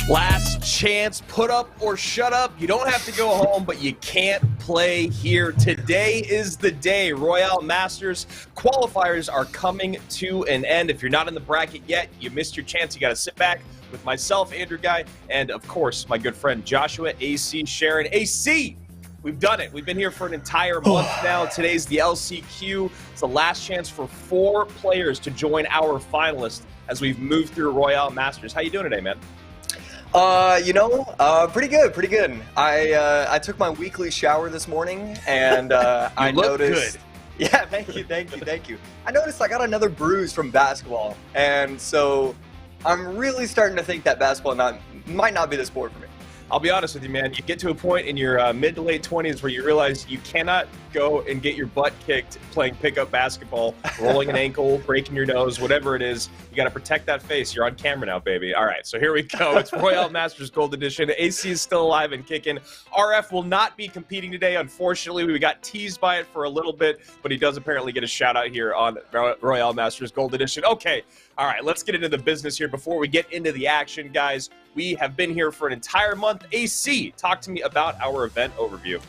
Last chance, put up or shut up. You don't have to go home, but you can't play here. Today is the day. Royale Masters qualifiers are coming to an end. If you're not in the bracket yet, you missed your chance. You got to sit back with myself, Andrew Guy, and of course, my good friend Joshua, AC, Sharon. AC, we've done it. We've been here for an entire month now. Today's the LCQ. It's the last chance for 4 players to join our finalists as we've moved through Royale Masters. How you doing today, man? Pretty good. I took my weekly shower this morning, and I noticed. Good. Yeah, thank you. I noticed I got another bruise from basketball, and so I'm really starting to think that basketball might not be the sport for me. I'll be honest with you, man. You get to a point in your mid to late 20s where you realize you cannot go and get your butt kicked playing pickup basketball, rolling an ankle, breaking your nose, whatever it is. You got to protect that face. You're on camera now, baby. All right, so here we go. It's Royale Masters Gold Edition. AC is still alive and kicking. RF will not be competing today, unfortunately. We got teased by it for a little bit, but he does apparently get a shout-out here on Royale Masters Gold Edition. Okay, all right, let's get into the business here before we get into the action, guys. We have been here for an entire month. AC, talk to me about our event overview.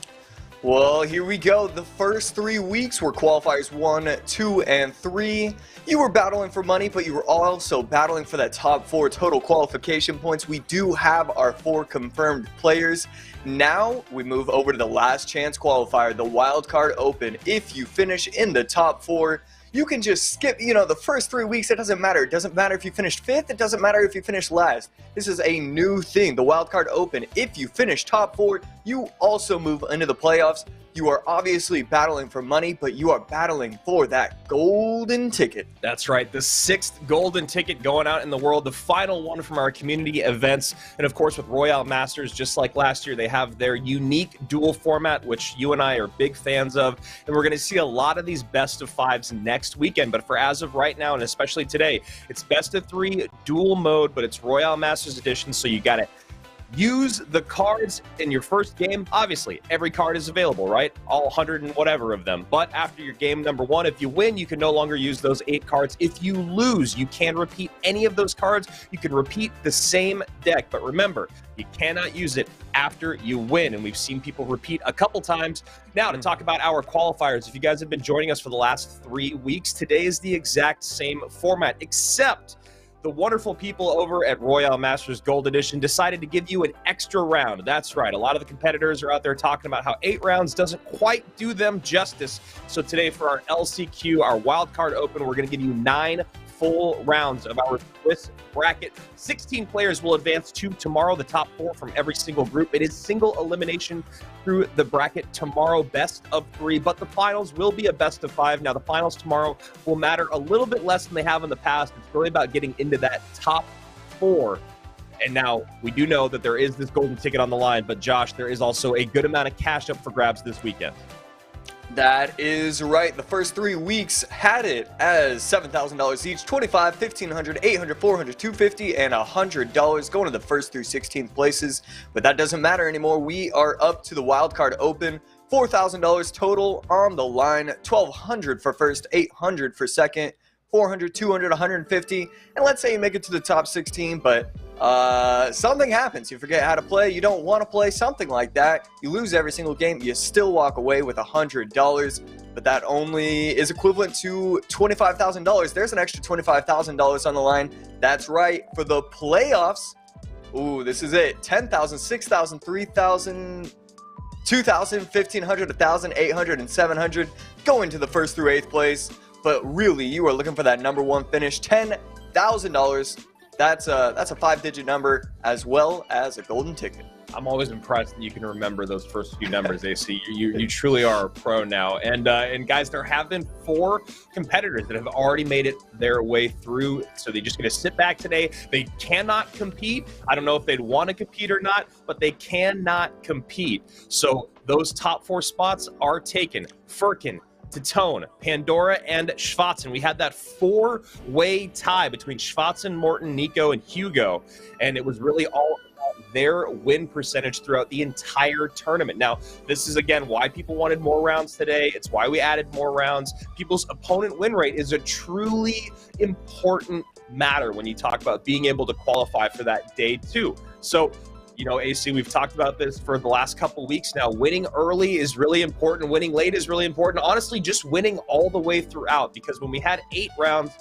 Well, here we go. The first 3 weeks were qualifiers 1, 2, and 3. You were battling for money, but you were also battling for that top 4 total qualification points. We do have our 4 confirmed players. Now we move over to the last chance qualifier, the wild card open. If you finish in the top 4, you can just skip, the first 3 weeks. It doesn't matter. It doesn't matter if you finished 5th. It doesn't matter if you finished last. This is a new thing, the wildcard open. If you finish top 4, you also move into the playoffs. You are obviously battling for money, but you are battling for that golden ticket. That's right, the 6th golden ticket going out in the world, the final one from our community events. And of course, with Royale Masters, just like last year, they have their unique duel format, which you and I are big fans of. And we're going to see a lot of these best of 5s next weekend. But for as of right now, and especially today, it's best of 3 duel mode, but it's Royale Masters edition, so you got it. Use the cards in your first game. Obviously, every card is available, right? All 100 and whatever of them. But after your game number 1, if you win, you can no longer use those 8 cards. If you lose, you can repeat any of those cards. You can repeat the same deck. But remember, you cannot use it after you win. And we've seen people repeat a couple times. Now, to talk about our qualifiers, if you guys have been joining us for the last 3 weeks, today is the exact same format, except the wonderful people over at Royale Masters Gold Edition decided to give you an extra round. That's right. A lot of the competitors are out there talking about how 8 rounds doesn't quite do them justice. So today for our LCQ, our wildcard open, we're going to give you 9 full rounds of our Swiss bracket. 16 players will advance to tomorrow, the top 4 from every single group. It is single elimination through the bracket tomorrow, best of 3, but the finals will be a best of 5. Now, the finals tomorrow will matter a little bit less than they have in the past. It's really about getting into that top 4. And now we do know that there is this golden ticket on the line, but Josh, there is also a good amount of cash up for grabs this weekend. That is right. The first 3 weeks had it as $7,000 each, $25, $1,500, $800, $400, $250, and $100 going to the first through 16th places. But that doesn't matter anymore. We are up to the wildcard open. $4,000 total on the line. $1,200 for first, $800 for second, $400, $200, $150, and let's say you make it to the top 16, but something happens. You forget how to play, you don't want to play, something like that. You lose every single game, you still walk away with $100, but that only is equivalent to $25,000. There's an extra $25,000 on the line. That's right, for the playoffs. Ooh, this is it. $10,000, $6,000, $3,000, $2,000, $1,500, $1,000, $800, and $700 go into the first through 8th place. But really, you are looking for that number 1 finish, $10,000. That's a 5-digit number as well as a golden ticket. I'm always impressed that you can remember those first few numbers, AC. You truly are a pro now. And guys, there have been 4 competitors that have already made it their way through. So they're just going to sit back today. They cannot compete. I don't know if they'd want to compete or not, but they cannot compete. So those top 4 spots are taken. Firkin, Titone, Pandora, and Schwatzen. We had that 4-way tie between Schwatzen, Morton, Nico, and Hugo, and it was really all their win percentage throughout the entire tournament. Now, this is, again, why people wanted more rounds today. It's why we added more rounds. People's opponent win rate is a truly important matter when you talk about being able to qualify for that day 2. So, you know, AC, we've talked about this for the last couple weeks now. Winning early is really important. Winning late is really important. Honestly, just winning all the way throughout, because when we had 8 rounds,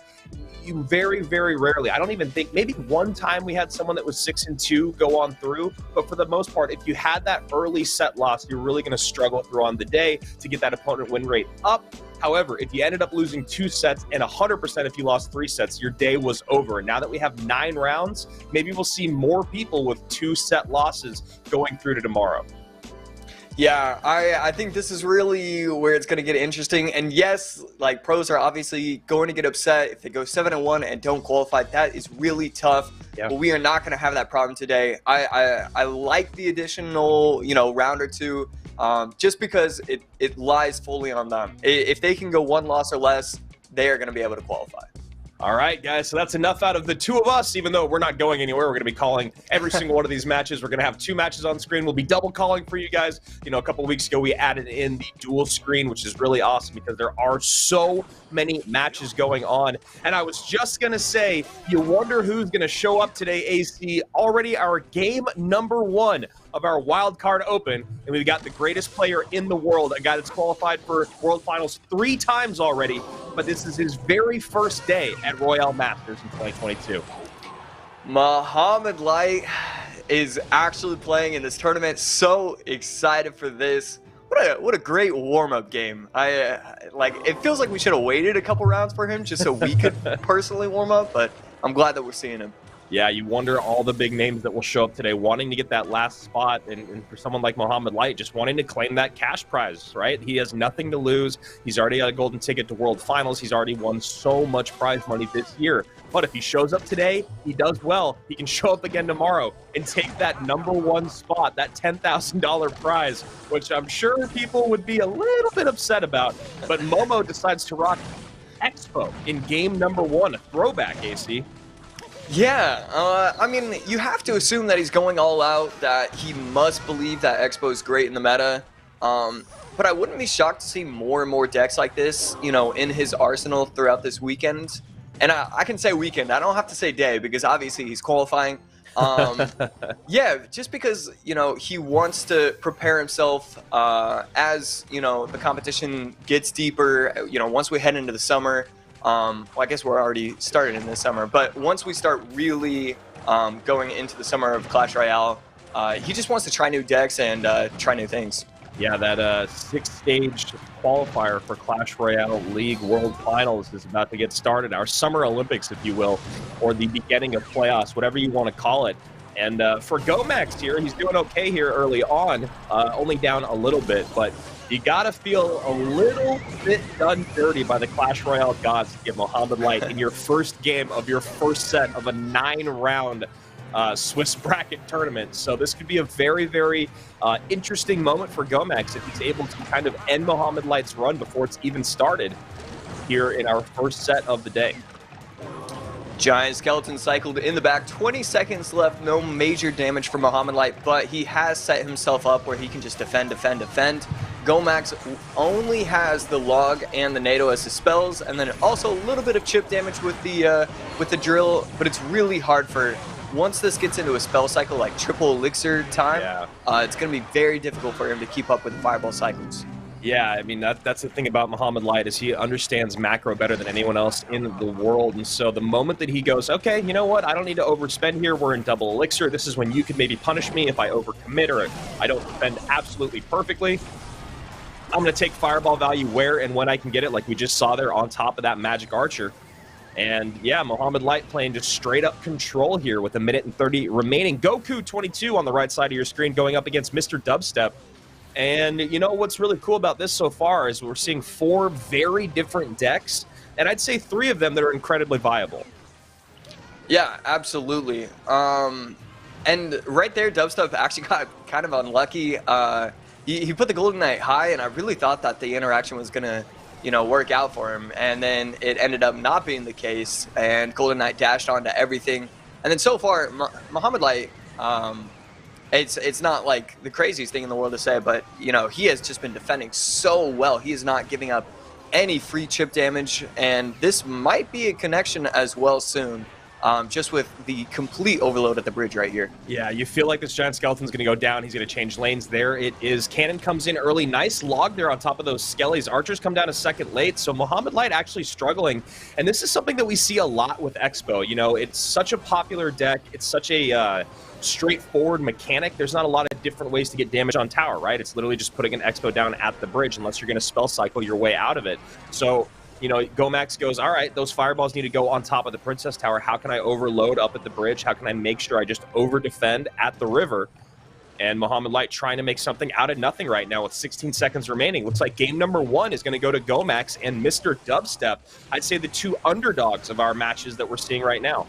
you very, very rarely, I don't even think, maybe one time we had someone that was 6-2 go on through, but for the most part, if you had that early set loss, you're really going to struggle through on the day to get that opponent win rate up. However, if you ended up losing 2 sets, and 100% if you lost 3 sets, your day was over. And now that we have 9 rounds, maybe we'll see more people with 2 set losses going through to tomorrow. Yeah, I think this is really where it's going to get interesting. And yes, like, pros are obviously going to get upset if they go 7-1 and don't qualify. That is really tough. Yeah. But we are not going to have that problem today. I like the additional, you know, round or 2, just because it lies fully on them. If they can go 1 loss or less, they are going to be able to qualify. All right, guys, so that's enough out of the 2 of us. Even though we're not going anywhere, we're going to be calling every single one of these matches. We're going to have 2 matches on screen. We'll be double calling for you guys. You know, a couple of weeks ago, we added in the dual screen, which is really awesome because there are so many matches going on. And I was just going to say, you wonder who's going to show up today, AC. Already our game number 1 of our wild card open, and we've got the greatest player in the world, a guy that's qualified for World Finals 3 times already, but this is his very first day at Royale Masters in 2022. Mohamed Light is actually playing in this tournament. So excited for this. What a great warm-up game. It feels like we should have waited a couple rounds for him just so we could personally warm up, but I'm glad that we're seeing him. Yeah, you wonder all the big names that will show up today wanting to get that last spot, and for someone like Mohamed Light just wanting to claim that cash prize, right? He has nothing to lose. He's already got a golden ticket to World Finals. He's already won so much prize money this year. But if he shows up today, he does well. He can show up again tomorrow and take that number 1 spot, that $10,000 prize, which I'm sure people would be a little bit upset about. But Momo decides to rock Expo in game number 1, a throwback, AC. Yeah, I mean, you have to assume that he's going all out, that he must believe that Expo is great in the meta. But I wouldn't be shocked to see more and more decks like this, you know, in his arsenal throughout this weekend. And I can say weekend, I don't have to say day, because obviously he's qualifying. Yeah, just because, you know, he wants to prepare himself as, you know, the competition gets deeper, you know, once we head into the summer. Well, I guess we're already started in this summer, but once we start really going into the summer of Clash Royale, he just wants to try new decks and try new things. Yeah, that 6-stage qualifier for Clash Royale League World Finals is about to get started. Our Summer Olympics, if you will, or the beginning of playoffs, whatever you want to call it. And for Gomex here, he's doing okay here early on, only down a little bit, but you gotta feel a little bit done dirty by the Clash Royale gods to get Mohamed Light in your first game of your first set of a 9-round Swiss bracket tournament. So this could be a very, very interesting moment for Gomex if he's able to kind of end Mohamed Light's run before it's even started here in our first set of the day. Giant Skeleton cycled in the back, 20 seconds left, no major damage for Mohamed Light, but he has set himself up where he can just defend. Gomex only has the log and the NATO as his spells, and then also a little bit of chip damage with the drill, but it's really hard for, once this gets into a spell cycle like triple elixir time, it's going to be very difficult for him to keep up with the fireball cycles. Yeah, I mean, that's the thing about Mohamed Light is he understands macro better than anyone else in the world. And so the moment that he goes, okay, you know what, I don't need to overspend here. We're in double elixir. This is when you could maybe punish me if I overcommit or I don't defend absolutely perfectly. I'm going to take fireball value where and when I can get it, like we just saw there on top of that magic archer. And yeah, Mohamed Light playing just straight up control here with 1 minute and 30 remaining. Goku 22 on the right side of your screen going up against Mr. Dubstep. And you know what's really cool about this so far is we're seeing 4 very different decks, and I'd say 3 of them that are incredibly viable. Yeah, absolutely. And right there, Dubstep actually got kind of unlucky. He put the Golden Knight high, and I really thought that the interaction was gonna, you know, work out for him. And then it ended up not being the case, and Golden Knight dashed onto everything. And then so far, Mohamed Light It's not like the craziest thing in the world to say, but you know, he has just been defending so well. He is not giving up any free chip damage, and this might be a connection as well soon. Just with the complete overload at the bridge right here. Yeah, you feel like this giant skeleton's going to go down. He's going to change lanes. There it is. Cannon comes in early. Nice log there on top of those skellies. Archers come down a second late, so Mohamed Light actually struggling. And this is something that we see a lot with Expo. You know, it's such a popular deck. It's such a straightforward mechanic. There's not a lot of different ways to get damage on tower, right? It's literally just putting an Expo down at the bridge unless you're going to spell cycle your way out of it. So you know, Gomex goes, all right, those fireballs need to go on top of the Princess Tower. How can I overload up at the bridge? How can I make sure I just over-defend at the river? And Mohamed Light trying to make something out of nothing right now with 16 seconds remaining. Looks like game number 1 is going to go to Gomex and Mr. Dubstep. I'd say the 2 underdogs of our matches that we're seeing right now.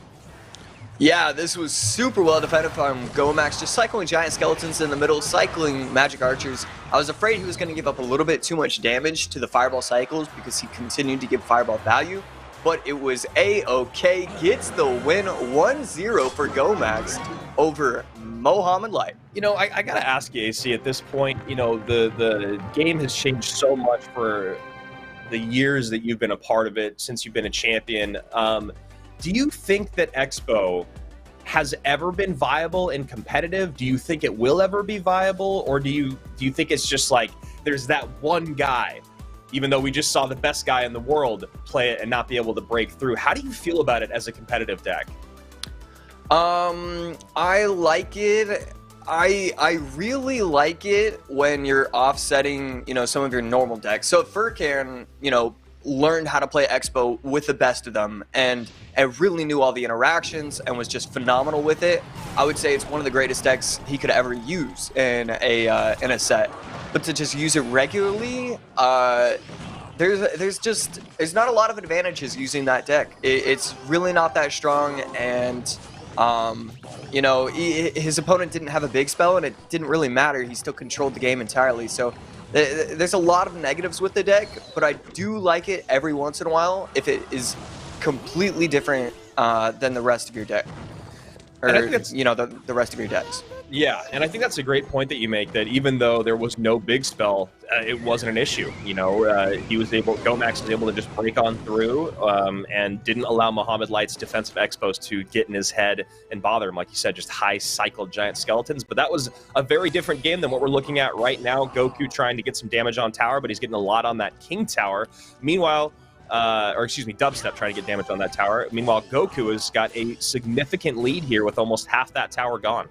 Yeah, this was super well defended from Gomex, just cycling giant skeletons in the middle, cycling magic archers. I was afraid he was going to give up a little bit too much damage to the fireball cycles because he continued to give fireball value, but it was A-okay. Gets the win 1-0 for Gomex over Mohamed Light. You know, I got to ask you, AC, at this point, you know, the game has changed so much for the years that you've been a part of it, since you've been a champion. Do you think that Expo has ever been viable and competitive? Do you think it will ever be viable? Or do you think it's just like there's that one guy, even though we just saw the best guy in the world play it and not be able to break through? How do you feel about it as a competitive deck? I like it. I really like it when you're offsetting, you know, some of your normal decks. So Furkan, you know, learned how to play Expo with the best of them and really knew all the interactions and was just phenomenal with it. I would say it's one of the greatest decks he could ever use in a set. But to just use it regularly, there's not a lot of advantages using that deck. It's really not that strong, and you know, his opponent didn't have a big spell, and it didn't really matter. He still controlled the game entirely. So there's a lot of negatives with the deck, but I do like it every once in a while if it is completely different than the rest of your deck, or you know, the rest of your decks. Yeah, and I think that's a great point that you make, that even though there was no big spell, it wasn't an issue. You know, Gomex was able to just break on through and didn't allow Mohamed Light's defensive expos to get in his head and bother him. Like you said, just high cycled giant skeletons. But that was a very different game than what we're looking at right now. Goku trying to get some damage on tower, but he's getting a lot on that king tower. Meanwhile, Dubstep trying to get damage on that tower. Meanwhile, Goku has got a significant lead here with almost half that tower gone.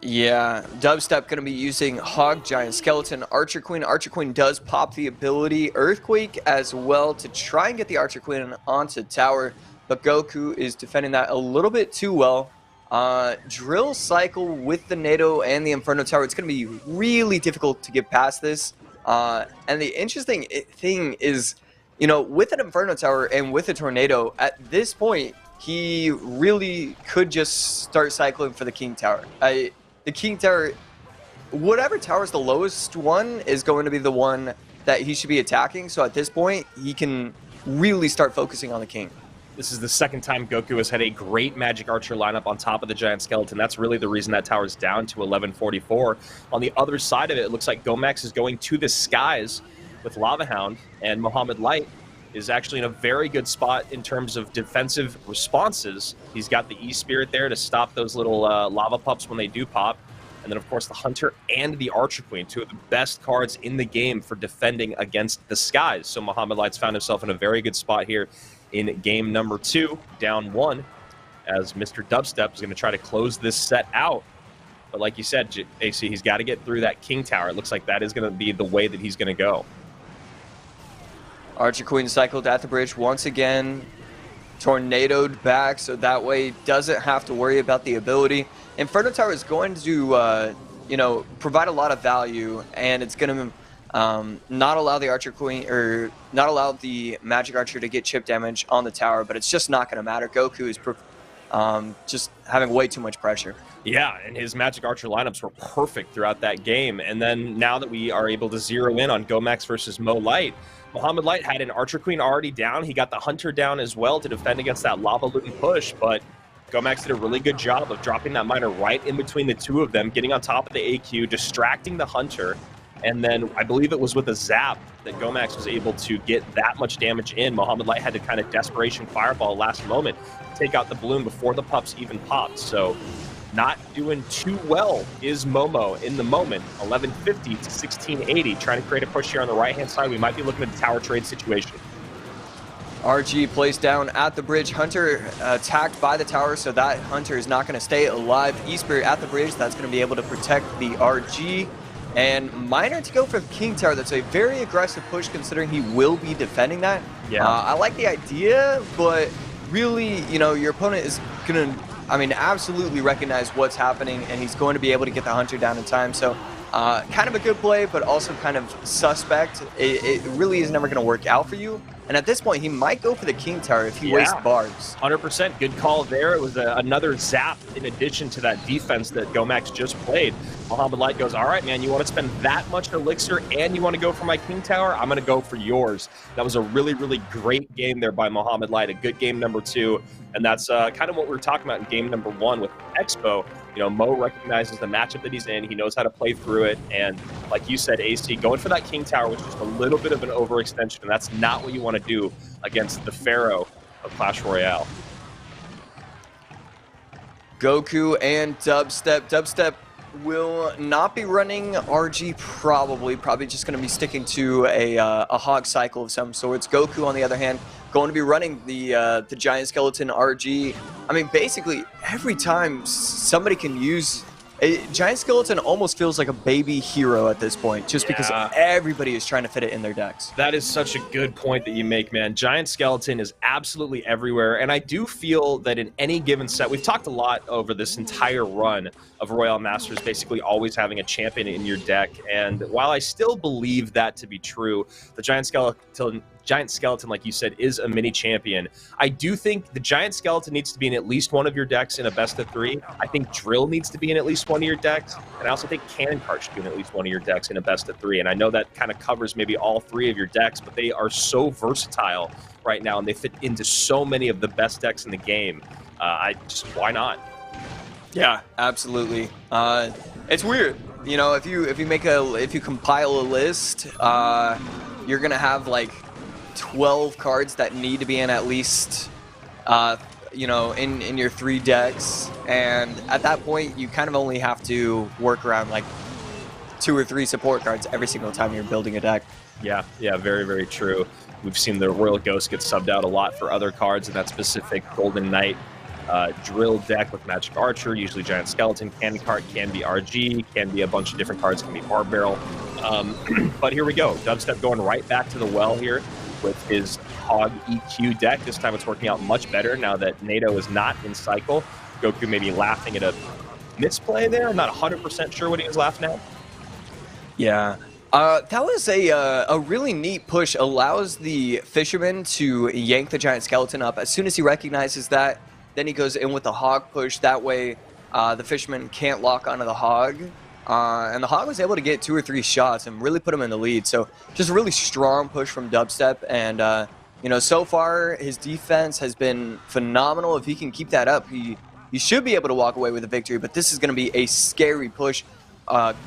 Yeah, Dubstep going to be using Hog, Giant Skeleton, Archer Queen. Archer Queen does pop the ability Earthquake as well to try and get the Archer Queen onto tower, but Goku is defending that a little bit too well. Drill Cycle with the NATO and the Inferno Tower. It's going to be really difficult to get past this. And the interesting thing is, you know, with an Inferno Tower and with a Tornado, at this point, he really could just start cycling for the King Tower. The King Tower, whatever tower is the lowest one is going to be the one that he should be attacking. So at this point, he can really start focusing on the King. This is the second time Goku has had a great Magic Archer lineup on top of the Giant Skeleton. That's really the reason that tower is down to 1144. On the other side of it, it looks like Gomex is going to the skies with Lava Hound, and Mohamed Light is actually in a very good spot in terms of defensive responses. He's got the E-Spirit there to stop those little lava pups when they do pop. And then, of course, the Hunter and the Archer Queen, two of the best cards in the game for defending against the skies. So Mohamed Light's found himself in a very good spot here in game number 2, down 1, as Mr. Dubstep is going to try to close this set out. But like you said, AC, he's got to get through that King Tower. It looks like that is going to be the way that he's going to go. Archer Queen cycled at the bridge once again, tornadoed back, so that way doesn't have to worry about the ability. Inferno Tower is going to, you know, provide a lot of value, and it's going to not allow the Archer Queen, or not allow the Magic Archer to get chip damage on the tower, but it's just not going to matter. Goku is just having way too much pressure. Yeah, and his Magic Archer lineups were perfect throughout that game. And then now that we are able to zero in on Gomex versus Mo Light, Mohamed Light had an Archer Queen already down. He got the Hunter down as well to defend against that Lava Loon push, but Gomex did a really good job of dropping that miner right in between the two of them, getting on top of the AQ, distracting the hunter, and then I believe it was with a zap that Gomex was able to get that much damage in. Mohamed Light had to kind of desperation fireball last moment to take out the balloon before the pups even popped. So not doing too well is Momo in the moment. 1150 to 1680, trying to create a push here on the right-hand side. We might be looking at the tower trade situation. RG placed down at the bridge. Hunter attacked by the tower, so that Hunter is not going to stay alive. E-Spirit at the bridge, that's going to be able to protect the RG. And Miner to go for the King Tower. That's a very aggressive push considering he will be defending that. Yeah. I like the idea, but really, you know, your opponent is going to, I mean, absolutely recognize what's happening, and he's going to be able to get the Hunter down in time. So kind of a good play, but also kind of suspect. It really is never going to work out for you. And at this point, he might go for the King Tower if he wastes barbs. 100%. Good call there. It was another zap in addition to that defense that Gomex just played. Mohamed Light goes, all right, man, you want to spend that much elixir and you want to go for my King Tower? I'm going to go for yours. That was a really, really great game there by Mohamed Light. A good game number 2. And that's kind of what we were talking about in game number 1 with Expo. You know, Mo recognizes the matchup that he's in. He knows how to play through it. And like you said, AC, going for that King Tower was just a little bit of an overextension. And that's not what you want to do against the Pharaoh of Clash Royale. Goku and Dubstep. Dubstep will not be running RG probably just going to be sticking to a hog cycle of some sorts. Goku, on the other hand, going to be running the Giant Skeleton RG. I mean, basically, every time somebody can use... Giant Skeleton almost feels like a baby hero at this point, just because everybody is trying to fit it in their decks. That is such a good point that you make, man. Giant Skeleton is absolutely everywhere, and I do feel that in any given set, we've talked a lot over this entire run of Royale Masters, basically always having a champion in your deck, and while I still believe that to be true, the Giant Skeleton, like you said, is a mini champion. I do think the Giant Skeleton needs to be in at least one of your decks in a best of 3. I think Drill needs to be in at least one of your decks, and I also think Cannon Cart should be in at least one of your decks in a best of 3. And I know that kind of covers maybe all 3 of your decks, but they are so versatile right now, and they fit into so many of the best decks in the game. Why not? Yeah, absolutely. It's weird, you know, if you compile a list, you're gonna have like 12 cards that need to be in at least, you know, in your 3 decks, and at that point, you kind of only have to work around like 2 or 3 support cards every single time you're building a deck. Yeah, very, very true. We've seen the Royal Ghost get subbed out a lot for other cards in that specific Golden Knight drill deck with Magic Archer, usually Giant Skeleton. Cannon Cart can be RG, can be a bunch of different cards, can be Barb Barrel. But here we go. Dubstep going right back to the well here with his Hog EQ deck. This time it's working out much better now that NATO is not in cycle. Goku may be laughing at a misplay there. I'm not 100% sure what he was laughing at. Yeah. That was a really neat push. Allows the Fisherman to yank the Giant Skeleton up. As soon as he recognizes that, then he goes in with the Hog push. That way, the Fisherman can't lock onto the Hog. And the Hog was able to get 2 or 3 shots and really put him in the lead. So just a really strong push from Dubstep. And, you know, so far his defense has been phenomenal. If he can keep that up, he should be able to walk away with a victory. But this is going to be a scary push.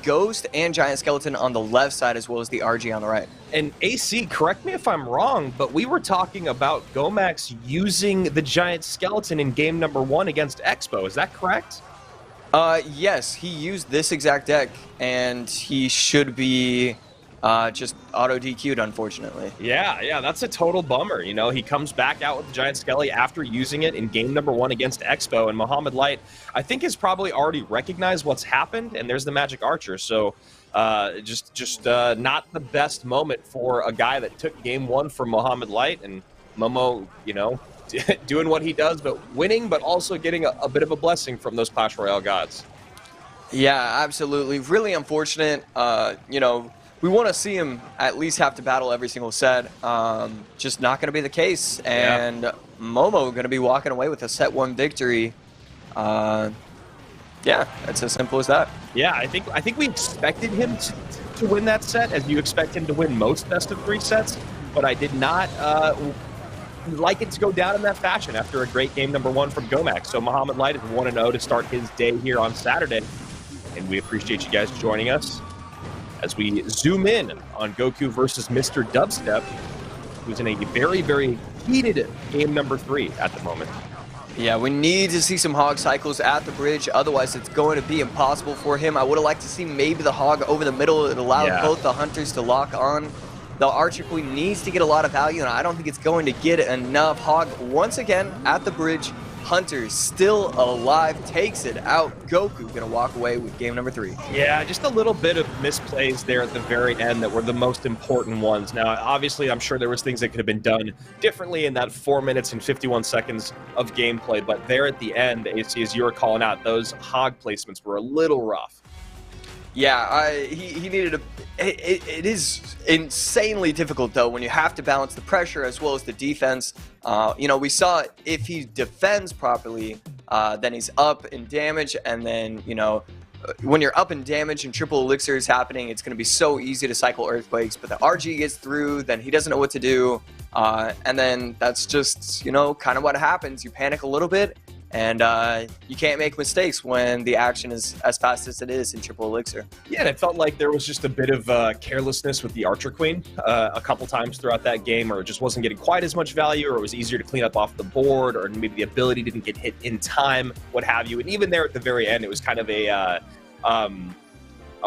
Ghost and Giant Skeleton on the left side as well as the RG on the right. And AC, correct me if I'm wrong, but we were talking about Gomex using the Giant Skeleton in game number 1 against Expo. Is that correct? Yes, he used this exact deck, and he should be just auto DQ'd, unfortunately. Yeah, that's a total bummer. You know, he comes back out with the Giant Skelly after using it in game number 1 against Expo, and Mohamed Light, I think, has probably already recognized what's happened, and there's the Magic Archer. So just not the best moment for a guy that took game 1 from Mohamed Light, and Momo, you know, doing what he does, but winning, but also getting a bit of a blessing from those Clash Royale gods. Yeah, absolutely. Really unfortunate. You know, we want to see him at least have to battle every single set. Just not going to be the case. And Momo going to be walking away with a set 1 victory. Yeah, it's as simple as that. Yeah, I think we expected him to win that set, as you expect him to win most best of 3 sets, but I did not like it to go down in that fashion after a great game number 1 from Gomex. So Mohamed Light is 1-0 to start his day here on Saturday. And we appreciate you guys joining us as we zoom in on Goku versus Mr. Dubstep, who's in a very, very heated game number 3 at the moment. Yeah, we need to see some hog cycles at the bridge, otherwise it's going to be impossible for him. I would have liked to see maybe the hog over the middle. It allowed both the hunters to lock on. The Archer Queen needs to get a lot of value, and I don't think it's going to get enough. Hog, once again, at the bridge. Hunter still alive, takes it out. Goku gonna walk away with game number 3. Yeah, just a little bit of misplays there at the very end that were the most important ones. Now, obviously, I'm sure there was things that could have been done differently in that 4 minutes and 51 seconds of gameplay, but there at the end, AC, as you were calling out, those hog placements were a little rough. Yeah, he needed a... It is insanely difficult, though, when you have to balance the pressure as well as the defense. You know, we saw if he defends properly, then he's up in damage, and then, you know, when you're up in damage and triple elixir is happening, it's going to be so easy to cycle earthquakes, but the RG gets through, then he doesn't know what to do, and then that's just, you know, kind of what happens. You panic a little bit, and you can't make mistakes when the action is as fast as it is in triple elixir. Yeah, and it felt like there was just a bit of carelessness with the Archer Queen a couple times throughout that game, or it just wasn't getting quite as much value, or it was easier to clean up off the board, or maybe the ability didn't get hit in time, what have you. And even there at the very end, it was kind of a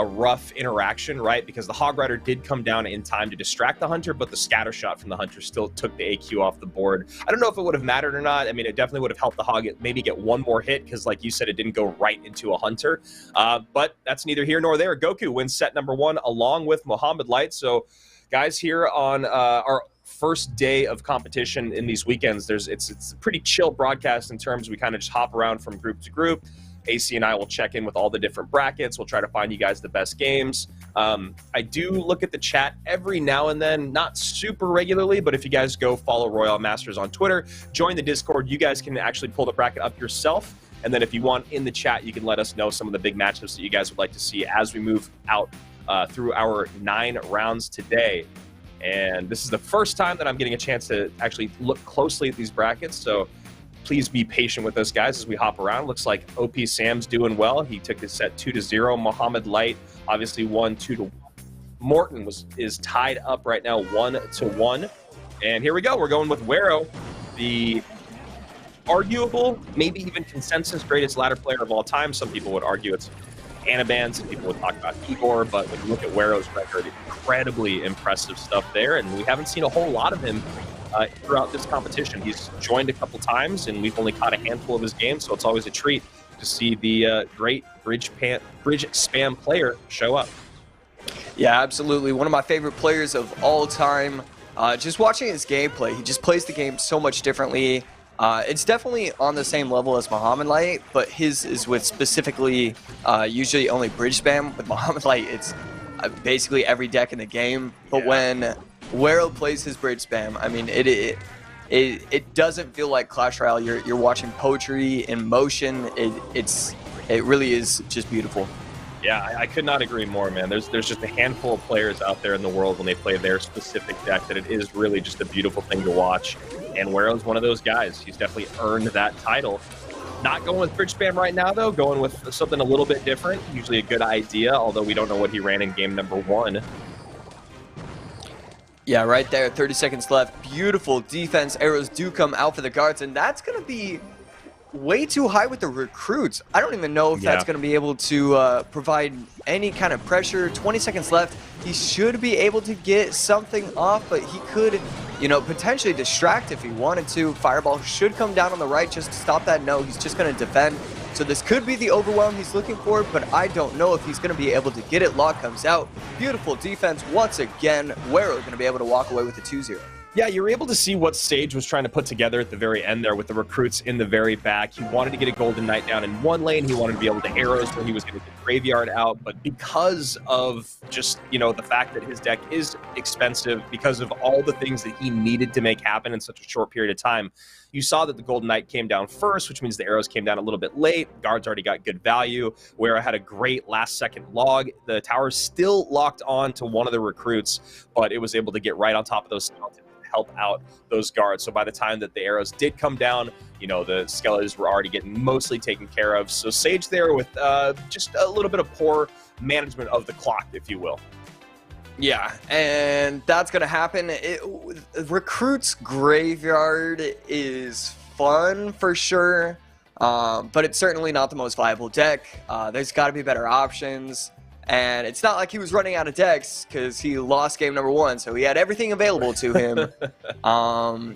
rough interaction, right? Because the Hog Rider did come down in time to distract the Hunter, but the scatter shot from the Hunter still took the AQ off the board. I don't know if it would have mattered or not. I mean, it definitely would have helped the Hog maybe get one more hit, because like you said, it didn't go right into a Hunter. But that's neither here nor there. Goku wins set number 1 along with Mohamed Light. So guys, here on our first day of competition in these weekends, it's a pretty chill broadcast in terms we kind of just hop around from group to group. AC and I will check in with all the different brackets. We'll try to find you guys the best games. I do look at the chat every now and then, not super regularly, but if you guys go follow RoyaleMSTRS on Twitter, join the Discord, you guys can actually pull the bracket up yourself. And then if you want in the chat, you can let us know some of the big matchups that you guys would like to see as we move out through our 9 rounds today. And this is the first time that I'm getting a chance to actually look closely at these brackets. So please be patient with us, guys, as we hop around. Looks like OP Sam's doing well. He took his set 2-0. Mohamed Light obviously won 2-1. Morton is tied up right now 1-1. And here we go. We're going with Wero, the arguable, maybe even consensus greatest ladder player of all time. Some people would argue it's Anaban. Some people would talk about Igor. But when you look at Wero's record, incredibly impressive stuff there. And we haven't seen a whole lot of him throughout this competition. He's joined a couple times, and we've only caught a handful of his games, so it's always a treat to see the great bridge spam player show up. Yeah, absolutely. One of my favorite players of all time. Just watching his gameplay, he just plays the game so much differently. It's definitely on the same level as Mohamed Light, but his is with specifically usually only bridge spam. With Mohamed Light, it's basically every deck in the game. But when Wero plays his bridge spam, I mean, it doesn't feel like Clash Royale. You're watching poetry in motion. It really is just beautiful. Yeah, I could not agree more, man. There's just a handful of players out there in the world when they play their specific deck that it is really just a beautiful thing to watch. And Wero's one of those guys. He's definitely earned that title. Not going with bridge spam right now, though. Going with something a little bit different. Usually a good idea, although we don't know what he ran in game number 1. Yeah, right there, 30 seconds left. Beautiful defense. Arrows do come out for the guards, and that's going to be way too high with the recruits. I don't even know if that's going to be able to provide any kind of pressure. 20 seconds left. He should be able to get something off, but he could, you know, potentially distract if he wanted to. Fireball should come down on the right just to stop that. No, he's just going to defend. So this could be the overwhelm he's looking for, but I don't know if he's going to be able to get it. Lock comes out. Beautiful defense once again. Wero going to be able to walk away with a 2-0. Yeah, you were able to see what Sage was trying to put together at the very end there with the recruits in the very back. He wanted to get a Golden Knight down in one lane. He wanted to be able to arrows where he was going to get Graveyard out. But because of just, you know, the fact that his deck is expensive, because of all the things that he needed to make happen in such a short period of time, you saw that the Golden Knight came down first, which means the arrows came down a little bit late. Guards already got good value. Where had a great last-second log. The tower still locked on to one of the recruits, but it was able to get right on top of those skeletons. help out those guards. So by the time that the arrows did come down, you know, the skeletons were already getting mostly taken care of. So Sage there with just a little bit of poor management of the clock, if you will. Yeah, and that's going to happen. Recruit's Graveyard is fun for sure, but it's certainly not the most viable deck. There's got to be better options, and it's not like he was running out of decks because he lost game number 1, so he had everything available to him.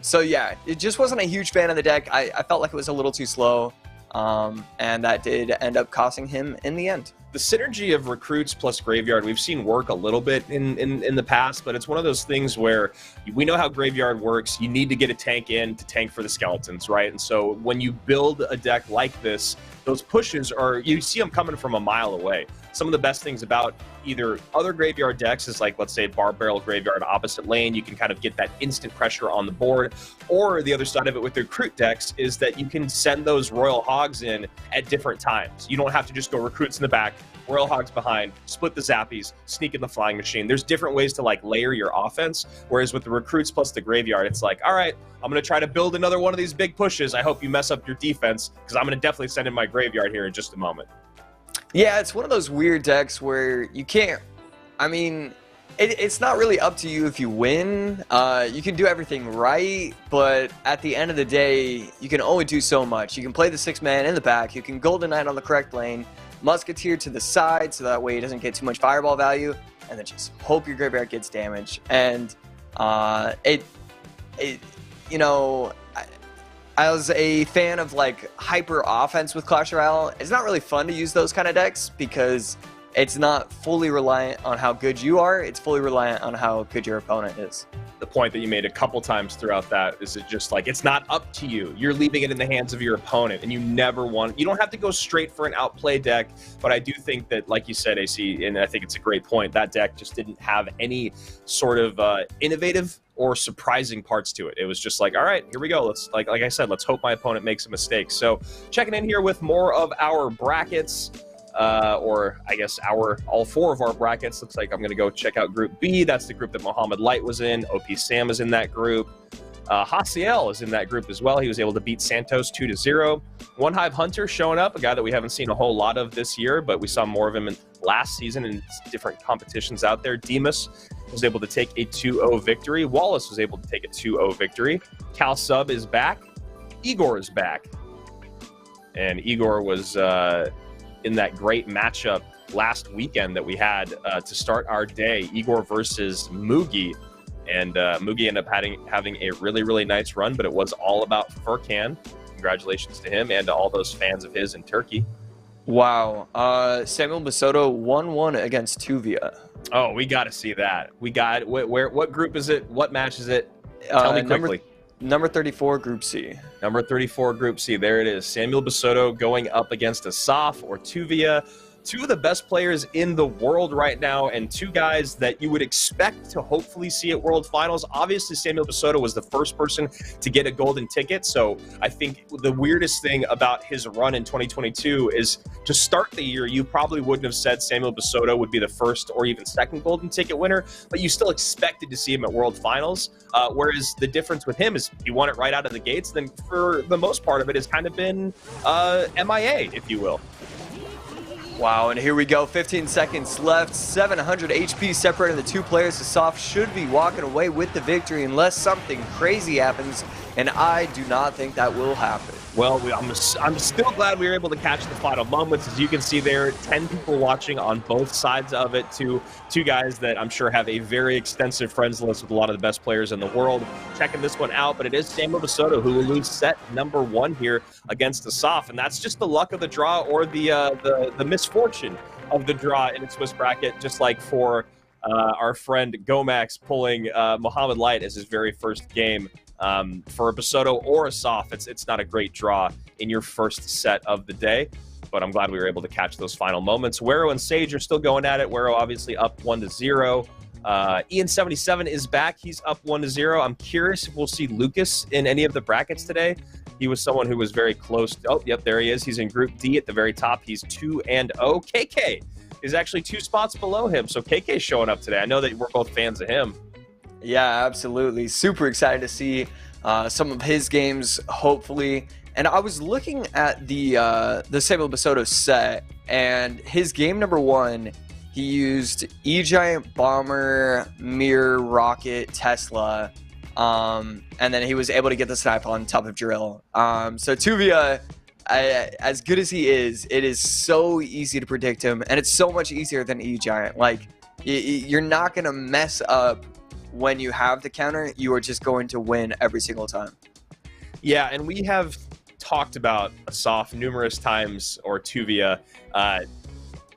So yeah, it just wasn't a huge fan of the deck. I felt like it was a little too slow, and that did end up costing him in the end. The synergy of recruits plus graveyard we've seen work a little bit in the past, but it's one of those things where we know how graveyard works. You need to get a tank in to tank for the skeletons, right? And so when you build a deck like this, those pushes are, you see them coming from a mile away. Some of the best things about either other graveyard decks is like, let's say, Bar Barrel Graveyard opposite lane. You can kind of get that instant pressure on the board. Or the other side of it with the recruit decks is that you can send those Royal Hogs in at different times. You don't have to just go recruits in the back, Royal Hogs behind, split the Zappies, sneak in the Flying Machine. There's different ways to like layer your offense. Whereas with the recruits plus the graveyard, it's like, all right, I'm going to try to build another one of these big pushes. I hope you mess up your defense because I'm going to definitely send in my graveyard here in just a moment. Yeah, it's one of those weird decks where you can't, I mean, it's not really up to you if you win. You can do everything right, but at the end of the day, you can only do so much. You can play the 6-man in the back, you can Golden Knight on the correct lane, Musketeer to the side so that way he doesn't get too much fireball value, and then just hope your graveyard gets damaged. And you know, I was a fan of like hyper offense with Clash Royale. It's not really fun to use those kind of decks because it's not fully reliant on how good you are. It's fully reliant on how good your opponent is. The point that you made a couple times throughout that is it just like, it's not up to you. You're leaving it in the hands of your opponent, and you never want, you don't have to go straight for an outplay deck. But I do think that, like you said, AC, and I think it's a great point, that deck just didn't have any sort of innovative or surprising parts to it. It was just like, all right, here we go. Let's, like I said, let's hope my opponent makes a mistake. So checking in here with more of our brackets. Or I guess all 4 of our brackets. Looks like I'm going to go check out Group B. That's the group that Mohammed Light was in. OP Sam is in that group. Hasiel is in that group as well. He was able to beat Santos 2-0. One Hive Hunter showing up, a guy that we haven't seen a whole lot of this year, but we saw more of him in last season in different competitions out there. Demas was able to take a 2-0 victory. Wallace was able to take a 2-0 victory. Cal Sub is back. Igor is back. And Igor was in that great matchup last weekend that we had to start our day, Igor versus Mugi. And Mugi ended up having a really, really nice run, but it was all about Furkan. Congratulations to him and to all those fans of his in Turkey. Wow. Samuel Basoto 1-1 against Tuvia. Oh, we got to see that. We got, what group is it? What match is it? Tell me quickly. Number 34, Group C. Number 34, Group C. There it is. Samuel Basoto going up against Asaf or Tuvia. 2 of the best players in the world right now, and 2 guys that you would expect to hopefully see at World Finals. Obviously, Samuel Basoto was the first person to get a golden ticket, so I think the weirdest thing about his run in 2022 is to start the year, you probably wouldn't have said Samuel Basoto would be the first or even second golden ticket winner, but you still expected to see him at World Finals, whereas the difference with him is he won it right out of the gates, then for the most part of it has kind of been MIA, if you will. Wow, and here we go, 15 seconds left, 700 HP separating the 2 players. Asaf should be walking away with the victory unless something crazy happens, and I do not think that will happen. Well, I'm still glad we were able to catch the final moments. As you can see there, 10 people watching on both sides of it. Two guys that I'm sure have a very extensive friends list with a lot of the best players in the world. Checking this one out, but it is Samuel Basoto who will lose set number 1 here against Asaf, and that's just the luck of the draw or the misfortune of the draw in a Swiss bracket, just like for our friend Gomex pulling Mohammed Light as his very first game. For Basoto or Asaf, it's not a great draw in your first set of the day, but I'm glad we were able to catch those final moments. Wero and Sage are still going at it. Wero obviously up 1-0. Ian77 is back. He's up 1-0. I'm curious if we'll see Lucas in any of the brackets today. He was someone who was very close. Oh, yep, there he is. He's in Group D at the very top. He's 2-0. KK is actually 2 spots below him, so KK's showing up today. I know that we're both fans of him. Yeah, absolutely. Super excited to see some of his games, hopefully. And I was looking at the Sable Basoto set, and his game number 1, he used E-Giant, Bomber, Mirror, Rocket, Tesla, and then he was able to get the snipe on top of Drill. So Tuvia, as good as he is, it is so easy to predict him, and it's so much easier than E-Giant. Like, you're not going to mess up when you have the counter. You are just going to win every single time. Yeah, and we have talked about Asaf numerous times, or Tuvia,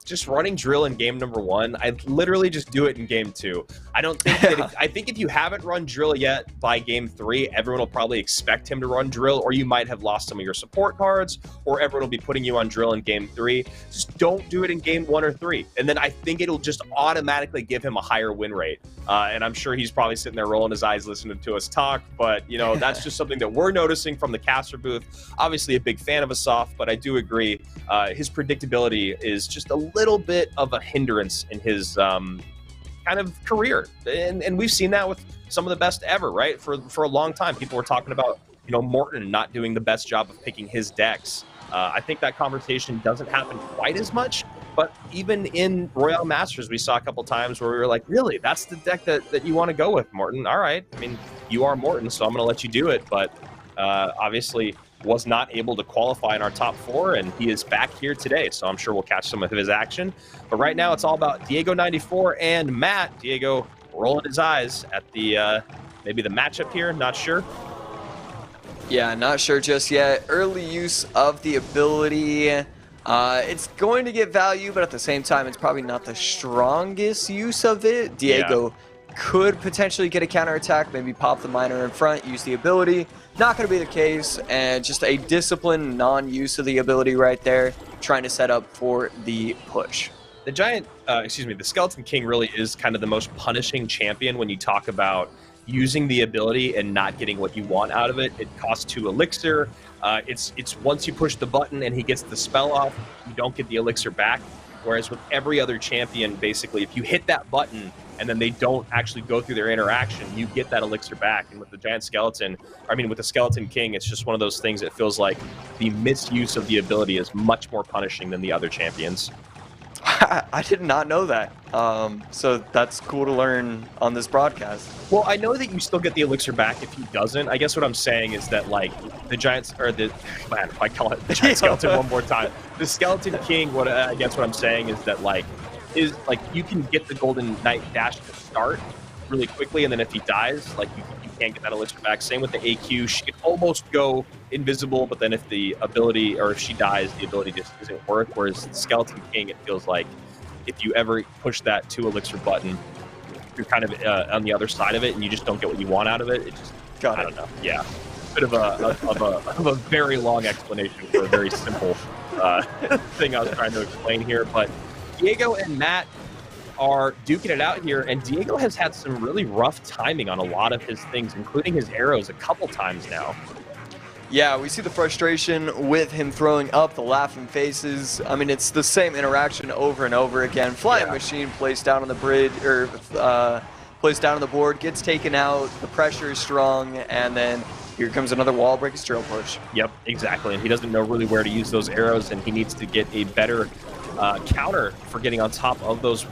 just running Drill in game number 1. I literally just do it in game 2. I don't think that I think if you haven't run Drill yet by game 3, everyone will probably expect him to run Drill, or you might have lost some of your support cards, or everyone will be putting you on Drill in game 3. Just don't do it in game 1 or 3, and then I think it'll just automatically give him a higher win rate. And I'm sure he's probably sitting there rolling his eyes listening to us talk, but you know, that's just something that we're noticing from the caster booth. Obviously a big fan of Asaf, but I do agree his predictability is just a little bit of a hindrance in his kind of career, and we've seen that with some of the best ever, right? For a long time, people were talking about, you know, Morton not doing the best job of picking his decks. I think that conversation doesn't happen quite as much, but even in Royale Masters, we saw a couple times where we were like, really, that's the deck that you want to go with, Morton? All right, I mean, you are Morton, so I'm going to let you do it, but obviously was not able to qualify in our top 4, and he is back here today, so I'm sure we'll catch some of his action. But right now, it's all about Diego94 and Matt. Diego rolling his eyes at the maybe the matchup here, not sure. Yeah, not sure just yet. Early use of the ability. It's going to get value, but at the same time, it's probably not the strongest use of it. Diego could potentially get a counterattack, maybe pop the miner in front, use the ability. Not going to be the case, and just a disciplined non-use of the ability right there, trying to set up for the push. The the Skeleton King really is kind of the most punishing champion when you talk about using the ability and not getting what you want out of it. It costs 2 elixir. It's once you push the button and he gets the spell off, you don't get the elixir back. Whereas with every other champion, basically, if you hit that button and then they don't actually go through their interaction, you get that elixir back. And with the with the Skeleton King, it's just one of those things that feels like the misuse of the ability is much more punishing than the other champions. I did not know that. So that's cool to learn on this broadcast. Well, I know that you still get the elixir back if he doesn't. I guess what I'm saying is that, like, the Giants, or the, man, if I call it the Giant Skeleton one more time, the Skeleton King, I guess what I'm saying is that, like, you can get the Golden Knight dash to start really quickly, and then if he dies, like, you can't get that elixir back. Same with the AQ. She can almost go invisible, but then if the ability, or if she dies, the ability just isn't worth. Whereas the Skeleton King, it feels like if you ever push that 2 elixir button, you're kind of on the other side of it, and you just don't get what you want out of it. It just, I don't know. Yeah, bit of a very long explanation for a very simple thing I was trying to explain here. But Diego and Matt are duking it out here, and Diego has had some really rough timing on a lot of his things, including his arrows a couple times now. Yeah, we see the frustration with him throwing up the laughing faces. I mean, it's the same interaction over and over again. Flying machine placed down on the bridge, or placed down on the board, gets taken out, the pressure is strong, and then here comes another wall break drill push. Yep, exactly, and he doesn't know really where to use those arrows, and he needs to get a better counter for getting on top of those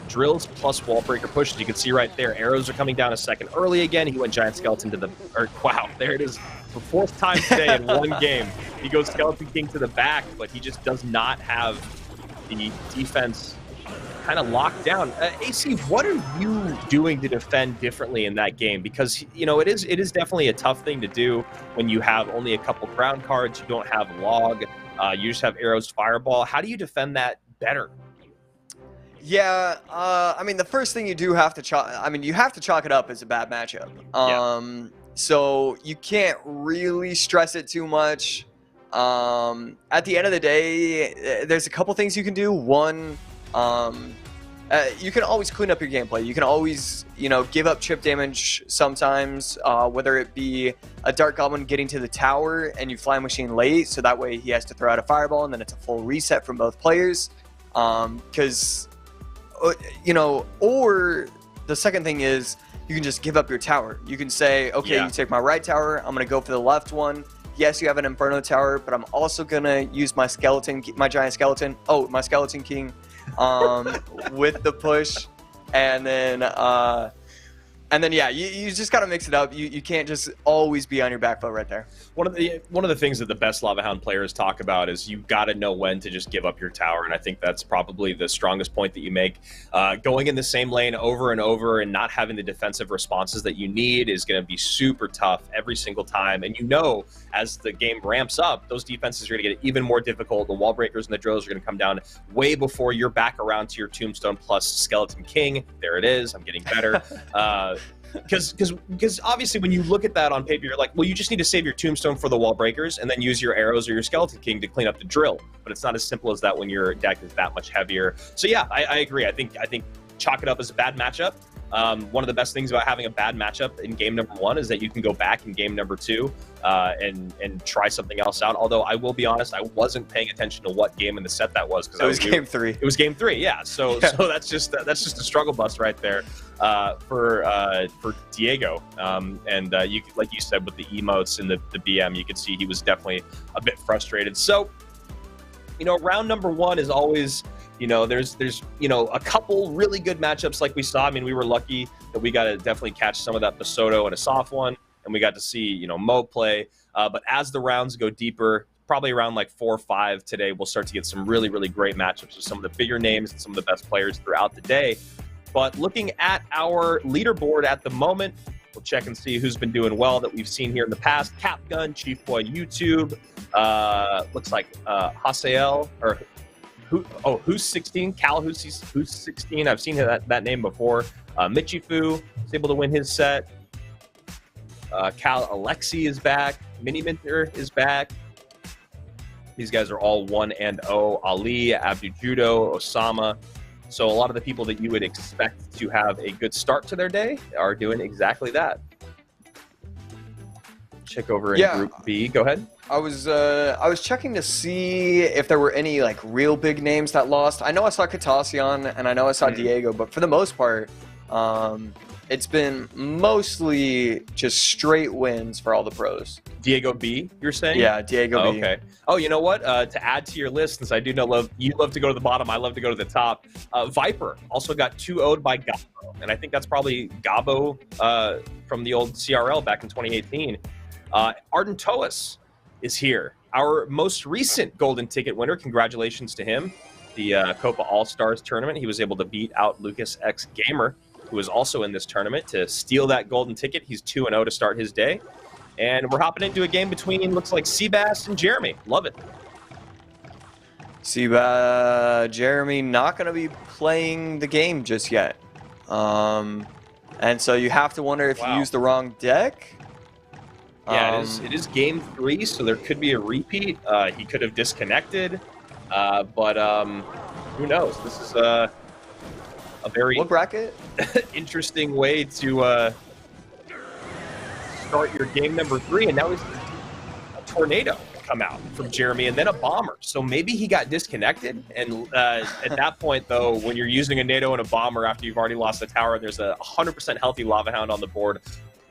drills plus wall breaker pushes. You can see right there, arrows are coming down a second early again. He went Giant Skeleton to the, wow, there it is. The 4th time today in one game. He goes Skeleton King to the back, but he just does not have the defense kind of locked down. AC, what are you doing to defend differently in that game? Because, you know, it is definitely a tough thing to do when you have only a couple crown cards, you don't have log, you just have arrows, fireball. How do you defend that better? Yeah, I mean, the first thing you do have to you have to chalk it up as a bad matchup. So you can't really stress it too much. At the end of the day, there's a couple things you can do. One, you can always clean up your gameplay. You can always, you know, give up chip damage sometimes, whether it be a Dark Goblin getting to the tower and you fly machine late, so that way he has to throw out a fireball and then it's a full reset from both players. Because, you know, or the second thing is you can just give up your tower. You can say, okay, you take my right tower, I'm gonna go for the left one. Yes, you have an Inferno tower, but I'm also gonna use my skeleton, my giant skeleton. Oh, my skeleton king, with the push, and then yeah, you just gotta mix it up. You can't just always be on your back foot right there. One of the things that the best Lava Hound players talk about is you got to know when to just give up your tower, and I think that's probably the strongest point that you make. Going in the same lane over and over and not having the defensive responses that you need is going to be super tough every single time. And you know, as the game ramps up, those defenses are going to get even more difficult. The wall breakers and the drills are going to come down way before you're back around to your Tombstone plus Skeleton King. There it is. I'm getting better. Because obviously when you look at that on paper, you're like, well, you just need to save your Tombstone for the wall breakers and then use your arrows or your Skeleton King to clean up the drill. But it's not as simple as that when your deck is that much heavier. So yeah, I agree. I think chalk it up as a bad matchup. One of the best things about having a bad matchup in game number 1 is that you can go back in game number 2 and try something else out. Although I will be honest, I wasn't paying attention to what game in the set that was, because it was game 3. It was game 3, yeah. So that's just a struggle bus right there for Diego. You, like you said, with the emotes and the BM, you could see he was definitely a bit frustrated. So, round number 1 is always, there's a couple really good matchups like we saw. I mean, we were lucky that we got to definitely catch some of that Basoto and a soft one, and we got to see, Mo play. But as the rounds go deeper, probably around like 4 or 5 today, we'll start to get some really, really great matchups with some of the bigger names and some of the best players throughout the day. But looking at our leaderboard at the moment, we'll check and see who's been doing well that we've seen here in the past. Capgun, Chief Boy YouTube, looks like Hasael, or who's 16? Cal, who's 16? I've seen that name before. Michifu is able to win his set. Cal Alexi is back. Mini Minter is back. These guys are all 1-0. Ali, Abdu Judo, Osama. So a lot of the people that you would expect to have a good start to their day are doing exactly that. Check over in Group B. Go ahead. I was checking to see if there were any like real big names that lost. I know I saw Katassian and I know I saw Diego, but for the most part, it's been mostly just straight wins for all the pros. Diego B, you're saying? Yeah, Diego B. Okay. Oh, you know what? To add to your list, since I do know you love to go to the bottom, I love to go to the top. Viper also got 2-0'd by Gabo, and I think that's probably Gabo from the old CRL back in 2018. Arden Toas is here. Our most recent golden ticket winner. Congratulations to him. The Copa All-Stars tournament. He was able to beat out Lucas X Gamer, who was also in this tournament, to steal that golden ticket. He's 2-0 to start his day. And we're hopping into a game between, looks like, Seabass and Jeremy. Love it. Jeremy not going to be playing the game just yet. And so you have to wonder if you used the wrong deck. Yeah, it is game 3, so there could be a repeat. He could have disconnected, but who knows? This is a very what bracket? interesting way to start your game number 3, and now he's a tornado come out from Jeremy, and then a bomber. So maybe he got disconnected, and at that point, though, when you're using a NATO and a bomber after you've already lost the tower, and there's a 100% healthy Lava Hound on the board,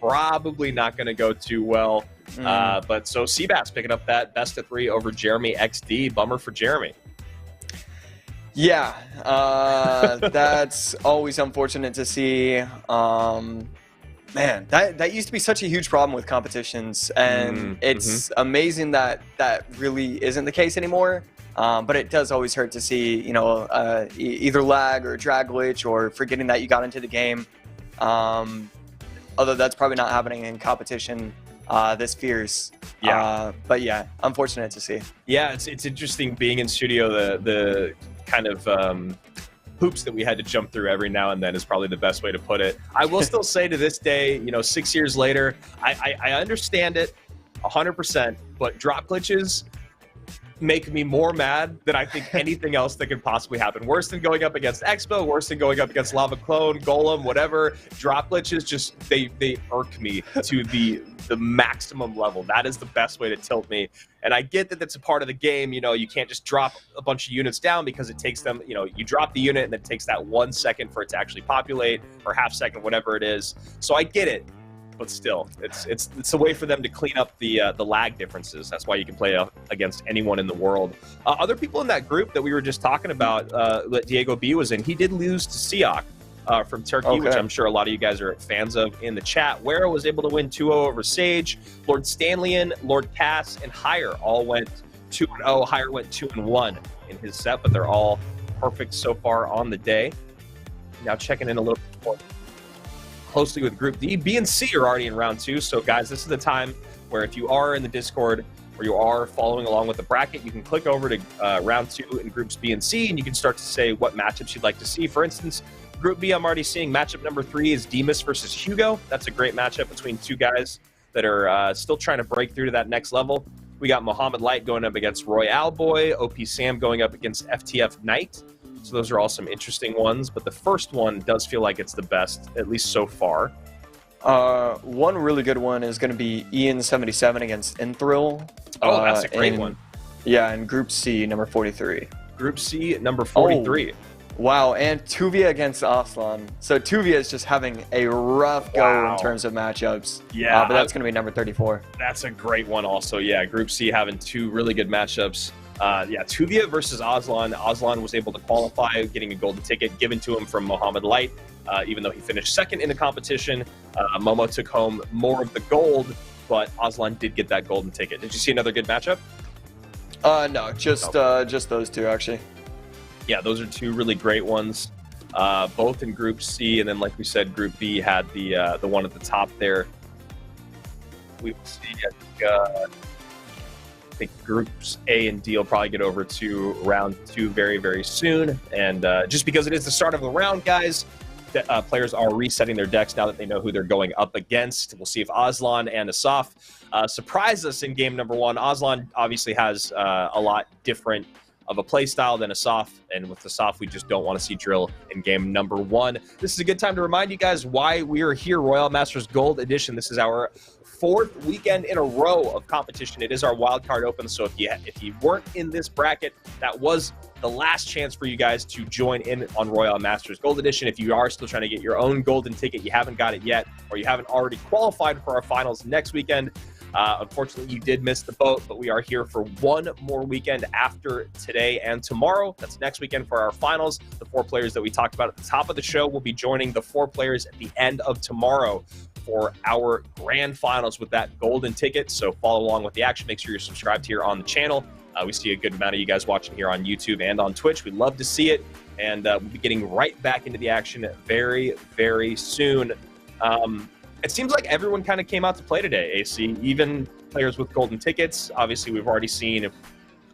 probably not going to go too well. But so Seabass picking up that best of 3 over Jeremy XD. Bummer for Jeremy. Yeah, that's always unfortunate to see. Man, that used to be such a huge problem with competitions, and it's amazing that that really isn't the case anymore. But it does always hurt to see, either lag or drag glitch or forgetting that you got into the game. Although that's probably not happening in competition this fierce. Yeah. But yeah, unfortunate to see. Yeah, it's interesting being in studio. The kind of hoops that we had to jump through every now and then is probably the best way to put it. I will still say to this day, 6 years later, I understand it 100%, but drop glitches, make me more mad than I think anything else that could possibly happen. Worse than going up against Expo, worse than going up against Lava Clone, Golem, whatever. Drop glitches, just they irk me to the maximum level. That is the best way to tilt me. And I get that that's a part of the game. You know, you can't just drop a bunch of units down because it takes them, you know, you drop the unit and it takes that 1 second for it to actually populate, or half second, whatever it is. So I get it. But still, it's a way for them to clean up the lag differences. That's why you can play against anyone in the world. Other people in that group that we were just talking about, that Diego B was in, he did lose to Siak from Turkey, which I'm sure a lot of you guys are fans of in the chat. Wera was able to win 2-0 over Sage. Lord Stanleyan, Lord Cass, and Hire all went 2-0. Hire went 2-1 in his set, but they're all perfect so far on the day. Now checking in a little bit more closely with Group D. B and C are already in round 2, so guys, this is the time where if you are in the Discord or you are following along with the bracket, you can click over to round 2 in Groups B and C, and you can start to say what matchups you'd like to see. For instance, Group B, I'm already seeing matchup number 3 is Demas versus Hugo. That's a great matchup between two guys that are still trying to break through to that next level. We got Mohammed Light going up against Royale Boy, OP Sam going up against FTF Knight. So those are all some interesting ones, but the first one does feel like it's the best, at least so far. One really good one is going to be Ian77 against Enthrill. Oh, that's a great one. Yeah, in Group C, number 43. Group C, number 43. Oh, wow, and Tuvia against Aslan. So Tuvia is just having a rough go in terms of matchups. Yeah. But that's going to be number 34. That's a great one also. Yeah, Group C having 2 really good matchups. Yeah, Tuvia versus Aslan. Aslan was able to qualify, getting a golden ticket given to him from Mohammed Light, even though he finished second in the competition. Momo took home more of the gold, but Aslan did get that golden ticket. Did you see another good matchup? No, just those two, actually. Yeah, those are 2 really great ones, both in Group C, and then, like we said, Group B had the one at the top there. We will see, I think Groups A and D will probably get over to round 2 very, very soon. And just because it is the start of the round, guys, players are resetting their decks now that they know who they're going up against. We'll see if Aslan and Asaf surprise us in game number 1. Aslan obviously has a lot different of a play style than Asaf, and with Asaf, we just don't want to see drill in game number 1. This is a good time to remind you guys why we are here. Royale Masters Gold Edition. This is our 4th weekend in a row of competition. It is our wildcard open, so if you weren't in this bracket, that was the last chance for you guys to join in on Royale Masters Gold Edition. If you are still trying to get your own golden ticket, you haven't got it yet, or you haven't already qualified for our finals next weekend, unfortunately, you did miss the boat, but we are here for one more weekend after today and tomorrow. That's next weekend for our finals. The 4 players that we talked about at the top of the show will be joining the 4 players at the end of tomorrow for our grand finals with that golden ticket. So follow along with the action. Make sure you're subscribed here on the channel. We see a good amount of you guys watching here on YouTube and on Twitch. We'd love to see it, and we'll be getting right back into the action very, very soon. It seems like everyone kind of came out to play today, AC, even players with golden tickets. Obviously, we've already seen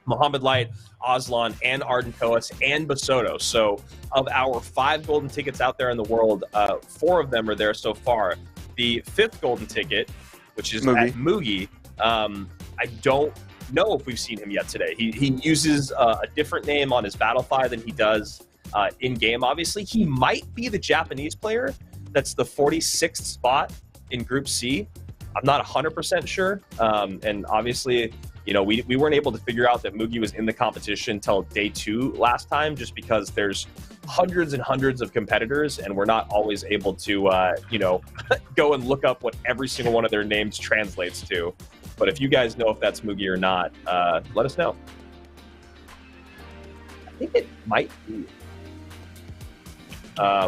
Mohammed Light, Aslan, and Arden Koas, and Basoto. So of our 5 golden tickets out there in the world, 4 of them are there so far. The 5th golden ticket, which is at Mugi, I don't know if we've seen him yet today. He uses a different name on his Battlefy than he does in-game, obviously. He might be the Japanese player that's the 46th spot in Group C. I'm not 100% sure. And obviously, you know, we weren't able to figure out that Mugi was in the competition until day 2 last time, just because there's hundreds and hundreds of competitors, and we're not always able to, you know, go and look up what every single one of their names translates to. But if you guys know if that's Mugi or not, let us know. I think it might be.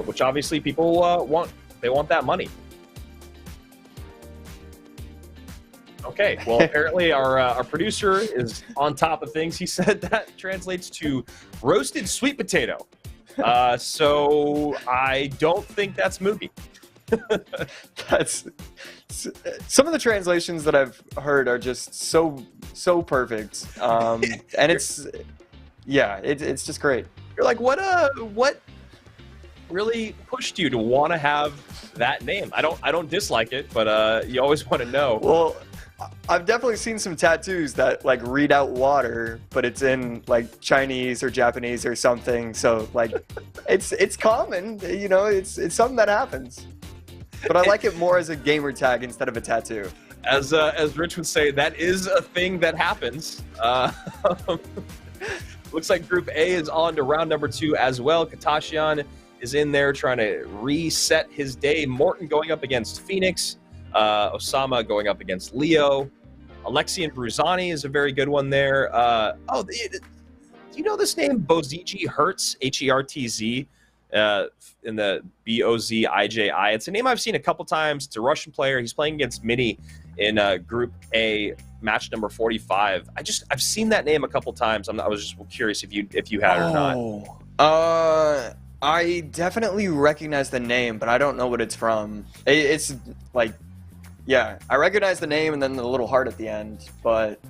Which obviously people want. They want that money. Okay, well, apparently our producer is on top of things. He said that translates to roasted sweet potato. So I don't think that's Mugi. That's some of the translations that I've heard are just so perfect, and it's just great. You're like, what really pushed you to want to have that name? I don't dislike it, but you always want to know. Well, I've definitely seen some tattoos that like read out water, but it's in like Chinese or Japanese or something. So like, it's common, you know. It's something that happens. But I like it more as a gamer tag instead of a tattoo. As Rich would say, that is a thing that happens. Looks like Group A is on to round number 2 as well. Katashian is in there trying to reset his day. Morton going up against Phoenix. Osama going up against Leo. Alexi and Bruzani is a very good one there. Do you know this name? Boziji Hertz, Hertz, in the Boziji. It's a name I've seen a couple times. It's a Russian player. He's playing against Mini in Group A, match number 45. I've seen that name a couple times. I was just curious if you had it or not. I definitely recognize the name, but I don't know what it's from. It's like, yeah, I recognize the name and then the little heart at the end, but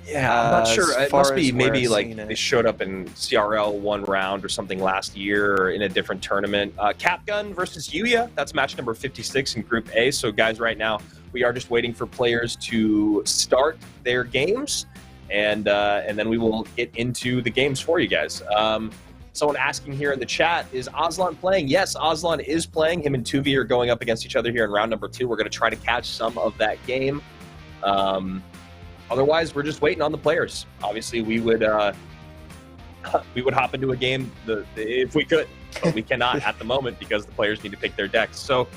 yeah, I'm not sure. It must be maybe like they showed up in CRL 1 round or something last year or in a different tournament. Capgun versus Yuya. That's match number 56 in Group A. So guys, right now we are just waiting for players to start their games, and then we will get into the games for you guys. Someone asking here in the chat, is Aslan playing? Yes, Aslan is playing. Him and Tuvi are going up against each other here in round number 2. We're going to try to catch some of that game. Otherwise, we're just waiting on the players. Obviously, we would hop into a game if we could, but we cannot at the moment because the players need to pick their decks. So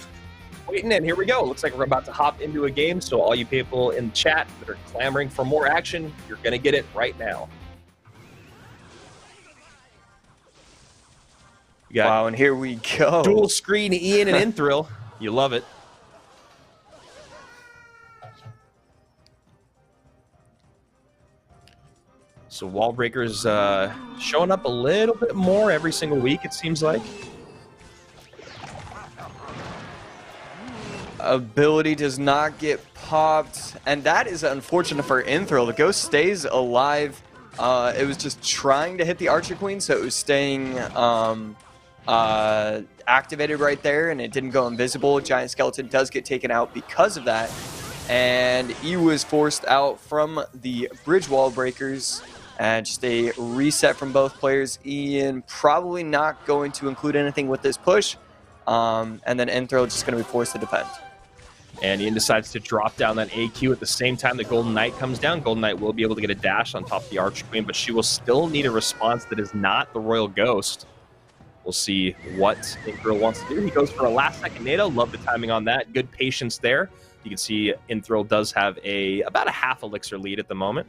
waiting, and here we go. Looks like we're about to hop into a game. So all you people in the chat that are clamoring for more action, you're going to get it right now. Wow, and here we go. Dual screen Ian and Inthrill. You love it. So wall breakers showing up a little bit more every single week, it seems like. Ability does not get popped, and that is unfortunate for Inthrill. The ghost stays alive. It was just trying to hit the Archer Queen, so it was staying activated right there, and it didn't go invisible. Giant Skeleton does get taken out because of that, and he was forced out from the bridge wall breakers. And just a reset from both players. Ian probably not going to include anything with this push, and then Inthrill just going to be forced to defend. And Ian decides to drop down that AQ at the same time the Golden Knight comes down. Golden Knight will be able to get a dash on top of the Archer Queen, but she will still need a response that is not the Royal Ghost. We'll see what Inthrill wants to do. He goes for a last-second NATO. Love the timing on that. Good patience there. You can see Inthrill does have about a half elixir lead at the moment.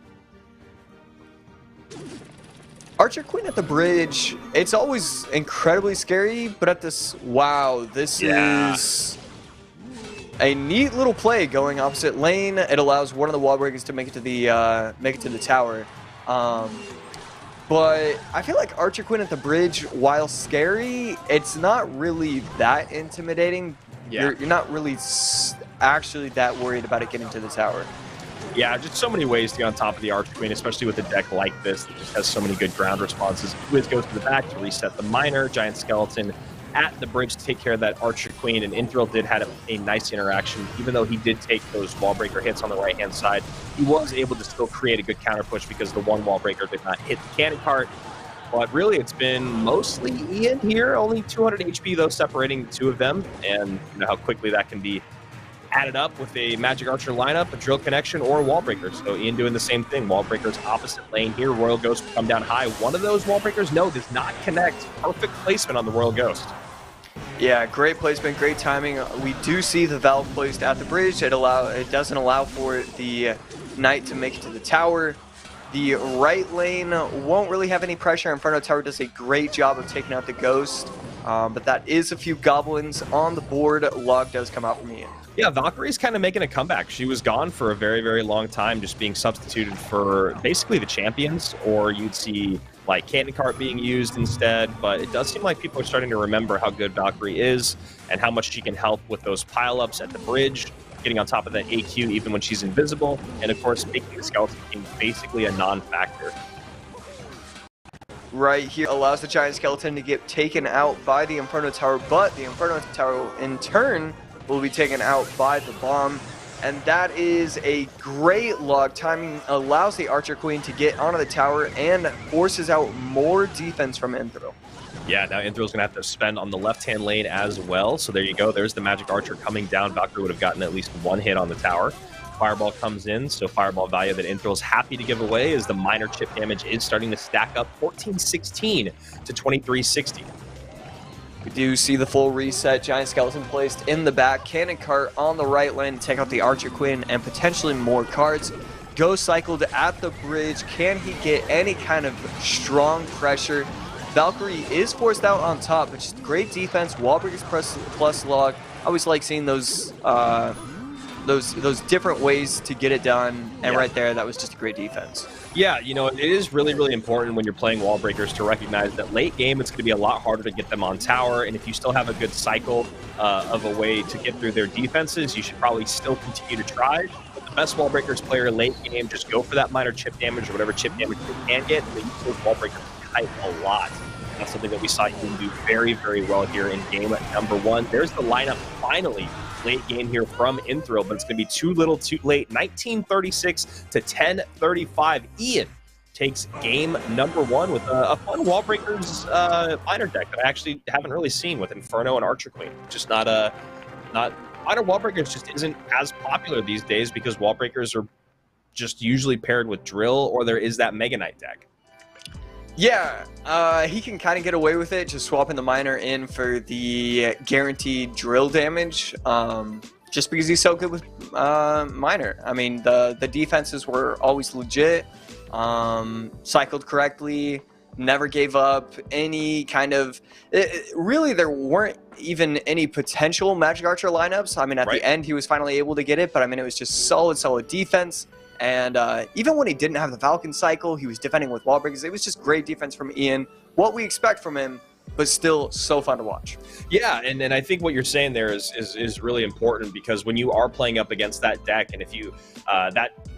Archer Queen at the bridge, it's always incredibly scary, but at this, wow, this is a neat little play going opposite lane. It allows one of the wall breakers to make it to the tower. But I feel like Archer Queen at the bridge, while scary, it's not really that intimidating. Yeah. You're not really actually that worried about it getting to the tower. Yeah, just so many ways to get on top of the Archer Queen, especially with a deck like this that just has so many good ground responses. Wiz goes to the back to reset the Miner. Giant Skeleton at the bridge to take care of that Archer Queen, and Inthrill did have a nice interaction. Even though he did take those wall breaker hits on the right-hand side, he was able to still create a good counter push because the one wall breaker did not hit the cannon cart. But really, it's been mostly Ian here, only 200 HP, though, separating the two of them, and you know how quickly that can be added up with a Magic Archer lineup, a Drill Connection, or a Wall Breakers. So Ian doing the same thing. Wall Breakers opposite lane here. Royal Ghost will come down high. One of those Wall Breakers, no, does not connect. Perfect placement on the Royal Ghost. Yeah, great placement, great timing. We do see the Valve placed at the bridge. It doesn't allow for the Knight to make it to the tower. The right lane won't really have any pressure. Inferno Tower does a great job of taking out the Ghost, but that is a few Goblins on the board. Log does come out from Ian. Yeah, Valkyrie's kind of making a comeback. She was gone for a very, very long time, just being substituted for basically the champions, or you'd see like Cannon Cart being used instead, but it does seem like people are starting to remember how good Valkyrie is and how much she can help with those pile-ups at the bridge, getting on top of that AQ even when she's invisible, and of course making the Skeleton King basically a non-factor. Right here allows the Giant Skeleton to get taken out by the Inferno Tower, but the Inferno Tower in turn will be taken out by the bomb. and that is a great log. Timing allows the Archer Queen to get onto the tower and forces out more defense from Inthril. Yeah, now Inthrill's going to have to spend on the left-hand lane as well. So there you go. There's the Magic Archer coming down. Valkyrie would have gotten at least one hit on the tower. Fireball comes in, so Fireball value that Inthrill's happy to give away as the minor chip damage is starting to stack up 1416 to 2360. We do see the full reset. Giant Skeleton placed in the back. Cannon Cart on the right lane to take out the Archer Queen and potentially more cards. Ghost cycled at the bridge. Can he get any kind of strong pressure? Valkyrie is forced out on top, but just great defense. Wallbreakers plus log. I always like seeing those different ways to get it done. And right there, that was just a great defense. Yeah, you know, it is really, really important when you're playing wall breakers to recognize that late game, it's going to be a lot harder to get them on tower. And if you still have a good cycle of a way to get through their defenses, you should probably still continue to try. But the best wall breakers player late game, just go for that minor chip damage or whatever chip damage you can get. And then use those wall breakers to a lot. That's something that we saw you do very, very well here in game number 1. There's the lineup finally. Late game here from Inthril, but it's going to be too little too late. 1936 to 1035. Ian takes game number 1 with a fun wall breakers minor deck that I actually haven't really seen with Inferno and Archer Queen. Just not minor wall breakers just isn't as popular these days because wall breakers are just usually paired with drill, or there is that Mega Knight deck. Yeah, he can kind of get away with it, just swapping the minor in for the guaranteed drill damage, just because he's so good with minor. I mean, the defenses were always legit, cycled correctly, never gave up any kind of... really, there weren't even any potential Magic Archer lineups. I mean, at the end, he was finally able to get it, but I mean, it was just solid defense. And even when he didn't have the Falcon cycle, he was defending with wall breakers. It was just great defense from Ian. What we expect from him, but still so fun to watch. Yeah, and I think what you're saying there is really important because when you are playing up against that deck, and if you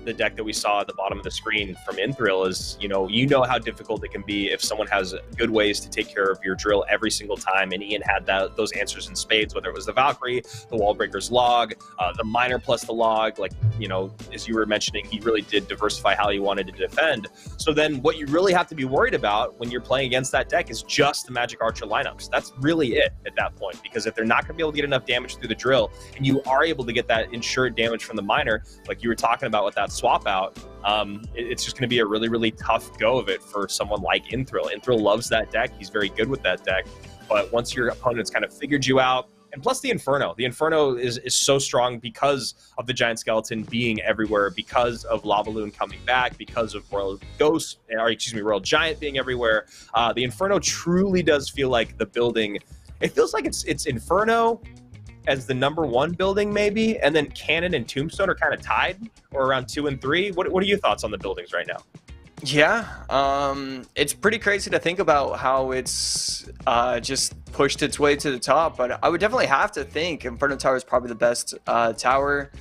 the deck that we saw at the bottom of the screen from Inthril is, you know how difficult it can be if someone has good ways to take care of your drill every single time, and Ian had those answers in spades, whether it was the Valkyrie, the wall breakers log, the minor plus the log, like, as you were mentioning, he really did diversify how he wanted to defend. So then what you really have to be worried about when you're playing against that deck is just the Magic Archer lineups. That's really it at that point, because if they're not going to be able to get enough damage through the drill, and you are able to get that insured damage from the minor, like you were talking about with that swap out, it's just going to be a really, really tough go of it for someone like Inthril. Inthril loves that deck. He's very good with that deck. But once your opponent's kind of figured you out, and plus the Inferno is so strong because of the Giant Skeleton being everywhere, because of Lava Loon coming back, because of Royal Giant being everywhere. The Inferno truly does feel like the building. It feels like it's Inferno as the number 1 building maybe, and then Cannon and Tombstone are kind of tied, or around 2 and 3. What are your thoughts on the buildings right now? Yeah, it's pretty crazy to think about how it's just pushed its way to the top, but I would definitely have to think Inferno Tower is probably the best tower.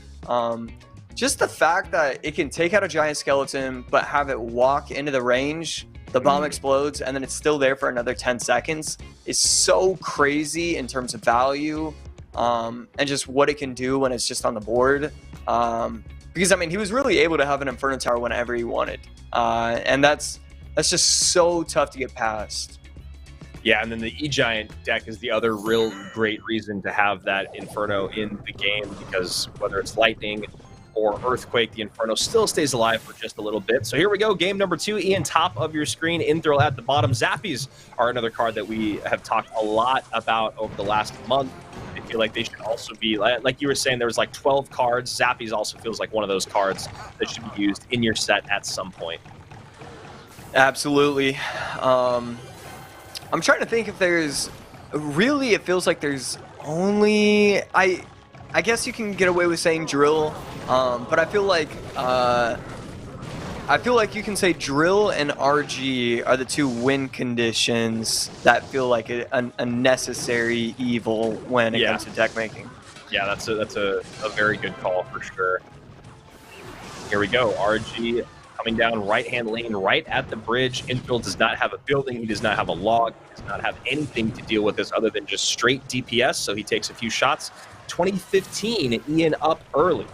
Just the fact that it can take out a Giant Skeleton, but have it walk into the range, the bomb explodes, and then it's still there for another 10 seconds is so crazy in terms of value, and just what it can do when it's just on the board. Because, I mean, he was really able to have an Inferno Tower whenever he wanted. And that's just so tough to get past. Yeah, and then the E-Giant deck is the other real great reason to have that Inferno in the game, because whether it's Lightning or Earthquake, the Inferno still stays alive for just a little bit. So here we go, game number 2. Ian, top of your screen, Inthril at the bottom. Zappies are another card that we have talked a lot about over the last month. I feel like they should also be, like you were saying, there was like 12 cards. Zappies also feels like one of those cards that should be used in your set at some point. Absolutely. I'm trying to think if there's... Really, it feels like there's only... I guess you can get away with saying drill, but I feel like you can say drill and RG are the 2 win conditions that feel like a necessary evil when it comes to deck making. Yeah, that's a very good call for sure. Here we go, RG coming down right-hand lane, right at the bridge. Inthril does not have a building, he does not have a log, he does not have anything to deal with this other than just straight DPS, so he takes a few shots. 2015, Ian up early.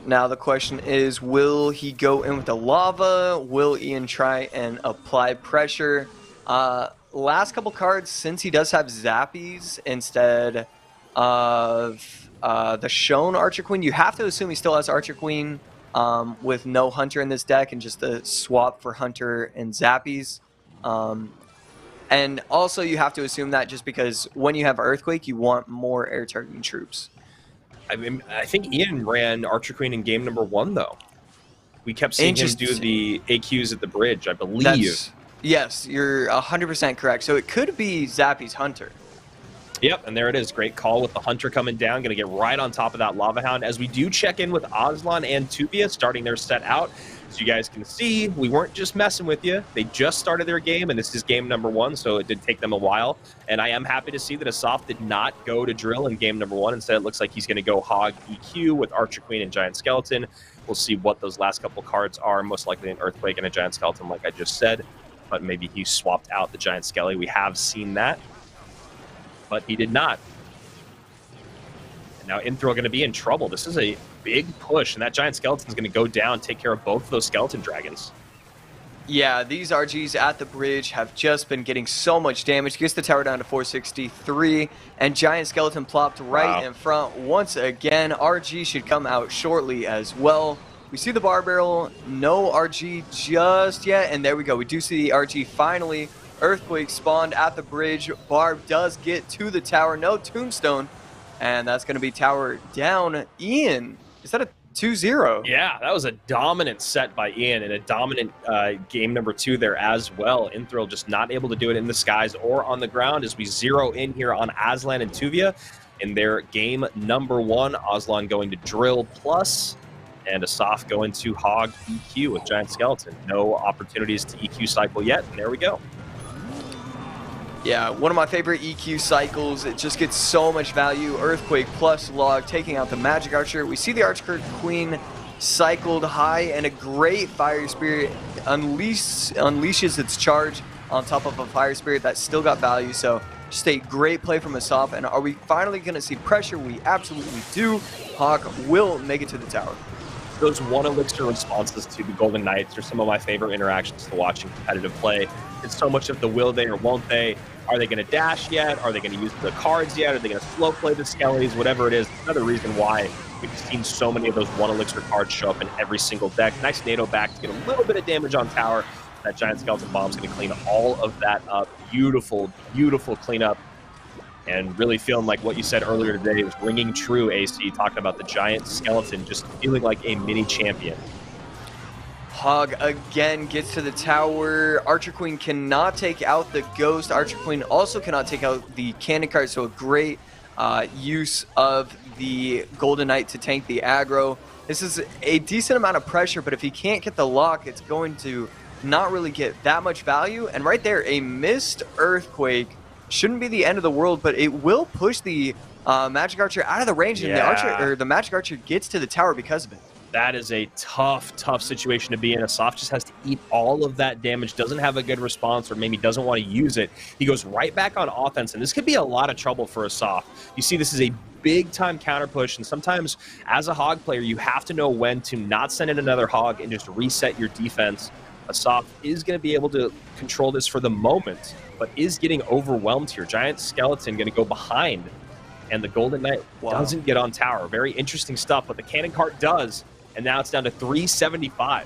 Now the question is, will he go in with the lava? Will Ian try and apply pressure? Last couple cards, since he does have Zappies instead of the shown Archer Queen, you have to assume he still has Archer Queen with no Hunter in this deck and just a swap for Hunter and Zappies. And also you have to assume that just because when you have Earthquake, you want more air targeting troops. I mean, I think Ian ran Archer Queen in game number 1, though. We kept seeing him do the AQs at the bridge, I believe. Yes, you're 100% correct. So it could be Zappy's Hunter. Yep, and there it is. Great call with the Hunter coming down. Going to get right on top of that Lava Hound. As we do check in with Aslan and Tuvia starting their set out. As you guys can see, we weren't just messing with you. They just started their game, and this is game number 1, so it did take them a while. And I am happy to see that Asaf did not go to drill in game number 1. Instead, it looks like he's going to go hog EQ with Archer Queen and Giant Skeleton. We'll see what those last couple cards are. Most likely an Earthquake and a Giant Skeleton, like I just said. But maybe he swapped out the Giant Skelly. We have seen that. But he did not. And now Inthril going to be in trouble. This is a big push, and that Giant Skeleton is going to go down, take care of both of those Skeleton Dragons. Yeah, these RGs at the bridge have just been getting so much damage. Gets the tower down to 463, and Giant Skeleton plopped right in front once again. RG should come out shortly as well. We see the bar barrel, no RG just yet, and there we go. We do see the RG finally. Earthquake spawned at the bridge. Barb does get to the tower, no tombstone, and that's going to be tower down. Ian, is that a 2-0? Yeah, that was a dominant set by Ian and a dominant game number 2 there as well. Inthril just not able to do it in the skies or on the ground as we zero in here on Aslan and Tuvia in their game number 1. Aslan going to drill plus, and Asaf going to hog EQ with Giant Skeleton. No opportunities to EQ cycle yet, and there we go. Yeah, one of my favorite EQ cycles. It just gets so much value. Earthquake plus log, taking out the Magic Archer. We see the Archer Queen cycled high, and a great Fire Spirit unleashes its charge on top of a Fire Spirit that still got value. So just a great play from Asaf. And are we finally going to see pressure? We absolutely do. Hawk will make it to the tower. Those 1 elixir responses to the Golden Knights are some of my favorite interactions to watch in competitive play. It's so much of the will they or won't they. Are they going to dash yet? Are they going to use the cards yet? Are they going to slow play the Skellies? Whatever it is, another reason why we've seen so many of those 1 elixir cards show up in every single deck. Nice NATO back to get a little bit of damage on tower. That Giant Skeleton Bomb's going to clean all of that up. Beautiful, beautiful cleanup. And really feeling like what you said earlier today was ringing true, AC, talking about the Giant Skeleton just feeling like a mini champion. Hog again gets to the tower. Archer Queen cannot take out the Ghost. Archer Queen also cannot take out the Cannon card, so a great use of the Golden Knight to tank the aggro. This is a decent amount of pressure, but if he can't get the lock, it's going to not really get that much value. And right there, a missed Earthquake. Shouldn't be the end of the world, but it will push the Magic Archer out of the range, and the Magic Archer gets to the tower because of it. That is a tough, tough situation to be in. Asaf just has to eat all of that damage, doesn't have a good response, or maybe doesn't want to use it. He goes right back on offense, and this could be a lot of trouble for Asaf. You see, this is a big-time counter push, and sometimes as a Hog player, you have to know when to not send in another Hog and just reset your defense. Asaf is going to be able to control this for the moment, but is getting overwhelmed here. Giant Skeleton going to go behind, and the Golden Knight doesn't get on tower. Very interesting stuff, but the Cannon Cart does, and now it's down to 375.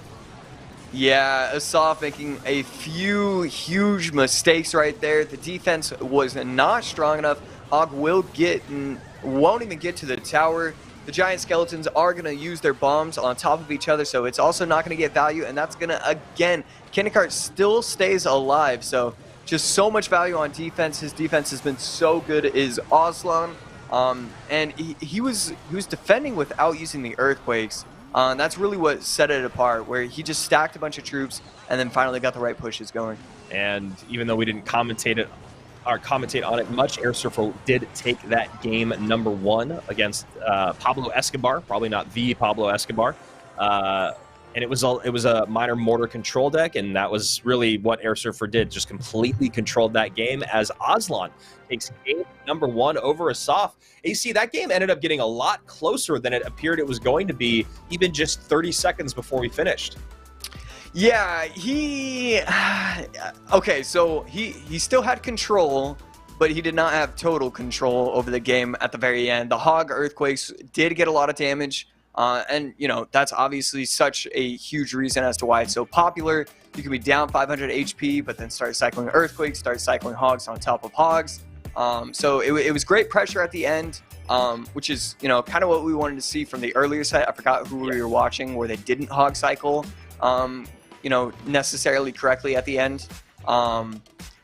Yeah, Asaf making a few huge mistakes right there. The defense was not strong enough. Hog won't even get to the tower. The Giant Skeletons are going to use their bombs on top of each other, so it's also not going to get value, and that's going to, again, Cannon Cart still stays alive, so just so much value on defense. His defense has been so good, is Aslan, and he was defending without using the Earthquakes. That's really what set it apart, where he just stacked a bunch of troops and then finally got the right pushes going. And even though we didn't commentate on it much, Air Surfer did take that game number 1 against Pablo Escobar. Probably not the Pablo Escobar. And it was a minor mortar control deck, and that was really what Air Surfer did, just completely controlled that game as Aslan takes game number 1 over Asaf. AC, that game ended up getting a lot closer than it appeared it was going to be, even just 30 seconds before we finished. Yeah, okay, so he still had control, but he did not have total control over the game at the very end. The Hog Earthquakes did get a lot of damage. And, you know, that's obviously such a huge reason as to why it's so popular. You can be down 500 HP, but then start cycling Earthquakes, start cycling Hogs on top of Hogs. So it was great pressure at the end, which is, you know, kind of what we wanted to see from the earlier set. I forgot who we were watching where they didn't Hog cycle, you know, necessarily correctly at the end.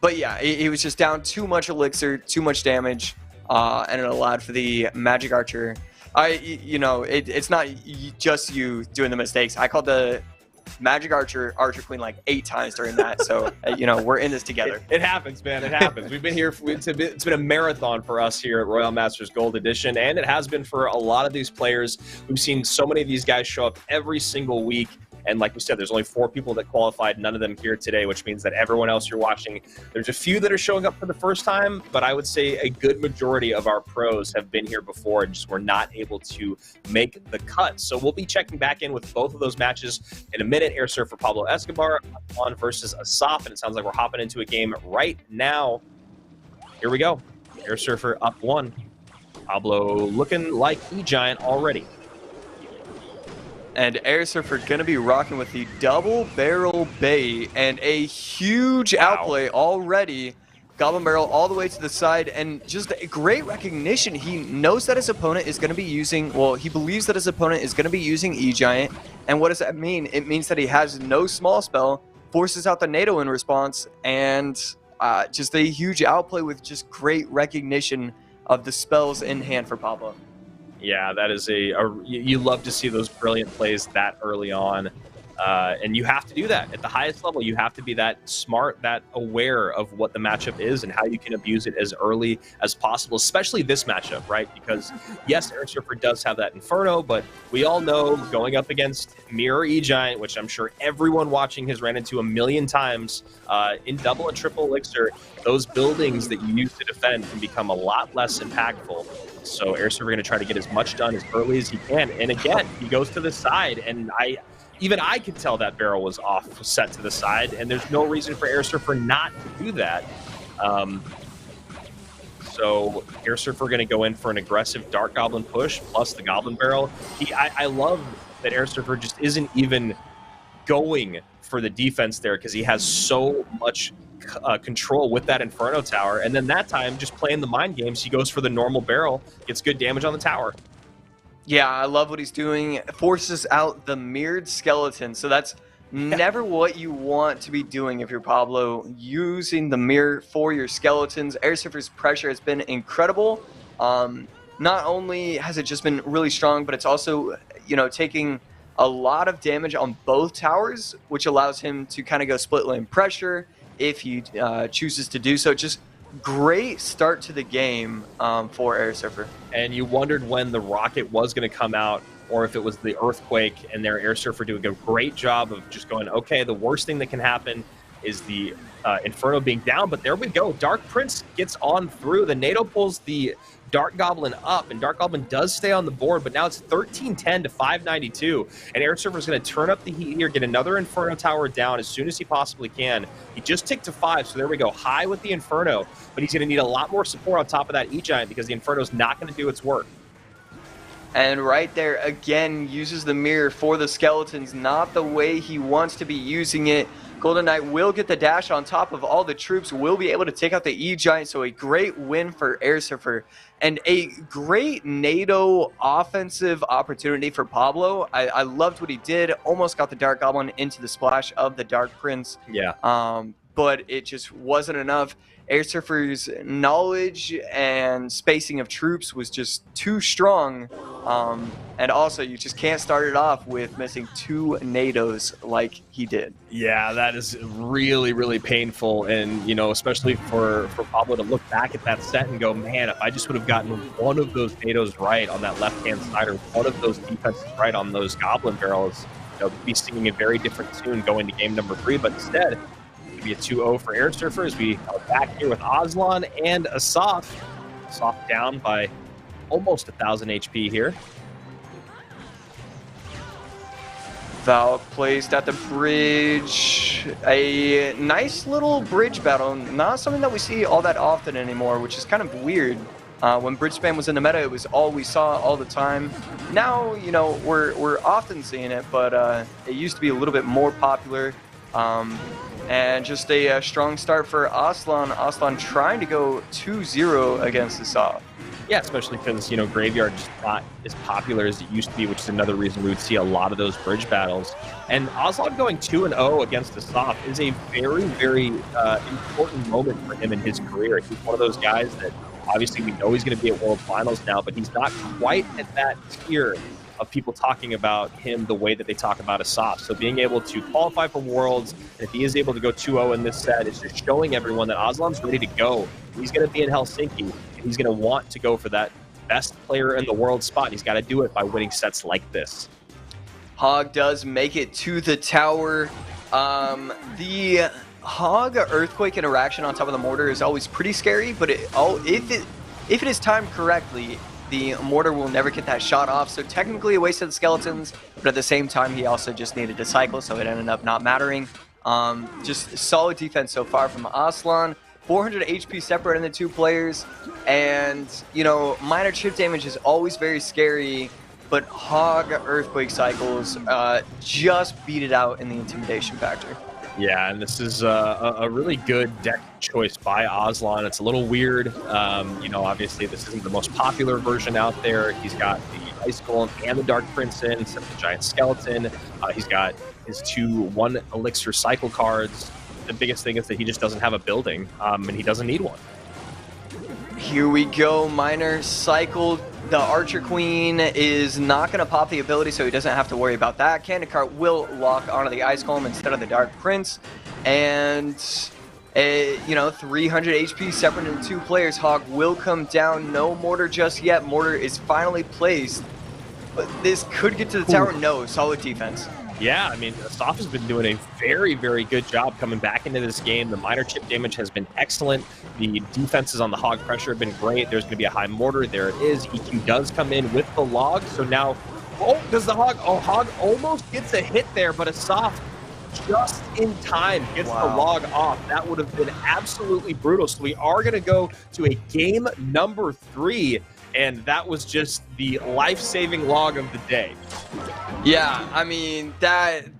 But yeah, it was just down too much elixir, too much damage, and it allowed for the Magic Archer. You know, it's not just you doing the mistakes. I called the Magic Archer Queen like 8 times during that. So, you know, we're in this together. It happens, man. It happens. We've been here. It's been a marathon for us here at Royale Masters Gold Edition, and it has been for a lot of these players. We've seen so many of these guys show up every single week. And like we said, there's only 4 people that qualified, none of them here today, which means that everyone else you're watching, there's a few that are showing up for the first time, but I would say a good majority of our pros have been here before and just were not able to make the cut. So we'll be checking back in with both of those matches in a minute. Air Surfer Pablo Escobar on versus Asaf, and it sounds like we're hopping into a game right now. Here we go. Air Surfer up 1. Pablo looking like E-Giant already. And Air Surfer going to be rocking with the double barrel bait and a huge outplay already. Goblin barrel all the way to the side, and just a great recognition. He knows that his opponent is going to be using, well, he believes that his opponent is going to be using E-Giant. And what does that mean? It means that he has no small spell, forces out the NATO in response, and just a huge outplay with just great recognition of the spells in hand for Pablo. Yeah, that is you love to see those brilliant plays that early on. And you have to do that at the highest level. You have to be that smart, that aware of what the matchup is and how you can abuse it as early as possible, especially this matchup, right? Because yes, Air Surfer does have that Inferno, but we all know going up against Mirror E-Giant, which I'm sure everyone watching has ran into a million times in double and triple elixir, those buildings that you use to defend can become a lot less impactful. So Air Surfer going to try to get as much done as early as he can. And again, he goes to the side, and even I could tell that barrel was off, set to the side, and there's no reason for Air Surfer not to do that. So Air Surfer going to go in for an aggressive Dark Goblin push plus the Goblin barrel. I love that Air Surfer just isn't even going for the defense there because he has so much control with that Inferno Tower, and then that time just playing the mind games, he goes for the normal barrel, gets good damage on the tower. Yeah, I love what he's doing. Forces out the mirrored skeleton, so that's never what you want to be doing if you're Pablo, using the mirror for your skeletons. Air Surfer's pressure has been incredible. Not only has it just been really strong, but it's also, you know, taking a lot of damage on both towers, which allows him to kind of go split lane pressure if he chooses to do so. Just great start to the game for Air Surfer. And you wondered when the rocket was going to come out, or if it was the earthquake, and their Air Surfer doing a great job of just going, okay, the worst thing that can happen is the Inferno being down, but there we go. Dark Prince gets on through. The NATO pulls the Dark Goblin up, and Dark Goblin does stay on the board, but now it's 1310 to 592, and Air Surfer is going to turn up the heat here, get another Inferno Tower down as soon as he possibly can. He just ticked to 5, so there we go. High with the Inferno, but he's going to need a lot more support on top of that E-Giant because the Inferno is not going to do its work. And right there, again, uses the mirror for the skeletons, not the way he wants to be using it. Golden Knight will get the dash on top of all the troops, will be able to take out the E-Giant, so a great win for Air Surfer. And a great NATO offensive opportunity for Pablo. I loved what he did, almost got the Dark Goblin into the splash of the Dark Prince. Yeah. But it just wasn't enough. Air Surfer's knowledge and spacing of troops was just too strong. And also, you just can't start it off with missing 2 NATOs like he did. Yeah, that is really, really painful. And, you know, especially for Pablo to look back at that set and go, man, if I just would have gotten one of those NATOs right on that left-hand side, or one of those defenses right on those Goblin barrels, be singing a very different tune going to game number 3, but instead, it'll be a 2-0 for Air Surfer as we are back here with Aslan and Asaf. Asaf down by almost 1,000 HP here. Val placed at the bridge. A nice little bridge battle. Not something that we see all that often anymore, which is kind of weird. When bridge spam was in the meta, it was all we saw all the time. Now, you know, we're often seeing it, but it used to be a little bit more popular. And just a strong start for Aslan. Aslan trying to go 2-0 against Asaf. Yeah, especially because, you know, Graveyard's not as popular as it used to be, which is another reason we would see a lot of those bridge battles. And Aslan going 2-0 against Asaf is a very, very important moment for him in his career. He's one of those guys that obviously we know he's going to be at World Finals now, but he's not quite at that tier of people talking about him the way that they talk about Asaf. So being able to qualify for Worlds, and if he is able to go 2-0 in this set, it's just showing everyone that Aslan's ready to go. He's going to be in Helsinki, and he's going to want to go for that best player in the world spot. And he's got to do it by winning sets like this. Hog does make it to the tower. The Hog Earthquake interaction on top of the mortar is always pretty scary, but if it is timed correctly, the mortar will never get that shot off. So technically a waste of the skeletons, but at the same time he also just needed to cycle, so it ended up not mattering. Just solid defense so far from Aslan. 400 HP separating the two players, and you know, minor chip damage is always very scary, but Hog Earthquake cycles just beat it out in the intimidation factor. Yeah, and this is a really good deck choice by Aslan. It's a little weird. You know, obviously this isn't the most popular version out there. He's got the Ice Golem and the Dark Prince in, instead of the Giant Skeleton. He's got his 2 1 Elixir cycle cards. The biggest thing is that he just doesn't have a building, and he doesn't need one. Here we go, Miner cycled. The Archer Queen is not going to pop the ability, so he doesn't have to worry about that. Cannon Cart will lock onto the Ice Golem instead of the Dark Prince. And, you know, 300 HP separate into 2 players. Hog will come down. No mortar just yet. Mortar is finally placed. But this could get to the tower. No, solid defense. Yeah, I mean, Asaf has been doing a very, very good job coming back into this game. The minor chip damage has been excellent. The defenses on the Hog pressure have been great. There's going to be a high mortar. There it is. EQ does come in with the log. So now, oh, does the Hog? Oh, Hog almost gets a hit there, but Asaf just in time gets the log off. That would have been absolutely brutal. So we are going to go to a game number 3. And that was just the life-saving log of the day. Yeah, I mean, the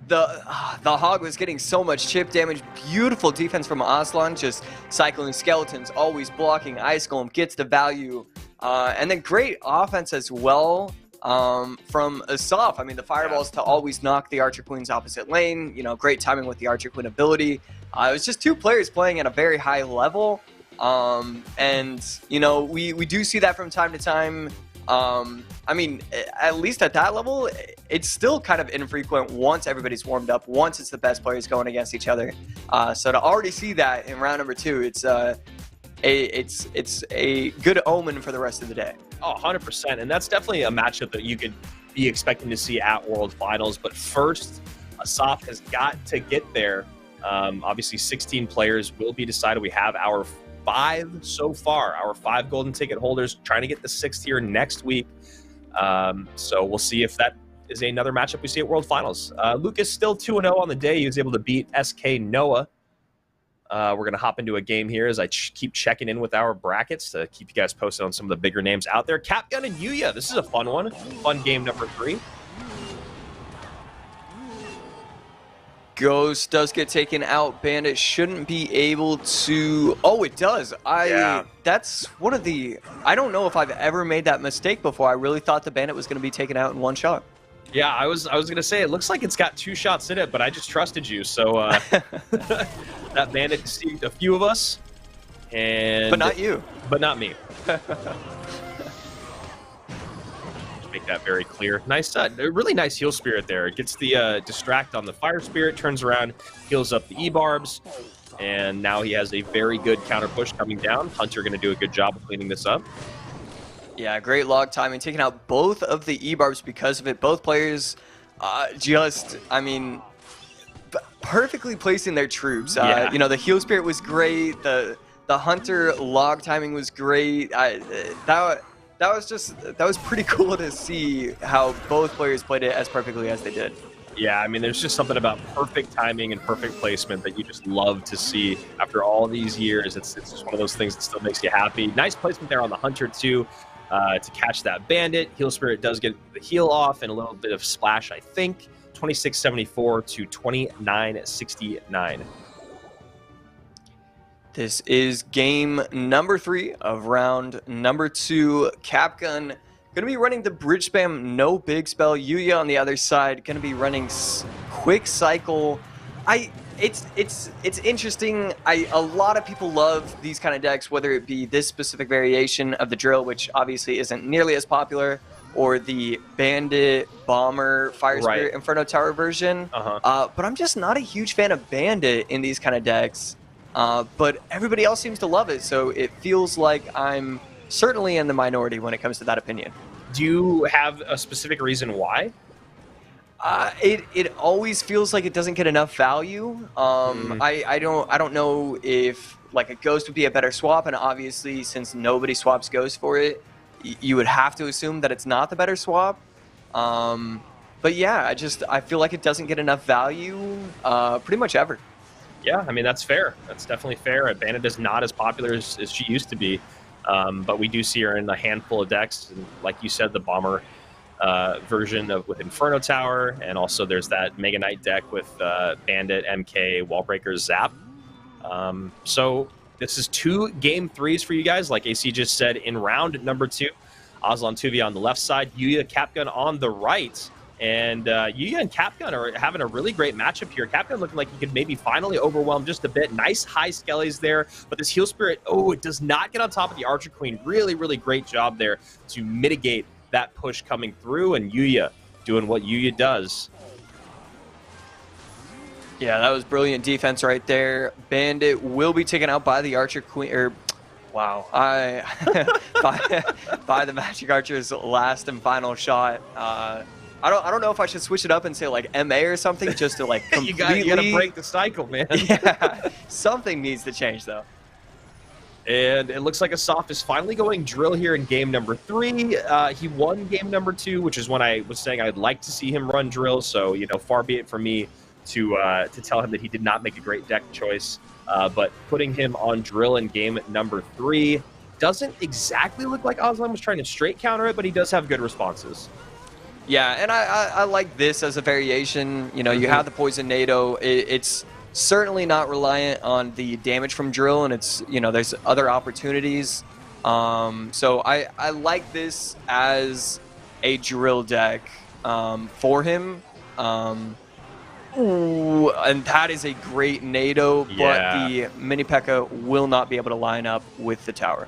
Hog was getting so much chip damage. Beautiful defense from Aslan, just cycling skeletons, always blocking. Ice Golem gets the value. And then great offense as well from Asaf. I mean, the fireballs to always knock the Archer Queen's opposite lane. You know, great timing with the Archer Queen ability. It was just 2 players playing at a very high level. And, you know, we do see that from time to time. I mean, at least at that level, it's still kind of infrequent once everybody's warmed up, once it's the best players going against each other. So to already see that in round number 2, it's a good omen for the rest of the day. Oh, 100%. And that's definitely a matchup that you could be expecting to see at World Finals. But first, Asaf has got to get there. Obviously, 16 players will be decided. We have our 5 so far, our 5 golden ticket holders, trying to get the 6th here next week. So we'll see if that is another matchup we see at World Finals. Lucas still 2-0 on the day. He was able to beat SK Noah. We're going to hop into a game here as I keep checking in with our brackets to keep you guys posted on some of the bigger names out there. Capgun and Yuya, this is a fun one. Fun game number 3. Ghost does get taken out. Bandit shouldn't be able to... Oh, it does. That's one of the... I don't know if I've ever made that mistake before. I really thought the Bandit was going to be taken out in 1 shot. Yeah, I was going to say, it looks like it's got 2 shots in it, but I just trusted you. So that Bandit deceived a few of us. And but not you. But not me. Make that very clear. Nice, really nice heal spirit there. It gets the distract on the fire spirit, turns around, heals up the E-barbs, and now he has a very good counter push coming down. Hunter going to do a good job of cleaning this up. Yeah, great log timing, taking out both of the E-barbs because of it. Both players I mean, perfectly placing their troops. Yeah. You know, the heal spirit was great. The hunter log timing was great. That was pretty cool to see how both players played it as perfectly as they did. Yeah, I mean, there's just something about perfect timing and perfect placement that you just love to see after all these years. It's just one of those things that still makes you happy. Nice placement there on the hunter too, to catch that bandit. Heal spirit does get the heal off and a little bit of splash, I think. 2674 to 2969. This is game number 3 of round number 2. Capgun going to be running the bridge spam, no big spell. Yuya on the other side going to be running quick cycle. It's interesting. A lot of people love these kind of decks, whether it be this specific variation of the drill, which obviously isn't nearly as popular, or the Bandit, Bomber, Fire Spirit, Inferno Tower version. But I'm just not a huge fan of Bandit in these kind of decks. But everybody else seems to love it, so it feels like I'm certainly in the minority when it comes to that opinion. Do you have a specific reason why? It always feels like it doesn't get enough value. I don't know if like a Ghost would be a better swap, and obviously since nobody swaps Ghost for it, you would have to assume that it's not the better swap. But yeah, I feel like it doesn't get enough value pretty much ever. Yeah, I mean, that's fair. That's definitely fair. Bandit is not as popular as she used to be, but we do see her in a handful of decks. And like you said, the Bomber version with Inferno Tower, and also there's that Mega Knight deck with Bandit, MK, Wallbreaker, Zap. So this is 2 game 3s for you guys, like AC just said, in round number 2. Aslan 2v on the left side, Yuya Capgun on the right. And Yuya and Capgun are having a really great matchup here. Capgun looking like he could maybe finally overwhelm just a bit. Nice high skellies there, but this heal spirit, it does not get on top of the Archer Queen. Really, really great job there to mitigate that push coming through, and Yuya doing what Yuya does. Yeah, that was brilliant defense right there. Bandit will be taken out by the Archer Queen, wow, by the Magic Archer's last and final shot. I don't know if I should switch it up and say like MA or something just to like completely... you gotta break the cycle, man. Yeah, something needs to change though. And it looks like Asaf is finally going drill here in game number 3. He won game number 2, which is when I was saying I'd like to see him run drill. So, you know, far be it from me to tell him that he did not make a great deck choice. But putting him on drill in game number 3 doesn't exactly look like Aslan was trying to straight counter it, but he does have good responses. Yeah, and I like this as a variation. You know, you have the Poison NATO. It's certainly not reliant on the damage from drill, and it's, you know, there's other opportunities. So I like this as a drill deck for him. Ooh, and that is a great NATO, but the Mini P.E.K.K.A. will not be able to line up with the tower.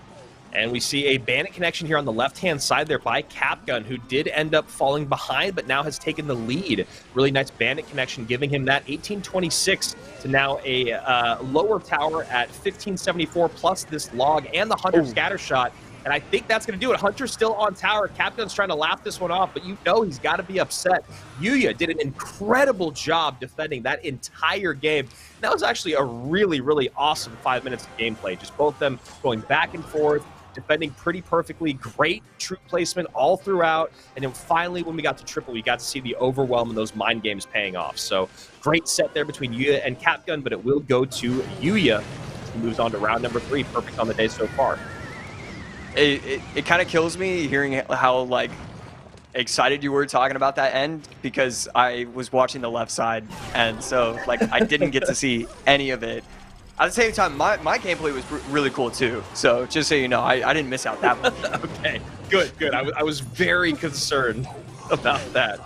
And we see a Bandit connection here on the left-hand side there by Capgun, who did end up falling behind, but now has taken the lead. Really nice Bandit connection, giving him that 1826 to now a lower tower at 1574 plus this log and the Hunter scatter shot. And I think that's going to do it. Hunter's still on tower. Capgun's trying to laugh this one off, but you know he's got to be upset. Yuya did an incredible job defending that entire game. And that was actually a really, really awesome 5 minutes of gameplay. Just both of them going back and forth, defending pretty perfectly. Great troop placement all throughout. And then finally, when we got to triple, we got to see the overwhelm and those mind games paying off. So great set there between Yuya and Capgun, but it will go to Yuya. He moves on to round number 3. Perfect on the day so far. It kind of kills me hearing how like excited you were talking about that end, because I was watching the left side, and so like I didn't get to see any of it. At the same time, my gameplay was really cool too. So just so you know, I didn't miss out that much. Okay, good. I was very concerned about that.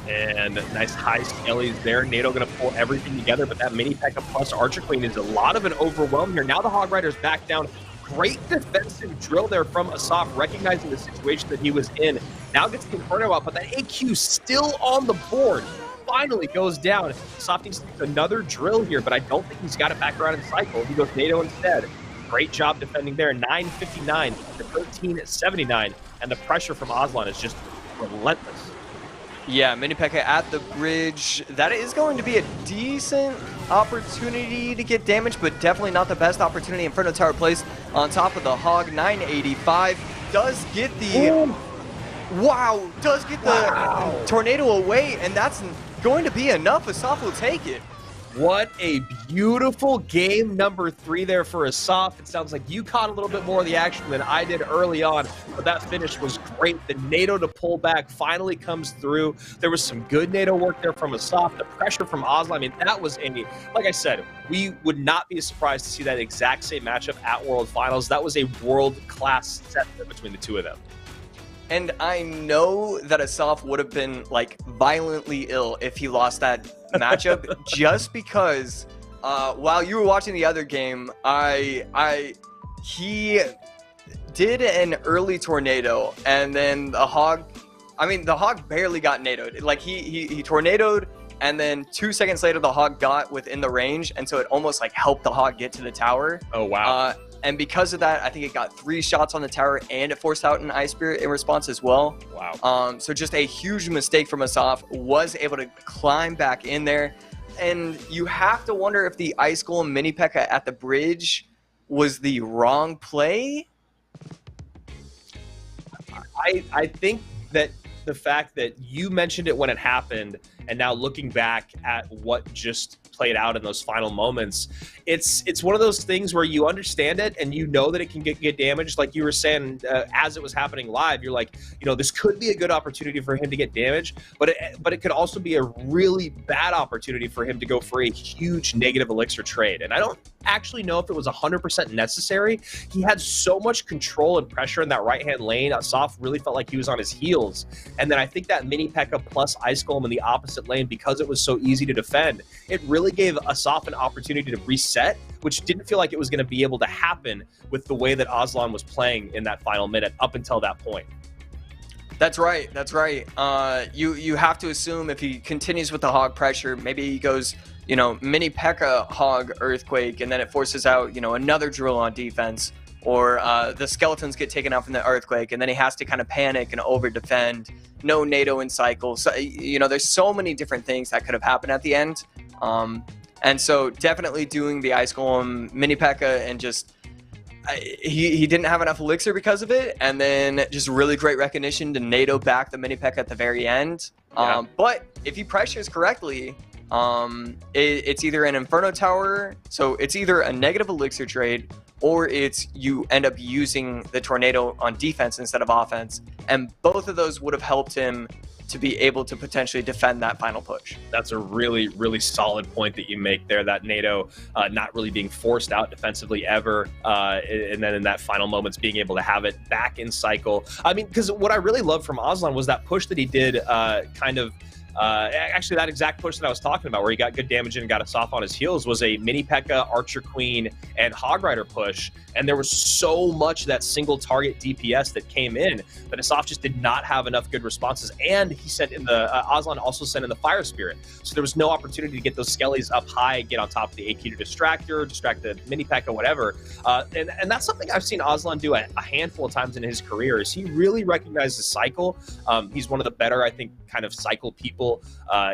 And nice high skellies there. NATO going to pull everything together, but that Mini P.E.K.K.A. plus Archer Queen is a lot of an overwhelm here. Now the Hog Rider's back down. Great defensive drill there from Asaf, recognizing the situation that he was in. Now gets the Inferno out, but that AQ still on the board. Finally goes down. Asaf needs to take another drill here, but I don't think he's got it back around in cycle. He goes NATO instead. Great job defending there. 959 to 1379. And the pressure from Aslan is just relentless. Yeah, Mini P.E.K.K.A at the bridge. That is going to be a decent opportunity to get damage, but definitely not the best opportunity. Inferno Tower placed on top of the Hog. 985 does get the... Ooh. Wow, does get the tornado away, and that's going to be enough. Asaf will take it. What a beautiful game number 3 there for Asaf. It sounds like you caught a little bit more of the action than I did early on, but that finish was great. The NATO to pull back finally comes through. There was some good NATO work there from Asaf. The pressure from Aslan, I mean, that was like I said, we would not be surprised to see that exact same matchup at World Finals. That was a world-class set between the two of them. And I know that Asaf would have been like violently ill if he lost that matchup, just because while you were watching the other game, he did an early tornado, and then the Hog barely got NATO'd. Like he tornadoed, and then 2 seconds later the Hog got within the range, and so it almost like helped the Hog get to the tower. Oh wow. And because of that, I think it got 3 shots on the tower, and it forced out an Ice Spirit in response as well. Wow. So just a huge mistake from Asaf. Was able to climb back in there. And you have to wonder if the Ice Golem Mini P.E.K.K.A at the bridge was the wrong play. I think that the fact that you mentioned it when it happened, and now looking back at what just played out in those final moments, it's one of those things where you understand it and you know that it can get damaged. Like you were saying, as it was happening live, you're like, you know, this could be a good opportunity for him to get damaged, but it could also be a really bad opportunity for him to go for a huge negative elixir trade. And I don't actually know if it was 100% necessary. He had so much control and pressure in that right-hand lane. Asaf really felt like he was on his heels. And then I think that Mini P.E.K.K.A plus Ice Golem in the opposite lane, because it was so easy to defend, it really gave Asaf an opportunity to reset, which didn't feel like it was going to be able to happen with the way that Aslan was playing in that final minute up until that point. That's right. That's right. You have to assume if he continues with the Hog pressure, maybe he goes, you know, Mini P.E.K.K.A Hog Earthquake, and then it forces out, you know, another drill on defense, or the skeletons get taken out from the Earthquake, and then he has to kind of panic and over defend. No NATO in cycle. So, you know, there's so many different things that could have happened at the end. And so definitely doing the Ice Golem Mini P.E.K.K.A and just he didn't have enough elixir because of it, and then just really great recognition to NATO back the Mini P.E.K.K.A at the very end. Yeah. But if he pressures correctly, it's either an Inferno Tower, so it's either a negative elixir trade, or it's you end up using the tornado on defense instead of offense, and both of those would have helped him to be able to potentially defend that final push. That's a really, really solid point that you make there, that NATO not really being forced out defensively ever, and then in that final moments being able to have it back in cycle. I mean, because what I really loved from Aslan was that push that he did actually that exact push that I was talking about, where he got good damage and got us off on his heels, was a Mini P.E.K.K.A, Archer Queen, and Hog Rider push. And there was so much that single target DPS that came in that Asaf just did not have enough good responses. And he sent in the Aslan also sent in the Fire Spirit, so there was no opportunity to get those skellies up high, get on top of the AQ to distract the Mini P.E.K.K.A, whatever. And that's something I've seen Aslan do a handful of times in his career. Is he really recognizes cycle? He's one of the better, I think, kind of cycle people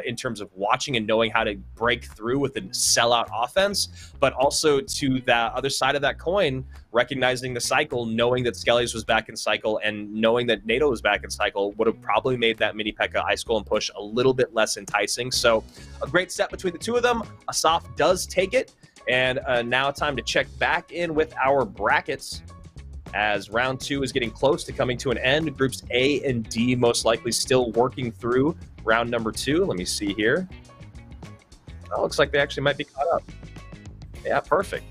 in terms of watching and knowing how to break through with a sellout offense, but also to the other side of that coin, recognizing the cycle, knowing that Skellies was back in cycle, and knowing that NATO was back in cycle would have probably made that Mini P.E.K.K.A Ice Golem push a little bit less enticing. So a great set between the two of them. Asaf does take it, and now time to check back in with our brackets, as round 2 is getting close to coming to an end. Groups A and D most likely still working through round number 2. Let me see here. Oh, looks like they actually might be caught up. Yeah, perfect.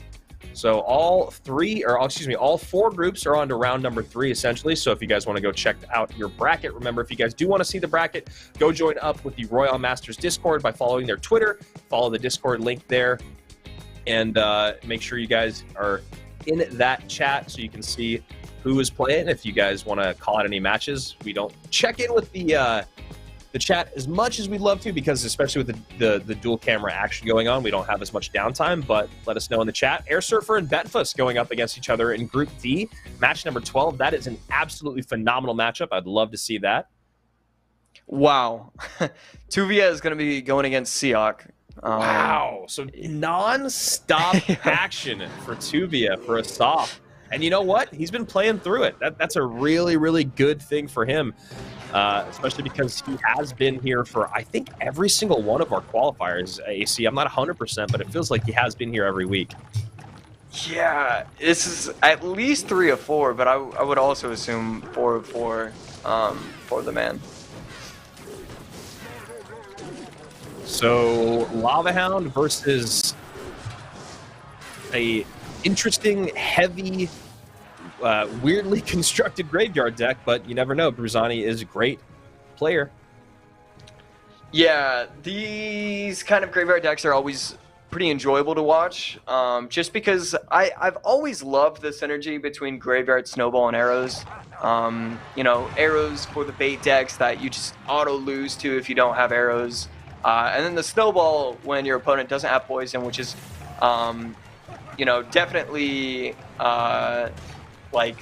So all 4 groups are on to round number 3, essentially. So if you guys want to go check out your bracket, remember, if you guys do want to see the bracket, go join up with the RoyaleMSTRS Discord by following their Twitter. Follow the Discord link there, and make sure you guys are in that chat so you can see who is playing. If you guys want to call out any matches, we don't check in with the chat as much as we'd love to, because especially with the dual camera action going on, we don't have as much downtime. But let us know in the chat. Air Surfer and Betfus going up against each other in Group D, match number 12. That is an absolutely phenomenal matchup. I'd love to see that. Wow. Tuvia is going to be going against Seok. Wow. So non-stop action for Tuvia for a soft. And you know what? He's been playing through it. That's a really, really good thing for him, especially because he has been here for, I think, every single one of our qualifiers, AC. I'm not 100%, but it feels like he has been here every week. Yeah, this is at least 3 of 4, but I would also assume 4 of 4 for the man. So Lava Hound versus a interesting, heavy, weirdly constructed graveyard deck, but you never know. Bruzani is a great player. Yeah, these kind of graveyard decks are always pretty enjoyable to watch, just because I've always loved the synergy between graveyard, snowball, and arrows. You know, arrows for the bait decks that you just auto lose to if you don't have arrows. And then the snowball when your opponent doesn't have poison, which is, you know, definitely like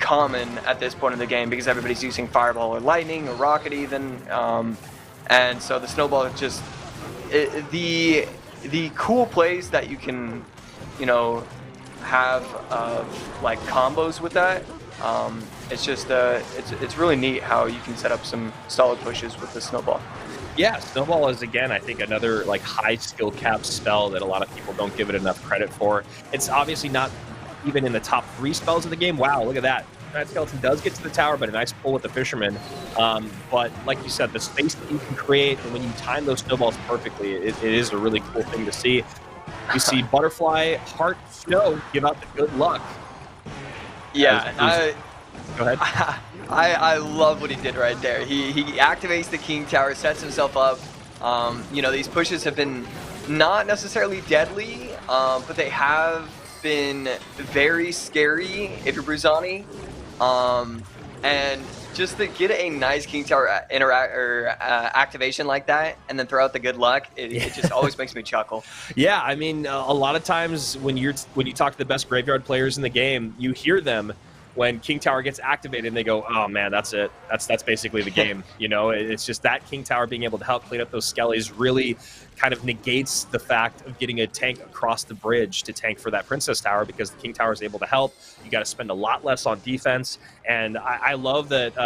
common at this point in the game because everybody's using fireball or lightning or rocket even, and so the snowball is just the cool plays that you can, you know, have like combos with that. It's just it's really neat how you can set up some solid pushes with the snowball. Yeah, Snowball is, again, I think, another like high skill cap spell that a lot of people don't give it enough credit for. It's obviously not even in the top 3 spells of the game. Wow, look at that. Giant Skeleton does get to the tower, but a nice pull with the Fisherman. But like you said, the space that you can create, and when you time those snowballs perfectly, it is a really cool thing to see. You see Butterfly, Heart, Snow give out the good luck. Yeah, go ahead. I love what he did right there. He activates the King Tower, sets himself up. You know, these pushes have been not necessarily deadly, but they have been very scary if you're Bruzani. And just to get a nice King Tower activation like that and then throw out the good luck, it just always makes me chuckle. Yeah, I mean, a lot of times when you talk to the best graveyard players in the game, you hear them when King Tower gets activated and they go, oh man, that's it. That's basically the game. You know, it's just that King Tower being able to help clean up those skellies really kind of negates the fact of getting a tank across the bridge to tank for that Princess Tower, because the King Tower is able to help. You got to spend a lot less on defense. And I love that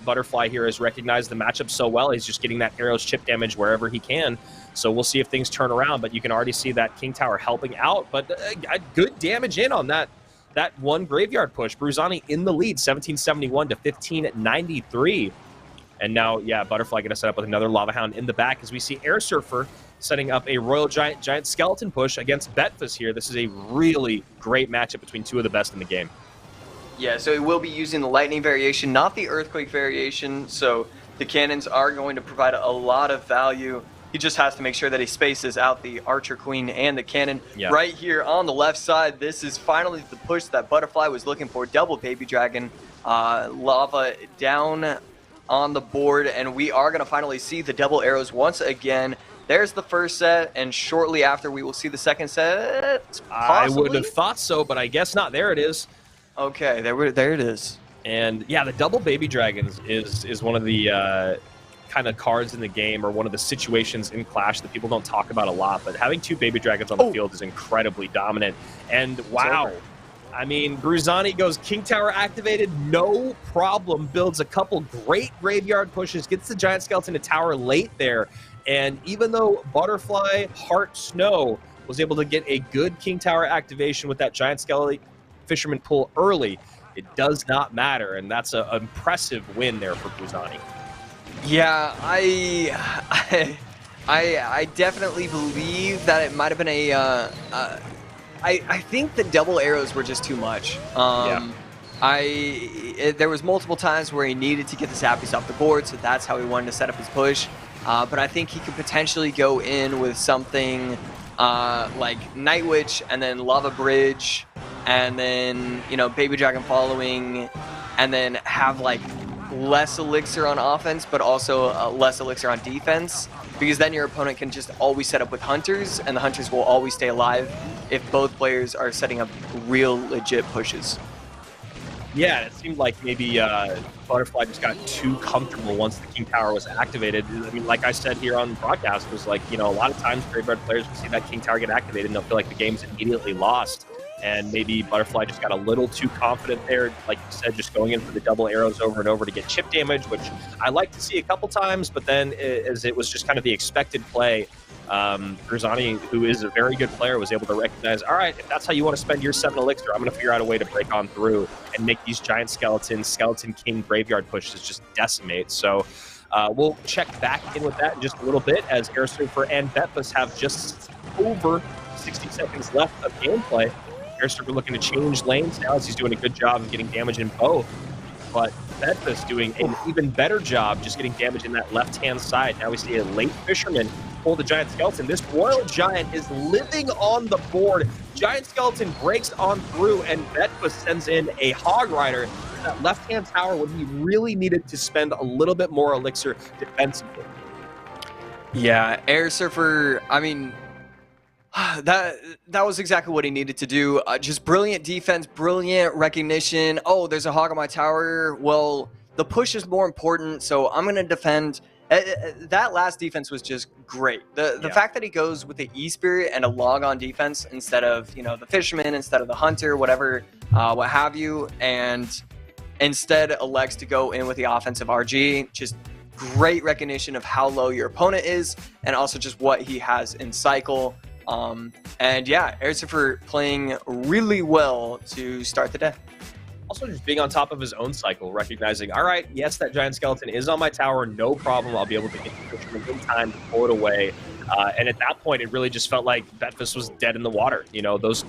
Butterfly here has recognized the matchup so well. He's just getting that arrows chip damage wherever he can. So we'll see if things turn around, but you can already see that King Tower helping out, but good damage in on that one graveyard push. Bruzani in the lead, 1771 to 1593. And now, yeah, Butterfly going to set up with another Lava Hound in the back as we see Air Surfer setting up a Royal Giant Skeleton push against Betfus here. This is a really great matchup between two of the best in the game. Yeah, so he will be using the Lightning variation, not the Earthquake variation, so the cannons are going to provide a lot of value. He just has to make sure that he spaces out the Archer Queen and the cannon. Yeah. Right here on the left side, this is finally the push that Butterfly was looking for. Double Baby Dragon, Lava down on the board, and we are going to finally see the double arrows once again. There's the first set, and shortly after we will see the second set, possibly? I would have thought so, but I guess not. There it is. Okay, there it is. And yeah, the double Baby Dragons is one of the kind of cards in the game, or one of the situations in Clash that people don't talk about a lot, but having two Baby Dragons on the field is incredibly dominant. And wow, I mean, Bruzani goes King Tower activated, no problem, builds a couple great graveyard pushes, gets the Giant Skeleton to tower late there, and even though Butterfly, Heart, Snow was able to get a good King Tower activation with that Giant Skeleton Fisherman pull early, it does not matter, and that's an impressive win there for Bruzani. Yeah, I definitely believe that it might have been a. I think the double arrows were just too much. Yeah. There was multiple times where he needed to get the Zappies off the board, so that's how he wanted to set up his push. But I think he could potentially go in with something like Night Witch and then Lava Bridge, and then Baby Dragon following, and then have like less elixir on offense, but also less elixir on defense, because then your opponent can just always set up with hunters, and the hunters will always stay alive if both players are setting up real legit pushes. Yeah, it seemed like maybe Butterfly just got too comfortable once the King Tower was activated. I mean, like I said here on the broadcast, was like, you know, a lot of times Graveyard players will see that King Tower get activated and they'll feel like the game's immediately lost. And maybe Butterfly just got a little too confident there, like you said, just going in for the double arrows over and over to get chip damage, which I like to see a couple times, but then as it was just kind of the expected play, Bruzani, who is a very good player, was able to recognize, all right, if that's how you want to spend your 7 elixir, I'm going to figure out a way to break on through and make these giant skeletons, Skeleton King graveyard pushes just decimate. So we'll check back in with that in just a little bit, as Air Surfer and Betfus have just over 60 seconds left of gameplay. Air Surfer looking to change lanes now, as he's doing a good job of getting damage in both. But Betfus doing an even better job just getting damage in that left-hand side. Now we see a late Fisherman pull the Giant Skeleton. This Royal Giant is living on the board. Giant Skeleton breaks on through, and Betfus sends in a Hog Rider to that left-hand tower when he really needed to spend a little bit more elixir defensively. Yeah, Air Surfer, I mean, that was exactly what he needed to do. Just brilliant defense, brilliant recognition. Oh, there's a hog on my tower. Well, the push is more important, so I'm going to defend. That last defense was just great. The fact that he goes with the E-Spirit and a log-on defense instead of, you know, the Fisherman, instead of the Hunter, whatever, what have you, and instead elects to go in with the offensive RG, just great recognition of how low your opponent is and also just what he has in cycle. And yeah, Air Surfer playing really well to start the day. Also just being on top of his own cycle, recognizing, all right, yes, that Giant Skeleton is on my tower, no problem. I'll be able to get the Fisherman in time to pull it away. And at that point, it really just felt like Betfus was dead in the water. You know, those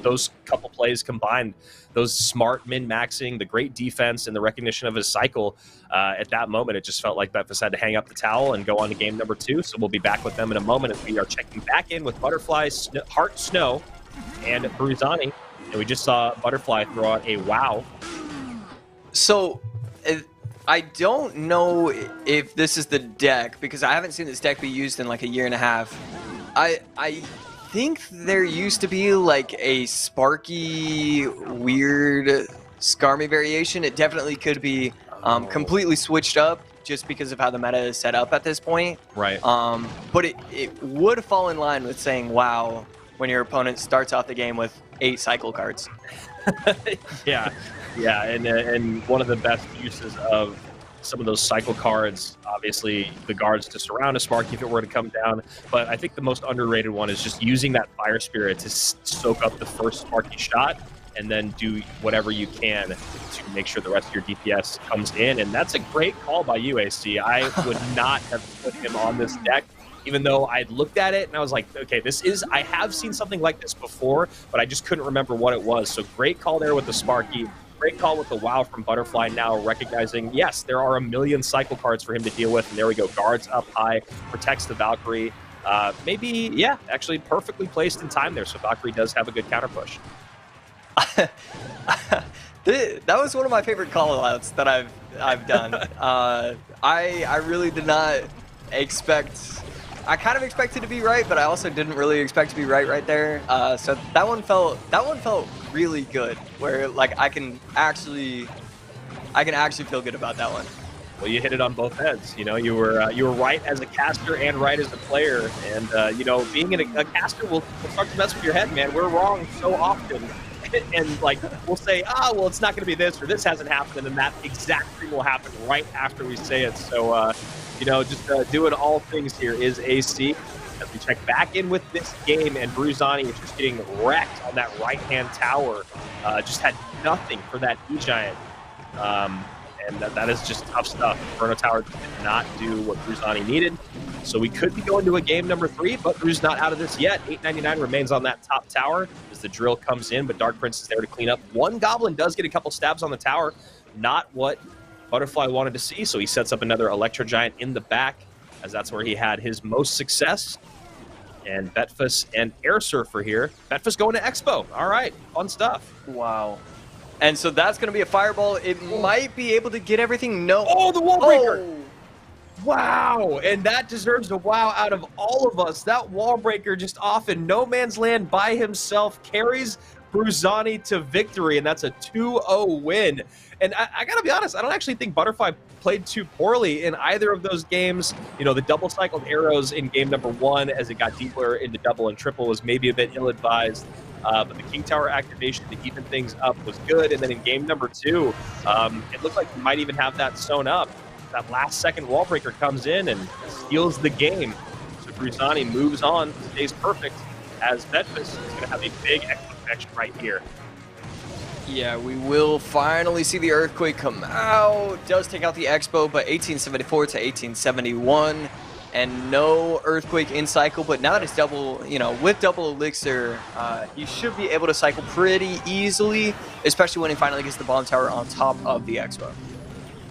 couple plays combined, those smart min-maxing, the great defense, and the recognition of his cycle, at that moment, it just felt like Betfus had to hang up the towel and go on to game number 2. So we'll be back with them in a moment as we are checking back in with Butterfly, Heart Snow, and Bruzani. And we just saw Butterfly throw out a wow. So I don't know if this is the deck, because I haven't seen this deck be used in like a year and a half. I think there used to be like a Sparky, weird, Skarmy variation. It definitely could be completely switched up just because of how the meta is set up at this point. Right. But it would fall in line with saying wow when your opponent starts off the game with 8 cycle cards. Yeah. Yeah, and one of the best uses of some of those cycle cards, obviously the guards to surround a Sparky if it were to come down, but I think the most underrated one is just using that Fire Spirit to soak up the first Sparky shot and then do whatever you can to make sure the rest of your DPS comes in, and that's a great call by UAC. I would not have put him on this deck, even though I'd looked at it and I was like, okay, I have seen something like this before, but I just couldn't remember what it was. So great call there with the Sparky. Great call with the wow from Butterfly, now recognizing, yes, there are a million cycle cards for him to deal with. And there we go. Guards up high, protects the Valkyrie. Maybe, yeah, actually perfectly placed in time there. So Valkyrie does have a good counter push. That was one of my favorite call-outs that I've done. I really did not expect... I kind of expected to be right, but I also didn't really expect to be right there. So that one felt really good, where like I can actually feel good about that one. Well, you hit it on both heads. You know, you were right as a caster and right as a player, and you know, being a caster will start to mess with your head, man. We're wrong so often, and like we'll say, well, it's not going to be this, or this hasn't happened, and then that exact thing will happen right after we say it. So. You know, just doing all things here is AC. As we check back in with this game, and Bruzani is just getting wrecked on that right-hand tower. Just had nothing for that E-Giant. And that is just tough stuff. Inferno Tower did not do what Bruzani needed. So we could be going to a game number 3, but Bru's not out of this yet. 899 remains on that top tower as the drill comes in, but Dark Prince is there to clean up. One Goblin does get a couple stabs on the tower. Not what Butterfly wanted to see, so he sets up another Electro Giant in the back, as that's where he had his most success. And Betfus and Air Surfer here. Betfus going to Expo. All right, fun stuff. Wow. And so that's going to be a fireball. It might be able to get everything. No. Oh, the wall breaker. Oh. Wow, and that deserves a wow out of all of us. That wall breaker just off in no man's land by himself carries Bruzani to victory, and that's a 2-0 win. And I gotta be honest, I don't actually think Butterfly played too poorly in either of those games. You know, the double-cycled arrows in game number 1 as it got deeper into double and triple was maybe a bit ill-advised. But the King Tower activation to even things up was good. And then in game number 2, it looked like you might even have that sewn up. That last-second wall breaker comes in and steals the game. So Bruzani moves on, stays perfect, as Bedfus is going to have a big connection right here. Yeah, we will finally see the Earthquake come out. Does take out the Expo, but 1874 to 1871. And no Earthquake in cycle, but now that it's double, you know, with double Elixir, you should be able to cycle pretty easily, especially when he finally gets the bomb tower on top of the Expo.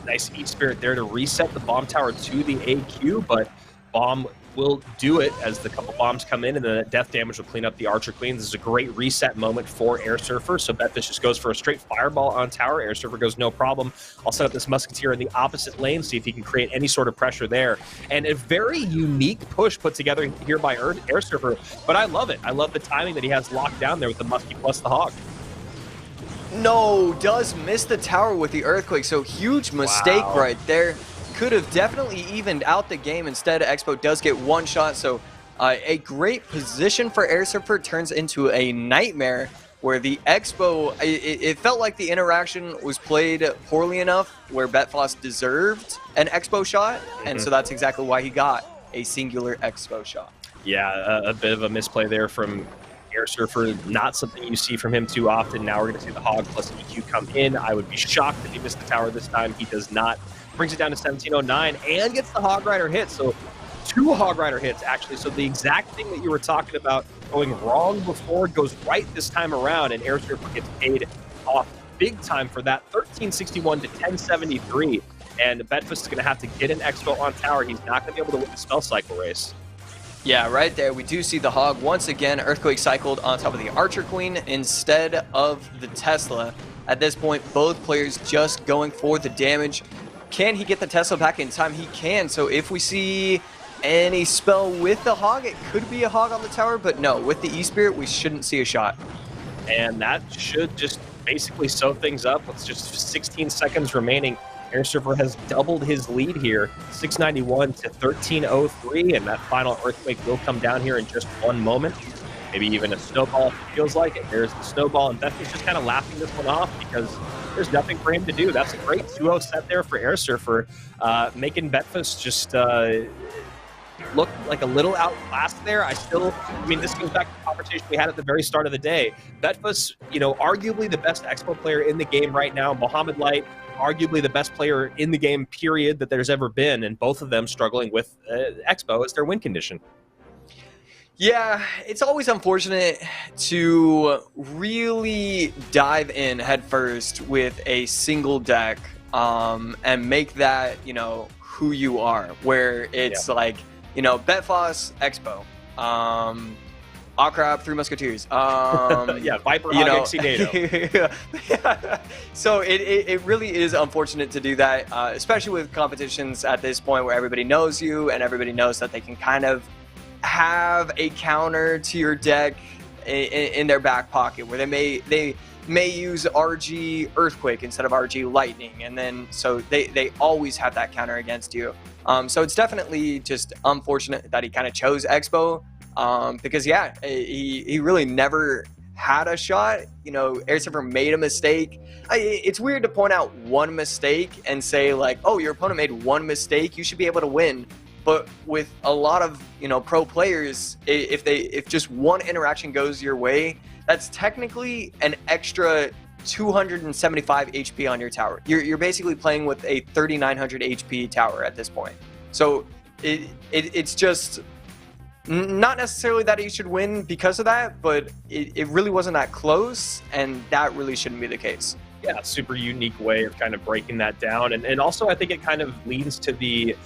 Nice E-Spirit there to reset the bomb tower to the AQ, but bomb will do it as the couple bombs come in, and then the death damage will clean up the Archer Queen. This is a great reset moment for Air Surfer, so Bedfus just goes for a straight fireball on tower. Air Surfer goes, no problem. I'll set up this Musketeer in the opposite lane, see if he can create any sort of pressure there. And a very unique push put together here by Air Surfer, but I love it. I love the timing that he has locked down there with the Muskie plus the Hog. No, does miss the tower with the Earthquake, so huge mistake right there. Could have definitely evened out the game. Instead, Expo does get one shot, so a great position for Air Surfer turns into a nightmare where the Expo, it felt like the interaction was played poorly enough where Betfos deserved an Expo shot, and so that's exactly why he got a singular Expo shot. Yeah, a bit of a misplay there from Air Surfer, not something you see from him too often. Now we're going to see the Hog plus EQ come in. I would be shocked if he missed the tower this time. He does not. Brings it down to 1709 and gets the Hog Rider hit. So 2 Hog Rider hits, actually. So the exact thing that you were talking about going wrong before goes right this time around, and Air Surfer gets paid off big time for that. 1361 to 1073. And Bedfus is going to have to get an Expo on tower. He's not going to be able to win the spell cycle race. Yeah, right there, we do see the Hog once again. Earthquake cycled on top of the Archer Queen instead of the Tesla. At this point, both players just going for the damage. Can he get the Tesla back in time? He can. So if we see any spell with the Hog, it could be a Hog on the tower, but no, with the E-Spirit, we shouldn't see a shot. And that should just basically sew things up. With just 16 seconds remaining. Air Surfer has doubled his lead here, 691 to 1303, and that final Earthquake will come down here in just one moment. Maybe even a snowball, feels like it. There's the snowball, and Beth is just kind of laughing this one off because there's nothing for him to do. That's a great 2-0 set there for Air Surfer, making Betfus just look like a little outclassed there. I mean, this goes back to the conversation we had at the very start of the day. Betfus, you know, arguably the best Expo player in the game right now. Mohamed Light, arguably the best player in the game, period, that there's ever been, and both of them struggling with Expo as their win condition. Yeah, it's always unfortunate to really dive in headfirst with a single deck and make that, you know, who you are, where it's like, you know, Betfos, Expo, Crab, 3 Musketeers. Yeah, Viper, Hog, XC NATO. So it really is unfortunate to do that, especially with competitions at this point where everybody knows you and everybody knows that they can kind of have a counter to your deck in their back pocket, where they may use RG Earthquake instead of RG Lightning, and then so they always have that counter against you. So it's definitely just unfortunate that he kind of chose Expo, because yeah, he really never had a shot. You know, Air Surfer made a mistake. It's weird to point out one mistake and say like, oh, your opponent made one mistake, you should be able to win. But with a lot of, you know, pro players, if just one interaction goes your way, that's technically an extra 275 HP on your tower. You're basically playing with a 3900 HP tower at this point. So it's just not necessarily that he should win because of that, but it really wasn't that close, and that really shouldn't be the case. Yeah, super unique way of kind of breaking that down. And also I think it kind of leans to the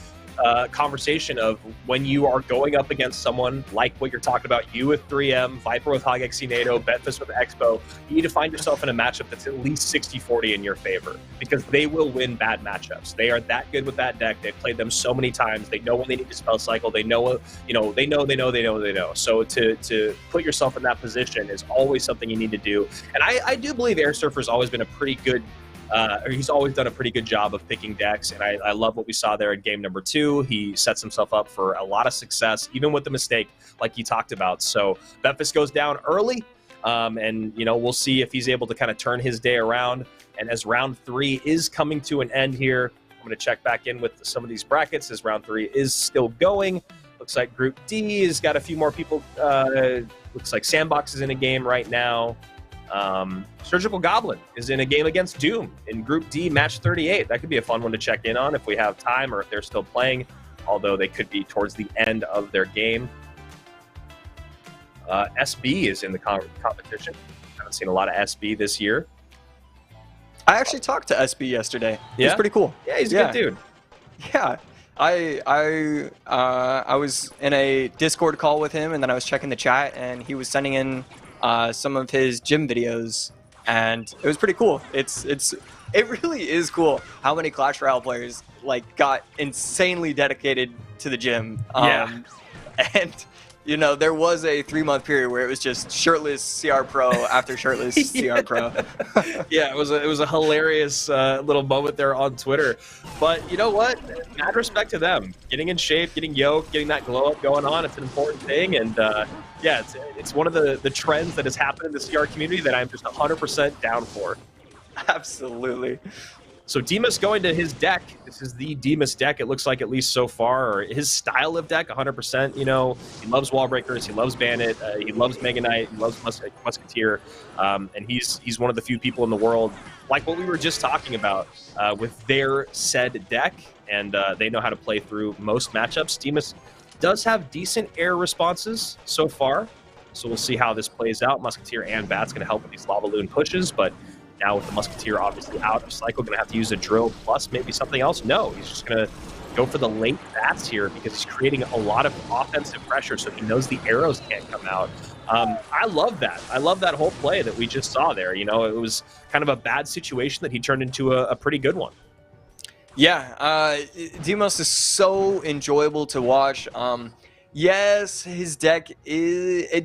conversation of when you are going up against someone like what you're talking about, you with 3M, Viper with Hogexy NATO, Betfist with Expo, you need to find yourself in a matchup that's at least 60-40 in your favor, because they will win bad matchups. They are that good with that deck. They've played them so many times. They know when they need to spell cycle. They know, they know. So to put yourself in that position is always something you need to do. And I do believe Air Surfer's always been a pretty good he's always done a pretty good job of picking decks, and I love what we saw there in game number 2. He sets himself up for a lot of success, even with the mistake like he talked about. So Memphis goes down early, and we'll see if he's able to kind of turn his day around. And as round 3 is coming to an end here, I'm going to check back in with some of these brackets as round 3 is still going. Looks like Group D has got a few more people. Looks like Sandbox is in a game right now. Surgical Goblin is in a game against Doom in Group D, match 38. That could be a fun one to check in on if we have time or if they're still playing, although they could be towards the end of their game. SB is in the competition. Haven't seen a lot of SB this year. I actually talked to SB yesterday. Yeah? He's pretty cool. Yeah, he's a good dude. Yeah. I was in a Discord call with him, and then I was checking the chat, and he was sending in some of his gym videos, and it was pretty cool. It really is cool how many Clash Royale players got insanely dedicated to the gym. And there was a 3-month period where it was just shirtless CR Pro after shirtless CR Pro. Yeah, it was a hilarious little moment there on Twitter. But you know what? Mad respect to them. Getting in shape, getting yoked, getting that glow up going on, it's an important thing. And yeah, it's one of the trends that has happened in the CR community that I'm just 100% down for. Absolutely. So Demas going to his deck. This is the Demas deck, it looks like, at least so far, or his style of deck, 100%. He loves Wall Breakers, he loves Bandit, he loves Mega Knight, he loves Musketeer, and he's one of the few people in the world, like what we were just talking about, with their said deck, and they know how to play through most matchups. Demas does have decent air responses so far, so we'll see how this plays out. Musketeer and Bat's going to help with these Lava Loon pushes, but now with the Musketeer obviously out of cycle, going to have to use a drill plus maybe something else. No, he's just going to go for the late bats here because he's creating a lot of offensive pressure, so he knows the arrows can't come out. I love that. I love that whole play that we just saw there. It was kind of a bad situation that he turned into a pretty good one. Yeah, Demos is so enjoyable to watch. Yes, his deck is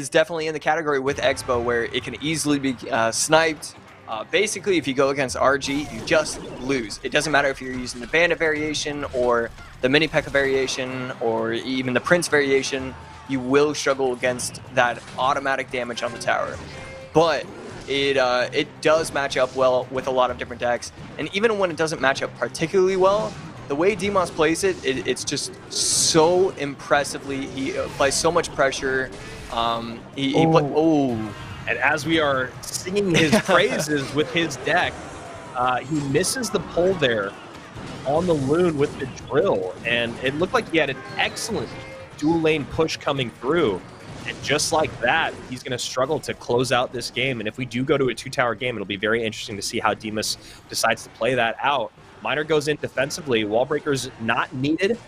definitely in the category with Expo where it can easily be sniped. Basically, if you go against RG, you just lose. It doesn't matter if you're using the Bandit variation or the Mini P.E.K.K.A variation or even the Prince variation, you will struggle against that automatic damage on the tower. But it does match up well with a lot of different decks, and even when it doesn't match up particularly well, the way Demos plays it's just so impressively. He applies so much pressure. And as we are singing his praises with his deck, he misses the pull there on the Loon with the drill, and it looked like he had an excellent dual lane push coming through. And just like that, he's going to struggle to close out this game. And if we do go to a 2-tower game, it'll be very interesting to see how Demas decides to play that out. Miner goes in defensively. Wall Breaker's not needed.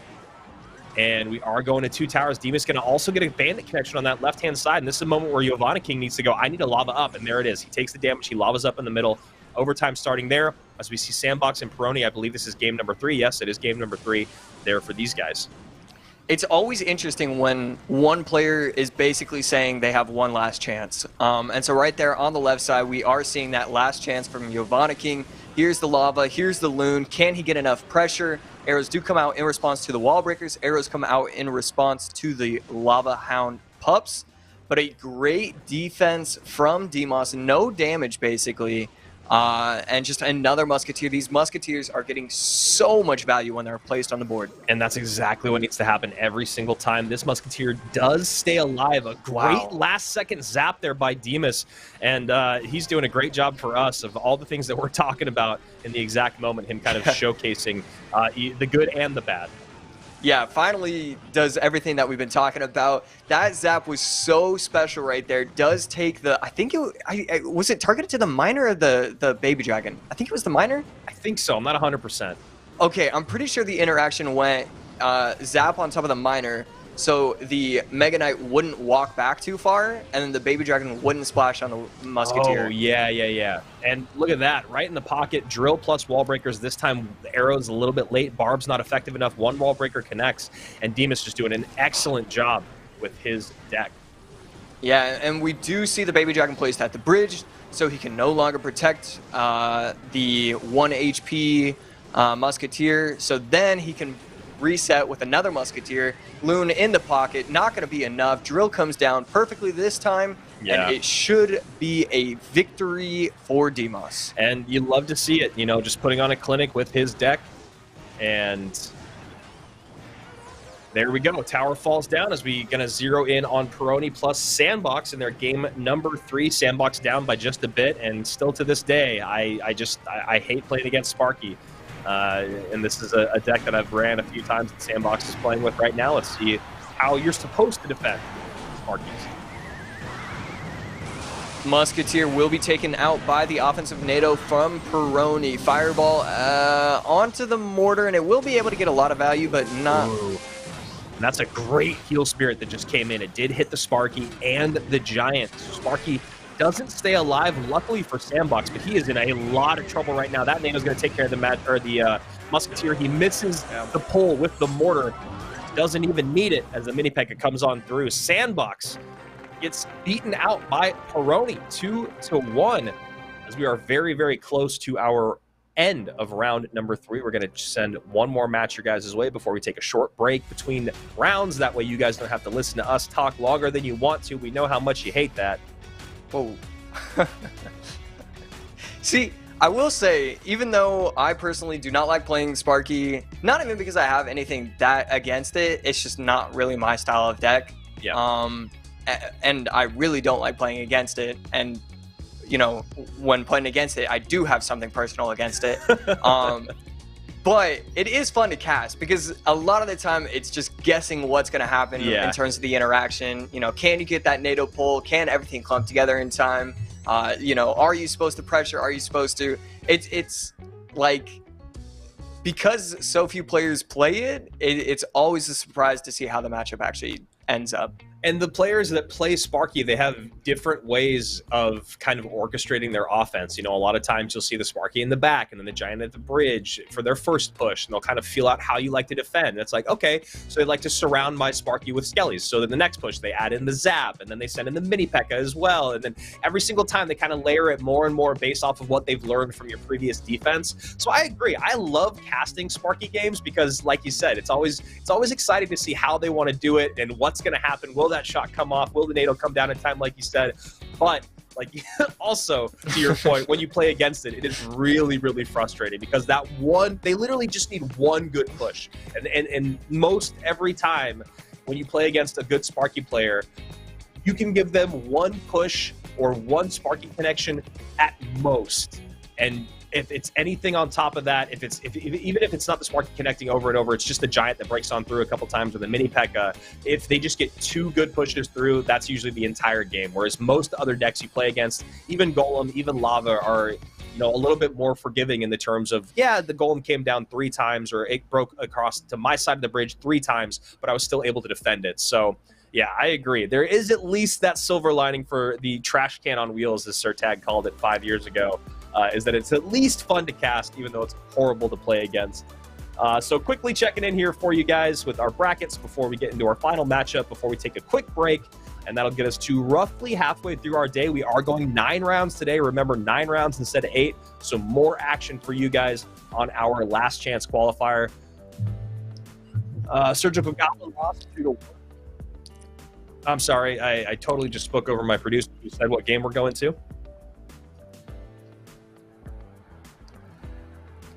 And we are going to 2 towers. Demas going to also get a Bandit connection on that left-hand side. And this is a moment where Giovanna King needs to go, I need a lava up. And there it is. He takes the damage. He lavas up in the middle. Overtime starting there. As we see Sandbox and Peroni, I believe this is game number 3. Yes, it is game number 3 there for these guys. It's always interesting when one player is basically saying they have one last chance. And so right there on the left side, we are seeing that last chance from Giovanna King. Here's the lava, here's the Loon. Can he get enough pressure? Arrows do come out in response to the Wall Breakers. Arrows come out in response to the Lava Hound Pups. But a great defense from Demos. No damage, basically. And just another Musketeer. These Musketeers are getting so much value when they're placed on the board. And that's exactly what needs to happen every single time. This Musketeer does stay alive. A great last-second zap there by Demas. And he's doing a great job for us of all the things that we're talking about in the exact moment, him kind of showcasing the good and the bad. Yeah, finally does everything that we've been talking about. That zap was so special right there. Does take the, I think was it targeted to the Miner or the Baby Dragon? I think it was the Miner. I think so. I'm not 100%. Okay, I'm pretty sure the interaction went zap on top of the miner, so the Mega Knight wouldn't walk back too far, and then the Baby Dragon wouldn't splash on the Musketeer. Oh, yeah. And look at that, right in the pocket, drill plus wall breakers. This time, the arrow's a little bit late. Barb's not effective enough. One wall breaker connects, and Demus just doing an excellent job with his deck. Yeah, and we do see the Baby Dragon placed at the bridge, so he can no longer protect the 1 HP Musketeer. So then he can reset with another Musketeer. Loon in the pocket, not going to be enough. Drill comes down perfectly this time, and it should be a victory for Demus. And you love to see it, you know, just putting on a clinic with his deck. And there we go. Tower falls down as we going to zero in on Peroni plus Sandbox in their game number 3. Sandbox down by just a bit, and still to this day, I hate playing against Sparky. And this is a deck that I've ran a few times that Sandbox is playing with right now. Let's see how you're supposed to defend Sparkies. Musketeer will be taken out by the offensive NATO from Peroni. Fireball onto the mortar, and it will be able to get a lot of value, but not... Ooh. And that's a great heal spirit that just came in. It did hit the Sparky and the Giant. Sparky doesn't stay alive, luckily for Sandbox, but he is in a lot of trouble right now. That Nano's going to take care of the Musketeer. He misses the pull with the mortar. Doesn't even need it as the mini P.E.K.K.A comes on through. Sandbox gets beaten out by Peroni 2-1 as we are very, very close to our end of round number 3. We're going to send one more match your guys' way before we take a short break between rounds. That way you guys don't have to listen to us talk longer than you want to. We know how much you hate that. Whoa. See, I will say, even though I personally do not like playing Sparky, not even because I have anything that against it, it's just not really my style of deck. Yeah. And I really don't like playing against it. And, you know, when playing against it, I do have something personal against it. But it is fun to cast because a lot of the time it's just guessing what's going to happen in terms of the interaction. You know, can you get that NATO pull? Can everything clump together in time? You know, are you supposed to pressure? Are you supposed to? It's like, because so few players play it, it's always a surprise to see how the matchup actually ends up. And the players that play Sparky, they have different ways of kind of orchestrating their offense. You know, a lot of times you'll see the Sparky in the back and then the Giant at the bridge for their first push, and they'll kind of feel out how you like to defend. And it's like, okay, so they like to surround my Sparky with Skellies. So then the next push, they add in the Zap, and then they send in the mini P.E.K.K.A as well. And then every single time they kind of layer it more and more based off of what they've learned from your previous defense. So I agree. I love casting Sparky games because, like you said, it's always exciting to see how they want to do it and what's going to happen. Will that shot come off? Will the NATO come down in time, like you said? But like, also to your point, when you play against it, it is really, really frustrating because that one, they literally just need one good push. And most every time when you play against a good Sparky player, you can give them one push or one Sparky connection at most. And if it's anything on top of that, even if it's not the Sparky connecting over and over, it's just the Giant that breaks on through a couple times with a mini P.E.K.K.A. If they just get 2 good pushes through, that's usually the entire game. Whereas most other decks you play against, even Golem, even Lava, are, you know, a little bit more forgiving in the terms of, yeah, the Golem came down 3 times or it broke across to my side of the bridge 3 times, but I was still able to defend it. So yeah, I agree. There is at least that silver lining for the trash can on wheels, as Sir Tag called it 5 years ago. Is that it's at least fun to cast, even though it's horrible to play against. So quickly checking in here for you guys with our brackets before we get into our final matchup, before we take a quick break, and that'll get us to roughly halfway through our day. We are going 9 rounds today. Remember, 9 rounds instead of 8, so more action for you guys on our last chance qualifier. Surgical Goblin lost 2-1. I'm sorry, I totally just spoke over my producer who said what game we're going to.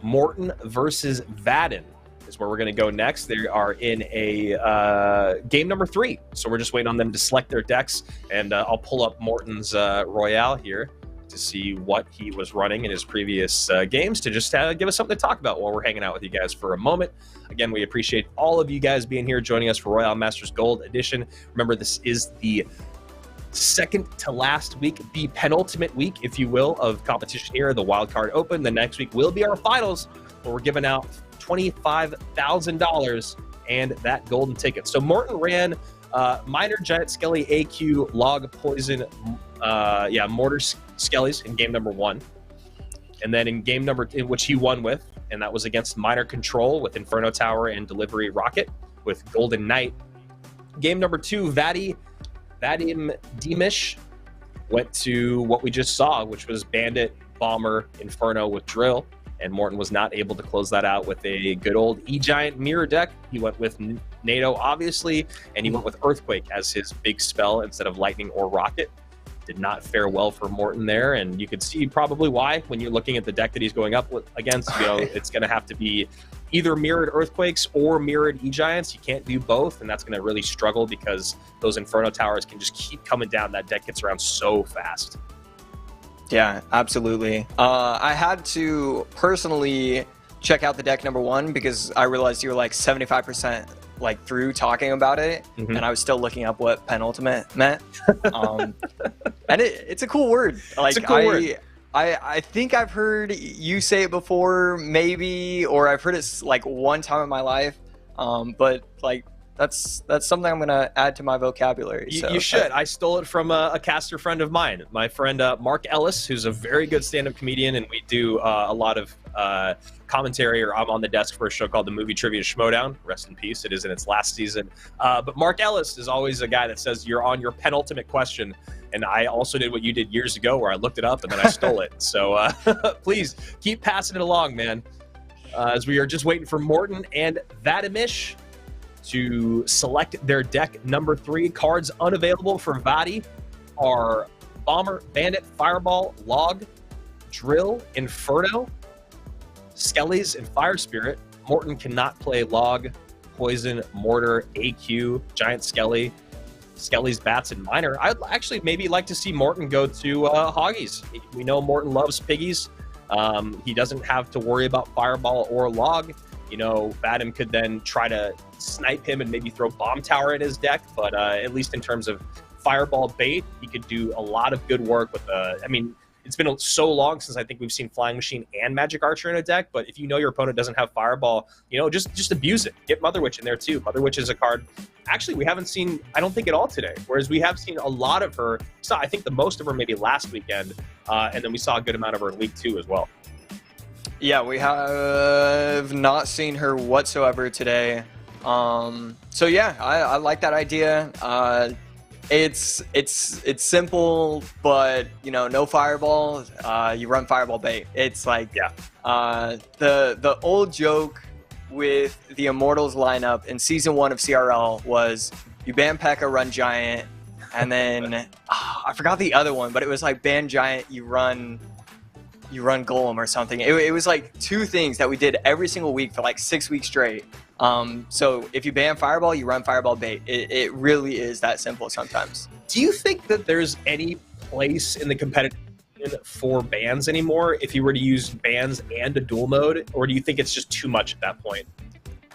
Morton versus Vadin is where we're going to go next. They are in a game number 3, so we're just waiting on them to select their decks, and I'll pull up Morton's Royale here to see what he was running in his previous games to just give us something to talk about while we're hanging out with you guys for a moment. Again, we appreciate all of you guys being here, joining us for Royale Masters Gold Edition. Remember, this is the second to last week, the penultimate week, if you will, of competition here, the Wildcard Open. The next week will be our finals, where we're giving out $25,000 and that golden ticket. So Morton ran Miner, Giant Skelly, AQ, Log, Poison, Mortar Skellies in game number 1. And then in game number, in which he won with, and that was against Miner Control with Inferno Tower and Delivery Rocket with Golden Knight. Game number 2, Vadim Demish went to what we just saw, which was Bandit, Bomber, Inferno with Drill. And Morton was not able to close that out with a good old E-Giant mirror deck. He went with NATO, obviously, and he went with Earthquake as his big spell instead of Lightning or Rocket. Did not fare well for Morton there, and you could see probably why when you're looking at the deck that he's going up against. You know, it's going to have to be either mirrored Earthquakes or mirrored E-Giants. You can't do both, and that's going to really struggle because those Inferno Towers can just keep coming down. That deck gets around so fast. Yeah, absolutely. I had to personally check out the deck number 1 because I realized you were like 75% like through talking about it, and I was still looking up what penultimate meant. And it's a cool word. Like, it's a cool word. I think I've heard you say it before, maybe, or I've heard it like one time in my life. But like that's something I'm gonna add to my vocabulary. You should. I stole it from a caster friend of mine, my friend Mark Ellis, who's a very good stand-up comedian, and we do a lot of commentary, or I'm on the desk for a show called the Movie Trivia Schmodown. Rest in peace. It is in its last season. But Mark Ellis is always a guy that says you're on your penultimate question. And I also did what you did years ago where I looked it up and then I stole it. So please keep passing it along, man. As we are just waiting for Morton and Vadimish to select their deck number 3. Cards unavailable for Vadi are Bomber, Bandit, Fireball, Log, Drill, Inferno, Skellies, and Fire Spirit. Morton cannot play Log, Poison, Mortar, AQ, Giant Skelly, Skelly's Bats, and Miner. I'd actually maybe like to see Morton go to Hoggies. We know Morton loves Piggies. He doesn't have to worry about Fireball or Log. You know, Vadim could then try to snipe him and maybe throw Bomb Tower in his deck, but at least in terms of Fireball bait, he could do a lot of good work with I mean, it's been so long since I think we've seen Flying Machine and Magic Archer in a deck, but if you know your opponent doesn't have Fireball, you know, just abuse it. Get Mother Witch in there too. Mother Witch is a card actually we haven't seen, I don't think, at all today, whereas we have seen a lot of her. Saw, I think, the most of her maybe last weekend, and then we saw a good amount of her in Week 2 as well. Yeah, we have not seen her whatsoever today. So yeah, I like that idea. It's simple, but you know, no Fireball. You run Fireball bait. It's like, yeah. The old joke with the Immortals lineup in Season 1 of CRL was you ban P.E.K.K.A, run Giant, and then I forgot the other one, but it was like ban Giant, you run Golem or something. It was like 2 things that we did every single week for like 6 weeks straight. So if you ban Fireball, you run Fireball bait. It really is that simple sometimes. Do you think that there's any place in the competitive for bans anymore if you were to use bans and a dual mode, or do you think it's just too much at that point?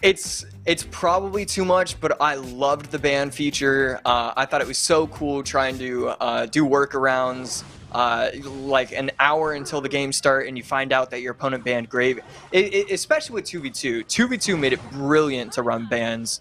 It's probably too much, but I loved the ban feature. I thought it was so cool trying to do workarounds. Like an hour until the game start and you find out that your opponent banned Grave. Especially with 2v2. 2v2 made it brilliant to run bans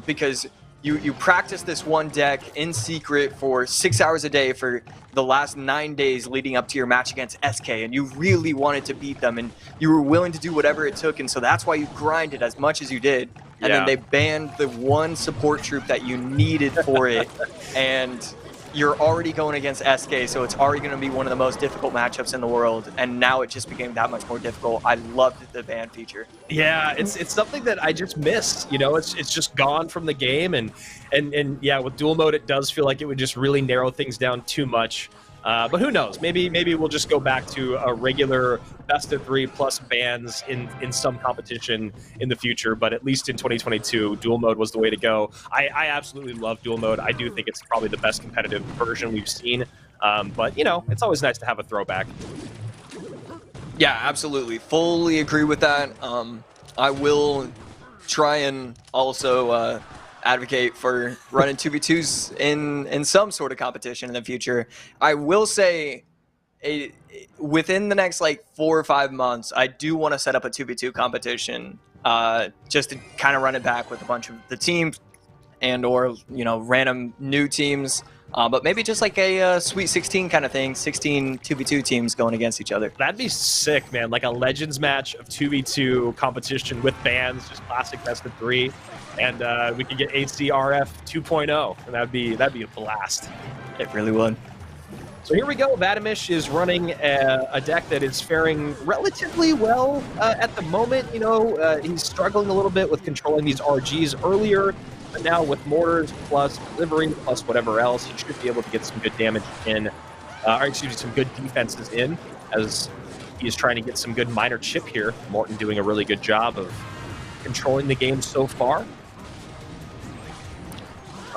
because you practice this one deck in secret for 6 hours a day for the last 9 days leading up to your match against SK, and you really wanted to beat them and you were willing to do whatever it took, and so that's why you grinded as much as you did. And then they banned the one support troop that you needed for it, and you're already going against SK, so it's already going to be one of the most difficult matchups in the world, and now it just became that much more difficult. I loved the ban feature. Yeah, it's something that I just miss. You know, it's just gone from the game, and yeah, with dual mode, it does feel like it would just really narrow things down too much. But who knows? Maybe we'll just go back to a regular best of 3 plus bans in some competition in the future. But at least in 2022, dual mode was the way to go. I absolutely love dual mode. I do think it's probably the best competitive version we've seen. But you know, it's always nice to have a throwback. Yeah, absolutely. Fully agree with that. I will try and also advocate for running 2v2s in some sort of competition in the future. I will say within the next like 4 or 5 months, I do want to set up a 2v2 competition just to kind of run it back with a bunch of the teams and or, you know, random new teams. But maybe just like a Sweet 16 kind of thing, 16 2v2 teams going against each other. That'd be sick, man. Like a Legends match of 2v2 competition with bans, just classic best of 3. And we could get ACRF 2.0, and that'd be a blast. It really would. So here we go. Vadimish is running a deck that is faring relatively well at the moment. You know, he's struggling a little bit with controlling these RGs earlier, but now with mortars plus delivering plus whatever else, he should be able to get some good damage in, or excuse me, some good defenses in, as he is trying to get some good minor chip here. Morton doing a really good job of controlling the game so far.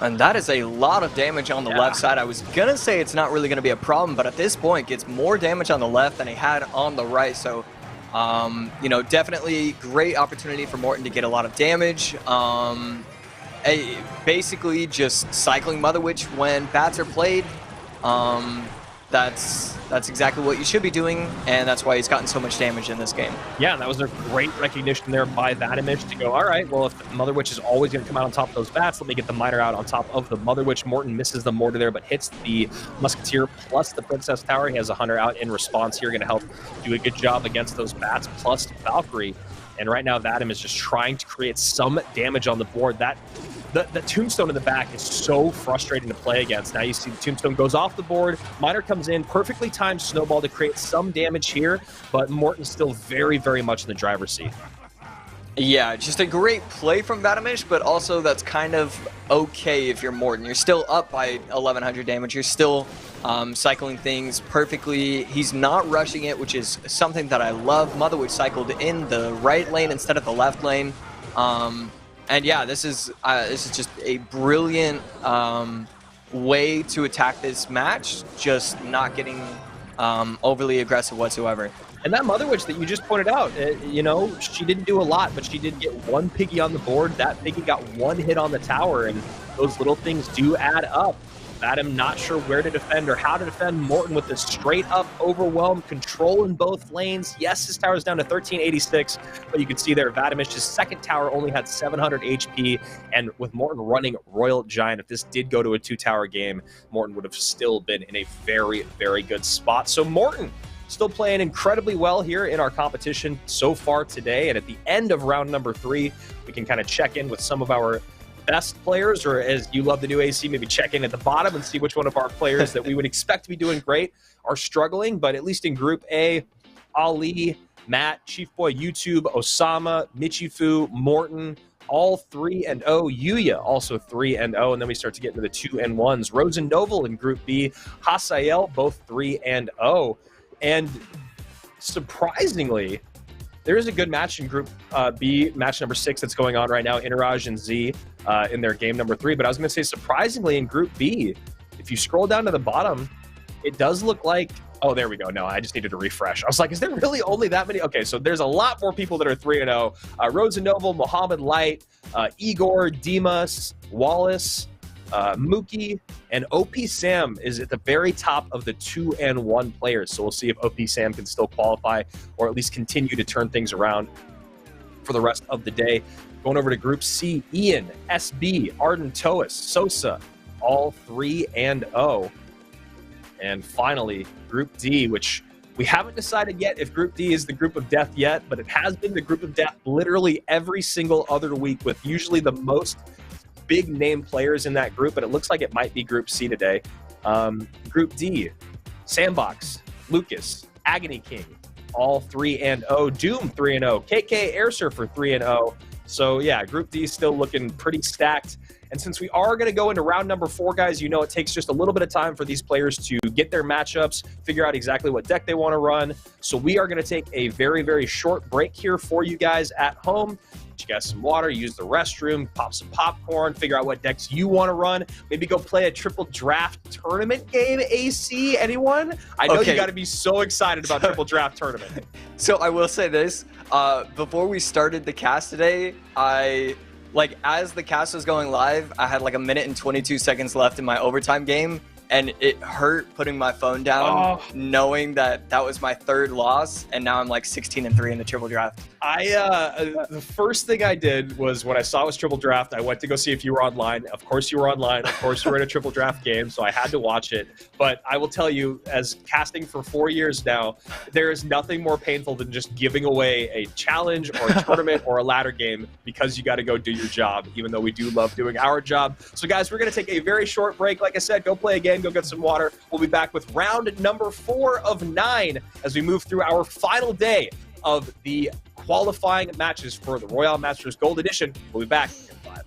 And that is a lot of damage on the left side. I was going to say it's not really going to be a problem, but at this point, gets more damage on the left than he had on the right. So, you know, definitely great opportunity for Morton to get a lot of damage. Basically, just cycling Mother Witch when bats are played. That's exactly what you should be doing, and that's why he's gotten so much damage in this game. Yeah, that was a great recognition there by Vadimish to go, all right, well, if Mother Witch is always going to come out on top of those bats, let me get the Miner out on top of the Mother Witch. Morton misses the Mortar there, but hits the Musketeer plus the Princess Tower. He has a Hunter out in response here, going to help do a good job against those bats, plus Valkyrie. And right now, Vadim is just trying to create some damage on the board. The Tombstone in the back is so frustrating to play against. Now you see the Tombstone goes off the board. Miner comes in, perfectly timed Snowball to create some damage here, but Morton's still very, very much in the driver's seat. Yeah, just a great play from Vadimish, but also that's kind of okay if you're Morton. You're still up by 1100 damage. You're still cycling things perfectly. He's not rushing it, which is something that I love. Mother Witch cycled in the right lane instead of the left lane. And yeah, this is just a brilliant way to attack this match, just not getting overly aggressive whatsoever. And that Mother Witch that you just pointed out, you know, she didn't do a lot, but she did get one piggy on the board. That piggy got one hit on the tower, and those little things do add up. Vadim not sure where to defend or how to defend. Morton with this straight up overwhelm, control in both lanes. Yes, his tower's down to 1386, but you can see there Vadimish's second tower only had 700 HP, and with Morton running Royal Giant, if this did go to a 2-tower game, Morton would have still been in a very, very good spot. So Morton still playing incredibly well here in our competition so far today, and at the end of round number 3, we can kind of check in with some of our best players, or as you love to do, AC, maybe check in at the bottom and see which one of our players that we would expect to be doing great are struggling. But at least in Group A, Ali, Matt, Chief Boy YouTube, Osama, Michifu, Morton, all 3-0. Yuya also 3-0, and then we start to get into the 2-1s. Rose and Novel in Group B, Hasael both 3-0, and surprisingly, there is a good match in Group B, match number 6 that's going on right now, Interaj and Z in their game number 3. But I was going to say, surprisingly, in Group B, if you scroll down to the bottom, it does look like, oh, there we go. No, I just needed to refresh. I was like, is there really only that many? Okay, so there's a lot more people that are 3-0. Rhodes and Noble, Mohammed Light, Igor, Dimas, Wallace, Mookie, and OP Sam is at the very top of the 2-1 players. So we'll see if OP Sam can still qualify or at least continue to turn things around for the rest of the day. Going over to Group C, Ian, SB, Arden Toas, Sosa, all 3-0. And finally, Group D, which we haven't decided yet if Group D is the group of death yet, but it has been the group of death literally every single other week, with usually the most big name players in that group, but it looks like it might be Group C today. Group D, Sandbox, Lucas, Agony King, all 3-0. Doom 3-0. KK Air Surfer 3-0. So yeah, Group D is still looking pretty stacked. And since we are going to go into round number 4, guys, you know it takes just a little bit of time for these players to get their matchups, figure out exactly what deck they want to run. So we are going to take a very, very short break here for you guys at home. Get you guys some water, use the restroom, pop some popcorn, figure out what decks you want to run. Maybe go play a triple draft tournament game, AC. Anyone? I know you got to be so excited about triple draft tournament. So I will say this. Before we started the cast today, as the cast was going live, I had like 1 minute and 22 seconds left in my overtime game, and it hurt putting my phone down, knowing that that was my 3rd loss, and now I'm like 16-3 in the triple draft. The first thing I did was when I saw it was Triple Draft, I went to go see if you were online. Of course you were online. Of course you were in a Triple Draft game, so I had to watch it. But I will tell you, as casting for 4 years now, there is nothing more painful than just giving away a challenge or a tournament or a ladder game because you got to go do your job, even though we do love doing our job. So guys, we're going to take a very short break. Like I said, go play a game, go get some water. We'll be back with round number 4 of 9 as we move through our final day of the qualifying matches for the Royale Masters Gold Edition. We'll be back in 5.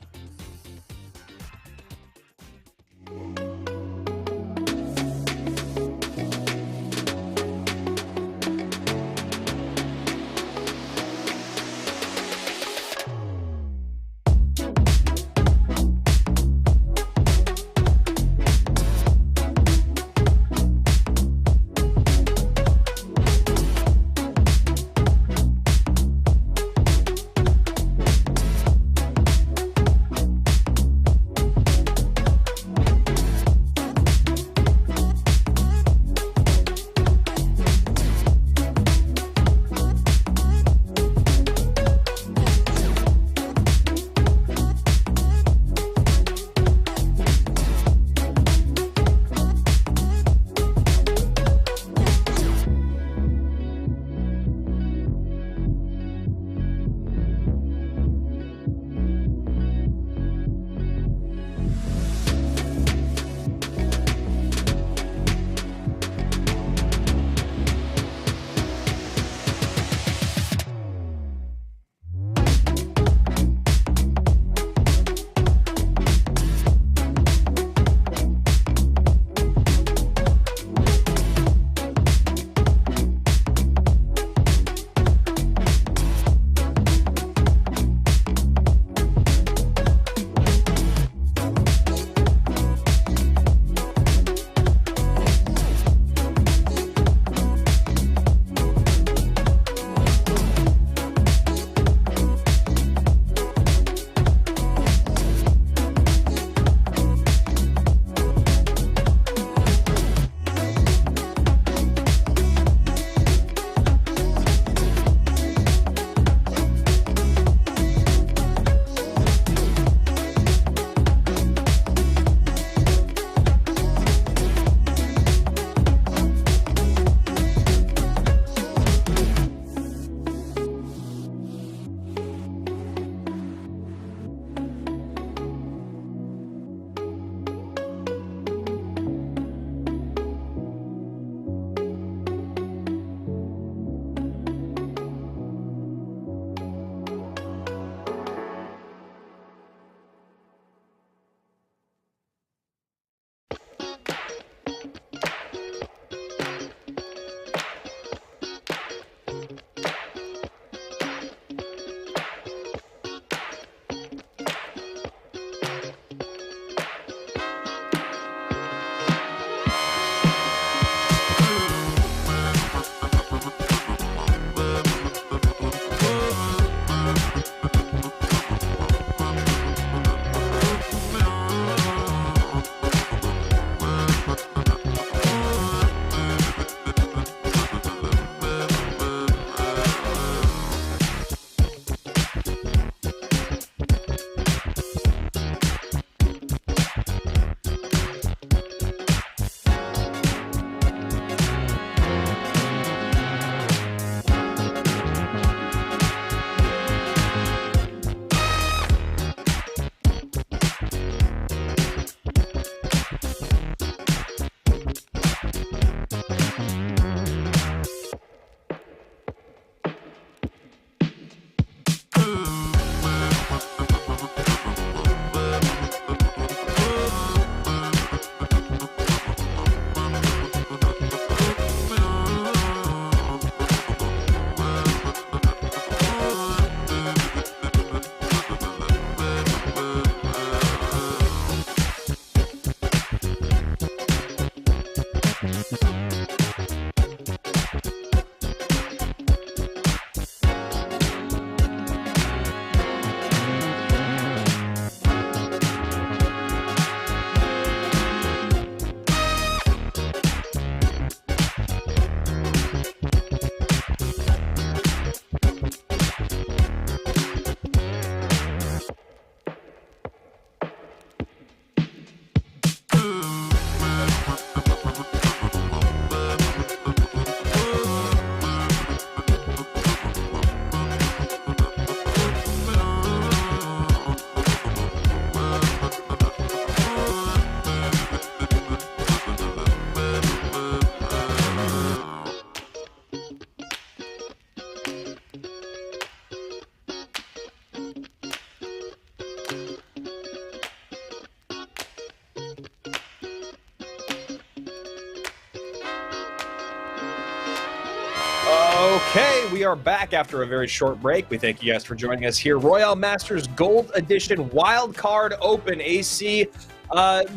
Okay, we are back after a very short break. We thank you guys for joining us here. Royale Masters Gold Edition Wildcard Open AC.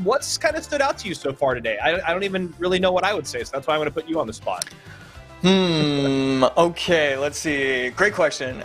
What's kind of stood out to you so far today? I don't even really know what I would say, so that's why I'm going to put you on the spot. Okay, let's see. Great question. We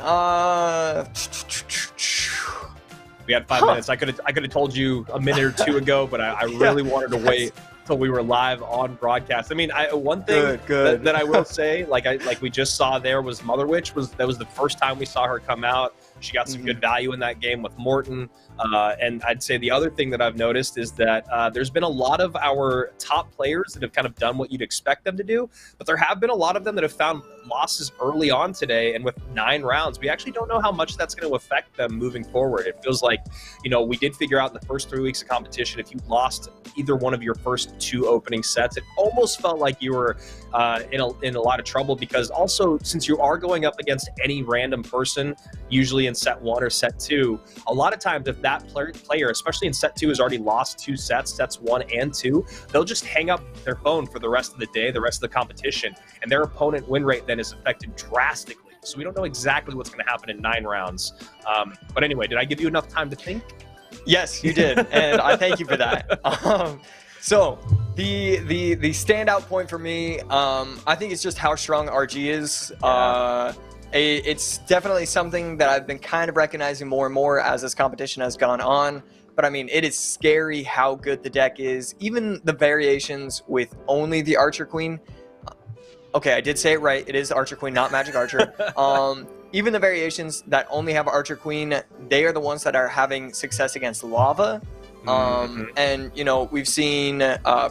had 5 minutes. I could have told you a minute or two ago, but I really wanted to wait until we were live on broadcast. I mean, one thing that I will say, like we just saw there, was Mother Witch. That was the first time we saw her come out. She got some good value in that game with Morton. And I'd say the other thing that I've noticed is that there's been a lot of our top players that have kind of done what you'd expect them to do, but there have been a lot of them that have found losses early on today, and with 9 rounds, we actually don't know how much that's going to affect them moving forward. It feels like, you know, we did figure out in the first 3 weeks of competition, if you lost either one of your first 2 opening sets, it almost felt like you were in a lot of trouble, because also, since you are going up against any random person, usually in set 1 or set 2, a lot of times if that player, especially in set 2, has already lost 2 sets, sets 1 and 2, they'll just hang up their phone for the rest of the day, the rest of the competition, and their opponent win rate then is affected drastically. So we don't know exactly what's going to happen in 9 rounds. But anyway, did I give you enough time to think? Yes, you did, and I thank you for that. So the standout point for me, I think it's just how strong RG is. It's definitely something that I've been kind of recognizing more and more as this competition has gone on. But I mean, it is scary how good the deck is. Even the variations with only the Archer Queen. Okay, I did say it right. It is Archer Queen, not Magic Archer. Even the variations that only have Archer Queen, they are the ones that are having success against Lava. And, you know, we've seen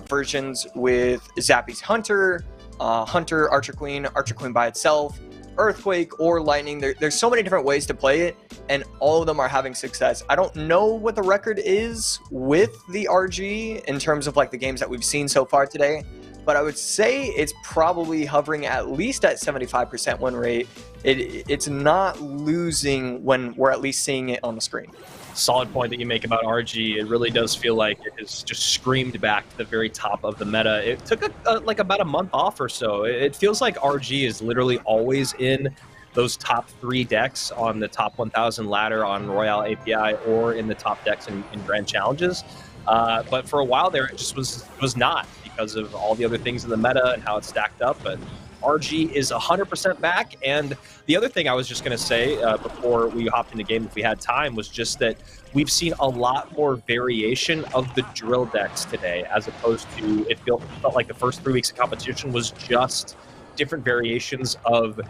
versions with Zappy's Hunter, Hunter, Archer Queen by itself, Earthquake, or Lightning. There's so many different ways to play it, and all of them are having success. I don't know what the record is with the RG in terms of like the games that we've seen so far today, but I would say it's probably hovering at least at 75% win rate. It's not losing when we're at least seeing it on the screen. Solid point that you make about RG. It really does feel like it has just screamed back to the very top of the meta. It took like about a month off or so. It feels like RG is literally always in those top 3 decks on the top 1000 ladder on Royale API, or in the top decks in Grand Challenges. But for a while there, it just was not, because of all the other things in the meta and how it's stacked up. But RG is 100% back. And the other thing I was just going to say before we hopped into game, if we had time, was just that we've seen a lot more variation of the drill decks today, as opposed to it felt like the first 3 weeks of competition was just different variations of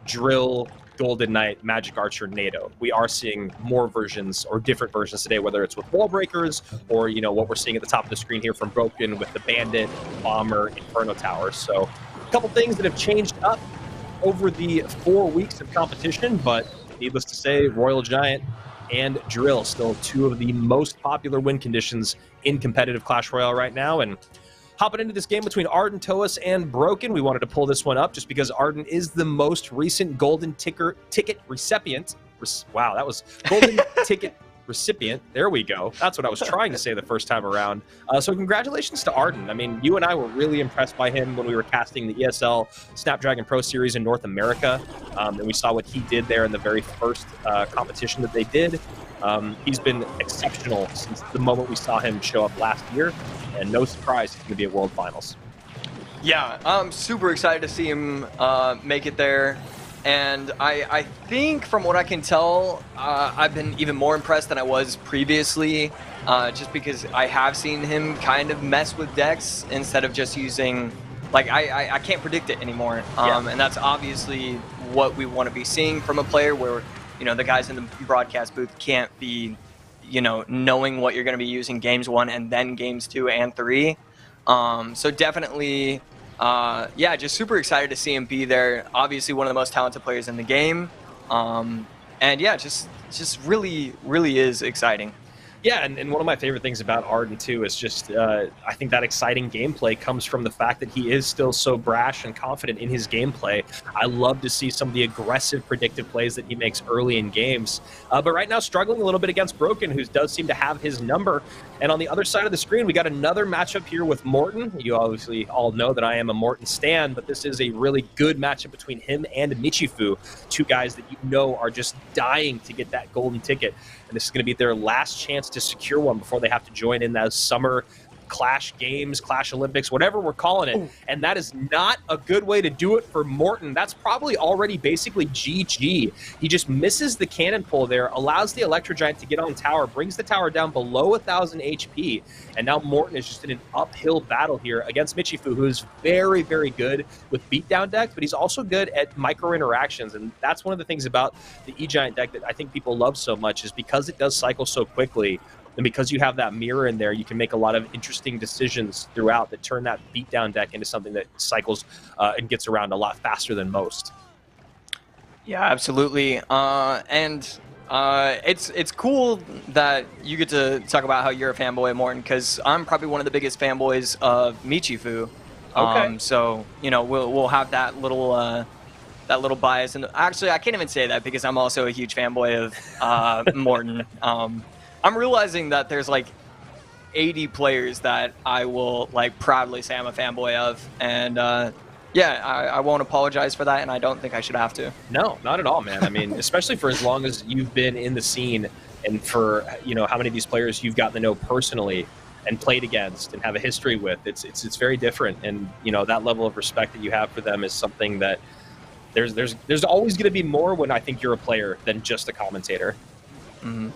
drill, Golden Knight, Magic Archer, NATO. We are seeing more versions or different versions today, whether it's with wall breakers or, you know, what we're seeing at the top of the screen here from Broken with the Bandit, Bomber, Inferno Tower. So a couple things that have changed up over the 4 weeks of competition, but needless to say, Royal Giant and Drill still 2 of the most popular win conditions in competitive Clash Royale right now. And hopping into this game between Arden, Toas, and Broken, we wanted to pull this one up just because Arden is the most recent golden ticket recipient. Wow, that was golden ticket recipient. There we go. That's what I was trying to say the first time around. So congratulations to Arden. I mean, you and I were really impressed by him when we were casting the ESL Snapdragon Pro Series in North America. And we saw what he did there in the very first competition that they did. He's been exceptional since the moment we saw him show up last year, and no surprise he's going to be at World Finals. Yeah, I'm super excited to see him make it there. And I think from what I can tell, I've been even more impressed than I was previously, just because I have seen him kind of mess with decks instead of just using, like, I can't predict it anymore. And that's obviously what we want to be seeing from a player, where, you know, the guys in the broadcast booth can't be, you know, knowing what you're going to be using games 1 and then games 2 and 3. So definitely, yeah, just super excited to see him be there. Obviously one of the most talented players in the game. And yeah, just really, really is exciting. Yeah, and one of my favorite things about Arden, too, is just I think that exciting gameplay comes from the fact that he is still so brash and confident in his gameplay. I love to see some of the aggressive, predictive plays that he makes early in games. But right now, struggling a little bit against Broken, who does seem to have his number. And on the other side of the screen, we got another matchup here with Morton. You obviously all know that I am a Morton stan, but this is a really good matchup between him and Michifu, two guys that you know are just dying to get that golden ticket. And this is going to be their last chance to secure one before they have to join in those summer Clash Games, Clash Olympics, whatever we're calling it. Ooh. And that is not a good way to do it for Morton. That's probably already basically GG. He just misses the cannon pull there, allows the Electro Giant to get on tower, brings the tower down below 1,000 HP, and now Morton is just in an uphill battle here against Michifu, who is very, very good with beatdown decks, but he's also good at micro interactions, and that's one of the things about the E-Giant deck that I think people love so much, is because it does cycle so quickly. And because you have that mirror in there, you can make a lot of interesting decisions throughout that turn that beatdown deck into something that cycles and gets around a lot faster than most. Yeah, absolutely. It's cool that you get to talk about how you're a fanboy, Morton, because I'm probably one of the biggest fanboys of Michifu. Okay. So you know we'll have that little bias, and actually I can't even say that because I'm also a huge fanboy of Morton. I'm realizing that there's like 80 players that I will like proudly say I'm a fanboy of, and yeah, I won't apologize for that, and I don't think I should have to. No, not at all, man. I mean, especially for as long as you've been in the scene, and for how many of these players you've gotten to know personally and played against and have a history with. It's very different, and that level of respect that you have for them is something that there's always going to be more when I think you're a player than just a commentator. Mm-hmm.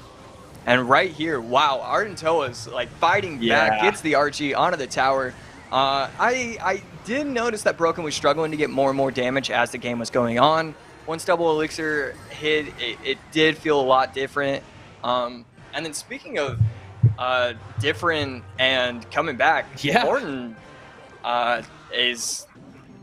And right here, wow, Arden Toa's like fighting back, gets the Archie onto the tower. I did notice that Broken was struggling to get more and more damage as the game was going on. Once double elixir hit, it did feel a lot different. And then speaking of different and coming back, Morton is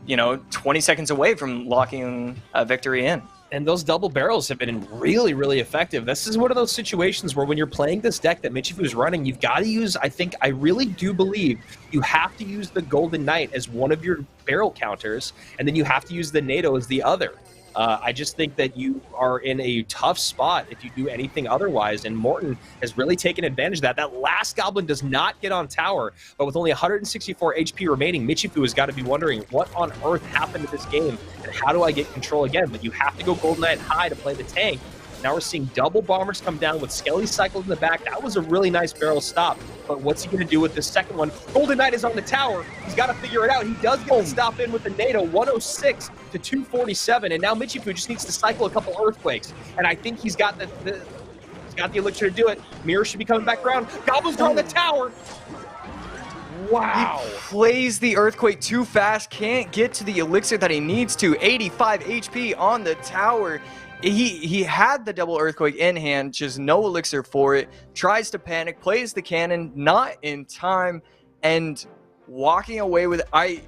20 seconds away from locking a victory in. And those double barrels have been really, really effective. This is one of those situations where when you're playing this deck that Michifu is running, you've got to use, I really do believe, you have to use the Golden Knight as one of your barrel counters, and then you have to use the NATO as the other. I just think that you are in a tough spot if you do anything otherwise, and Morton has really taken advantage of that. That last Goblin does not get on tower, but with only 164 HP remaining, Michifu has got to be wondering what on earth happened to this game, and how do I get control again? But you have to go Golden Knight high to play the tank. Now we're seeing double bombers come down with Skelly cycled in the back. That was a really nice barrel stop. But what's he going to do with this second one? Golden Knight is on the tower. He's got to figure it out. He does get the stop in with the NATO, 106 to 247. And now Michifu just needs to cycle a couple Earthquakes. And I think he's got the elixir to do it. Mirror should be coming back around. Goblins are on the tower. Wow. He plays the Earthquake too fast. Can't get to the elixir that he needs to. 85 HP on the tower. He had the double Earthquake in hand, just no elixir for it, tries to panic, plays the cannon, not in time, and walking away with it. I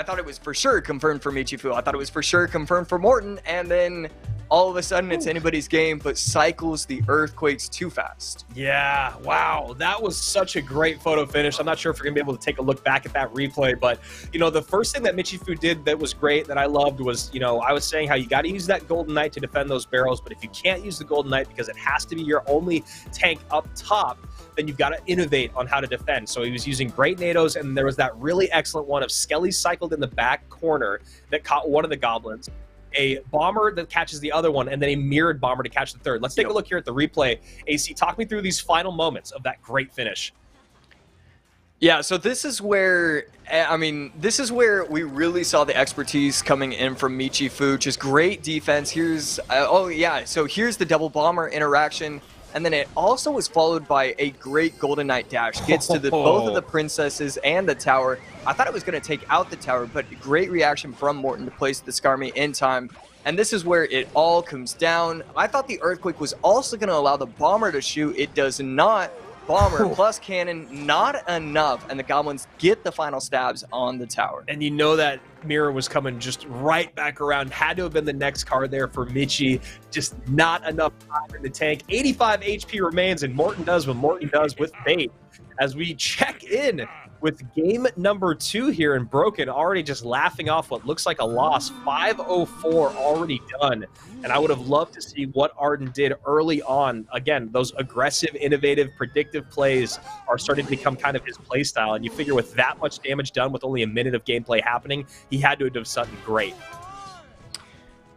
thought it was for sure confirmed for Michifu. I thought it was for sure confirmed for Morton, and then all of a sudden it's anybody's game, but cycles the Earthquakes too fast. Yeah, wow. That was such a great photo finish. I'm not sure if we're going to be able to take a look back at that replay, but, the first thing that Michifu did that was great, that I loved, was, I was saying how you got to use that Golden Knight to defend those barrels, but if you can't use the Golden Knight because it has to be your only tank up top, then you've got to innovate on how to defend. So he was using great NATOs, and there was that really excellent one of Skelly cycled in the back corner that caught one of the Goblins, a bomber that catches the other one, and then a mirrored bomber to catch the third. Let's take a look here at the replay. AC, talk me through these final moments of that great finish. Yeah, so this is where, this is where we really saw the expertise coming in from Michifu. Just great defense. Here's, so here's the double bomber interaction. And then it also was followed by a great Golden Knight dash. Gets to both of the princesses and the tower. I thought it was going to take out the tower, but great reaction from Morton to place the Skarmy in time. And this is where it all comes down. I thought the Earthquake was also going to allow the bomber to shoot. It does not. Bomber plus cannon, not enough. And the Goblins get the final stabs on the tower. And that mirror was coming just right back around. Had to have been the next card there for Michi. Just not enough time in the tank. 85 HP remains, and Morton does what Morton does with bait. As we check in with game number 2 here, and Broken already just laughing off what looks like a loss. 504 already done, and I would have loved to see what Arden did early on. Again, those aggressive, innovative, predictive plays are starting to become kind of his play style, and you figure with that much damage done with only a minute of gameplay happening, he had to have done something great.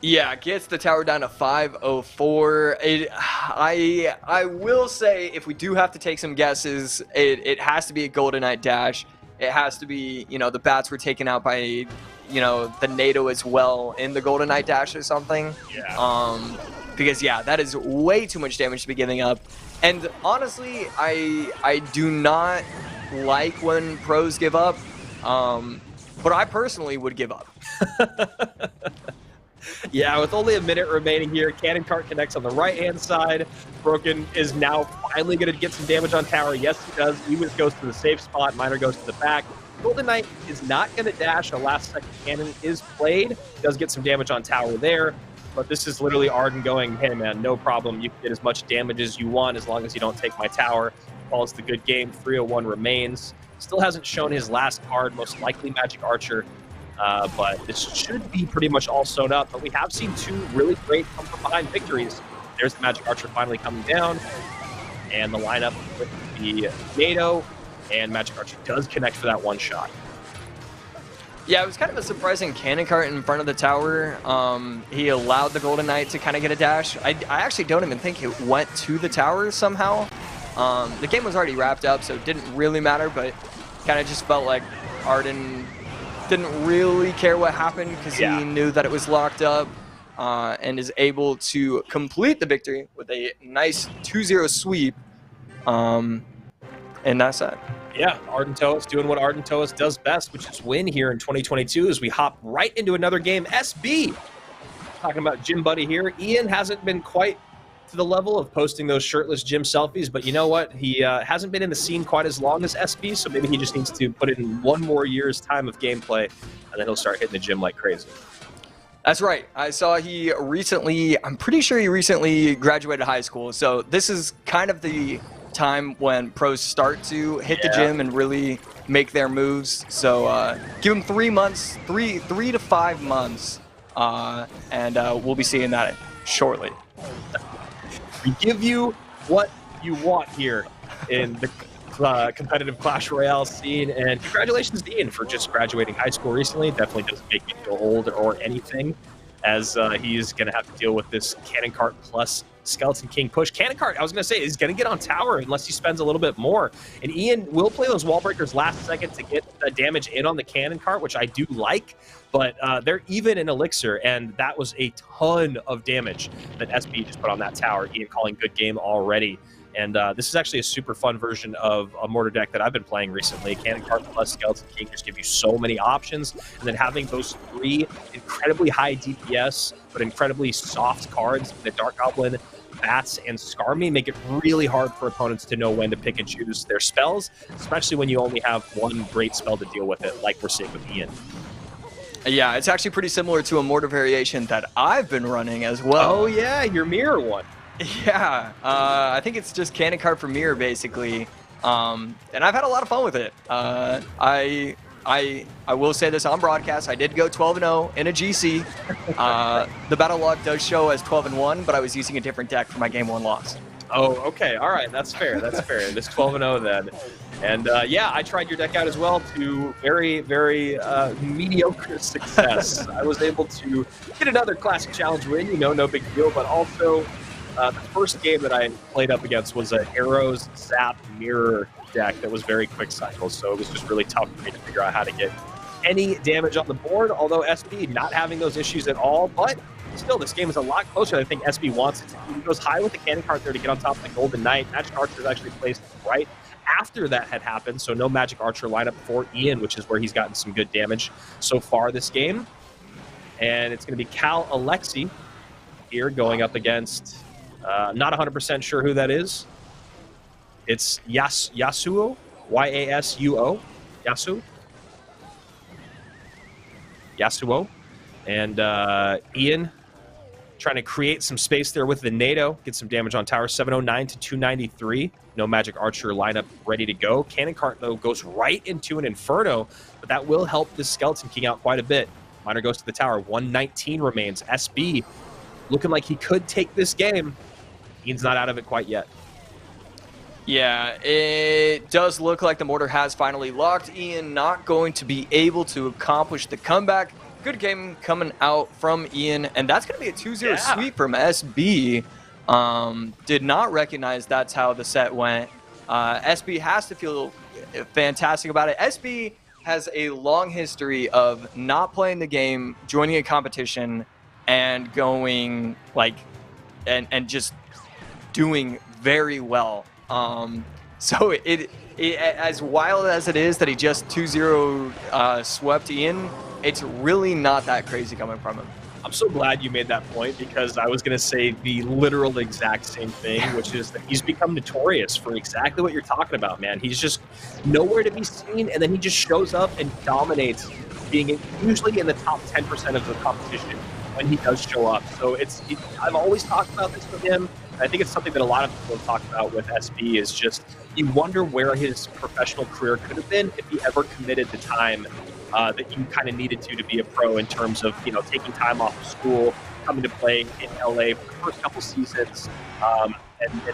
Yeah, gets the tower down to 504. I will say, if we do have to take some guesses, it has to be a Golden Knight dash. It has to be, you know, the bats were taken out by, you know, the NATO as well in the Golden Knight dash or something. Yeah. Because yeah, that is way too much damage to be giving up. And honestly, I do not like when pros give up, but I personally would give up. Yeah, with only a minute remaining here, Cannon Cart connects on the right-hand side. Broken is now finally going to get some damage on tower. Yes, he does. Ewis goes to the safe spot. Miner goes to the back. Golden Knight is not going to dash. A last-second cannon is played. Does get some damage on tower there. But this is literally Arden going, hey, man, no problem. You can get as much damage as you want as long as you don't take my tower. Calls the good game. 301 remains. Still hasn't shown his last card, most likely Magic Archer. But this should be pretty much all sewn up. But we have seen 2 really great come-from-behind victories. There's the Magic Archer finally coming down. And the lineup with the NATO. And Magic Archer does connect for that one shot. Yeah, it was kind of a surprising cannon cart in front of the tower. He allowed the Golden Knight to kind of get a dash. I actually don't even think it went to the tower somehow. The game was already wrapped up, so it didn't really matter, but kind of just felt like Arden didn't really care what happened because he knew that it was locked up, and is able to complete the victory with a nice 2-0 sweep. And that's that. Yeah, Arden Toas doing what Arden Toas does best, which is win here in 2022 as we hop right into another game. SB, talking about Gym Buddy here. Ian hasn't been quite to the level of posting those shirtless gym selfies, but you know what? He hasn't been in the scene quite as long as SB, so maybe he just needs to put in 1 more year's time of gameplay, and then he'll start hitting the gym like crazy. That's right. I saw he recently, I'm pretty sure he recently graduated high school, so this is kind of the time when pros start to hit the gym and really make their moves. So give him 3 months, three to 5 months, and we'll be seeing that shortly. We give you what you want here in the competitive Clash Royale scene, and congratulations to Ian for just graduating high school recently. Definitely doesn't make me feel old or anything, as he's going to have to deal with this Cannon Cart plus Skeleton King push. Cannon Cart, I was going to say, is going to get on tower unless he spends a little bit more. And Ian will play those wall breakers last second to get the damage in on the Cannon Cart, which I do like. But they're even in Elixir, and that was a ton of damage that SB just put on that tower. Ian calling good game already. And this is actually a super fun version of a mortar deck that I've been playing recently. Cannon Cart plus Skeleton King just give you so many options. And then having those 3 incredibly high DPS, but incredibly soft cards, the Dark Goblin, Bats, and Skarmy, make it really hard for opponents to know when to pick and choose their spells, especially when you only have 1 great spell to deal with it, like we're seeing with Ian. Yeah, it's actually pretty similar to a mortar variation that I've been running as well. Oh yeah, your mirror one. Yeah, I think it's just Cannon Cart for mirror, basically. And I've had a lot of fun with it. I will say this on broadcast. I did go 12-0 in a GC. The battle log does show as 12-1, but I was using a different deck for my game 1 loss. Oh, okay. All right. That's fair. That's fair. This 12-0 then. And yeah, I tried your deck out as well to very, very mediocre success. I was able to get another Classic Challenge win, you know, no big deal, but also the first game that I played up against was an Arrows Zap Mirror deck that was very quick cycle, so it was just really tough for me to figure out how to get any damage on the board, although SB not having those issues at all, but still, this game is a lot closer than I think SB wants it to be. He goes high with the Cannon Cart there to get on top of the Golden Knight. Magic Archer is actually placed right after that had happened, so no Magic Archer lineup for Ian, which is where he's gotten some good damage so far this game. And it's going to be Cal Alexi here going up against, not 100% sure who that is. It's Yasuo, Y-A-S-U-O, Yasuo. And Ian trying to create some space there with the NATO, get some damage on tower, 709 to 293. no Magic Archer lineup ready to go. Cannon Cart, though, goes right into an Inferno, but that will help this Skeleton King out quite a bit. Miner goes to the tower. 119 remains. SB looking like he could take this game. Ian's not out of it quite yet. Yeah, it does look like the mortar has finally locked. Ian not going to be able to accomplish the comeback. Good game coming out from Ian, and that's going to be a 2-0 sweep from SB. Did not recognize that's how the set went. SB has to feel fantastic about it. SB has a long history of not playing the game, joining a competition, and going like, and just doing very well. So it as wild as it is that he just 2-0 swept Ian, it's really not that crazy coming from him. I'm so glad you made that point, because I was going to say the literal exact same thing, which is that he's become notorious for exactly what you're talking about, man. He's just nowhere to be seen, and then he just shows up and dominates, being usually in the top 10% of the competition when he does show up. So I've always talked about this with him. I think it's something that a lot of people talk about with SB, is just you wonder where his professional career could have been if he ever committed the time that you kind of needed to be a pro, in terms of, you know, taking time off of school, coming to play in LA for the first couple seasons. And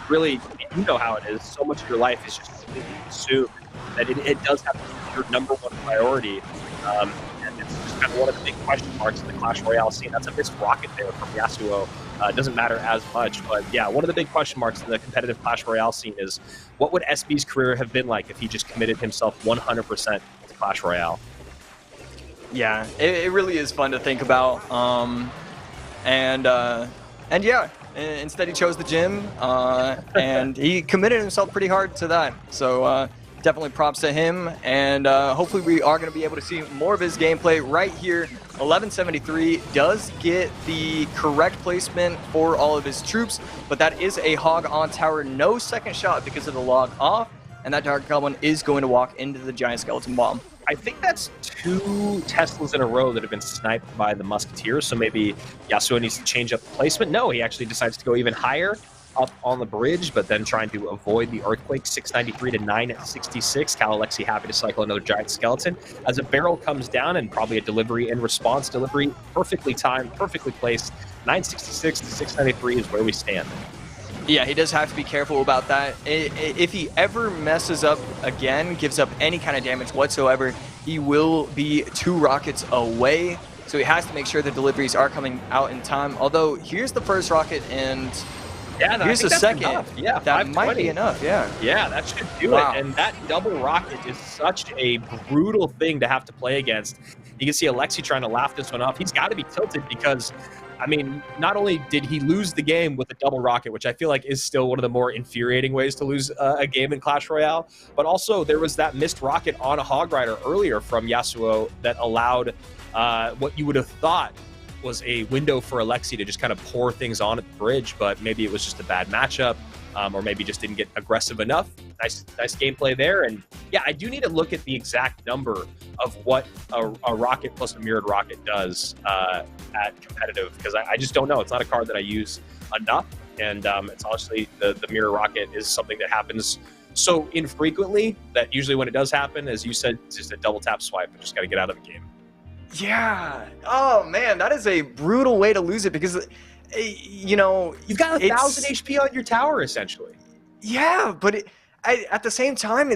really, you know how it is. So much of your life is just completely consumed that it does have to be your number one priority. And it's just kind of one of the big question marks in the Clash Royale scene. That's a missed rocket there from Yasuo. It doesn't matter as much, but yeah, one of the big question marks in the competitive Clash Royale scene is, what would SB's career have been like if he just committed himself 100% to Clash Royale? Yeah, it really is fun to think about. And yeah, instead he chose the gym, and he committed himself pretty hard to that. So definitely props to him, and hopefully we are going to be able to see more of his gameplay right here. 1173 does get the correct placement for all of his troops, but that is a hog on tower, no second shot because of the log off, and that Dark Goblin is going to walk into the giant skeleton bomb. I think that's 2 Teslas in a row that have been sniped by the Musketeers, so maybe Yasuo needs to change up the placement. No, he actually decides to go even higher up on the bridge, but then trying to avoid the Earthquake. 693 to 966. Alexi happy to cycle another giant skeleton as a barrel comes down, and probably a delivery and response delivery. Perfectly timed, perfectly placed. 966 to 693 is where we stand. Yeah, he does have to be careful about that. If he ever messes up again, gives up any kind of damage whatsoever, he will be 2 rockets away. So he has to make sure the deliveries are coming out in time. Although, here's the first rocket, and here's the second. Enough. Yeah, that might be enough, yeah. Yeah, that should do it. And that double rocket is such a brutal thing to have to play against. You can see Alexi trying to laugh this one off. He's got to be tilted because, I mean, not only did he lose the game with a double rocket, which I feel like is still one of the more infuriating ways to lose a game in Clash Royale, but also there was that missed rocket on a Hog Rider earlier from Yasuo that allowed what you would have thought was a window for Alexi to just kind of pour things on at the bridge, but maybe it was just a bad matchup, or maybe just didn't get aggressive enough. Nice gameplay there. And yeah, I do need to look at the exact number of what a rocket plus a mirrored rocket does at competitive, because I just don't know. It's not a card that I use enough, and it's honestly the mirror rocket is something that happens so infrequently that usually when it does happen, as you said, it's just a double tap swipe and just got to get out of the game. Yeah. Oh man, that is a brutal way to lose it, because you know, you've got 1,000 HP on your tower essentially. Yeah, but at the same time,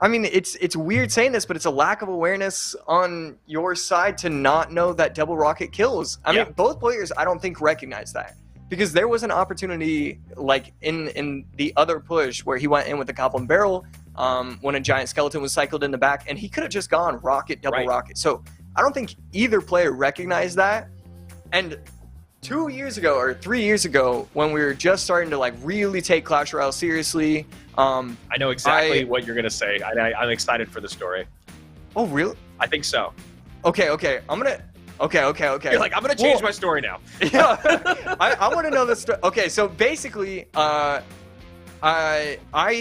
I mean, it's weird saying this, but it's a lack of awareness on your side to not know that double rocket kills. I mean, both players, I don't think, recognize that, because there was an opportunity like in the other push where he went in with the Goblin Barrel when a giant skeleton was cycled in the back, and he could have just gone rocket, double rocket. So I don't think either player recognized that. And 2 years ago or 3 years ago, when we were just starting to like really take Clash Royale seriously, I know exactly what you're gonna say. I'm excited for the story. Oh, really? I think so. Okay. Okay. You're like, I'm gonna change my story now. Yeah. I want to know the story. Okay, so basically, I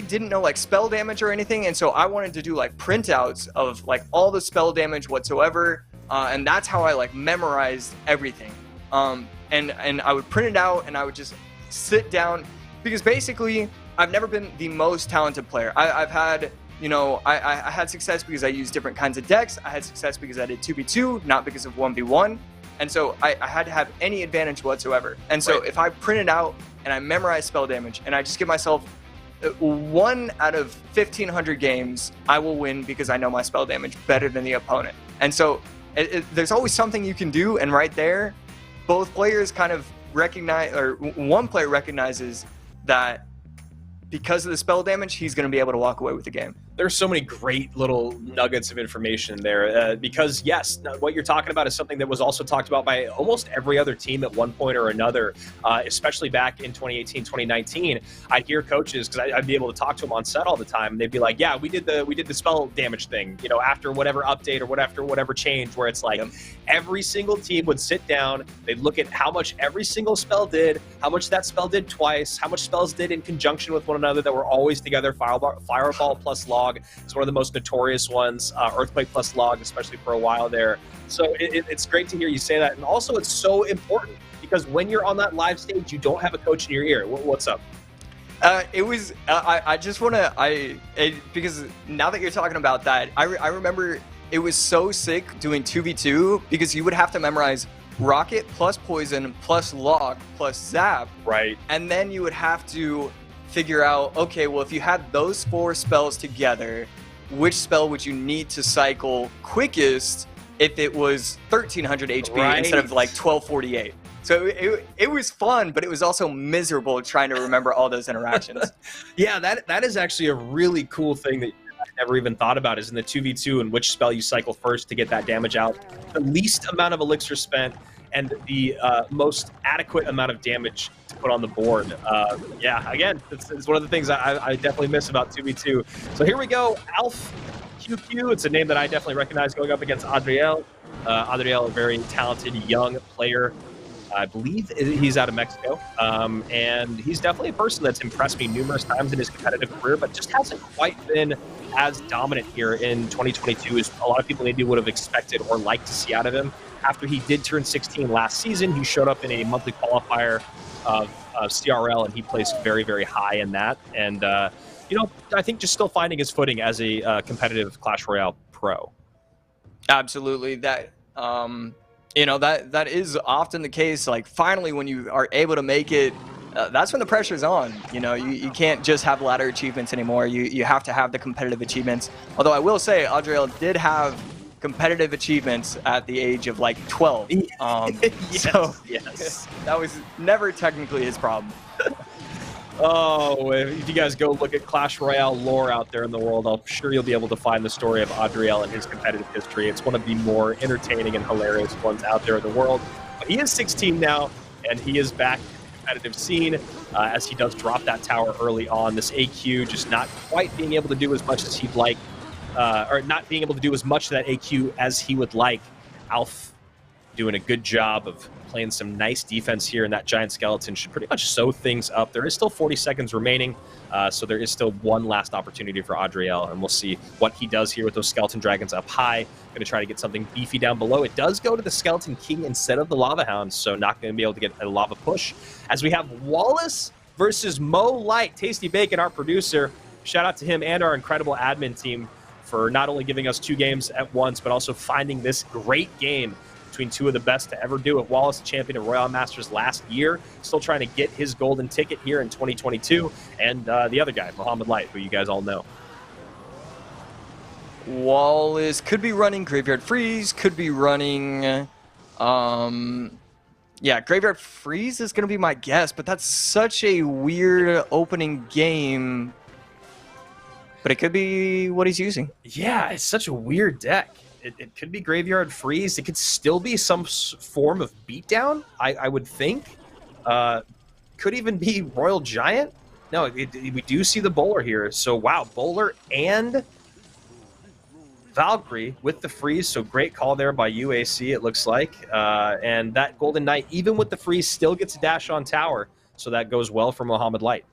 didn't know like spell damage or anything, and so I wanted to do like printouts of like all the spell damage whatsoever, and that's how I like memorized everything. And I would print it out, and I would just sit down, because basically I've never been the most talented player. I've had, you know, I had success because I used different kinds of decks. I had success because I did 2v2, not because of 1v1. And so I had to have any advantage whatsoever. And so if I print it out and I memorize spell damage and I just give myself 1 out of 1,500 games, I will win because I know my spell damage better than the opponent. And so there's always something you can do. And right there, both players kind of recognize, or one player recognizes that because of the spell damage, he's going to be able to walk away with the game. There's so many great little nuggets of information there because, yes, what you're talking about is something that was also talked about by almost every other team at one point or another, especially back in 2018, 2019. I'd hear coaches, because I'd be able to talk to them on set all the time, and they'd be like, yeah, we did the spell damage thing, you know, after whatever update or whatever change, where it's like every single team would sit down, they'd look at how much every single spell did, how much that spell did twice, how much spells did in conjunction with one another that were always together. Fireball plus log is one of the most notorious ones. Earthquake plus log, especially for a while there. So it's great to hear you say that. And also it's so important because when you're on that live stage, you don't have a coach in your ear. What's up? It was, I just want to, because now that you're talking about that, I remember it was so sick doing 2v2 because you would have to memorize rocket plus poison plus log plus zap. Right. And then you would have to figure out, okay, well, if you had those 4 spells together, which spell would you need to cycle quickest if it was 1300 HP instead of like 1248? So it was fun, but it was also miserable trying to remember all those interactions. Yeah, that is actually a really cool thing that I never even thought about, is in the 2v2 and which spell you cycle first to get that damage out. The least amount of elixir spent and the most adequate amount of damage to put on the board. Yeah, again, it's one of the things I definitely miss about 2v2. So here we go, Alf QQ. It's a name that I definitely recognize going up against Adriel. Adriel, a very talented young player. I believe he's out of Mexico, and he's definitely a person that's impressed me numerous times in his competitive career, but just hasn't quite been as dominant here in 2022 as a lot of people maybe would have expected or liked to see out of him. After he did turn 16 last season, he showed up in a monthly qualifier of CRL, and he placed very, very high in that. And, you know, I think just still finding his footing as a competitive Clash Royale pro. Absolutely. That, you know, that is often the case. Like, finally, when you are able to make it, that's when the pressure's on. You know, you can't just have ladder achievements anymore. You have to have the competitive achievements. Although I will say, Adriel did have competitive achievements at the age of like 12. Yes, so yes. That was never technically his problem. Oh, if you guys go look at Clash Royale lore out there in the world, I'm sure you'll be able to find the story of Adriel and his competitive history. It's one of the more entertaining and hilarious ones out there in the world. But he is 16 now, and he is back in the competitive scene as he does drop that tower early on. This AQ just not quite being able to do as much as he'd like, or not being able to do as much of that AQ as he would like. Alf doing a good job of playing some nice defense here, and that giant skeleton should pretty much sew things up. There is still 40 seconds remaining, so there is still one last opportunity for Adriel, and we'll see what he does here with those skeleton dragons up high. Going to try to get something beefy down below. It does go to the skeleton king instead of the lava hound, so not going to be able to get a lava push. As we have Wallace versus Mo Light, Tasty Bacon, our producer. Shout out to him and our incredible admin team for not only giving us 2 games at once, but also finding this great game between 2 of the best to ever do it. Wallace, champion of Royale Masters last year, still trying to get his golden ticket here in 2022. And the other guy, Mohammed Light, who you guys all know. Wallace could be running Graveyard Freeze, could be running... yeah, Graveyard Freeze is going to be my guess, but that's such a weird opening game. But it could be what he's using. Yeah, it's such a weird deck. It could be Graveyard Freeze. It could still be some form of beatdown, I would think. Could even be Royal Giant. No, we do see the Bowler here. So, wow, Bowler and Valkyrie with the freeze. So, great call there by UAC, it looks like. And that Golden Knight, even with the freeze, still gets a dash on tower. So, that goes well for Mohammed Light.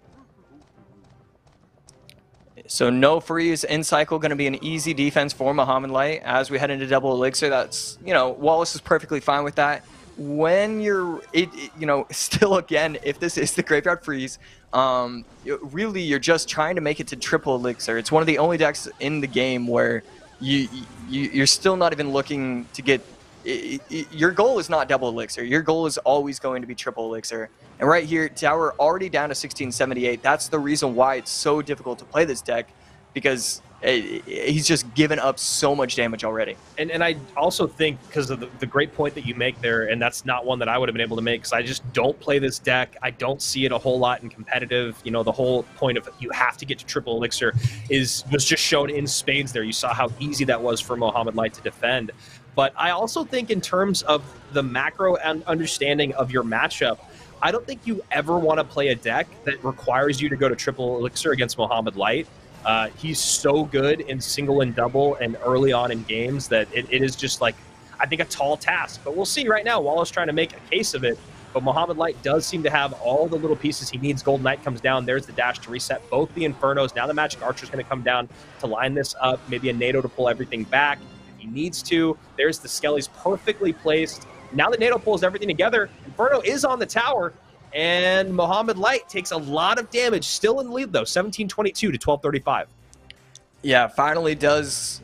So no freeze in cycle, going to be an easy defense for Mohammed Light as we head into double elixir. That's, you know, Wallace is perfectly fine with that. when you're, you know, still again, if this is the Graveyard Freeze, really you're just trying to make it to triple elixir. It's one of the only decks in the game where you're still not even looking to get. Your goal is not double elixir. Your goal is always going to be triple elixir. And right here, tower already down to 1678. That's the reason why it's so difficult to play this deck, because he's just given up so much damage already. And I also think, because of the great point that you make there, and that's not one that I would have been able to make, because I just don't play this deck. I don't see it a whole lot in competitive. You know, the whole point of you have to get to triple elixir was just shown in spades there. You saw how easy that was for Mohamed Light to defend. But I also think in terms of the macro and understanding of your matchup, I don't think you ever want to play a deck that requires you to go to triple elixir against Mohamed Light. He's so good in single and double and early on in games that it is just like, I think, a tall task. But we'll see right now. Wallace trying to make a case of it. But Mohamed Light does seem to have all the little pieces he needs. Golden Knight comes down. There's the dash to reset both the Infernos. Now the Magic Archer's going to come down to line this up. Maybe a NATO to pull everything back if he needs to. There's the Skelly's perfectly placed. Now that NATO pulls everything together, Inferno is on the tower. And Mohamed Light takes a lot of damage. Still in the lead, though. 1722 to 1235. Yeah, finally does,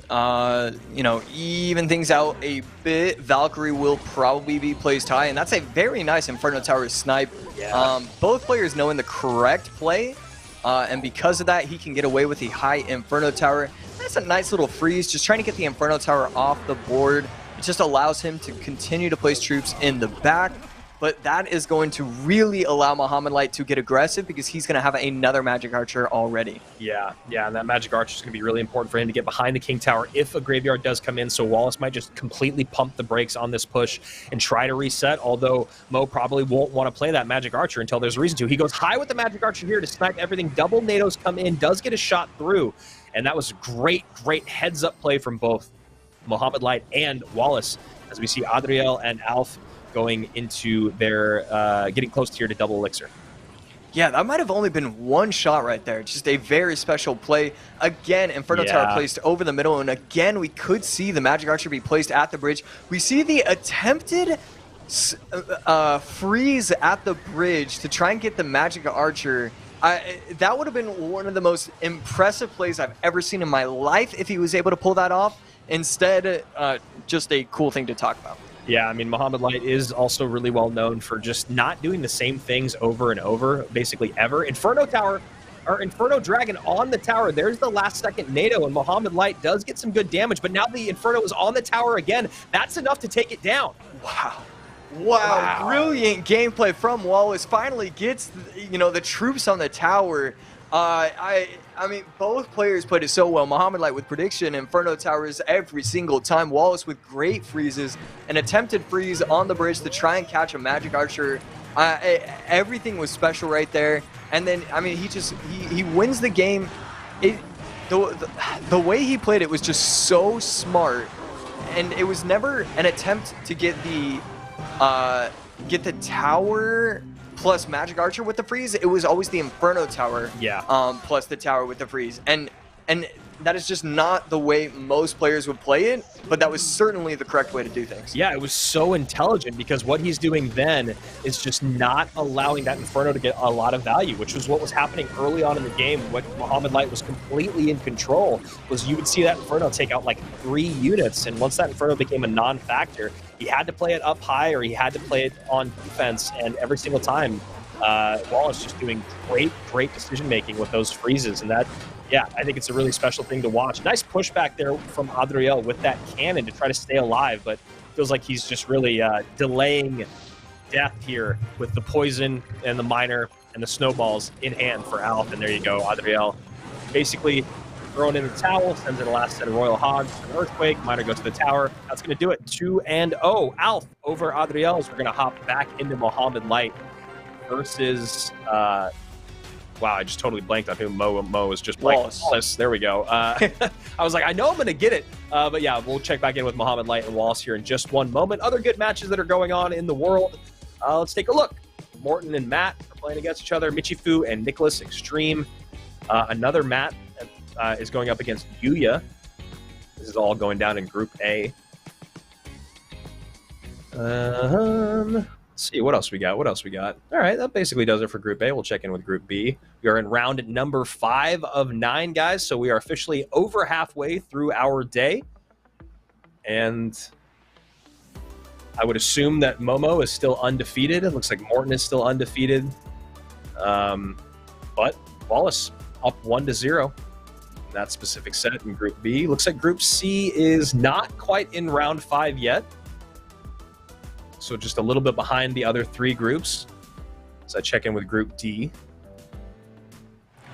you know, even things out a bit. Valkyrie will probably be placed high, and that's a very nice Inferno Tower snipe. Yeah. Both players knowing the correct play, and because of that, he can get away with the high Inferno Tower. That's a nice little freeze, just trying to get the Inferno Tower off the board. It just allows him to continue to place troops in the back. But that is going to really allow Mohamed Light to get aggressive, because he's going to have another Magic Archer already. Yeah, and that Magic Archer is going to be really important for him to get behind the King Tower if a Graveyard does come in. So Wallace might just completely pump the brakes on this push and try to reset, although Mo probably won't want to play that Magic Archer until there's a reason to. He goes high with the Magic Archer here to snipe everything. Double NATOs come in, does get a shot through. And that was a great heads-up play from both Mohamed Light and Wallace, as we see Adriel and Alf going into their, getting close here to double elixir. Yeah, that might have only been one shot right there. Just a very special play. Again, Inferno Tower placed over the middle, and again, we could see the Magic Archer be placed at the bridge. We see the attempted freeze at the bridge to try and get the Magic Archer. That would have been one of the most impressive plays I've ever seen in my life if he was able to pull that off. Instead, just a cool thing to talk about. Yeah, I mean, Mohamed Light is also really well known for just not doing the same things over and over, basically ever. Inferno Tower, or Inferno Dragon on the tower. There's the last second NATO, and Mohamed Light does get some good damage, but now the Inferno is on the tower again. That's enough to take it down. Wow. Brilliant gameplay from Wallace. Finally gets, you know, the troops on the tower. I mean, both players played it so well. Mohamed Light with prediction, Inferno Towers every single time. Wallace with great freezes, an attempted freeze on the bridge to try and catch a Magic Archer. Everything was special right there. And then, I mean, he wins the game. The way he played it was just so smart. And it was never an attempt to get the tower plus Magic Archer with the freeze. It was always the Inferno Tower, plus the tower with the freeze, and that is just not the way most players would play it, but that was certainly the correct way to do things. Yeah, it was so intelligent, because what he's doing then is just not allowing that Inferno to get a lot of value, which was what was happening early on in the game. What Mohamed Light was completely in control was you would see that Inferno take out like 3 units, and once that Inferno became a non-factor, he had to play it up high or he had to play it on defense, and every single time Wallace just doing great decision-making with those freezes, and that, yeah, I think it's a really special thing to watch. Nice pushback there from Adriel with that cannon to try to stay alive, but feels like he's just really delaying death here with the poison and the miner and the snowballs in hand for Alf. And there you go, Adriel basically throwing in the towel, sends in the last set of Royal Hogs, an Earthquake, miner goes to the tower. That's going to do it. 2-0. Alf over Adriel, as we're going to hop back into Mohamed Light versus... wow, I just totally blanked on who Mo was just playing. Wallace. There we go. I was like, I know I'm going to get it. But yeah, we'll check back in with Mohamed Light and Wallace here in just one moment. Other good matches that are going on in the world. Let's take a look. Morton and Matt are playing against each other. Michifu and Nicholas Extreme. Another Matt is going up against Yuya. This is all going down in Group A. Let's see, what else we got? All right, that basically does it for Group A. We'll check in with Group B. We are in round number 5 of 9, guys, so we are officially over halfway through our day. And I would assume that Momo is still undefeated. It looks like Morton is still undefeated. But Wallace up 1-0 in that specific set in Group B. Looks like Group C is not quite in round 5 yet. So just a little bit behind the other 3 groups. So I check in with Group D.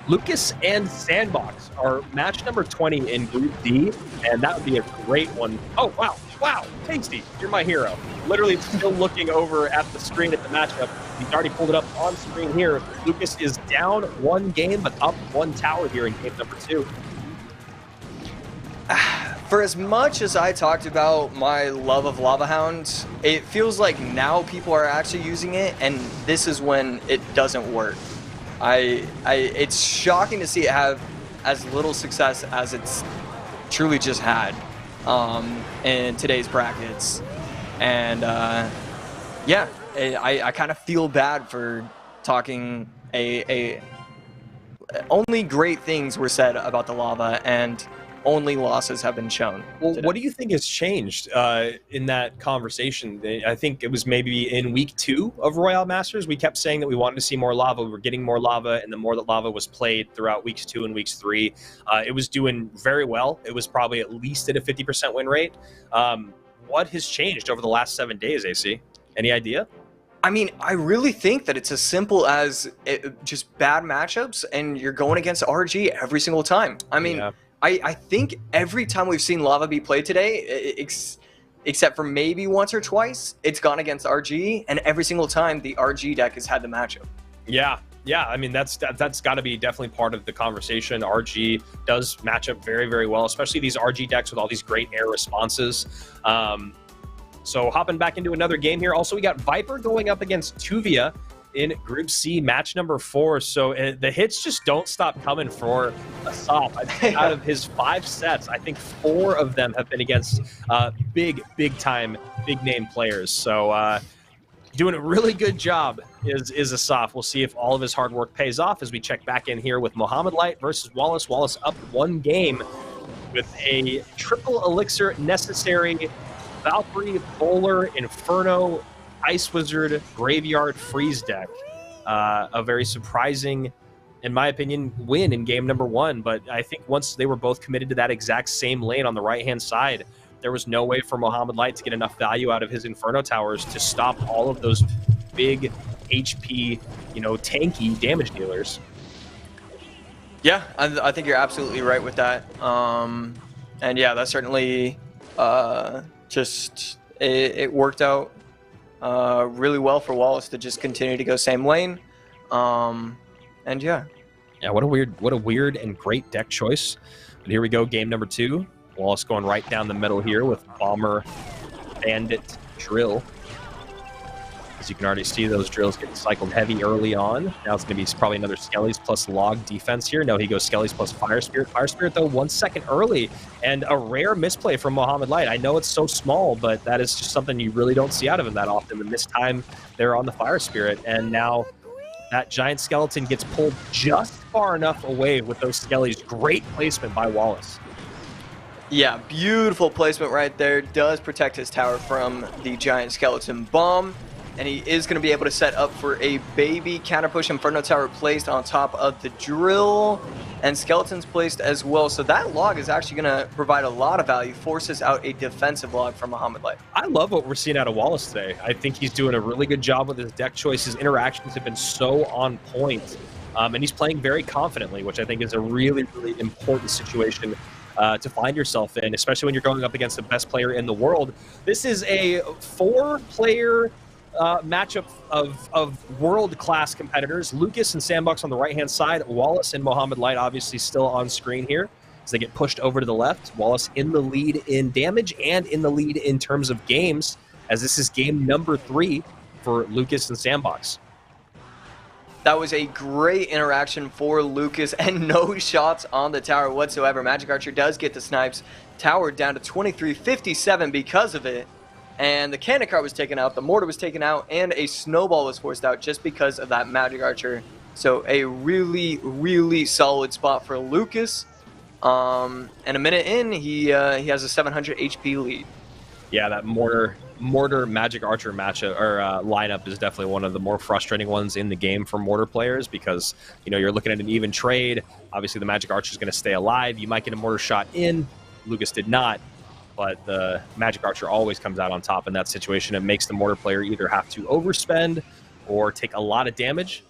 Lucas and Sandbox are match number 20 in Group D, and that would be a great one. Oh, wow. Wow, Tasty, you're my hero. Literally still looking over at the screen at the matchup. He's already pulled it up on screen here. Lucas is down 1 game, but up 1 tower here in game number 2. For as much as I talked about my love of Lava Hound, it feels like now people are actually using it, and this is when it doesn't work. It's shocking to see it have as little success as it's truly just had in today's brackets. And yeah, I kind of feel bad for talking only great things were said about the Lava, and only losses have been shown. Well, today. What do you think has changed in that conversation? I think it was maybe in week 2 of Royale Masters. We kept saying that we wanted to see more lava. We were getting more lava, and the more that lava was played throughout weeks 2 and weeks 3, it was doing very well. It was probably at least at a 50% win rate. What has changed over the last 7 days, AC? Any idea? I mean, I really think that it's as simple as just bad matchups, and you're going against RG every single time. I mean, yeah. I think every time we've seen Lava be played today, except for maybe once or twice, it's gone against RG, and every single time the RG deck has had the matchup. Yeah. I mean, that's got to be definitely part of the conversation. RG does match up very, very well, especially these RG decks with all these great air responses. So hopping back into another game here. Also, we got Viper going up against Tuvia in Group C, match number 4. So the hits just don't stop coming for Asaf. I think out of his 5 sets, I think 4 of them have been against big time, big name players. So doing a really good job is Asaf. We'll see if all of his hard work pays off as we check back in here with Mohamed Light versus Wallace. Wallace up 1 game with a triple elixir necessary Valkyrie, Bowler, Inferno, Ice Wizard, Graveyard, Freeze deck. A very surprising, in my opinion, win in game number 1. But I think once they were both committed to that exact same lane on the right-hand side, there was no way for Mohamed Light to get enough value out of his Inferno towers to stop all of those big HP, tanky damage dealers. Yeah, I think you're absolutely right with that. And yeah, that certainly it worked out really well for Wallace to just continue to go same lane. And yeah. Yeah, what a weird and great deck choice. But here we go, game number 2. Wallace going right down the middle here with Bomber, Bandit, Drill. As you can already see, those drills get cycled heavy early on. Now it's going to be probably another Skellies plus Log defense here. No, he goes Skellies plus Fire Spirit. Fire Spirit, though, 1 second early. And a rare misplay from Mohamed Light. I know it's so small, but that is just something you really don't see out of him that often. And this time, they're on the Fire Spirit. And now that giant skeleton gets pulled just far enough away with those Skellies. Great placement by Wallace. Yeah, beautiful placement right there. Does protect his tower from the giant skeleton bomb. And he is going to be able to set up for a baby counter push Inferno tower placed on top of the drill. And skeletons placed as well. So that log is actually going to provide a lot of value. Forces out a defensive log from Mohamed Light. I love what we're seeing out of Wallace today. I think he's doing a really good job with his deck choice. His interactions have been so on point. And he's playing very confidently, which I think is a really, really important situation to find yourself in, especially when you're going up against the best player in the world. This is a 4-player matchup of world-class competitors. Lucas and Sandbox on the right-hand side. Wallace and Mohamed Light obviously still on screen here as they get pushed over to the left. Wallace in the lead in damage and in the lead in terms of games, as this is game number 3 for Lucas and Sandbox. That was a great interaction for Lucas, and no shots on the tower whatsoever. Magic Archer does get the snipes. Tower down to 2357 because of it. and the cannon cart was taken out, the mortar was taken out, and a snowball was forced out just because of that magic archer. So a really, really solid spot for Lucas. And a minute in, he has a 700 HP lead. Yeah, that mortar magic archer matchup or lineup is definitely one of the more frustrating ones in the game for mortar players, because you're looking at an even trade. Obviously, the magic archer is going to stay alive. You might get a mortar shot in. Lucas did not, but the magic archer always comes out on top in that situation. It makes the mortar player either have to overspend or take a lot of damage.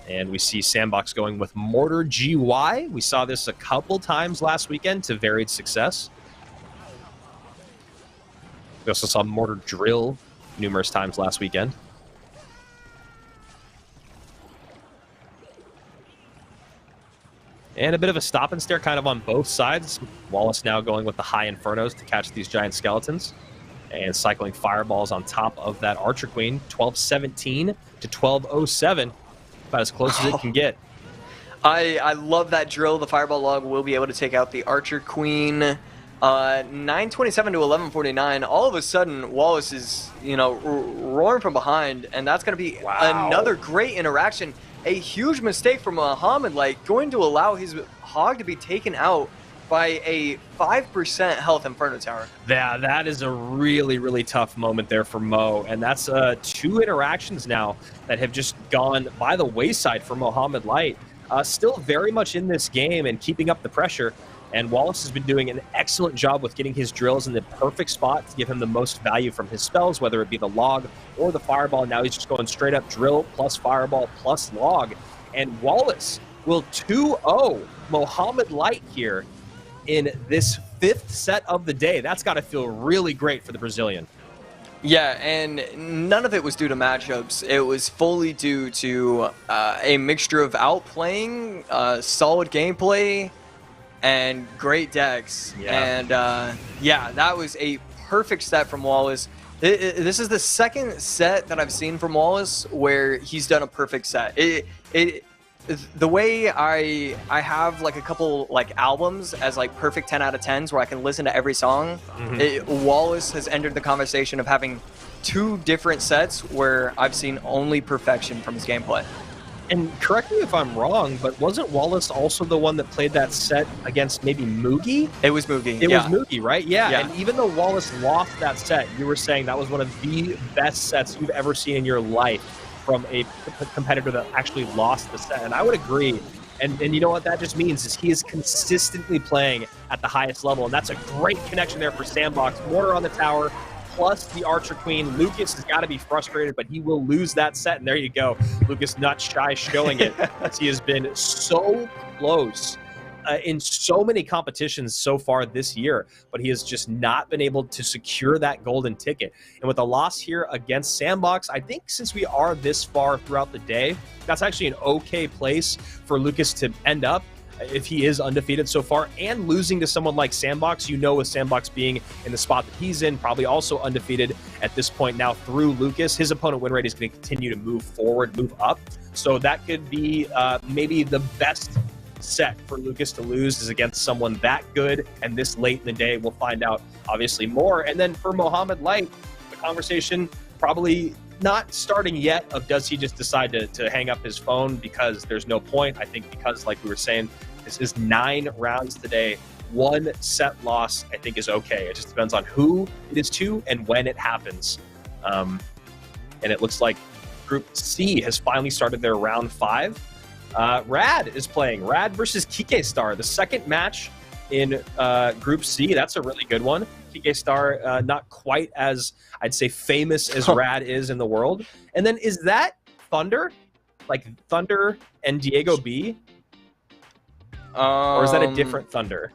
And we see Sandbox going with mortar GY. We saw this a couple times last weekend to varied success. We also saw mortar drill numerous times last weekend. And a bit of a stop and stare kind of on both sides. Wallace now going with the high infernos to catch these giant skeletons. And cycling fireballs on top of that Archer Queen. 1217 to 1207. About as close as it can get. I love that drill. The fireball log will be able to take out the Archer Queen. 927 to 1149. All of a sudden, Wallace is, roaring from behind, and that's going to be another great interaction. A huge mistake from Muhammad, going to allow his hog to be taken out by a 5% health Inferno Tower. Yeah, that is a really, really tough moment there for Mo, and that's 2 interactions now that have just gone by the wayside for Muhammad Light. Still very much in this game and keeping up the pressure, and Wallace has been doing an excellent job with getting his drills in the perfect spot to give him the most value from his spells, whether it be the log or the fireball. Now he's just going straight up drill plus fireball plus log, and Wallace will 2-0 Muhammad Light here in this 5th set of the day. That's got to feel really great for the Brazilian. Yeah, and none of it was due to matchups. It was fully due to a mixture of outplaying, solid gameplay, and great decks. Yeah. And yeah, that was a perfect set from Wallace. This is the 2nd set that I've seen from Wallace where he's done a perfect set. The way I have a couple albums as perfect 10 out of 10s where I can listen to every song. Wallace has entered the conversation of having 2 different sets where I've seen only perfection from his gameplay. And correct me if I'm wrong, but wasn't Wallace also the one that played that set against maybe Moogie? It was Moogie. It was Moogie, right? Yeah. And even though Wallace lost that set, you were saying that was one of the best sets you've ever seen in your life from a competitor that actually lost the set. And I would agree. And you know what that just means is he is consistently playing at the highest level. And that's a great connection there for Sandbox. Mortar on the tower, plus the Archer Queen. Lucas has got to be frustrated, but he will lose that set. And there you go. Lucas not shy showing it as he has been so close in so many competitions so far this year, but he has just not been able to secure that golden ticket. And with a loss here against Sandbox, I think since we are this far throughout the day, that's actually an okay place for Lucas to end up if he is undefeated so far, and losing to someone like Sandbox, with Sandbox being in the spot that he's in, probably also undefeated at this point now through Lucas, his opponent win rate is going to continue to move forward, move up. So that could be maybe the best set for Lucas to lose is against someone that good, and this late in the day we'll find out obviously more. And then for Muhammad Light, the conversation probably not starting yet of does he just decide to hang up his phone because there's no point. I think because, like we were saying, this is 9 rounds today. 1 set loss I think is okay. It just depends on who it is to and when it happens. And it looks like Group C has finally started their round 5. Rad is playing. Rad versus Kike Star, the 2nd match in Group C. That's a really good one. Kike Star, not quite as, I'd say, famous as Rad is in the world. And then is that Thunder? Like Thunder and Diego B? Or is that a different Thunder?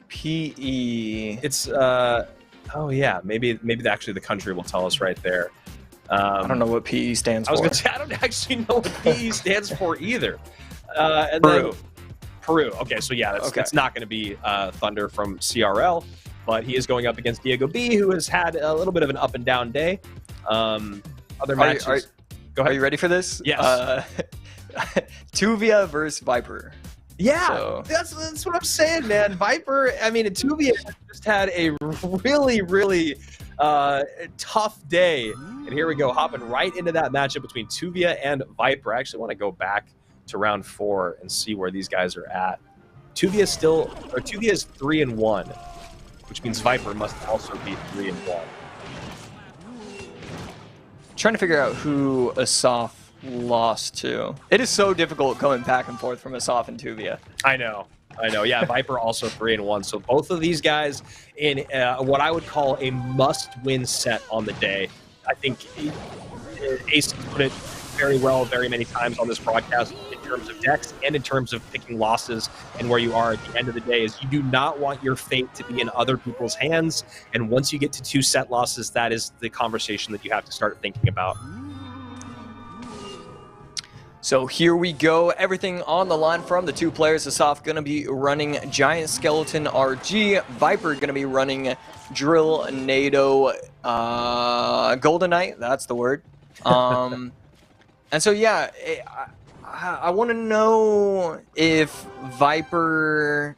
PE. It's, oh yeah, maybe actually the country will tell us right there. I don't know what PE stands for. I was going to say, I don't actually know what PE stands for either. And Peru. Then, Peru. Okay, so yeah, it's not going to be Thunder from CRL, but he is going up against Diego B, who has had a little bit of an up and down day. Other matches. Go ahead. Are you ready for this? Yes. Tuvia versus Viper. Yeah, So- that's what I'm saying, man. Viper, I mean, Tuvia just had a really, really Tough day. And here we go, hopping right into that matchup between Tuvia and Viper. I actually want to go back to round 4 and see where these guys are at. Tuvia is 3-1, which means Viper must also be 3-1. Trying to figure out who Asaf lost to. It is so difficult going back and forth from Asaf and Tuvia. I know. Yeah, Viper also 3-1. So both of these guys in what I would call a must-win set on the day. I think Ace put it very well very many times on this broadcast in terms of decks and in terms of picking losses and where you are at the end of the day is you do not want your fate to be in other people's hands. And once you get to 2 set losses, that is the conversation that you have to start thinking about. So here we go, everything on the line from the 2 players. Asaf going to be running Giant Skeleton RG. Viper going to be running Drill NATO Golden Knight, that's the word. And so yeah, I want to know if Viper,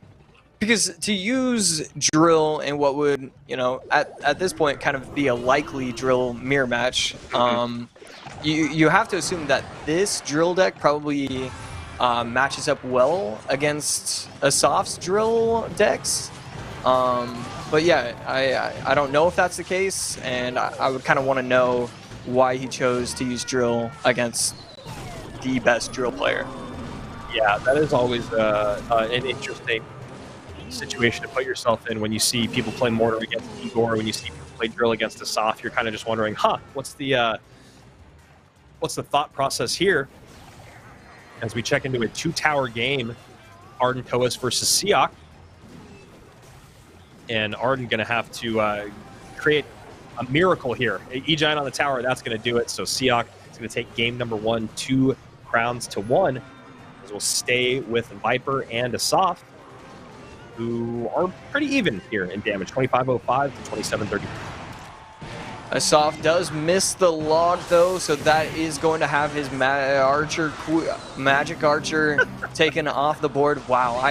because to use Drill in what would, you know, at this point kind of be a likely Drill mirror match, you have to assume that this Drill deck probably matches up well against Asaf's Drill decks. But yeah, I don't know if that's the case, and I would kind of want to know why he chose to use Drill against the best Drill player. Yeah, that is always an interesting situation to put yourself in when you see people play Mortar against Igor, when you see people play Drill against Asaf. You're kind of just wondering, what's the thought process here? As we check into a 2-tower game, Arden Koas versus Siak. And Arden going to have to create a miracle here. E-Giant on the tower, that's going to do it. So Siak is going to take game number 1, 2 crowns to 1. As we'll stay with Viper and Asaf, who are pretty even here in damage, 2505 to 2730. Asaf does miss the log though, so that is going to have his magic archer taken off the board. Wow,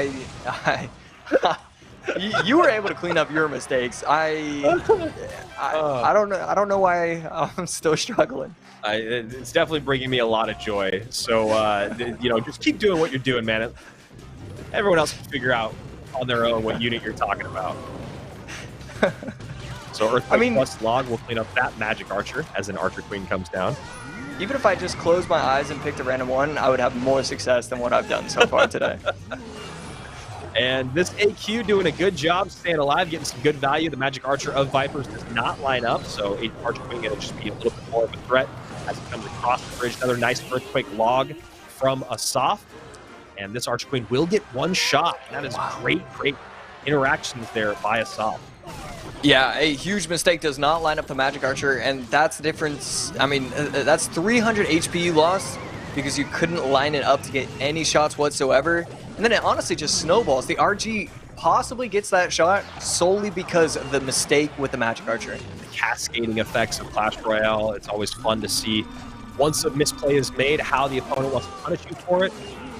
you were able to clean up your mistakes. I don't know why I'm still struggling. It's definitely bringing me a lot of joy. So you know, just keep doing what you're doing, man. Everyone else can figure out on their own what unit you're talking about. So Earthquake plus log will clean up that magic archer as an Archer Queen comes down. Even if I just closed my eyes and picked a random one, I would have more success than what I've done so far today. And this AQ doing a good job staying alive, getting some good value. The magic archer of Vipers does not line up, so Archer Queen going to just be a little bit more of a threat as it comes across the bridge. Another nice Earthquake log from Asaf. And this Archer Queen will get 1 shot. And that is great interactions there by Asaf. Yeah, a huge mistake does not line up the magic archer, and that's the difference. I mean, that's 300 HP you lost because you couldn't line it up to get any shots whatsoever. And then it honestly just snowballs. The RG possibly gets that shot solely because of the mistake with the magic archer. The cascading effects of Clash Royale, it's always fun to see once a misplay is made, how the opponent wants to punish you for it,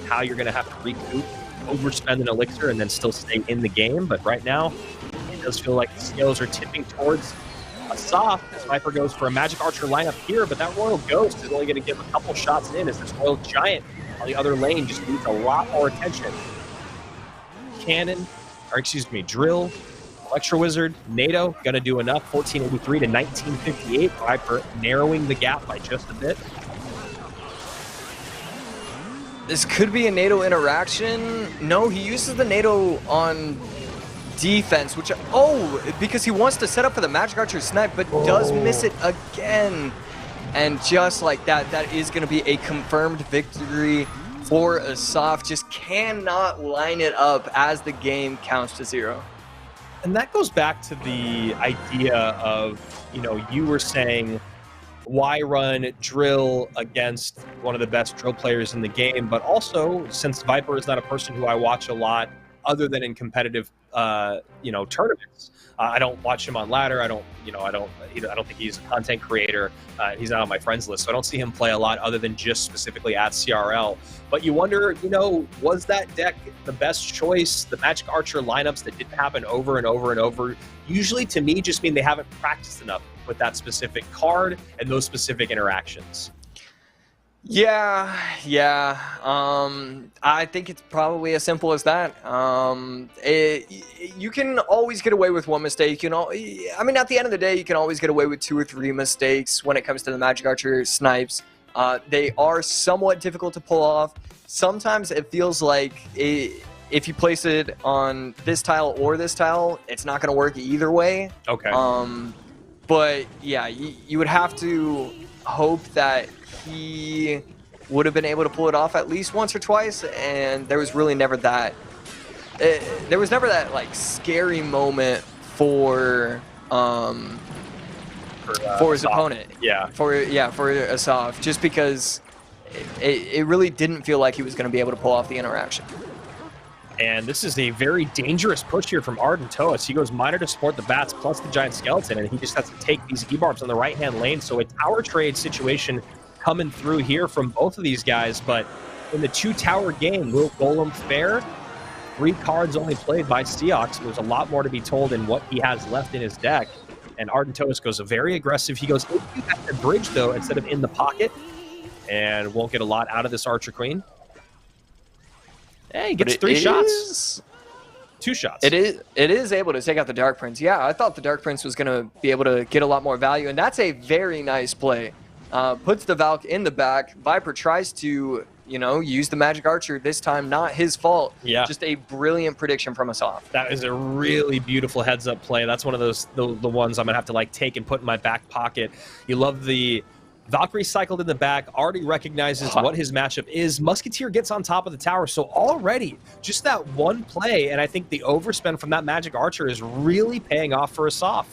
how you're going to have to recoup, overspend an elixir, and then still stay in the game. But right now, it does feel like the scales are tipping towards Asaf as Viper goes for a magic archer lineup here, but that Royal Ghost is only going to give a couple shots in as this Royal Giant on the other lane just needs a lot more attention. Drill, Electro Wizard, NATO going to do enough. 1483 to 1958. Viper narrowing the gap by just a bit. This could be a NATO interaction. No, he uses the NATO on defense, which, because he wants to set up for the magic archer snipe, but does miss it again. And just like that, that is going to be a confirmed victory for Asaf. Just cannot line it up as the game counts to 0. And that goes back to the idea of, you were saying, why run Drill against one of the best Drill players in the game? But also, since Viper is not a person who I watch a lot other than in competitive, tournaments. I don't watch him on ladder. I don't think he's a content creator. He's not on my friends list, so I don't see him play a lot other than just specifically at CRL. But you wonder, was that deck the best choice? The Magic Archer lineups that didn't happen over and over and over usually, to me, just mean they haven't practiced enough with that specific card and those specific interactions. Yeah. I think it's probably as simple as that. You can always get away with one mistake. At the end of the day, you can always get away with 2 or 3 mistakes when it comes to the Magic Archer snipes. They are somewhat difficult to pull off. Sometimes it feels like if you place it on this tile or this tile, it's not going to work either way. Okay. But yeah, you would have to hope that he would have been able to pull it off at least once or twice, and there was really never that. There was never that like scary moment for his opponent. Yeah. For Asaf, just because it really didn't feel like he was going to be able to pull off the interaction. And this is a very dangerous push here from Arden Toas. He goes Miner to support the bats plus the Giant Skeleton, and he just has to take these E-Barbs on the right-hand lane. So a tower trade situation coming through here from both of these guys. But in the 2-tower game, will Golem fare? 3 cards only played by Seox. There's a lot more to be told in what he has left in his deck. And Arden Toas goes very aggressive. He goes at the bridge, though, instead of in the pocket. And won't get a lot out of this Archer Queen. Hey, he gets 3 shots. 2 shots. It is able to take out the Dark Prince. Yeah, I thought the Dark Prince was going to be able to get a lot more value, and that's a very nice play. Puts the Valk in the back. Viper tries to, use the Magic Archer. This time, not his fault. Yeah. Just a brilliant prediction from Asaf. That is a really beautiful heads-up play. That's one of those the ones I'm going to have to take and put in my back pocket. You love the Valkyrie cycled in the back, already recognizes what his matchup is. Musketeer gets on top of the tower, so already just that one play, and I think the overspend from that Magic Archer is really paying off for Asaf.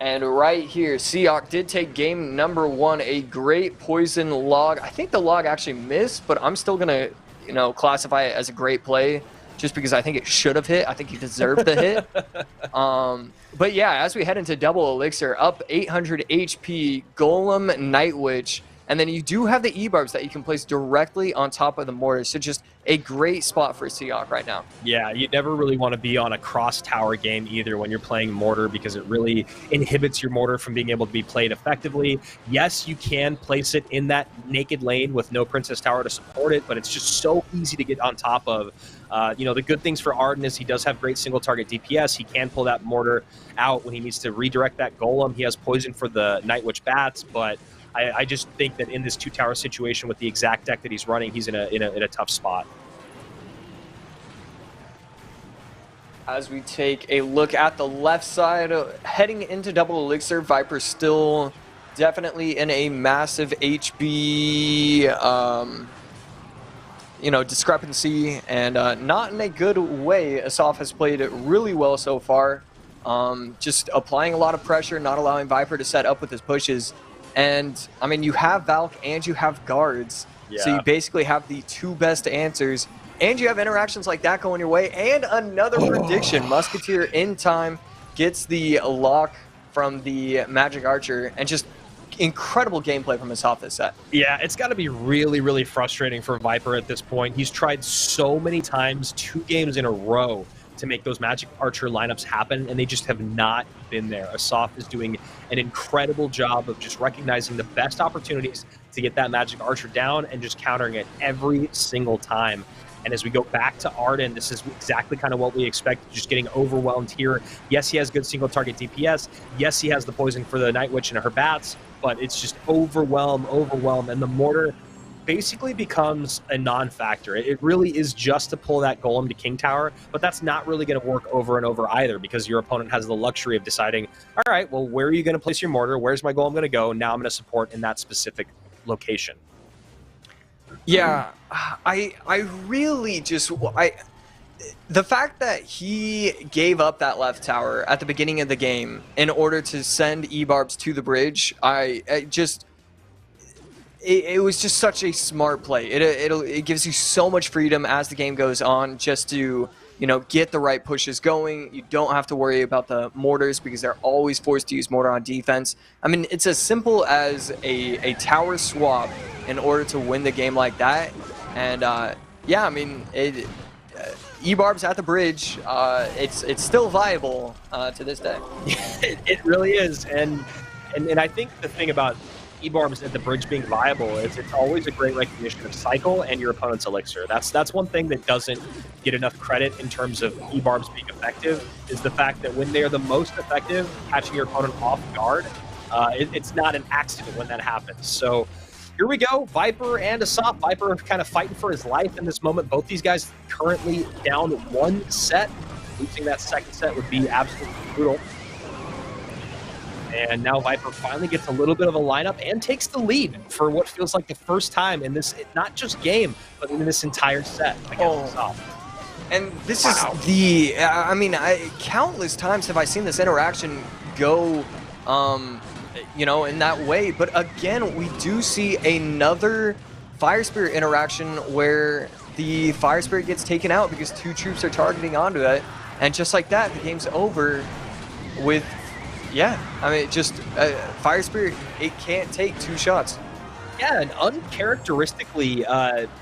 And right here, Seok did take game number 1, a great poison log. I think the log actually missed, but I'm still going to, classify it as a great play just because I think it should have hit. I think he deserved the hit. But yeah, as we head into double elixir, up 800 HP, Golem, Night Witch, and then you do have the E-Barbs that you can place directly on top of the mortar. So just a great spot for Seok right now. Yeah, you never really want to be on a cross tower game either when you're playing mortar because it really inhibits your mortar from being able to be played effectively. Yes, you can place it in that naked lane with no Princess Tower to support it, but it's just so easy to get on top of. The good things for Arden is he does have great single target DPS. He can pull that mortar out when he needs to redirect that golem. He has poison for the Night Witch bats, but I just think that in this 2-tower situation with the exact deck that he's running, he's in a tough spot. As we take a look at the left side, heading into double elixir, Viper still definitely in a massive HB discrepancy, and not in a good way. Asaf has played it really well so far, just applying a lot of pressure, not allowing Viper to set up with his pushes. And I mean, you have Valk and you have guards, so you basically have the 2 best answers, and you have interactions like that going your way. And another prediction, Musketeer in time gets the lock from the Magic Archer, and just incredible gameplay from Asaf this set. Yeah, it's got to be really, really frustrating for Viper at this point. He's tried so many times, 2 games in a row, to make those Magic Archer lineups happen, and they just have not been there. Asaf is doing an incredible job of just recognizing the best opportunities to get that Magic Archer down and just countering it every single time. And as we go back to Arden, this is exactly kind of what we expect, just getting overwhelmed here. Yes, he has good single target DPS. Yes, he has the poison for the Night Witch and her bats, but it's just overwhelm, and the mortar basically becomes a non-factor. It really is just to pull that golem to King Tower, but that's not really going to work over and over either, because your opponent has the luxury of deciding, all right, well, where are you going to place your mortar? Where's my golem going to go? Now I'm going to support in that specific location. Yeah, I really just... The fact that he gave up that left tower at the beginning of the game in order to send E-Barbs to the bridge, it was just such a smart play. It gives you so much freedom as the game goes on, just to, you know, get the right pushes going. You don't have to worry about the mortars because they're always forced to use mortar on defense. I mean, it's as simple as a tower swap in order to win the game like that. And yeah, I mean, E-Barb's at the bridge. It's still viable to this day. It really is, and I think the thing about E-Barbs at the bridge being viable is it's always a great recognition of cycle and your opponent's elixir. That's one thing that doesn't get enough credit in terms of E-Barbs being effective, is the fact that when they're the most effective, catching your opponent off guard, it's not an accident when that happens. So here we go, Viper and Asaf. Viper kind of fighting for his life in this moment. Both these guys currently down 1 set. Losing that second set would be absolutely brutal. And now Viper finally gets a little bit of a lineup and takes the lead for what feels like the first time in this, not just game, but in this entire set against Asaf. And this is the, I mean, countless times have I seen this interaction go, you know, in that way. But again, we do see another Fire Spirit interaction where the Fire Spirit gets taken out because 2 troops are targeting onto it. And just like that, the game's over with, yeah, I mean, just Fire Spirit, it can't take 2 shots. Yeah, an uncharacteristically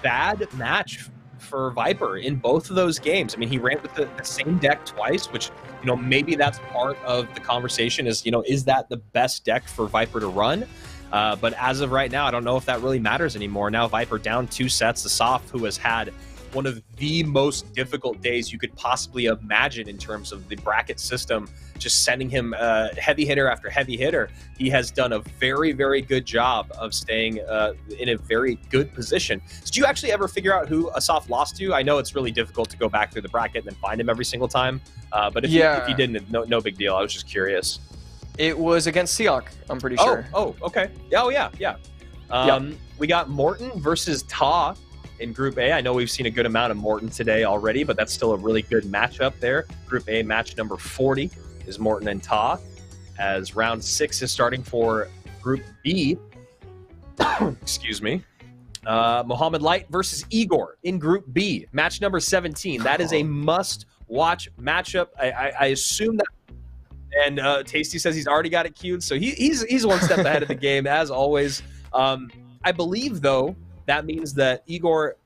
bad match for Viper in both of those games. I mean, he ran with the same deck twice, which, you know, maybe that's part of the conversation is, you know, is that the best deck for Viper to run? But as of right now, I don't know if that really matters anymore. Now Viper down 2 sets. Asaf, who has had one of the most difficult days you could possibly imagine in terms of the bracket system, just sending him heavy hitter after heavy hitter. He has done a very, very good job of staying in a very good position. Did you actually ever figure out who Asaf lost to? I know it's really difficult to go back through the bracket and then find him every single time, but if you didn't, no big deal. I was just curious. It was against Siak, I'm pretty sure. Oh, okay. Oh, yeah. We got Morton versus Ta in Group A. I know we've seen a good amount of Morton today already, but that's still a really good matchup there. Group A match number 40 is Morton and Ta, as round 6 is starting for Group B. Excuse me. Mohammed Light versus Igor in Group B, match number 17. That is a must-watch matchup. I assume that. And Tasty says he's already got it queued, so he's one step ahead of the game, as always. I believe, though, that means that Igor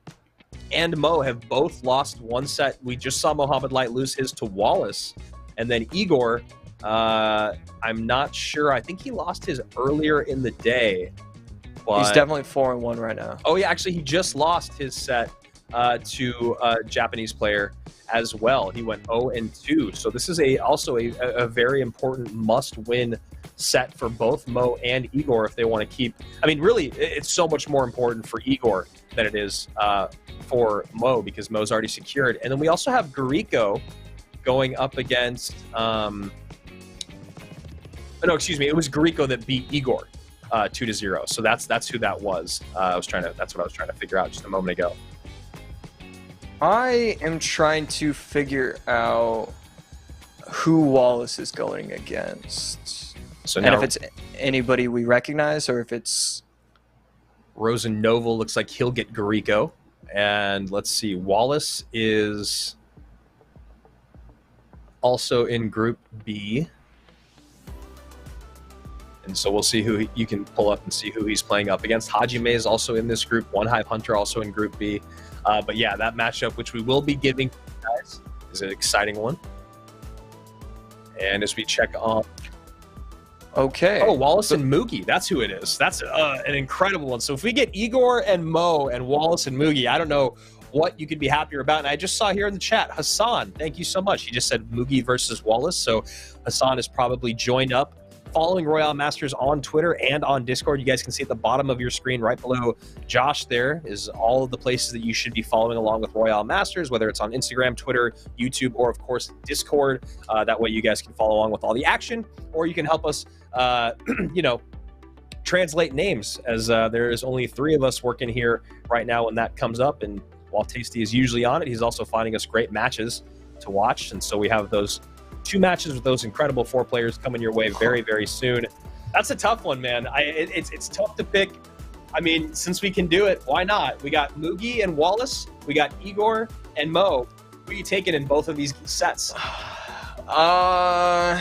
and Mo have both lost 1 set. We just saw Mohammed Light lose his to Wallace. And then Igor, I'm not sure. I think he lost his earlier in the day. But he's definitely 4-1 right now. Oh, yeah. Actually, he just lost his set to a Japanese player as well. He went 0-2. So this is also a very important must-win set for both Mo and Igor if they want to keep. I mean, really, it's so much more important for Igor than it is for Mo, because Mo's already secured. And then we also have Gariko going up against. No, excuse me. It was Gariko that beat Igor 2-0. So that's who that was. That's what I was trying to figure out just a moment ago. I am trying to figure out who Wallace is going against. So and if it's anybody we recognize, or if it's Rosen Novel, looks like he'll get Gariko. And let's see, Wallace is also in Group B. And so we'll see who you can pull up and see who he's playing up against. Hajime is also in this group. One Hive Hunter also in Group B. But yeah, that matchup, which we will be giving you guys, is an exciting one. And as we check on... Okay. Oh, Wallace and Mugi. That's who it is. That's an incredible one. So if we get Igor and Mo and Wallace and Mugi, I don't know what you could be happier about. And I just saw here in the chat, Hassan, thank you so much. He just said Mugi versus Wallace. So Hassan is probably joined up, following Royale Masters on Twitter and on Discord. You guys can see at the bottom of your screen right below Josh there is all of the places that you should be following along with Royale Masters, whether it's on Instagram, Twitter, YouTube, or of course Discord. That way you guys can follow along with all the action, or you can help us translate names, as there is only 3 of us working here right now when that comes up. And while Tasty is usually on it, he's also finding us great matches to watch. And so we have those 2 matches with those incredible 4 players coming your way very, very soon. That's a tough one, man. It's tough to pick I mean, since we can do it, why not? We got Mugi and Wallace. We got Igor and Mo. Who are you taking in both of these sets? I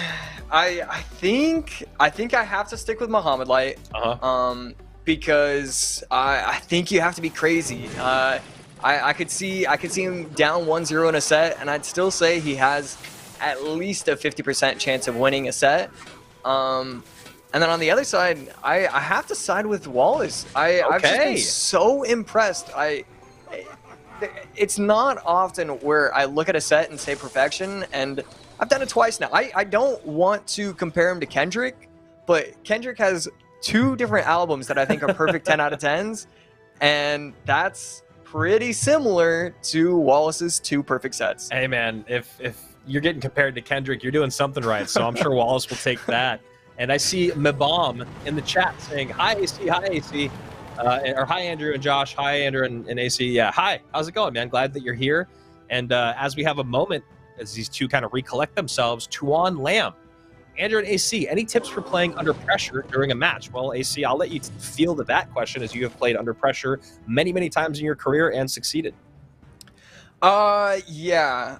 think I have to stick with Muhammad Light. Because I think you have to be crazy. I could see him down 1-0 in a set, and I'd still say he has at least a 50% chance of winning a set. And then on the other side, I have to side with Wallace. I've just been so impressed. It's not often where I look at a set and say perfection, and I've done it twice now. I don't want to compare him to Kendrick, but Kendrick has 2 different albums that I think are perfect 10 out of 10s, and that's pretty similar to Wallace's 2 perfect sets. Hey man, if you're getting compared to Kendrick, you're doing something right, so I'm sure Wallace will take that. And I see Mabom in the chat saying, hi AC, or hi Andrew and Josh, hi Andrew and AC. Yeah, hi, how's it going, man? Glad that you're here. And as we have a moment, as these two kind of recollect themselves, Tuan Lamb, Andrew and AC, any tips for playing under pressure during a match? Well, AC, I'll let you field that question, as you have played under pressure many, many times in your career and succeeded. Yeah.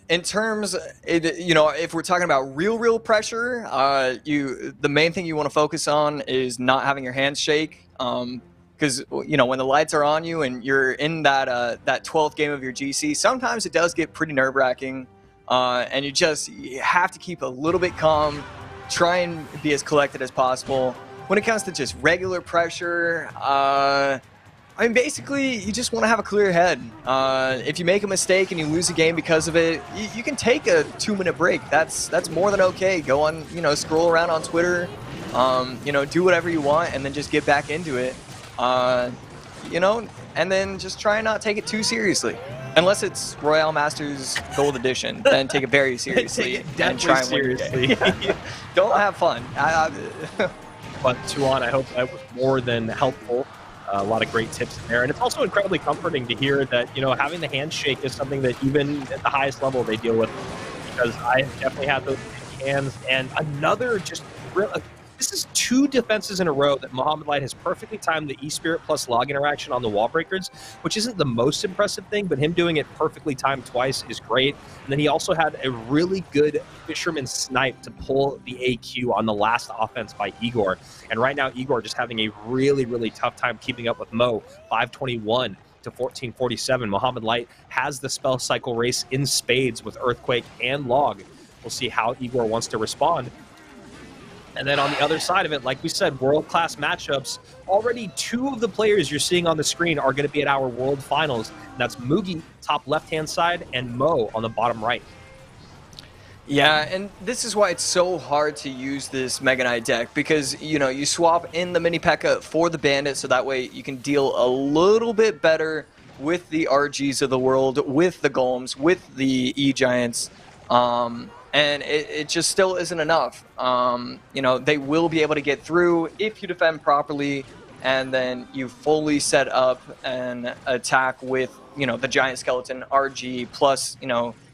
In terms, if we're talking about real pressure, the main thing you want to focus on is not having your hands shake. Because when the lights are on you and you're in that 12th game of your GC, sometimes it does get pretty nerve-wracking. And you have to keep a little bit calm, try and be as collected as possible. When it comes to just regular pressure, I mean, basically, you just want to have a clear head. If you make a mistake and you lose a game because of it, you can take a 2-minute break. That's more than okay. Go on, scroll around on Twitter, do whatever you want, and then just get back into it. And then just try and not take it too seriously. Unless it's Royale Masters Gold Edition, then take it very seriously and try and win seriously. Don't have fun. But Tuan, I hope that was more than helpful. A lot of great tips there, and it's also incredibly comforting to hear that having the handshake is something that even at the highest level they deal with, because I definitely had those hands. And another this is 2 defenses in a row that Muhammad Light has perfectly timed the E-Spirit plus log interaction on the wall breakers, which isn't the most impressive thing, but him doing it perfectly timed twice is great. And then he also had a really good Fisherman snipe to pull the AQ on the last offense by Igor. And right now, Igor just having a really, really tough time keeping up with Mo, 521 to 1447. Muhammad Light has the spell cycle race in spades with Earthquake and Log. We'll see how Igor wants to respond. And then on the other side of it, like we said, world-class matchups. Already 2 of the players you're seeing on the screen are going to be at our World Finals. And that's Mugi, top left-hand side, and Mo on the bottom right. Yeah, and this is why it's so hard to use this Mega Knight deck, because, you swap in the Mini P.E.K.K.A. for the Bandit, so that way you can deal a little bit better with the RGs of the world, with the Golems, with the E-Giants. And it just still isn't enough. They will be able to get through if you defend properly, and then you fully set up an attack with, the Giant Skeleton, RG, plus,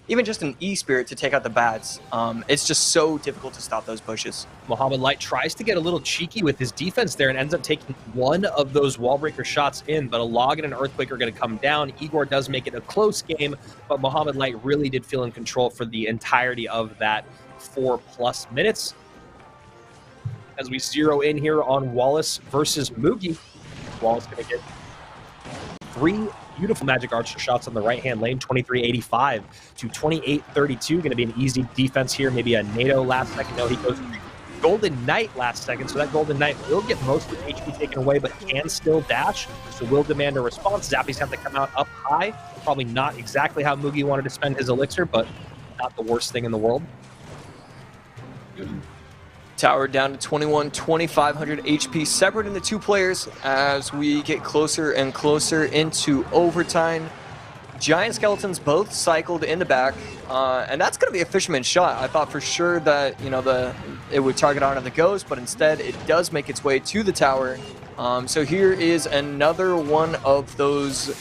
even just an E-Spirit to take out the bats. It's just so difficult to stop those pushes. Muhammad Light tries to get a little cheeky with his defense there and ends up taking one of those wall breaker shots in, but a Log and an Earthquake are going to come down. Igor does make it a close game, but Muhammad Light really did feel in control for the entirety of that 4+ minutes. As we zero in here on Wallace versus Mugi, Wallace going to get 3 beautiful Magic Archer shots on the right-hand lane, 23.85 to 28.32. Going to be an easy defense here. Maybe a NATO last second. No, he goes Golden Knight last second, so that Golden Knight will get most of the HP taken away, but can still dash, so will demand a response. Zappies have to come out up high. Probably not exactly how Mugi wanted to spend his elixir, but not the worst thing in the world. Tower down to 2,500 HP, separating the 2 players as we get closer and closer into overtime. Giant Skeletons both cycled in the back, and that's going to be a Fisherman shot. I thought for sure that it would target onto the Ghost, but instead it does make its way to the tower. So here is another one of those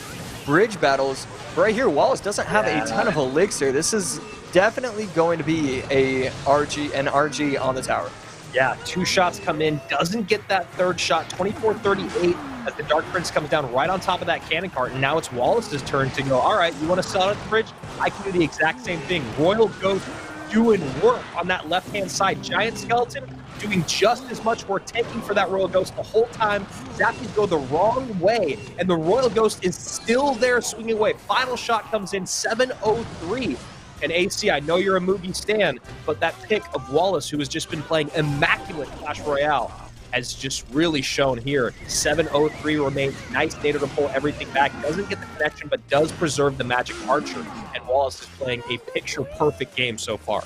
bridge battles. Right here, Wallace doesn't have a ton of elixir. This is definitely going to be an RG on the tower. Yeah, 2 shots come in, doesn't get that third shot, 24-38 as the Dark Prince comes down right on top of that cannon cart, and now it's Wallace's turn to go, all right, you want to sell it at the bridge? I can do the exact same thing. Royal Ghost doing work on that left-hand side. Giant Skeleton doing just as much work, taking for that Royal Ghost the whole time. Zappies go the wrong way, and the Royal Ghost is still there swinging away. Final shot comes in, 7:03. And AC, I know you're a Mugi stan, but that pick of Wallace, who has just been playing immaculate Clash Royale, has just really shown here. 7:03 remains. Nice data to pull everything back. Doesn't get the connection, but does preserve the Magic Archer. And Wallace is playing a picture-perfect game so far.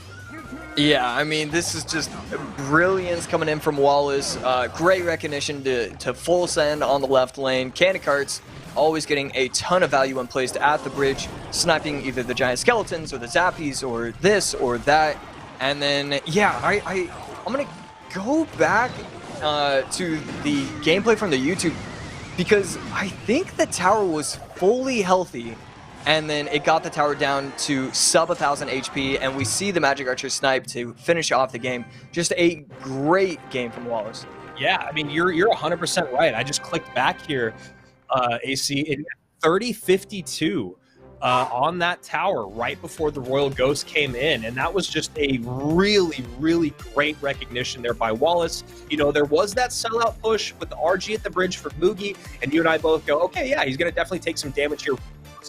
Yeah, I mean, this is just brilliance coming in from Wallace. Great recognition to full send on the left lane. Cannon carts always getting a ton of value when placed at the bridge, sniping either the giant skeletons or the zappies or this or that. And then, yeah, I'm going to go back to the gameplay from the YouTube because I think the tower was fully healthy. And then it got the tower down to sub 1,000 HP, and we see the Magic Archer snipe to finish off the game. Just a great game from Wallace. Yeah, I mean, you're 100% right. I just clicked back here, AC, in 30:52 on that tower right before the Royal Ghost came in, and that was just a really, really great recognition there by Wallace. You know, there was that sellout push with the RG at the bridge for Mugi, and you and I both go, okay, yeah, he's going to definitely take some damage here.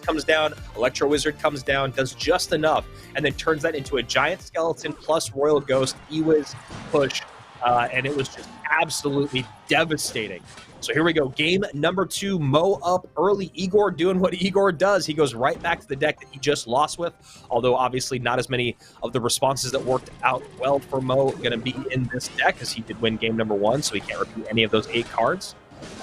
Comes down, Electro Wizard comes down, does just enough, and then turns that into a Giant Skeleton plus Royal Ghost E-Wiz push, and it was just absolutely devastating. So here we go, game number 2, Mo up early, Igor doing what Igor does. He goes right back to the deck that he just lost with, although obviously not as many of the responses that worked out well for Mo going to be in this deck, because he did win game number 1, so he can't repeat any of those 8 cards.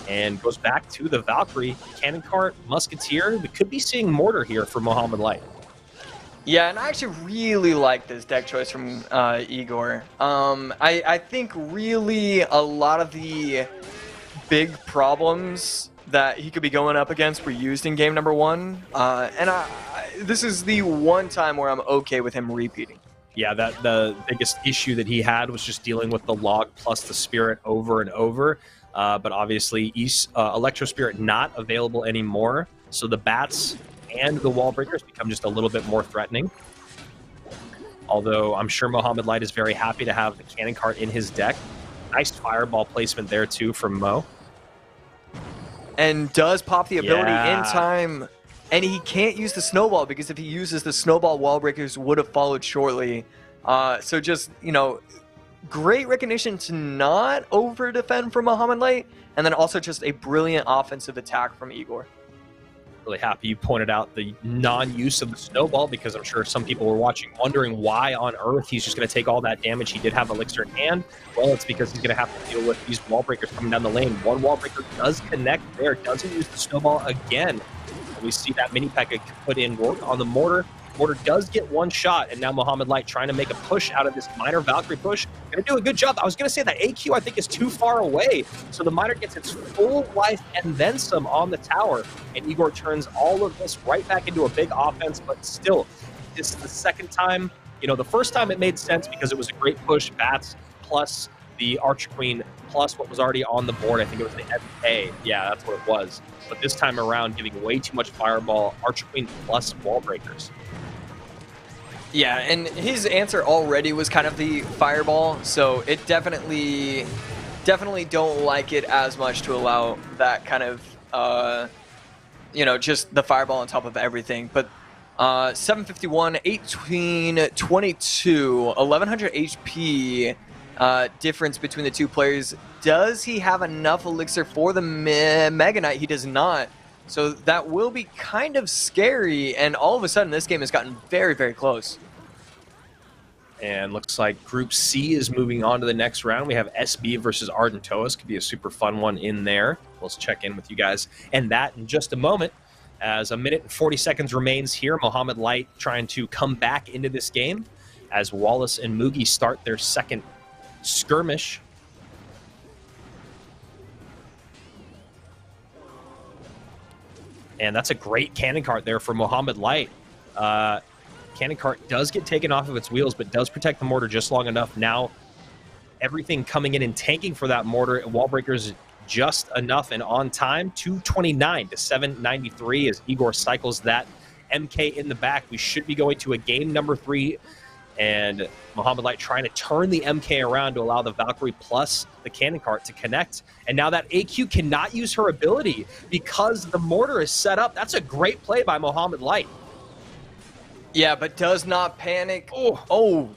And goes back to the Valkyrie, Cannon Cart, Musketeer. We could be seeing Mortar here for Mohamed Light. Yeah, and I actually really like this deck choice from Igor. I think really a lot of the big problems that he could be going up against were used in game number 1. And this is the one time where I'm okay with him repeating. Yeah, the biggest issue that he had was just dealing with the log plus the spirit over and over. But obviously, Electro Spirit not available anymore, so the bats and the wall breakers become just a little bit more threatening. Although I'm sure Mohamed Light is very happy to have the Cannon Cart in his deck. Nice fireball placement there too from Mo. And does pop the ability in time, and he can't use the snowball because if he uses the snowball, wall breakers would have followed shortly. So just, you know, great recognition to not over defend from Mohamed Light, and then also just a brilliant offensive attack from Igor. Really happy you pointed out the non-use of the snowball, because I'm sure some people were watching wondering why on earth he's just going to take all that damage. He did have Elixir in hand. Well, it's because he's going to have to deal with these wall breakers coming down the lane. One wall breaker does connect there, doesn't use the snowball again. And we see that mini P.E.K.K.A put in work on the Mortar. Mortar does get one shot, and now Mohamed Light trying to make a push out of this Miner Valkyrie push. Gonna do a good job. I was gonna say that AQ I think is too far away, so the Miner gets its full life and then some on the tower, and Igor turns all of this right back into a big offense. But still, this is the second time. You know, the first time it made sense because it was a great push, bats plus the Archer Queen plus what was already on the board. I think it was the FA. Yeah, that's what it was. But this time around, giving way too much fireball, Archer Queen plus wall breakers. Yeah, and his answer already was kind of the fireball, so it definitely don't like it as much to allow that kind of, you know, just the fireball on top of everything. But 751, 1822, 1100 HP difference between the two players. Does he have enough elixir for the Mega Knight? He does not. So that will be kind of scary, and all of a sudden this game has gotten very, very close. And looks like Group C is moving on to the next round. We have SB versus Ardentoas. Could be a super fun one in there. Let's check in with you guys and that in just a moment. As a minute and 40 seconds remains here, Mohamed Light trying to come back into this game as Wallace and Mugi start their second skirmish. And that's a great cannon cart there for Mohamed Light. Cannon cart does get taken off of its wheels, but does protect the mortar just long enough. Now everything coming in and tanking for that mortar. Wall breakers just enough and on time. 229 to 793 as Igor cycles that MK in the back. We should be going to a game number 3, and Mohamed Light trying to turn the MK around to allow the Valkyrie plus the cannon cart to connect. And now that AQ cannot use her ability because the mortar is set up. That's a great play by Mohamed Light. Yeah, but does not panic. Oh.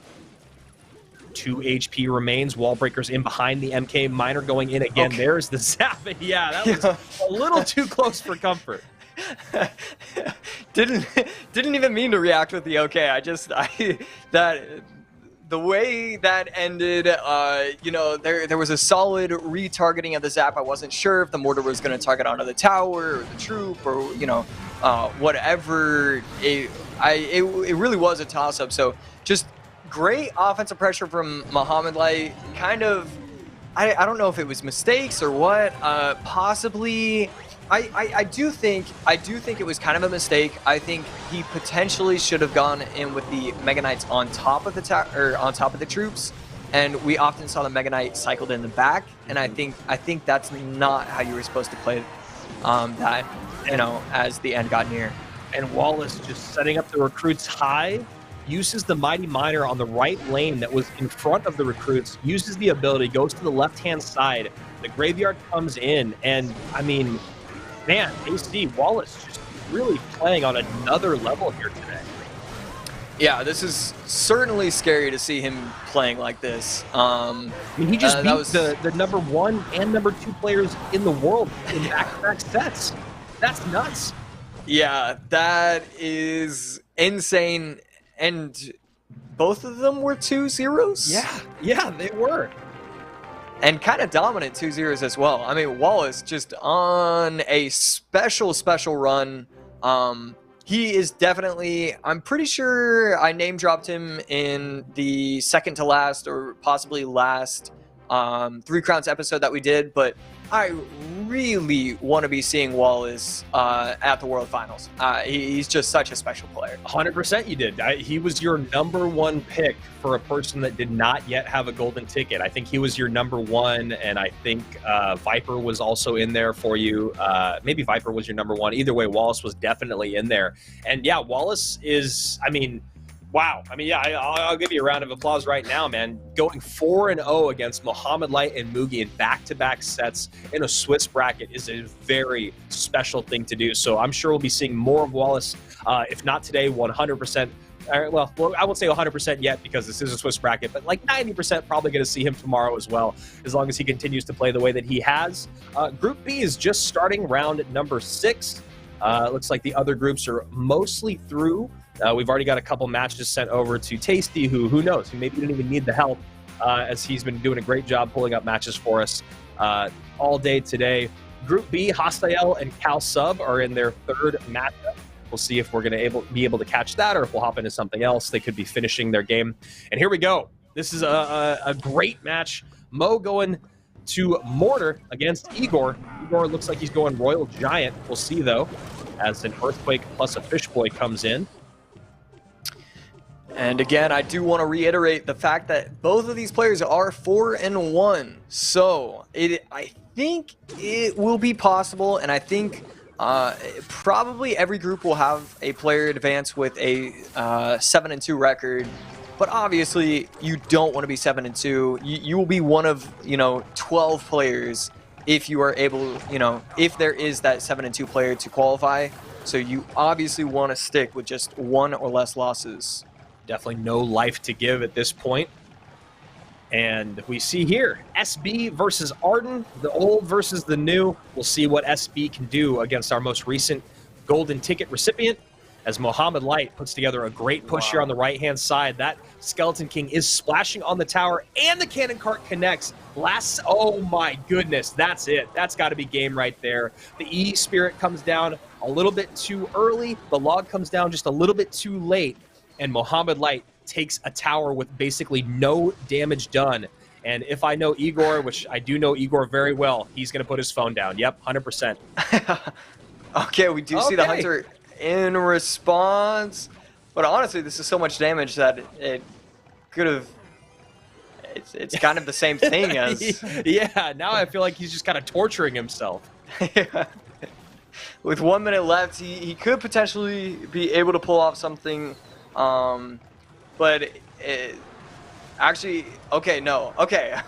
2 HP remains. Wall breakers in behind the MK. Miner going in again. Okay. There's the zap. Yeah, that was a little too close for comfort. Didn't even mean to react with the okay. The way that ended, you know, there was a solid retargeting of the zap. I wasn't sure if the mortar was going to target onto the tower or the troop or, you know, whatever. It really was a toss-up. So just great offensive pressure from Mohamed Light. Kind of, I don't know if it was mistakes or what. Possibly. I do think it was kind of a mistake. I think he potentially should have gone in with the Mega Knights on top of the troops, and we often saw the Mega Knight cycled in the back. And I think that's not how you were supposed to play that, you know, as the end got near. And Wallace just setting up the recruits high, uses the Mighty Miner on the right lane that was in front of the recruits, uses the ability, goes to the left-hand side. The Graveyard comes in, and I mean, man, AC Wallace just really playing on another level here today. Yeah, this is certainly scary to see him playing like this. I mean, he just beat the #1 and #2 players in the world in back-to-back sets. That's nuts. Yeah, that is insane. And both of them were 2-0s? Yeah, they were. And kind of dominant 2-0s as well. I mean, Wallace just on a special run. He is definitely, I'm pretty sure I name dropped him in the second to last or possibly last 3 Crowns episode that we did, but I really want to be seeing Wallace at the World Finals. He's just such a special player. 100% you did. He was your #1 pick for a person that did not yet have a golden ticket. I think he was your #1, and I think Viper was also in there for you. Maybe Viper was your #1. Either way, Wallace was definitely in there. And yeah, Wallace is, I mean, wow. I mean, yeah, I'll give you a round of applause right now, man. Going 4-0 against Mohamed Light and Mugi in back-to-back sets in a Swiss bracket is a very special thing to do. So I'm sure we'll be seeing more of Wallace, if not today, 100%. Well, I won't say 100% yet because this is a Swiss bracket, but like 90% probably going to see him tomorrow as well, as long as he continues to play the way that he has. Group B is just starting round number 6. It looks like the other groups are mostly through. We've already got a couple matches sent over to Tasty, who knows? Who maybe didn't even need the help, as he's been doing a great job pulling up matches for us all day today. Group B, Hostile and Cal Sub are in their 3rd matchup. We'll see if we're going to be able to catch that or if we'll hop into something else. They could be finishing their game. And here we go. This is a great match. Mo going to Mortar against Igor. Igor looks like he's going Royal Giant. We'll see, though, as an Earthquake plus a Fish Boy comes in. And again, I do want to reiterate the fact that both of these players are 4-1. So I think it will be possible, and I think probably every group will have a player advance with a 7-2 record. But obviously, you don't want to be 7-2. You will be one of 12 players if you are able, if there is that 7-2 player to qualify. So you obviously want to stick with just 1 or less losses. Definitely no life to give at this point. And we see here, SB versus Arden, the old versus the new. We'll see what SB can do against our most recent golden ticket recipient, as Mohamed Light puts together a great push here on the right-hand side. That Skeleton King is splashing on the tower, and the cannon cart connects. Oh my goodness, that's it. That's got to be game right there. The E Spirit comes down a little bit too early. The log comes down just a little bit too late. And Mohamed Light takes a tower with basically no damage done. And if I know Igor, which I do know Igor very well, he's going to put his phone down. Yep, 100%. Okay, we do see the Hunter in response. But honestly, this is so much damage that it could have... it's kind of the same thing as... Yeah, now I feel like he's just kind of torturing himself. With 1 minute left, he could potentially be able to pull off something, but actually, okay, no, okay.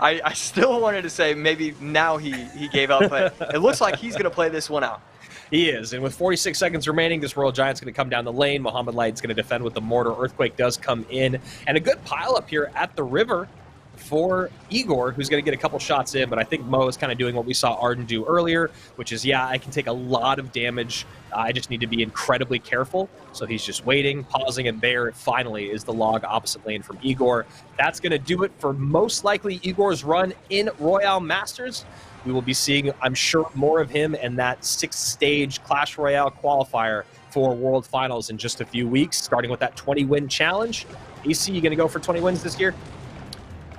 I still wanted to say maybe now he gave up, but it looks like he's going to play this one out. He is, and with 46 seconds remaining, this Royal Giant's going to come down the lane. Muhammad Light's going to defend with the mortar. Earthquake does come in, and a good pile up here at the river for Igor, who's going to get a couple shots in, but I think Mo is kind of doing what we saw Arden do earlier, which is, yeah, I can take a lot of damage. I just need to be incredibly careful. So he's just waiting, pausing, and there finally is the log opposite lane from Igor. That's going to do it for most likely Igor's run in Royale Masters. We will be seeing, I'm sure, more of him in that 6th-stage Clash Royale qualifier for World Finals in just a few weeks, starting with that 20-win challenge. AC, you going to go for 20 wins this year?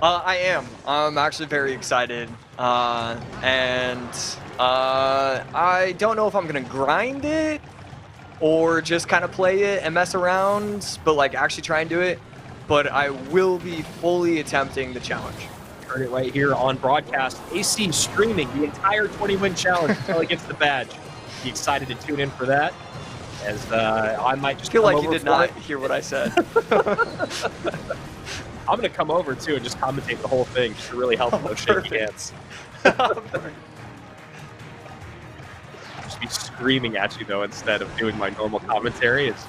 I am. I'm actually very excited. And I don't know if I'm going to grind it or just kind of play it and mess around, but like actually try and do it. But I will be fully attempting the challenge. Heard it right here on broadcast. AC streaming the entire 20-win challenge until he gets the badge. Be excited to tune in for that, as I might just feel like you did not hear what I said. I'm going to come over, too, and just commentate the whole thing to really help those shaky hands. Just be screaming at you, though, instead of doing my normal commentary. It's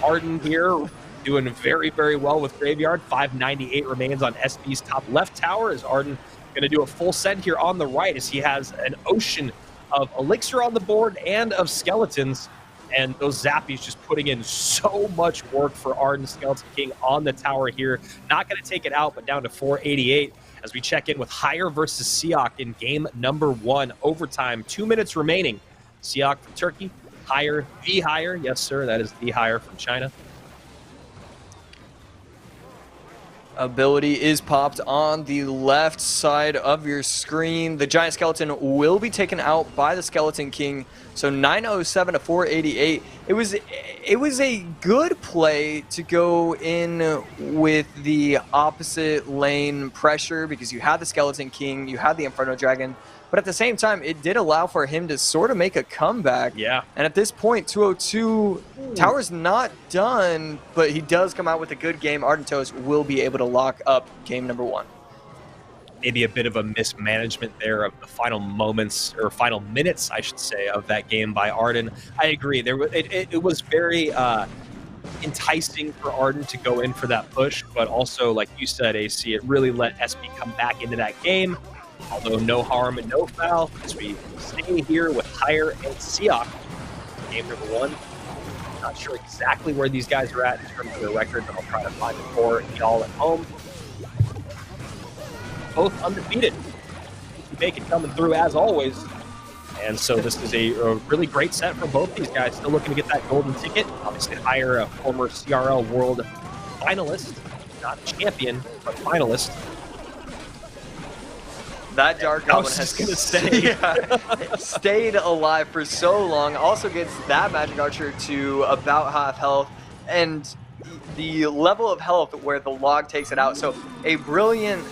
Arden here, doing very, very well with Graveyard. 598 remains on SB's top left tower. Is Arden going to do a full send here on the right, as he has an ocean of Elixir on the board and of Skeletons. And those Zappies just putting in so much work for Arden Skeleton King on the tower here. Not going to take it out, but down to 488 as we check in with Higher versus Siak in game number 1. Overtime, 2 minutes remaining. Siak from Turkey, Higher, the Higher. Yes, sir, that is the Higher from China. Ability is popped on the left side of your screen. The Giant Skeleton will be taken out by the Skeleton King. So 907 to 488. It was a good play to go in with the opposite lane pressure because you had the Skeleton King, you had the Inferno Dragon, but at the same time, it did allow for him to sort of make a comeback. Yeah. And at this point, 202, Tower's not done, but he does come out with a good game. Ardentos will be able to lock up game number 1. Maybe a bit of a mismanagement there of the final moments, or final minutes, I should say, of that game by Arden. I agree. It was very enticing for Arden to go in for that push, but also, like you said, AC, it really let SB come back into that game. Although no harm and no foul, as we stay here with Higher and Siak. Game number 1. Not sure exactly where these guys are at in terms of their record, but I'll try to find it for y'all at home. Both undefeated. Bacon coming through as always. And so this is a really great set for both these guys. Still looking to get that golden ticket. Obviously Higher, a former CRL World finalist. Not champion, but finalist. That Dark Goblin has stayed alive for so long. Also gets that Magic Archer to about half health. And the level of health where the log takes it out. So a brilliant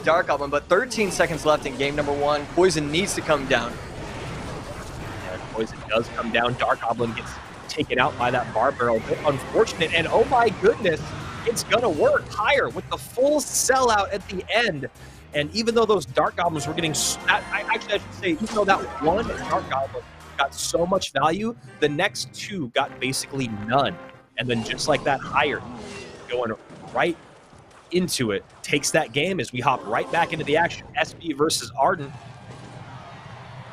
Dark Goblin, but 13 seconds left in game number 1. Poison needs to come down. And Poison does come down. Dark Goblin gets taken out by that Bar Barrel. Bit unfortunate. And oh my goodness, it's going to work. Higher with the full sellout at the end. And even though those Dark Goblins were getting, I should say, even though that one Dark Goblin got so much value, the next 2 got basically none. And then just like that, Higher going right into it, takes that game as we hop right back into the action. SB versus Arden.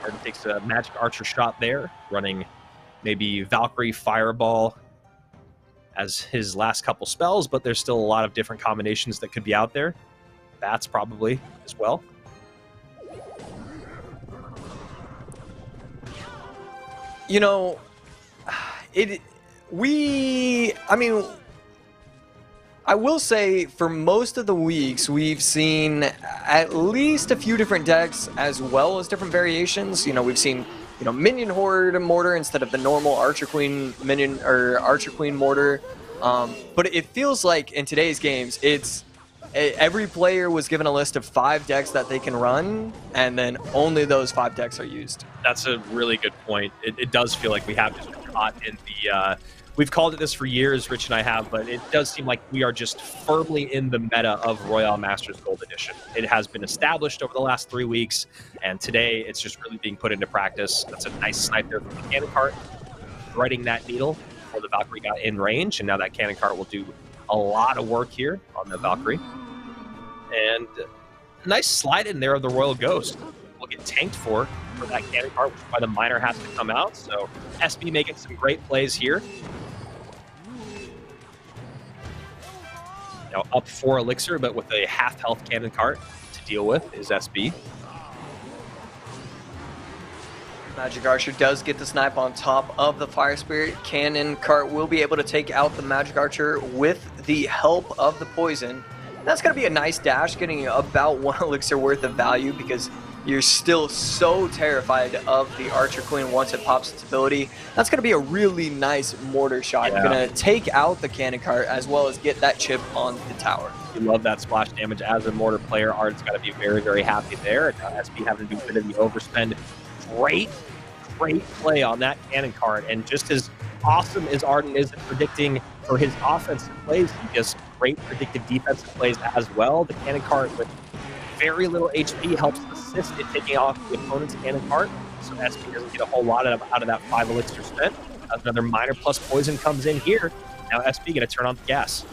Arden takes a Magic Archer shot there, running maybe Valkyrie Fireball as his last couple spells, but there's still a lot of different combinations that could be out there. Bats probably as well. You know, I will say for most of the weeks we've seen at least a few different decks as well as different variations. You know, we've seen, you know, Minion Horde Mortar instead of the normal Archer Queen Minion or Archer Queen Mortar. But it feels like in today's games it's every player was given a list of 5 decks that they can run, and then only those 5 decks are used. That's a really good point. It does feel like we have just been caught in the... we've called it this for years, Rich and I have, but it does seem like we are just firmly in the meta of Royale Masters Gold Edition. It has been established over the last 3 weeks, and today it's just really being put into practice. That's a nice snipe there from the cannon cart, threading that needle before the Valkyrie got in range, and now that cannon cart will do a lot of work here on the Valkyrie. And a nice slide in there of the Royal Ghost. Will get tanked for that cannon cart, which is why the miner has to come out. So SB making some great plays here. Now up 4 elixir, but with a half health cannon cart to deal with is SB. Magic Archer does get the snipe on top of the Fire Spirit. Cannon cart will be able to take out the Magic Archer with the help of the poison. That's going to be a nice dash, getting about 1 elixir worth of value because you're still so terrified of the Archer Queen once it pops its ability. That's going to be a really nice mortar shot. Yeah. You're going to take out the cannon cart as well as get that chip on the tower. You love that splash damage as a mortar player. Art's got to be very, very happy there. And SB having to do a bit of the overspend. Great play on that cannon cart. And just as awesome as Arden is at predicting for his offensive plays, he does great predictive defensive plays as well. The cannon cart with very little HP helps assist in taking off the opponent's cannon cart, so SB doesn't get a whole lot out of that 5 elixir spent. As another miner plus poison comes in here, now SB gonna turn on the gas.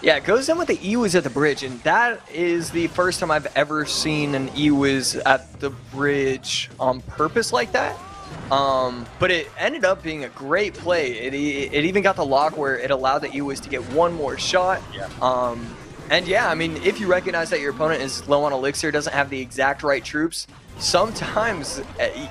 Yeah, it goes in with the Ewiz at the bridge, and that is the first time I've ever seen an Ewiz at the bridge on purpose like that. But it ended up being a great play. It even got the lock where it allowed the Ewiz to get 1 more shot. Yeah. And yeah, I mean, if you recognize that your opponent is low on elixir, doesn't have the exact right troops, sometimes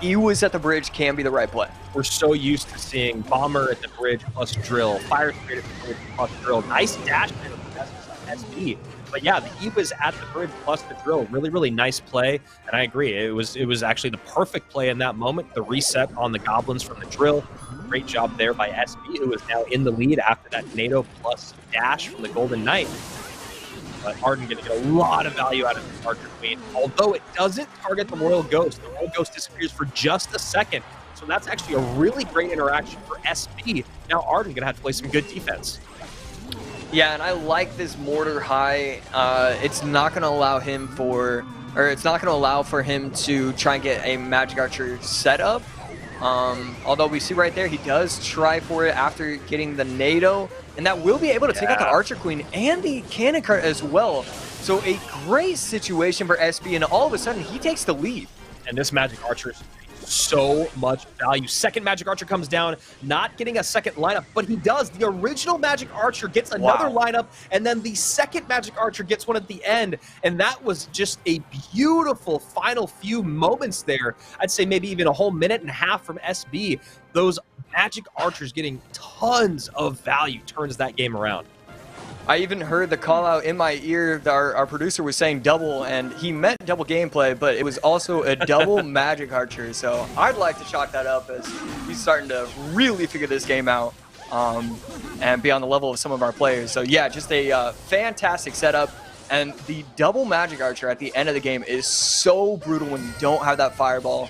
Ewiz at the bridge can be the right play. We're so used to seeing Bomber at the bridge plus drill, Fire Spirit at the bridge plus drill. Nice dash there from SB. But yeah, the Eva's at the bridge plus the drill. Really, really nice play. And I agree, it was actually the perfect play in that moment. The reset on the goblins from the drill. Great job there by SB, who is now in the lead after that NATO plus dash from the Golden Knight. But Arden going to get a lot of value out of the Archer Queen, although it doesn't target the Royal Ghost. The Royal Ghost disappears for just a second, so that's actually a really great interaction for SB. Now Arden going to have to play some good defense. Yeah, and I like this mortar high. It's not going to allow him for him to try and get a Magic Archer setup. Although we see right there, he does try for it after getting the NATO, and that will be able to take out the Archer Queen and the cannon cart as well. So a great situation for SB, and all of a sudden he takes the lead. And this Magic Archer is so much value. Second Magic Archer comes down, not getting a second lineup, but he does. The original Magic Archer gets another lineup, and then the second Magic Archer gets one at the end, and that was just a beautiful final few moments there. I'd say maybe even a whole minute and a half from SB. Those Magic Archers getting tons of value turns that game around. I even heard the call out in my ear. Our producer was saying double, and he meant double gameplay, but it was also a double Magic Archer. So I'd like to chalk that up as he's starting to really figure this game out and be on the level of some of our players. So yeah, just a fantastic setup. And the double Magic Archer at the end of the game is so brutal when you don't have that fireball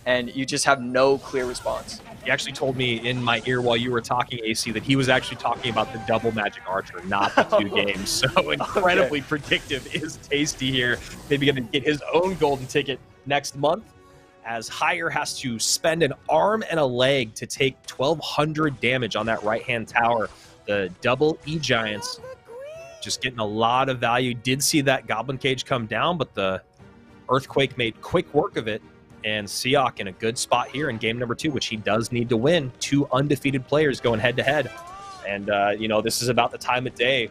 and you just have no clear response. He actually told me in my ear while you were talking, AC, that he was actually talking about the double Magic Archer, not the 2 games. So incredibly predictive is Tasty here. Maybe going to get his own golden ticket next month, as Hire has to spend an arm and a leg to take 1,200 damage on that right-hand tower. The double E-Giants just getting a lot of value. Did see that Goblin Cage come down, but the Earthquake made quick work of it. And Siak in a good spot here in game number 2, which he does need to win. 2 undefeated players going head-to-head. And, you know, this is about the time of day,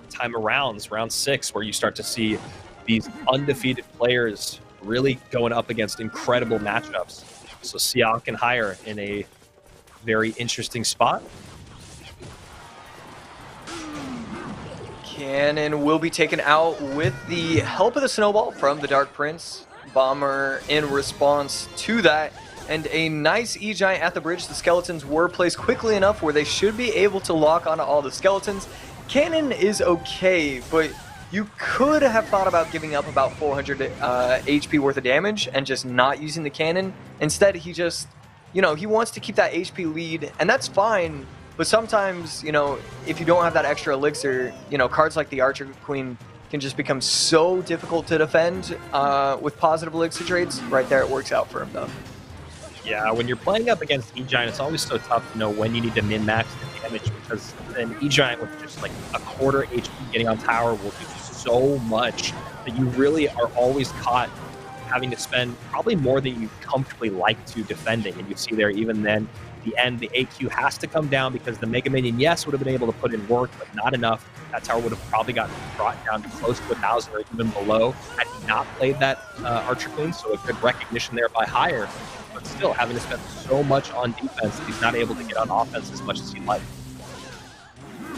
time of rounds, round 6, where you start to see these undefeated players really going up against incredible matchups. So Siak and Hire in a very interesting spot. Cannon will be taken out with the help of the Snowball from the Dark Prince. Bomber in response to that, and a nice E-Giant at the bridge. The skeletons were placed quickly enough where they should be able to lock onto all the skeletons, Cannon is okay, but you could have thought about giving up about 400 HP worth of damage and just not using the cannon. Instead, he just, you know, he wants to keep that HP lead, and that's fine. But sometimes, you know, if you don't have that extra elixir, you know, cards like the Archer Queen can just become so difficult to defend with positive elixir trades. Right there, it works out for him, though. Yeah, when you're playing up against E-Giant, it's always so tough to know when you need to min-max the damage, because an E-Giant with just like a quarter HP getting on tower will do so much that you really are always caught having to spend probably more than you comfortably like to defending. And you see there, even then, the end, the AQ has to come down because the Mega Minion, yes, would have been able to put in work, but not enough. That tower would have probably gotten brought down to close to 1,000 or even below had he not played that Archer Queen, so a good recognition there by Higher. But still, having to spend so much on defense that he's not able to get on offense as much as he'd like.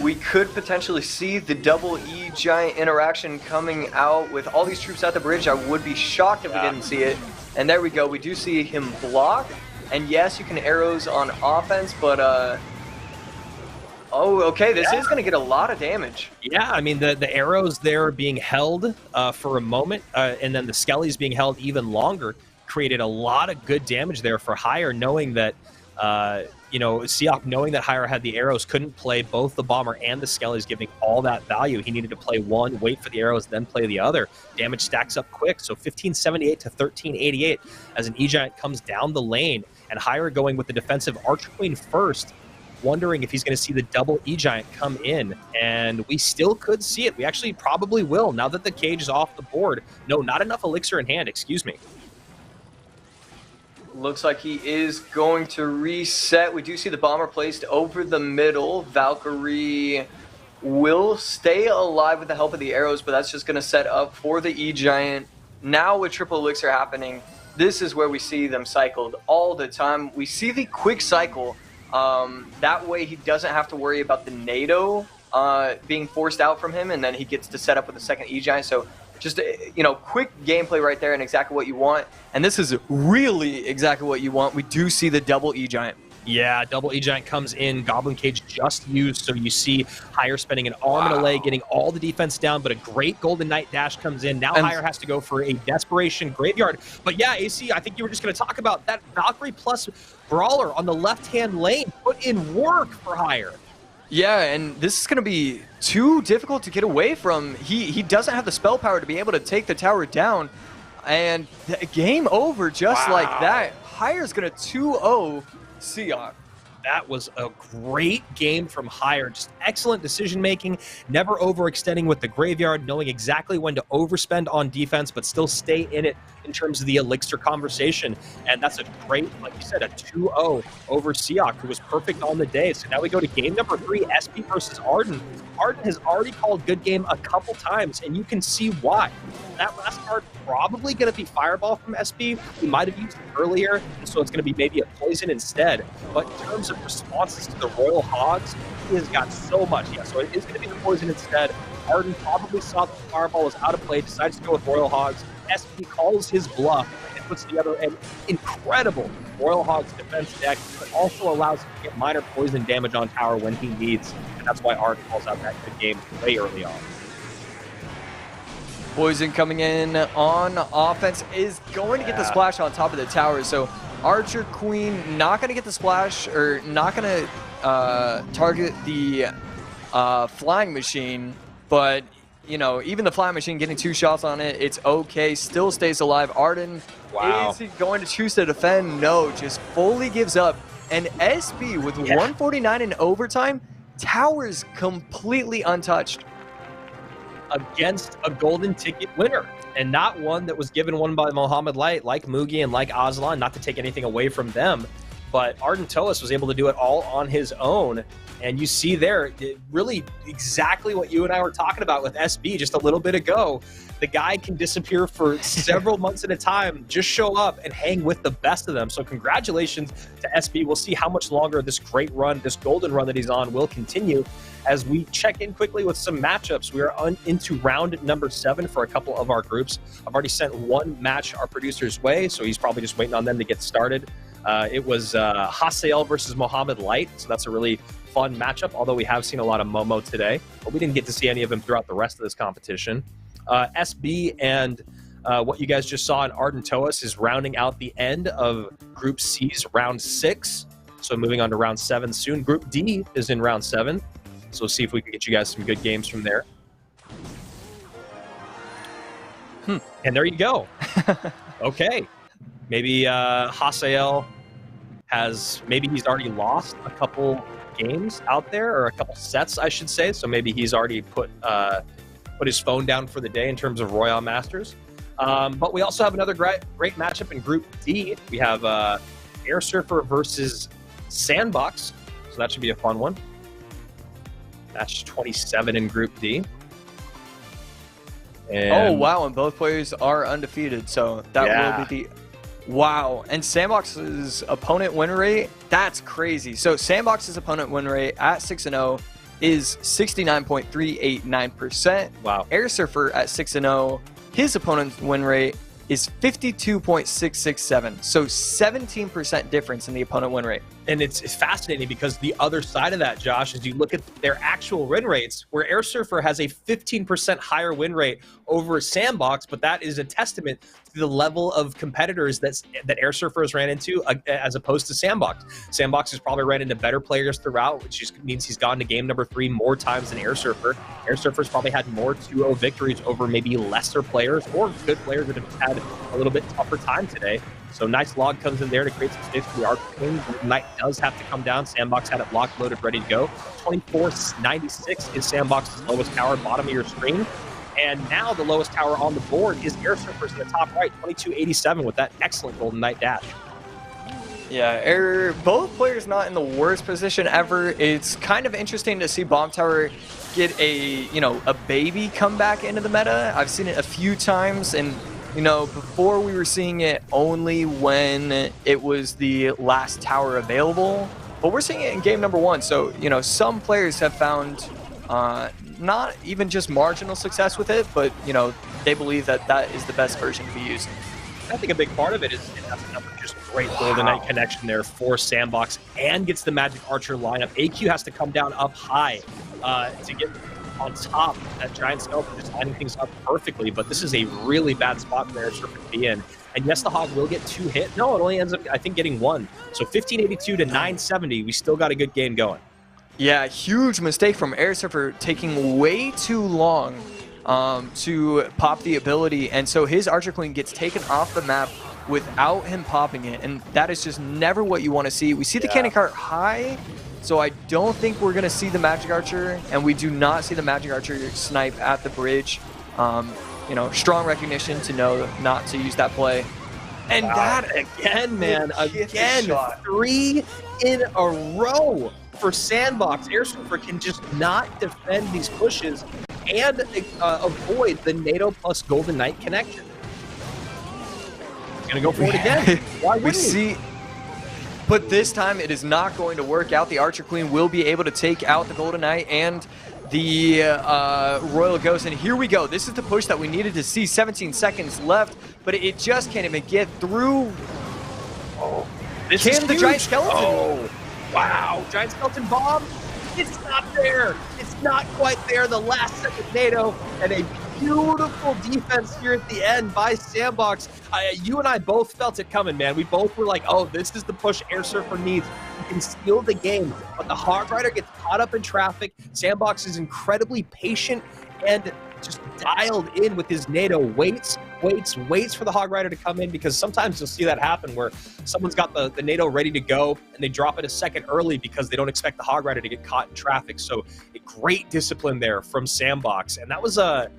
We could potentially see the double E-Giant interaction coming out with all these troops at the bridge. I would be shocked if we didn't see it. And there we go. We do see him block. And yes, you can arrows on offense, but oh, okay, this is going to get a lot of damage. Yeah, I mean, the arrows there being held for a moment, and then the skellies being held even longer, created a lot of good damage there for Higher, knowing that, you know, Siak, knowing that Higher had the arrows, couldn't play both the bomber and the skellies, giving all that value. He needed to play one, wait for the arrows, then play the other. Damage stacks up quick, so 1578 to 1388 as an E-Giant comes down the lane, and Higher going with the defensive Archer Queen first, wondering if he's going to see the double E-Giant come in, and we still could see it. We actually probably will, now that the cage is off the board. No, not enough elixir in hand, excuse me. Looks like he is going to reset. We do see the bomber placed over the middle. Valkyrie will stay alive with the help of the arrows, but that's just going to set up for the E-Giant. Now with triple elixir happening, this is where we see them cycled all the time. We see the quick cycle. That way he doesn't have to worry about the NATO being forced out from him, and then he gets to set up with the second E-Giant. So just, you know, quick gameplay right there and exactly what you want. And this is really exactly what you want. We do see the double E-Giant. Yeah, double E-Giant comes in, Goblin Cage just used, so you see Higher spending an arm and a leg, getting all the defense down, but a great Golden Knight dash comes in. Now Higher has to go for a desperation graveyard. But yeah, AC, I think you were just going to talk about that Valkyrie plus Brawler on the left-hand lane put in work for Higher. Yeah, and this is going to be too difficult to get away from. He doesn't have the spell power to be able to take the tower down. And game over just like that. Higher's going to 2-0 Siak. That was a great game from Higher. Just excellent decision-making, never overextending with the graveyard, knowing exactly when to overspend on defense, but still stay in it in terms of the elixir conversation. And that's a great, like you said, a 2-0 over Siak, who was perfect on the day. So now we go to game number 3, SP versus Arden. Arden has already called good game a couple times, and you can see why. That last card probably going to be Fireball from SP. We might have used it earlier, and so it's going to be maybe a Poison instead. But in terms of responses to the Royal Hogs, he has got so much. Yeah, so it is going to be the Poison instead. Arden probably saw that the Fireball was out of play, decides to go with Royal Hogs. SP calls his bluff and puts together an incredible Royal Hogs defense deck, but also allows him to get minor poison damage on tower when he needs. And that's why Arden calls out that good game way early on. Poison coming in on offense is going to get the splash on top of the tower. So Archer Queen not going to get the splash, or not going to target the flying machine, but you know, even the flying machine getting 2 shots on it, it's okay, still stays alive. Arden, is he going to choose to defend? No, just fully gives up. And SP with 149 in overtime, towers completely untouched. Against a golden ticket winner, and not one that was given one by Mohamed Light, like Mugi and like Aslan, not to take anything away from them. But Arden Toas was able to do it all on his own. And you see there, really exactly what you and I were talking about with SB just a little bit ago. The guy can disappear for several months at a time, just show up and hang with the best of them. So congratulations to SB. We'll see how much longer this great run, this golden run that he's on, will continue. As we check in quickly with some matchups, we are into round number 7 for a couple of our groups. I've already sent one match our producer's way, so he's probably just waiting on them to get started. It was Hasael versus Mohamed Light, so that's a really fun matchup, although we have seen a lot of Momo today, but we didn't get to see any of him throughout the rest of this competition. SB and what you guys just saw in Ardent Toas is rounding out the end of Group C's round 6. So moving on to round 7 soon. Group D is in round 7. So we'll see if we can get you guys some good games from there. And there you go. Okay. Maybe Hasael maybe he's already lost a couple games out there, or a couple sets, I should say. So maybe he's already put his phone down for the day in terms of Royale Masters. But we also have another great matchup in Group D. We have Air Surfer versus Sandbox. So that should be a fun one. Match 27 in Group D. And oh, wow, and both players are undefeated, so that will be the... Wow, and Sandbox's opponent win rate, that's crazy. So Sandbox's opponent win rate at 6-0 is 69.389%. Wow. Air Surfer at 6-0, his opponent's win rate is 52.667. So 17% difference in the opponent win rate. And it's fascinating because the other side of that, Josh, is you look at their actual win rates, where Air Surfer has a 15% higher win rate over Sandbox, but that is a testament to the level of competitors that Air Surfer has ran into as opposed to Sandbox. Sandbox has probably ran into better players throughout, which just means he's gone to game number 3 more times than Air Surfer. Air Surfer's probably had more 2-0 victories over maybe lesser players or good players that have had a little bit tougher time today. So nice log comes in there to create some space for the Arc Queen. Knight does have to come down. Sandbox had it locked, loaded, ready to go. 2496 is Sandbox's lowest tower, bottom of your screen. And now the lowest tower on the board is Air Surfer's in the top right, 2287 with that excellent Golden Knight dash. Yeah, both players not in the worst position ever. It's kind of interesting to see Bomb Tower get a baby come back into the meta. I've seen it a few times, and before we were seeing it only when it was the last tower available, but we're seeing it in game number 1. So, some players have found not even just marginal success with it, but, they believe that that is the best version to be using. I think a big part of it is it has another just great Golden Knight connection there for Sandbox and gets the Magic Archer lineup. AQ has to come down up high to get on top. That Giant Skeleton just lining things up perfectly, but this is a really bad spot for Air Surfer to be in. And yes, the Hog will get 2 hit. No, it only ends up, I think, getting 1. So 1582 to 970, we still got a good game going. Yeah, huge mistake from Air Surfer, taking way too long to pop the ability, and so his Archer Queen gets taken off the map without him popping it, and that is just never what you want to see. We see the cannon cart high, so I don't think we're going to see the Magic Archer, and we do not see the Magic Archer snipe at the bridge. Strong recognition to know not to use that play. And that again, man, again, 3 in a row for Sandbox. Air Surfer can just not defend these pushes and avoid the NATO plus Golden Knight connection. He's going to go for it again. Why wouldn't he? But this time it is not going to work out. The Archer Queen will be able to take out the Golden Knight and the Royal Ghost. And here we go. This is the push that we needed to see. 17 seconds left, but it just can't even get through. Oh, this is the Giant Skeleton. Oh, wow. Giant Skeleton bomb. It's not there. It's not quite there. The last second NATO and a beautiful defense here at the end by Sandbox. You and I both felt it coming, man. We both were like, oh, this is the push Air Surfer needs. He can steal the game. But the Hog Rider gets caught up in traffic. Sandbox is incredibly patient and just dialed in with his NATO. Waits for the Hog Rider to come in, because sometimes you'll see that happen where someone's got the NATO ready to go and they drop it a second early because they don't expect the Hog Rider to get caught in traffic. So a great discipline there from Sandbox. And that was it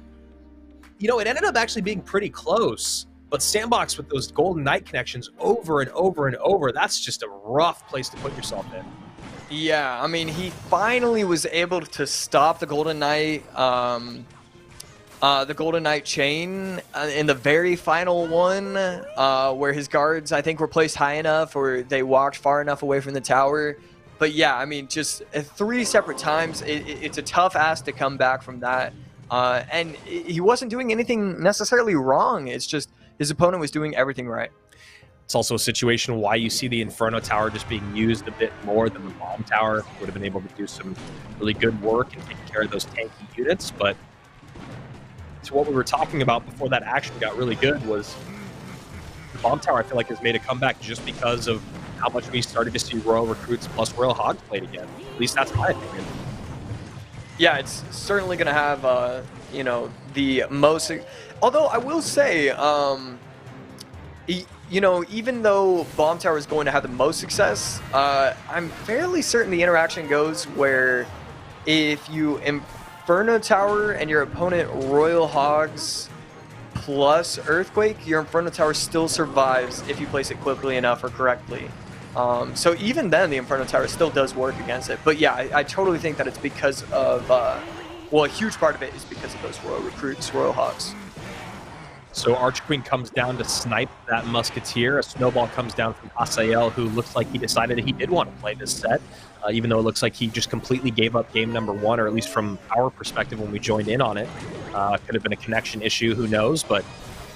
ended up actually being pretty close, but Sandbox with those Golden Knight connections over and over and over, that's just a rough place to put yourself in. Yeah, I mean, he finally was able to stop the Golden Knight chain in the very final one, where his guards, I think, were placed high enough or they walked far enough away from the tower. But yeah, I mean, just 3 separate times, it's a tough ask to come back from that. And he wasn't doing anything necessarily wrong. It's just his opponent was doing everything right. It's also a situation why you see the Inferno Tower just being used a bit more than the Bomb Tower. Would have been able to do some really good work and take care of those tanky units, but to what we were talking about before that action got really good was the Bomb Tower, I feel like, has made a comeback just because of how much we started to see Royal Recruits plus Royal Hogs played again. At least that's my opinion. Yeah, it's certainly going to have, you know, the most... Although I will say, you know, even though Bomb Tower is going to have the most success, I'm fairly certain the interaction goes where if you Inferno Tower and your opponent Royal Hogs plus Earthquake, your Inferno Tower still survives if you place it quickly enough or correctly. So even then, the Inferno Tower still does work against it. But yeah, I totally think that it's because of, well, a huge part of it is because of those Royal Recruits, Royal Hogs. So Archqueen comes down to snipe that Musketeer. A snowball comes down from Hasael, who looks like he decided he did want to play this set, even though it looks like he just completely gave up game number 1, or at least from our perspective when we joined in on it. Could have been a connection issue, who knows? But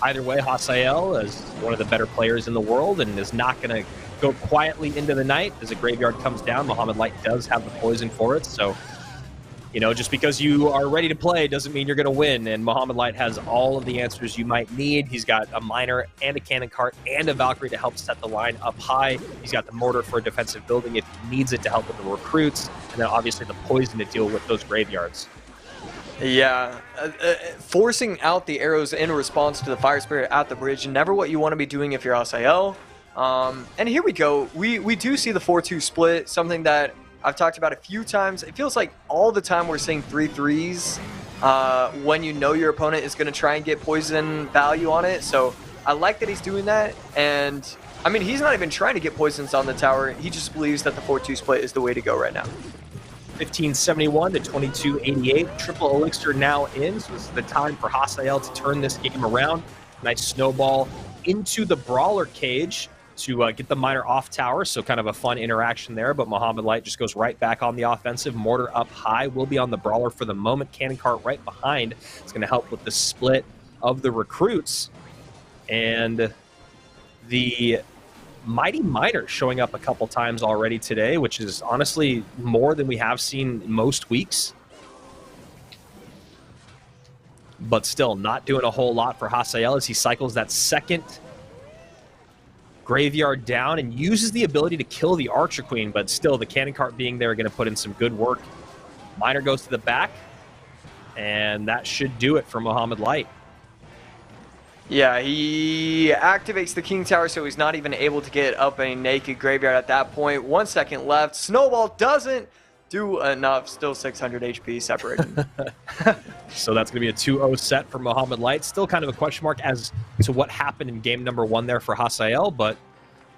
either way, Hasael is one of the better players in the world and is not going to go quietly into the night. As a graveyard comes down, Mohamed Light does have the poison for it, so you know, just because you are ready to play doesn't mean you're going to win, and Mohamed Light has all of the answers you might need. He's got a Miner and a Cannon Cart and a Valkyrie to help set the line up high. He's got the Mortar for a defensive building if he needs it to help with the recruits, and then obviously the poison to deal with those graveyards. Yeah, forcing out the arrows in response to the Fire Spirit at the bridge, never what you want to be doing if you're Hasael. And here we go. We do see the 4-2 split, something that I've talked about a few times. It feels like all the time we're seeing 3-3s when you know your opponent is going to try and get poison value on it. So I like that he's doing that. And I mean, he's not even trying to get poisons on the tower. He just believes that the 4-2 split is the way to go right now. 1571 to 2288. Triple Elixir now in, so this is the time for Hasael to turn this game around. Nice snowball into the Brawler cage to get the Miner off tower, so kind of a fun interaction there, but Mohamed Light just goes right back on the offensive. Mortar up high, will be on the Brawler for the moment. Cannon Cart right behind. It's going to help with the split of the recruits. And the Mighty Miner showing up a couple times already today, which is honestly more than we have seen most weeks. But still not doing a whole lot for Hasael as he cycles that second graveyard down and uses the ability to kill the Archer Queen, but still the Cannon Cart being there going to put in some good work. Miner goes to the back, and that should do it for Mohamed Light. Yeah, he activates the King Tower, so he's not even able to get up a naked graveyard at that point. 1 second left. Snowball doesn't do enough. Still 600 HP separating. So that's going to be a 2-0 set for Mohamed Light. Still kind of a question mark as to what happened in game number 1 there for Hasael, but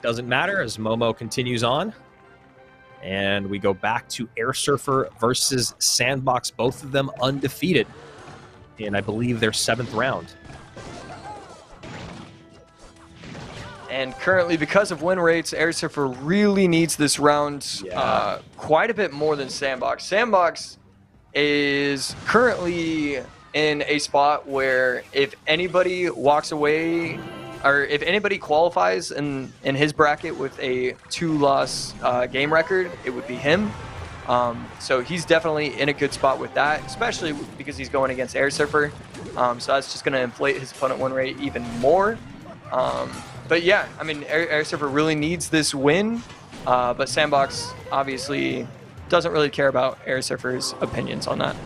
doesn't matter as Momo continues on. And we go back to Air Surfer versus Sandbox, both of them undefeated in, I believe, their 7th round. And currently, because of win rates, Air Surfer really needs this round quite a bit more than Sandbox. Sandbox is currently in a spot where if anybody walks away, or if anybody qualifies in his bracket with a 2-loss game record, it would be him. So he's definitely in a good spot with that, especially because he's going against Air Surfer. So that's just going to inflate his opponent win rate even more. But yeah, I mean, Air Surfer really needs this win, but Sandbox obviously doesn't really care about Air Surfer's opinions on that.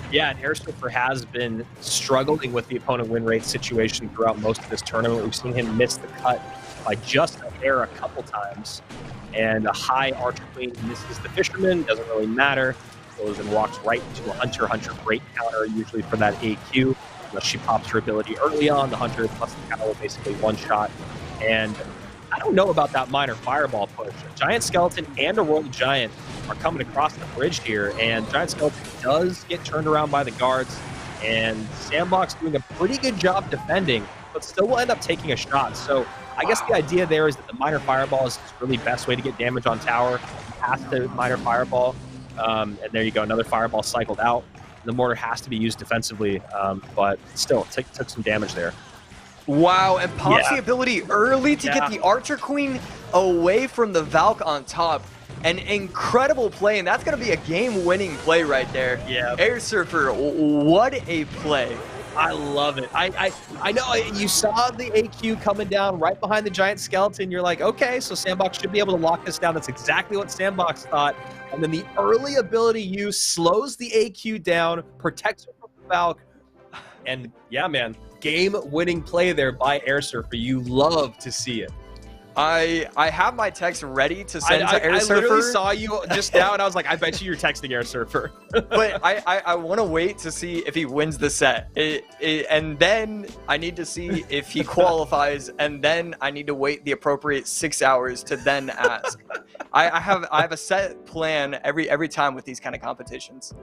Yeah, and Air Surfer has been struggling with the opponent win rate situation throughout most of this tournament. We've seen him miss the cut by just a hair a couple times, and a high Archer Queen misses the Fisherman, doesn't really matter. Goes and walks right into a Hunter. Hunter great counter usually for that AQ. Unless she pops her ability early on, the Hunter plus the counter will basically one-shot. And I don't know about that Miner Fireball push. A Giant Skeleton and a Royal Giant are coming across the bridge here, and Giant Skeleton does get turned around by the guards, and Sandbox doing a pretty good job defending, but still will end up taking a shot. So I guess the idea there is that the Miner Fireball is the really best way to get damage on tower. Past the Miner Fireball, and there you go, another Fireball cycled out. The Mortar has to be used defensively, but still took some damage there. Wow, and pops Yeah. the ability early to get the Archer Queen away from the Valk on top. An incredible play, and that's going to be a game-winning play right there. Yeah. Air Surfer, what a play. I love it. I know you saw the AQ coming down right behind the giant skeleton. You're like, okay, so Sandbox should be able to lock this down. That's exactly what Sandbox thought. And then the early ability use slows the AQ down, protects her from the Valk. And yeah, man, game-winning play there by Air Surfer. You love to see it. I have my text ready to send to Air Surfer. I literally saw you just now, and I was like, I bet you're texting Air Surfer. But I want to wait to see if he wins the set. And then I need to see if he qualifies, and then I need to wait the appropriate 6 hours to then ask. I have a set plan every time with these kind of competitions.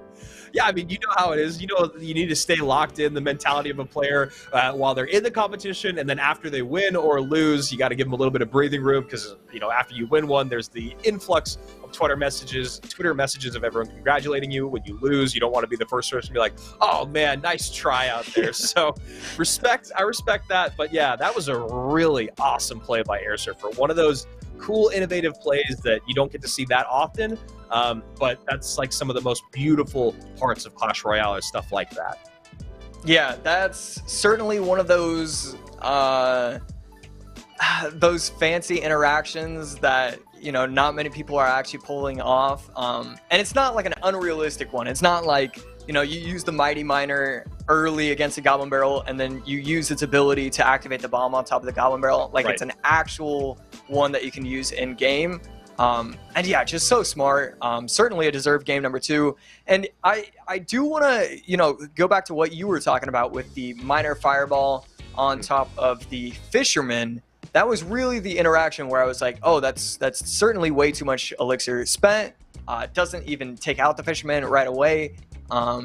Yeah, I mean, you know how it is. You know, you need to stay locked in the mentality of a player while they're in the competition, and then after they win or lose, you got to give them a little bit of breathing room because, you know, after you win one, there's the influx of Twitter messages of everyone congratulating you. When you lose, you don't want to be the first person to be like, oh man, nice try out there. So I respect that. But yeah, that was a really awesome play by Air Surfer. One of those cool, innovative plays that you don't get to see that often. But that's like some of the most beautiful parts of Clash Royale is stuff like that. Yeah, that's certainly one of those fancy interactions that, you know, not many people are actually pulling off. And it's not like an unrealistic one. It's not like, you know, you use the Mighty Miner early against a Goblin Barrel and then you use its ability to activate the bomb on top of the Goblin Barrel. Like, it's an actual one that you can use in game. And yeah, just so smart. Certainly a deserved game number 2. And I do want to, you know, go back to what you were talking about with the Miner Fireball on top of the Fisherman. That was really the interaction where I was like, oh, that's certainly way too much elixir spent. Doesn't even take out the Fisherman right away.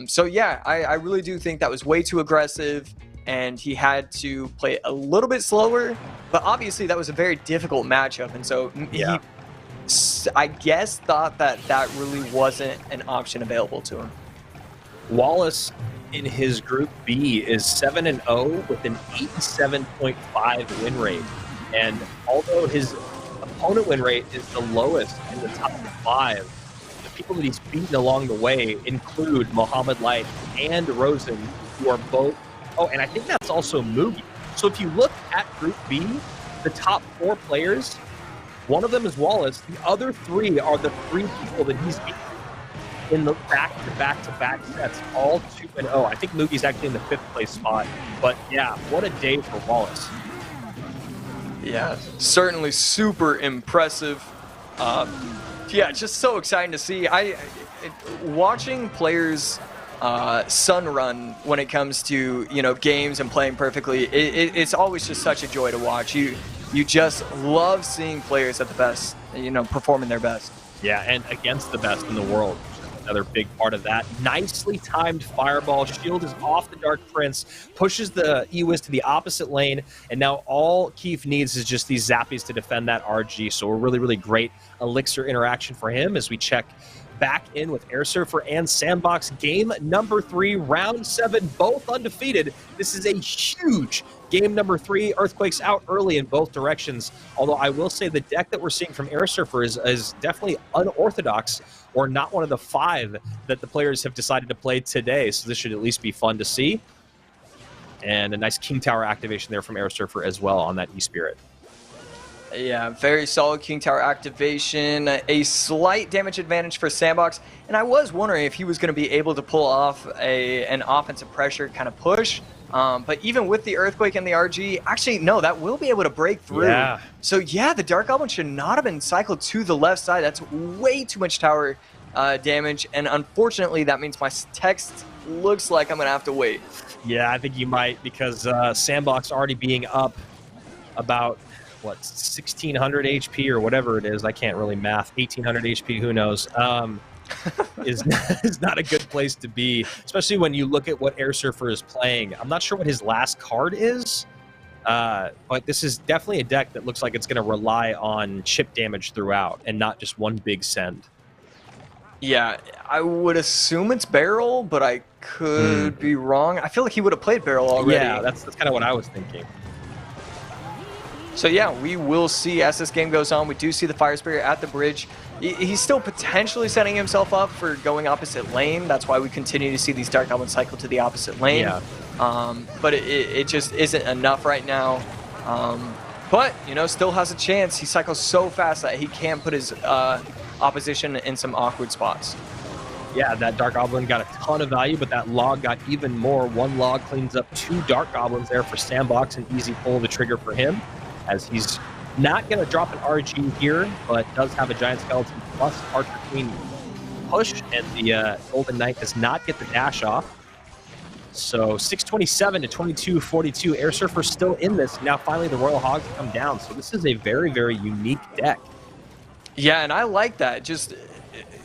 So yeah, I really do think that was way too aggressive, and he had to play a little bit slower. But obviously that was a very difficult matchup, and so he, I guess, thought that really wasn't an option available to him. Wallace in his group B is 7-0 with an 87.5 win rate. And although his opponent win rate is the lowest in the top 5, the people that he's beaten along the way include Mohamed Light and Rosen, who are both... Oh, and I think that's also Mugi. So if you look at Group B, the top 4 players, one of them is Wallace. The other 3 are the 3 people that he's beaten in the back-to-back sets, all 2-0. I think Mugi's actually in the 5th place spot. But yeah, what a day for Wallace. Yeah, certainly super impressive. Yeah, just so exciting to see. Watching players sun run when it comes to, you know, games and playing perfectly, it's always just such a joy to watch. You just love seeing players at the best, you know, performing their best. Yeah, and against the best in the world. Another big part of that. Nicely timed fireball. Shield is off the Dark Prince, pushes the Ewiz to the opposite lane, and now all Keith needs is just these zappies to defend that RG. So a really, really great elixir interaction for him as we check back in with Air Surfer and Sandbox. Game number 3, round 7, both undefeated. This is a huge game number 3. Earthquakes out early in both directions. Although I will say the deck that we're seeing from Air Surfer is definitely unorthodox, or not one of the 5 that the players have decided to play today. So this should at least be fun to see. And a nice King Tower activation there from Air Surfer as well on that E-Spirit. Yeah, very solid King Tower activation. A slight damage advantage for Sandbox. And I was wondering if he was going to be able to pull off an offensive pressure kind of push. But even with the Earthquake and the RG, actually, no, that will be able to break through. Yeah. So yeah, the Dark Goblin should not have been cycled to the left side. That's way too much tower damage. And unfortunately, that means my text looks like I'm going to have to wait. Yeah, I think you might, because Sandbox already being up about, what, 1,600 HP or whatever it is. I can't really math. 1,800 HP, who knows? is not a good place to be, especially when you look at what Air Surfer is playing. I'm not sure what his last card is, but this is definitely a deck that looks like it's going to rely on chip damage throughout and not just one big send. Yeah, I would assume it's Barrel, but I could be wrong. I feel like he would have played Barrel already. Yeah, that's kind of what I was thinking. So yeah, we will see as this game goes on. We do see the Fire Spirit at the bridge. He's still potentially setting himself up for going opposite lane. That's why we continue to see these Dark Goblins cycle to the opposite lane. Yeah. But it just isn't enough right now. But, you know, still has a chance. He cycles so fast that he can put his opposition in some awkward spots. Yeah, that Dark Goblin got a ton of value, but that log got even more. One log cleans up 2 Dark Goblins there for Sandbox, an easy pull of the trigger for him, as he's not going to drop an RG here, but does have a Giant Skeleton plus Archer Queen push, and the Golden Knight does not get the dash off. So 627 to 2242. Air Surfer still in this. Now finally the Royal Hogs come down. So this is a very, very unique deck. Yeah, and I like that. Just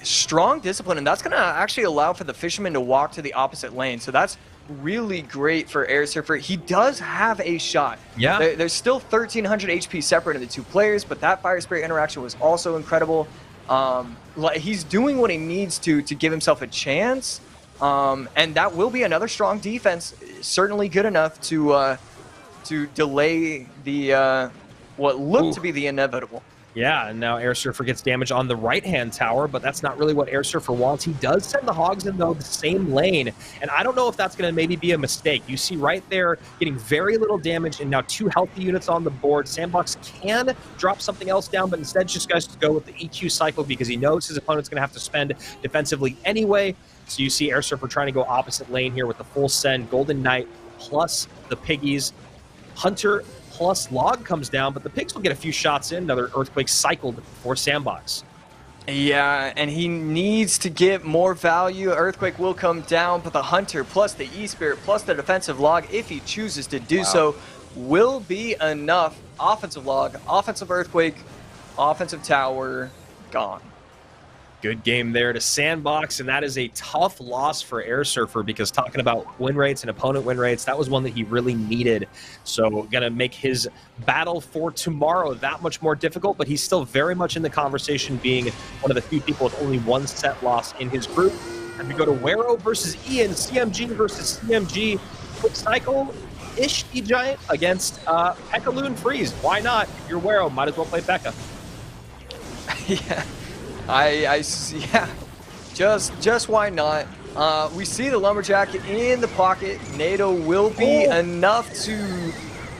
strong discipline, and that's going to actually allow for the Fisherman to walk to the opposite lane. So that's really great for Air Surfer. He does have a shot. Yeah. There's still 1,300 HP separate in the 2 players, but that Fire Spirit interaction was also incredible. He's doing what he needs to give himself a chance. And that will be another strong defense, certainly good enough to delay the what looked to be the inevitable. Yeah, and now Air Surfer gets damage on the right-hand tower, but that's not really what Air Surfer wants. He does send the Hogs in, though, the same lane, and I don't know if that's going to maybe be a mistake. You see right there getting very little damage, and now 2 healthy units on the board. Sandbox can drop something else down, but instead just goes to go with the EQ cycle because he knows his opponent's going to have to spend defensively anyway. So you see Air Surfer trying to go opposite lane here with the full send. Golden Knight plus the Piggies. Hunter plus Log comes down, but the Pigs will get a few shots in. Another Earthquake cycled for Sandbox. Yeah, and he needs to get more value. Earthquake will come down, but the Hunter plus the E-Spirit plus the defensive Log, if he chooses to do so, will be enough. Offensive Log, offensive Earthquake, offensive Tower, gone. Good game there to Sandbox, and that is a tough loss for Air Surfer because talking about win rates and opponent win rates, that was one that he really needed. So going to make his battle for tomorrow that much more difficult, but he's still very much in the conversation, being one of the few people with only 1 set loss in his group. And we go to Wero versus Ian, CMG versus CMG. Quick cycle-ish E-Giant against P.E.K.K.A. Loon Freeze. Why not? If you're Wero, might as well play P.E.K.K.A. Yeah. Yeah, just why not? We see the Lumberjack in the pocket. NATO will be enough to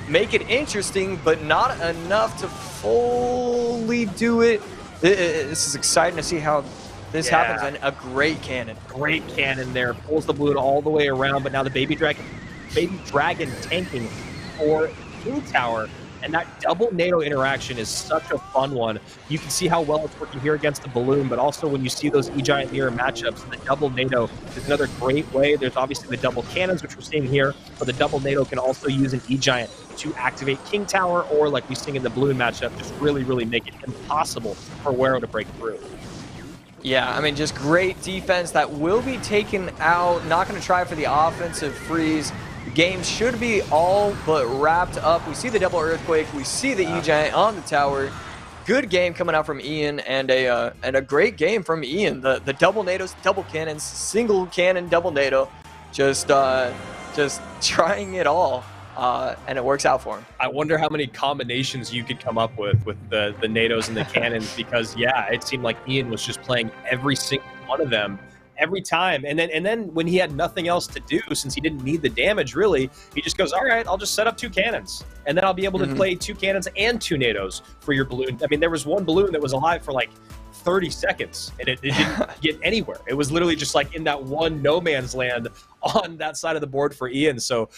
make it interesting, but not enough to fully do it. This is exciting to see how this happens, and a great cannon. Great cannon there. Pulls the balloon all the way around, but now the Baby Dragon tanking for King Tower. And that double NATO interaction is such a fun one. You can see how well it's working here against the balloon, but also when you see those E-Giant mirror matchups, the double NATO is another great way. There's obviously the double cannons, which we're seeing here, but the double NATO can also use an E-Giant to activate King Tower, or like we see in the balloon matchup, just really, really make it impossible for Wero to break through. Yeah, I mean, just great defense that will be taken out. Not going to try for the offensive freeze. Game should be all but wrapped up. We see the double Earthquake. We see the E-Giant on the tower. Good game coming out from Ian, and a great game from Ian. The double NATOs, double cannons, single cannon, double NATO. Just trying it all, and it works out for him. I wonder how many combinations you could come up with the NATOs and the cannons, because yeah, it seemed like Ian was just playing every single one of them every time, and then when he had nothing else to do, since he didn't need the damage really, he just goes, all right, I'll just set up 2 cannons, and then I'll be able to play 2 cannons and 2 NATOs for your balloon. I mean, there was one balloon that was alive for like 30 seconds, and it didn't get anywhere. It was literally just like in that one no man's land on that side of the board for Ian. So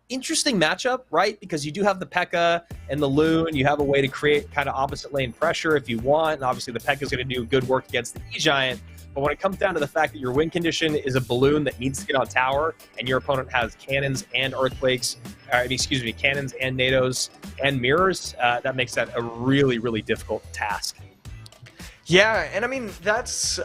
interesting matchup, right? Because you do have the P.E.K.K.A. and the Loon. You have a way to create kind of opposite lane pressure if you want, and obviously the P.E.K.K.A. is going to do good work against the E-Giant. But when it comes down to the fact that your win condition is a balloon that needs to get on tower, and your opponent has cannons and earthquakes, cannons and NATOs and mirrors, that makes that a really, really difficult task. Yeah, and I mean, that's,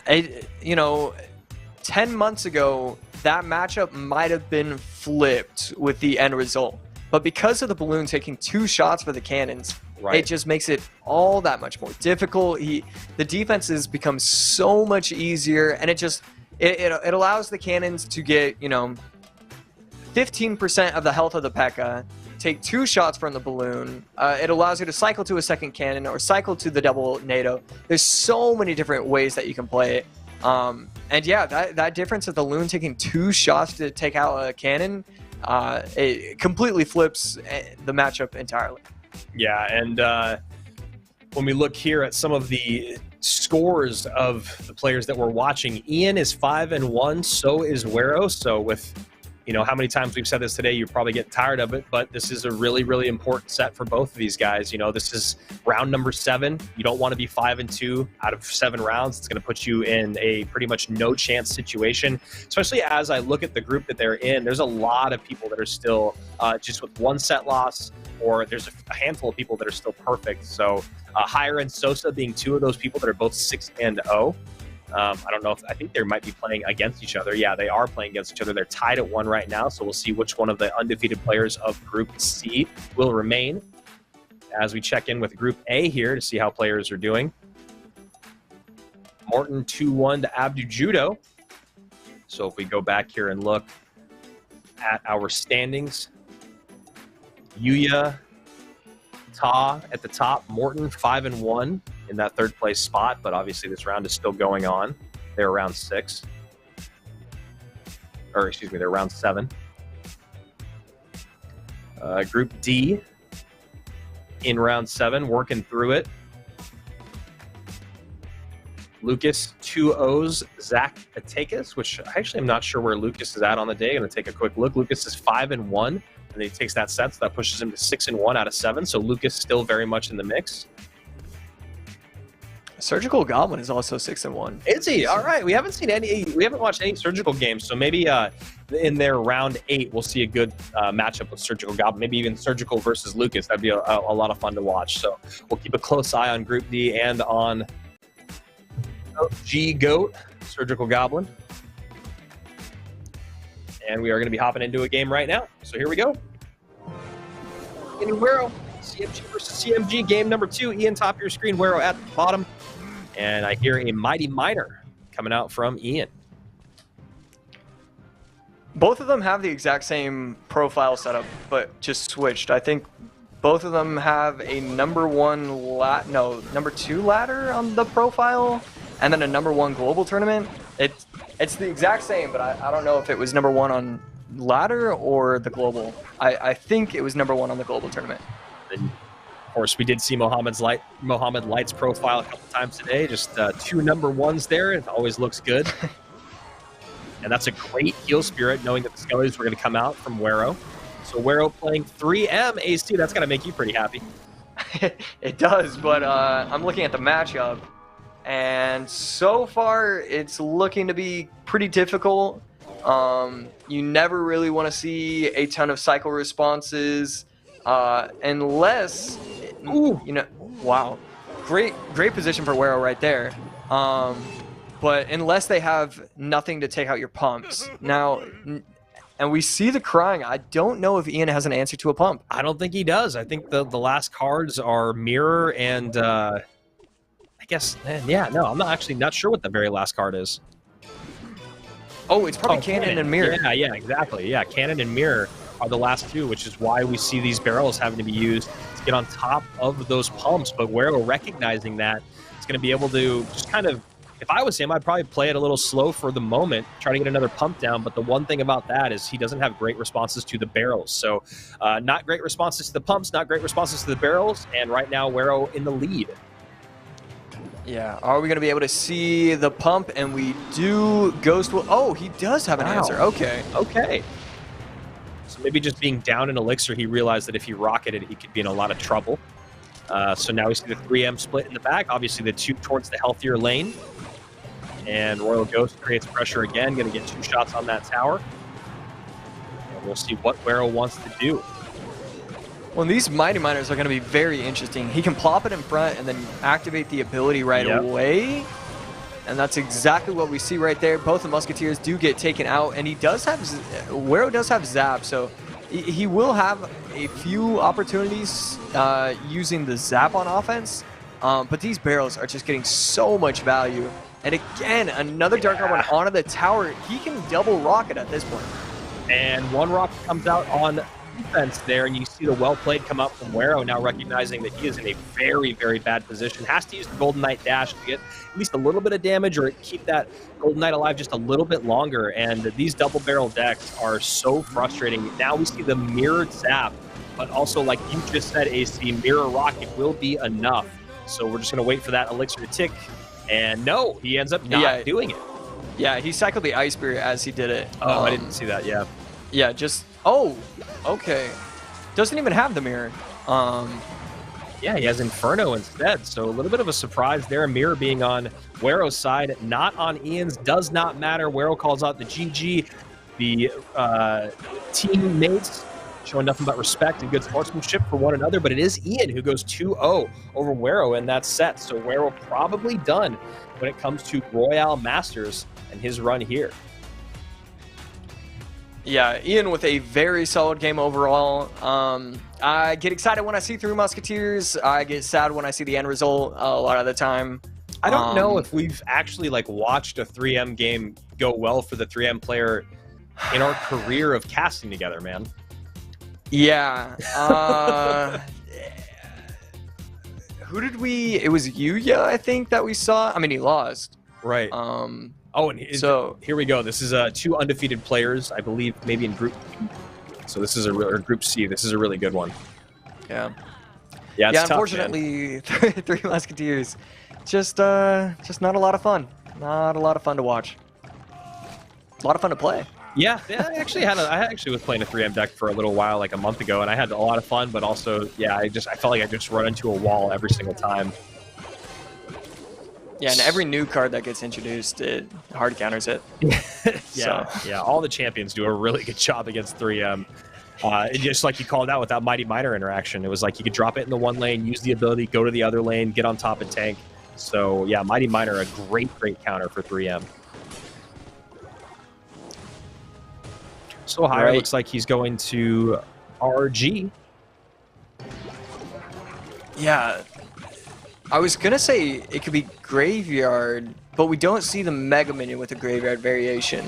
10 months ago, that matchup might have been flipped with the end result. But because of the balloon taking 2 shots for the cannons, it just makes it all that much more difficult. The defenses become so much easier, and it allows the cannons to get 15% of the health of the P.E.K.K.A. take 2 shots from the balloon. It allows you to cycle to a second cannon or cycle to the double NATO. There's so many different ways that you can play it. And yeah, that difference of the loon taking 2 shots to take out a cannon, it completely flips the matchup entirely. Yeah, and when we look here at some of the scores of the players that we're watching, Ian is 5-1, so is Wero. So with, you know, how many times we've said this today, you're probably getting tired of it, but this is a really, really important set for both of these guys. You know, this is round number 7. You don't want to be 5-2 out of 7 rounds. It's going to put you in a pretty much no chance situation, especially as I look at the group that they're in. There's a lot of people that are still just with 1 set loss, or there's a handful of people that are still perfect. So Higher and Sosa being 2 of those people that are both 6-0. I don't know if I think they might be playing against each other. Yeah, they are playing against each other. They're tied at 1 right now, so we'll see which one of the undefeated players of Group C will remain as we check in with Group A here to see how players are doing. Morton 2-1 to Abdu Judo. So if we go back here and look at our standings, Yuya, Ta at the top, Morton 5-1 in that 3rd place spot, but obviously this round is still going on. They're round 6. Or excuse me, they're round 7. Group D in round 7, working through it. Lucas 2-0s Zach Atakis, which actually I'm not sure where Lucas is at on the day. I'm going to take a quick look. Lucas is 5-1, and then he takes that set, so that pushes him to 6-1 out of 7. So Lucas still very much in the mix. Surgical Goblin is also 6-1. Is he? All right. We haven't watched any Surgical games, so maybe in their round 8 we'll see a good matchup with Surgical Goblin. Maybe even Surgical versus Lucas. That'd be a lot of fun to watch. So we'll keep a close eye on Group D and on G Goat, Surgical Goblin. And we are going to be hopping into a game right now. So here we go. In Wero, CMG versus CMG, game number 2. Ian, top of your screen, Wero at the bottom. And I hear a Mighty Miner coming out from Ian. Both of them have the exact same profile setup, but just switched. I think both of them have a number 2 ladder on the profile, and then a number 1 global tournament. It's the exact same, but I don't know if it was number 1 on ladder or the global. I think it was number 1 on the global tournament. And of course, we did see Mohammed Light's profile a couple times today. Just 2 number 1s there. It always looks good. And that's a great heal spirit, knowing that the Skellies were going to come out from Wero. So Wero playing 3M AC, that's got to make you pretty happy. It does, but I'm looking at the matchup, and so far it's looking to be pretty difficult. You never really want to see a ton of cycle responses unless, you know, wow, great position for Wero right there. But unless they have nothing to take out your pumps. Now, and we see the crying. I don't know if Ian has an answer to a pump. I don't think he does. I think the last cards are Mirror and I guess, yeah, no, I'm not sure what the very last card is. Oh, it's probably Cannon and Mirror. Yeah, exactly. Yeah, Cannon and Mirror are the last 2, which is why we see these barrels having to be used to get on top of those pumps. But Wero recognizing that, it's going to be able to just kind of, if I was him, I'd probably play it a little slow for the moment, try to get another pump down. But the one thing about that is he doesn't have great responses to the barrels. So not great responses to the pumps, not great responses to the barrels. And right now, Wero in the lead. Yeah, are we going to be able to see the pump? And we do. Ghost will. Oh, he does have an answer. Okay. So maybe just being down in Elixir, he realized that if he rocketed, he could be in a lot of trouble. So now we see the 3M split in the back. Obviously, the 2 towards the healthier lane. And Royal Ghost creates pressure again. Going to get 2 shots on that tower. And we'll see what Wero wants to do. Well, these Mighty Miners are going to be very interesting. He can plop it in front and then activate the ability right away. And that's exactly what we see right there. Both the Musketeers do get taken out. And he does have, Wero does have Zap. So he will have a few opportunities using the Zap on offense. But these barrels are just getting so much value. And again, another Dark Goblin onto the tower. He can double rocket at this point. And 1 rocket comes out on defense there, and you see the well played come up from Wero, now recognizing that he is in a very, very bad position. Has to use the Golden Knight dash to get at least a little bit of damage or keep that Golden Knight alive just a little bit longer. And these double barrel decks are so frustrating. Now we see the mirrored zap, but also, like you just said, AC, mirror rocket will be enough. So we're just going to wait for that elixir to tick. And no, he ends up not doing it. Yeah, he cycled the Ice Spirit as he did it. Oh, I didn't see that, yeah. Yeah, just... Oh, okay. Doesn't even have the mirror. Yeah, he has Inferno instead, so a little bit of a surprise there. Mirror being on Wero's side, not on Ian's. Does not matter. Wero calls out the GG. The teammates showing nothing but respect and good sportsmanship for one another, but it is Ian who goes 2-0 over Wero in that set, so Wero probably done when it comes to Royale Masters and his run here. Yeah, Ian with a very solid game overall. I get excited when I see Three Musketeers. I get sad when I see the end result a lot of the time. I don't know if we've actually watched a 3M game go well for the 3M player in our career of casting together, man. Yeah. Who did we... It was Yuya, I think, that we saw. I mean, he lost. Right. Oh, and so here we go. This is 2 undefeated players, I believe, maybe in Group B. So this is or Group C. This is a really good one. Yeah. Yeah. It's tough, unfortunately, Three Musketeers, just not a lot of fun. Not a lot of fun to watch. A lot of fun to play. Yeah. I actually was playing a 3M deck for a little while, like a month ago, and I had a lot of fun. But also, yeah, I felt like I just run into a wall every single time. Yeah, and every new card that gets introduced, it hard counters it. Yeah, all the champions do a really good job against 3M. Just like you called out with that Mighty Miner interaction, it was like you could drop it in the one lane, use the ability, go to the other lane, get on top and tank. So yeah, Mighty Miner, a great counter for 3M. So Hire looks like he's going to RG. Yeah. I was going to say it could be Graveyard, but we don't see the Mega Minion with a Graveyard variation.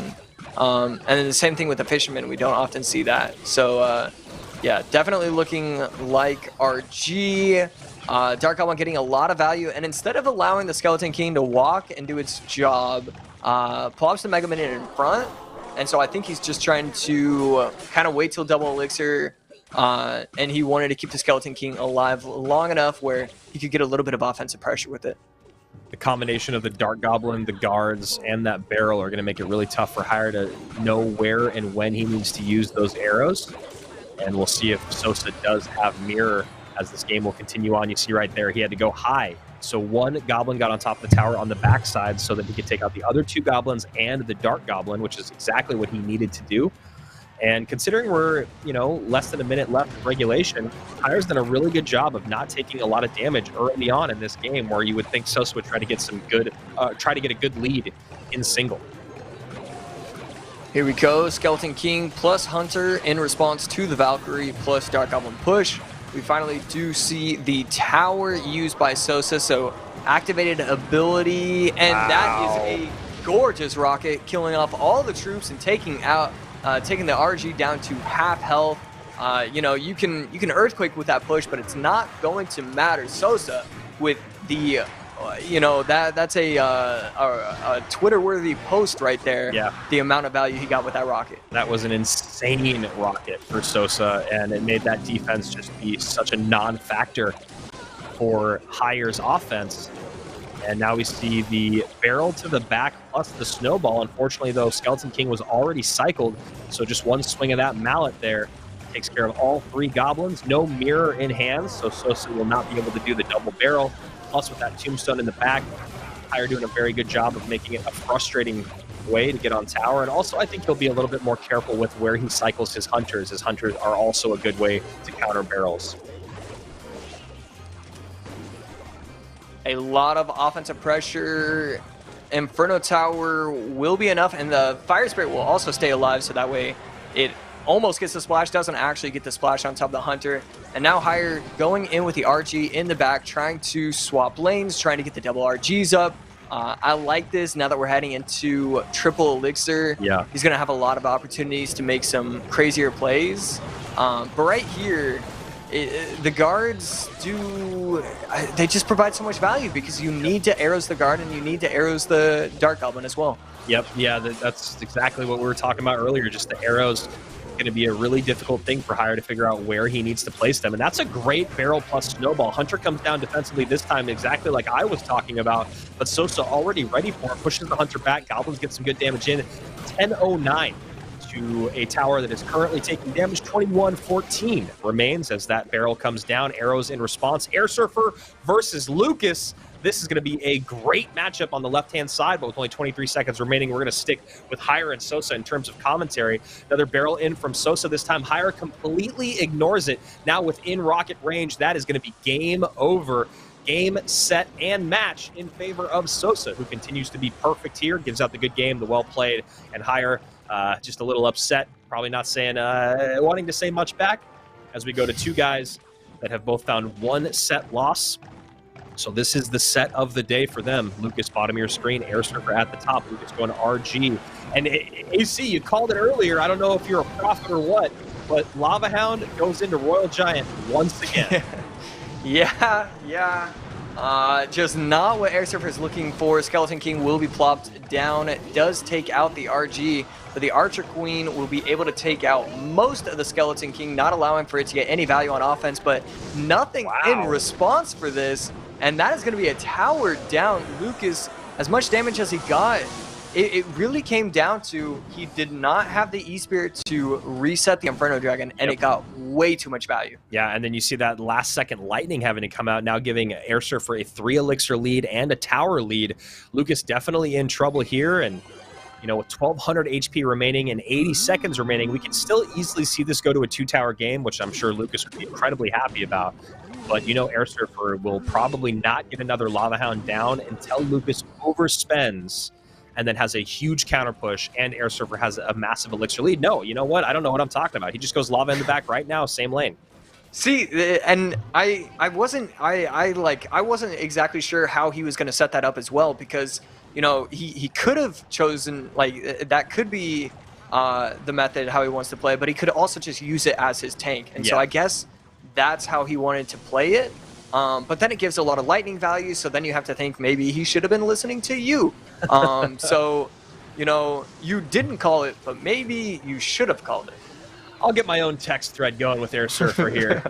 And then the same thing with the Fisherman, we don't often see that. So, yeah, definitely looking like RG. Dark Goblin getting a lot of value, and instead of allowing the Skeleton King to walk and do its job, plops the Mega Minion in front. And so I think he's just trying to kind of wait till double elixir, and he wanted to keep the Skeleton King alive long enough where he could get a little bit of offensive pressure with it. The combination of the Dark Goblin, the guards, and that barrel are going to make it really tough for Hire to know where and when he needs to use those arrows. And we'll see if Sosa does have Mirror as this game will continue on. You see right there, he had to go high. So one Goblin got on top of the tower on the backside so that he could take out the other 2 Goblins and the Dark Goblin, which is exactly what he needed to do. And considering we're, less than a minute left of regulation, Hire's done a really good job of not taking a lot of damage early on in this game, where you would think Sosa would try to get a good lead in single. Here we go, Skeleton King plus Hunter in response to the Valkyrie plus Dark Goblin push. We finally do see the tower used by Sosa, so activated ability, and that is a gorgeous rocket, killing off all the troops and taking the RG down to half health. You can Earthquake with that push, but it's not going to matter. Sosa with the that's a Twitter-worthy post right there. Yeah. The amount of value he got with that rocket. That was an insane rocket for Sosa, and it made that defense just be such a non-factor for Hire's offense. And now we see the barrel to the back plus the snowball. Unfortunately, though, Skeleton King was already cycled, so just one swing of that mallet there takes care of all 3 goblins. No mirror in hand, so Sosa will not be able to do the double barrel. Plus, with that tombstone in the back, Hire doing a very good job of making it a frustrating way to get on tower. And also, I think he'll be a little bit more careful with where he cycles his hunters. His hunters are also a good way to counter barrels. A lot of offensive pressure. Inferno Tower will be enough, and the Fire Spirit will also stay alive, so that way it almost gets the splash, doesn't actually get the splash on top of the Hunter. And now Hire going in with the RG in the back, trying to swap lanes, trying to get the double RGs up. I like this now that we're heading into triple elixir. Yeah. He's going to have a lot of opportunities to make some crazier plays. But right here, the guards they just provide so much value because you need to arrows the guard and you need to arrows the Dark Goblin as well. Yep, yeah, that's exactly what we were talking about earlier. Just the arrows going to be a really difficult thing for Hire to figure out where he needs to place them. And that's a great barrel plus snowball. Hunter comes down defensively this time exactly like I was talking about, but Sosa already ready for it, pushes the Hunter back. Goblins get some good damage in. 10:09 to a tower that is currently taking damage. 21-14 remains as that barrel comes down. Arrows in response. Air Surfer versus Lucas. This is going to be a great matchup on the left-hand side, but with only 23 seconds remaining, we're going to stick with Hire and Sosa in terms of commentary. Another barrel in from Sosa this time. Hire completely ignores it. Now within rocket range, that is going to be game over. Game, set, and match in favor of Sosa, who continues to be perfect here, gives out the good game, the well played, and Hire just a little upset, probably not saying, wanting to say much back, as we go to two guys that have both found one set loss. So this is the set of the day for them. Lucas, bottom of your screen, Air Surfer at the top. Lucas going to RG. And AC, you called it earlier. I don't know if you're a prophet or what, but Lava Hound goes into Royal Giant once again. Yeah. Just not what Air Surfer is looking for. Skeleton King will be plopped down. It does take out the RG, but the Archer Queen will be able to take out most of the Skeleton King, not allowing for it to get any value on offense, but nothing in response for this. And that is going to be a tower down. Lucas, as much damage as he got, it really came down to he did not have the E-Spirit to reset the Inferno Dragon, and it got way too much value. Yeah, and then you see that last second lightning having to come out, now giving Air Surfer a 3 elixir lead and a tower lead. Lucas definitely in trouble here, and you know, with 1200 HP remaining and 80 seconds remaining, we can still easily see this go to a 2-tower game, which I'm sure Lucas would be incredibly happy about. But you know, Air Surfer will probably not get another Lava Hound down until Lucas overspends and then has a huge counter push, and Air Surfer has a massive elixir lead. No, you know what? I don't know what I'm talking about. He just goes Lava in the back right now, same lane. See, and I wasn't exactly sure how he was going to set that up as well, because you know he could have chosen, like, that could be the method how he wants to play, but he could also just use it as his tank, and so I guess that's how he wanted to play it. But then it gives a lot of lightning value, so then you have to think maybe he should have been listening to you. So, you know, you didn't call it, but maybe you should have called it. I'll get my own text thread going with Air Surfer here.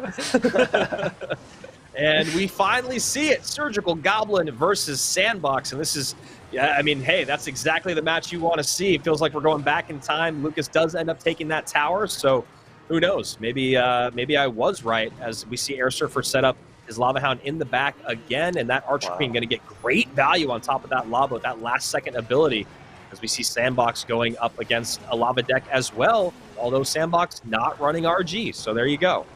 And we finally see it. Surgical Goblin versus Sandbox. And this is, yeah, I mean, hey, that's exactly the match you want to see. It feels like we're going back in time. Lucas does end up taking that tower, so who knows? Maybe I was right, as we see Air Surfer set up his Lava Hound in the back again, and that Archer Queen going to get great value on top of that lava with that last second ability, as we see Sandbox going up against a lava deck as well, although Sandbox not running RG, so there you go.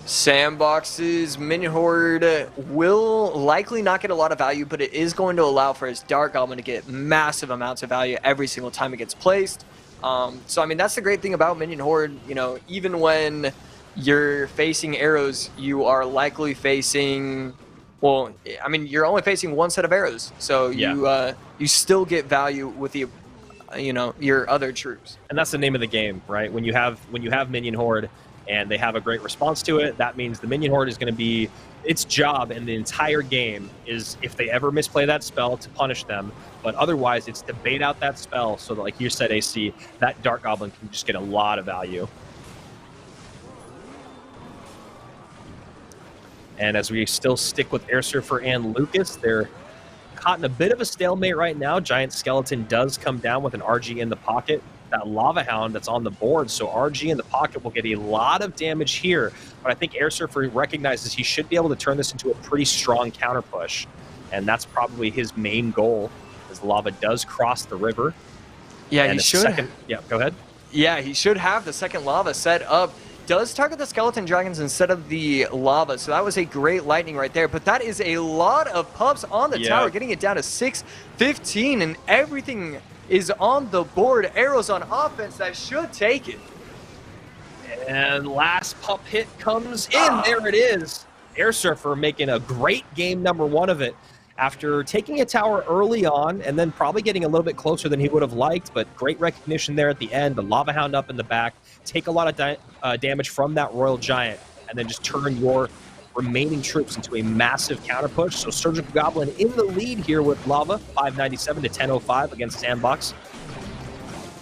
Sandbox's Minion Horde will likely not get a lot of value, but it is going to allow for his Dark Goblin to get massive amounts of value every single time it gets placed. So, I mean, that's the great thing about Minion Horde. You know, even when you're facing arrows, you are likely facing, well, I mean, you're only facing one set of arrows. So you still get value with the, you know, your other troops. And that's the name of the game, right? When you have Minion Horde and they have a great response to it, that means the Minion Horde is going to be, its job in the entire game is, if they ever misplay that spell, to punish them. But otherwise, it's to bait out that spell so that, like you said, AC, that Dark Goblin can just get a lot of value. And as we still stick with Air Surfer and Lucas, they're caught in a bit of a stalemate right now. Giant Skeleton does come down with an RG in the pocket. That Lava Hound that's on the board, so RG in the pocket will get a lot of damage here. But I think Air Surfer recognizes he should be able to turn this into a pretty strong counter push. And that's probably his main goal, as the lava does cross the river. Yeah, and he should. Yeah, go ahead. Yeah, he should have the second lava set up. Does target the skeleton dragons instead of the lava, so that was a great lightning right there. But that is a lot of pups on the tower, getting it down to 6-15, and everything is on the board. Arrows on offense, that should take it. And last pup hit comes in. There it is. Air Surfer making a great game number one of it. after taking a tower early on and then probably getting a little bit closer than he would have liked, but great recognition there at the end. The Lava Hound up in the back, take a lot of damage from that Royal Giant, and then just turn your remaining troops into a massive counter push. So Surgical Goblin in the lead here with Lava, 597 to 1005 against Sandbox.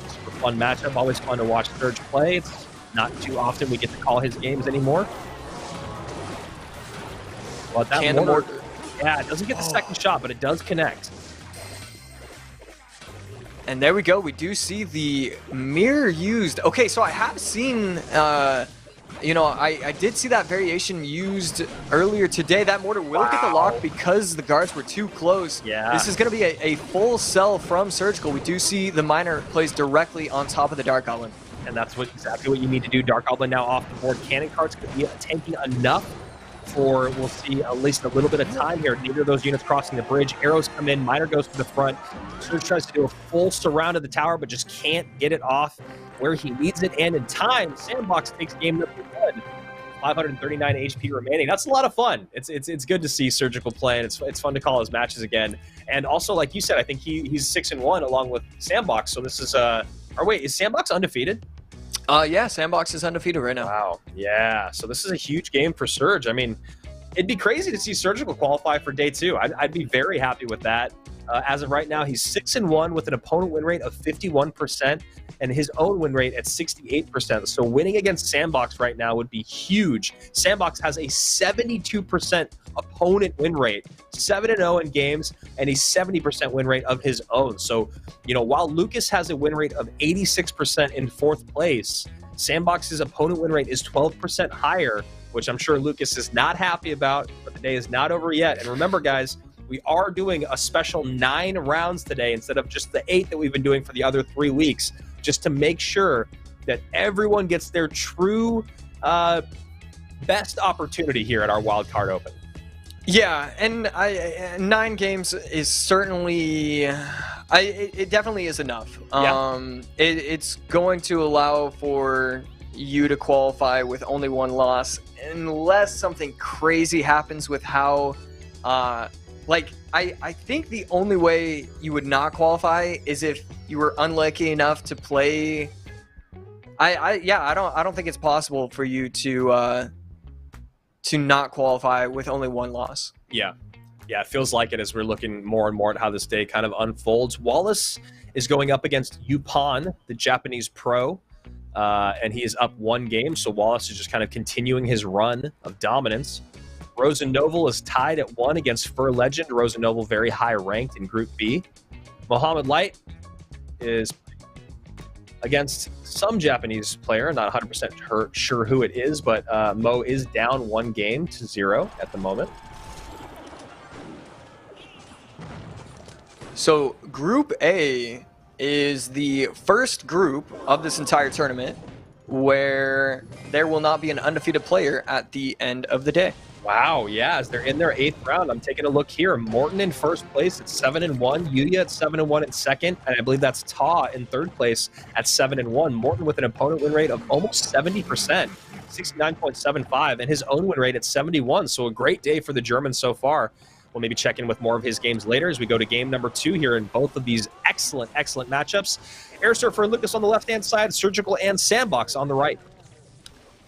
Super fun matchup, always fun to watch Surge play. It's not too often we get to call his games anymore. But that mortar, yeah, it doesn't get the second shot, but it does connect. And there we go. We do see the mirror used. Okay, so I have seen, you know, I did see that variation used earlier today. That mortar will get the lock because the guards were too close. Yeah. This is going to be a full sell from Surgical. We do see the miner placed directly on top of the Dark Goblin. And that's exactly what you need to do. Dark Goblin now off the board. Cannon carts could be tanky enough for, we'll see, at least a little bit of time here. Neither of those units crossing the bridge. Arrows come in, Miner goes to the front. Surge tries to do a full surround of the tower, but just can't get it off where he needs it. And in time, Sandbox takes game number 1. 539 HP remaining. That's a lot of fun. It's good to see Surgical play, and it's fun to call his matches again. And also, like you said, I think he's 6-1 along with Sandbox. So this is or wait, is Sandbox undefeated? Yeah, Sandbox is undefeated right now. Wow. Yeah. So this is a huge game for Surge. I mean, it'd be crazy to see Surgical qualify for day 2. I'd be very happy with that. As of right now, he's 6-1 with an opponent win rate of 51% and his own win rate at 68%. So winning against Sandbox right now would be huge. Sandbox has a 72% opponent win rate, 7-0 in games, and a 70% win rate of his own. So, you know, while Lucas has a win rate of 86% in 4th place, Sandbox's opponent win rate is 12% higher, which I'm sure Lucas is not happy about, but the day is not over yet. And remember, guys, we are doing a special 9 rounds today instead of just the 8 that we've been doing for the other 3 weeks, just to make sure that everyone gets their true best opportunity here at our Wildcard Open. Yeah, and 9 games is certainly, it definitely is enough. Yeah. It's going to allow for you to qualify with only 1 loss, unless something crazy happens with how, like, I think the only way you would not qualify is if you were unlucky enough to play. I don't think it's possible for you to not qualify with only 1 loss. Yeah. Yeah, it feels like it as we're looking more and more at how this day kind of unfolds. Wallace is going up against Yupan, the Japanese pro, and he is up 1 game. So Wallace is just kind of continuing his run of dominance. Rosennoble is tied at 1 against Fur Legend. Rosennoble very high ranked in Group B. Mohammed Light is against some Japanese player, not 100% sure who it is, but Mo is down 1 game to 0 at the moment. So Group A is the first group of this entire tournament where there will not be an undefeated player at the end of the day. Wow, yeah, as they're in their 8th round, I'm taking a look here. Morton in 1st place at 7-1, Yuya at 7-1 in 2nd, and I believe that's Ta in 3rd place at 7-1. Morton with an opponent win rate of almost 70%, 69.75, and his own win rate at 71. So a great day for the German so far. We'll maybe check in with more of his games later as we go to game number 2 here in both of these excellent matchups. Air Surfer and Lucas on the left-hand side, Surgical and Sandbox on the right.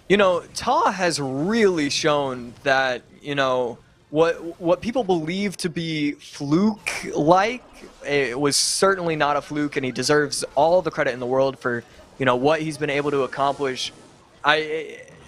You know, Ta has really shown that, you know, what people believe to be fluke-like, it was certainly not a fluke, and he deserves all the credit in the world for, you know, what he's been able to accomplish.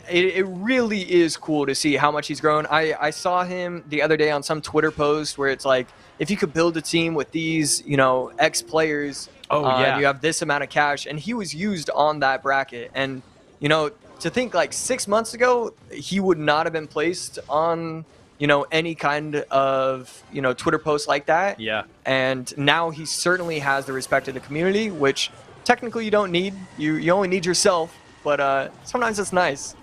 It really is cool to see how much he's grown. I saw him the other day on some Twitter post where it's like, if you could build a team with these, you know, X players, and you have this amount of cash, and he was used on that bracket. And, you know, to think like 6 months ago, he would not have been placed on, you know, any kind of, you know, Twitter post like that. Yeah. And now he certainly has the respect of the community, which technically you don't need. You only need yourself, but sometimes it's nice.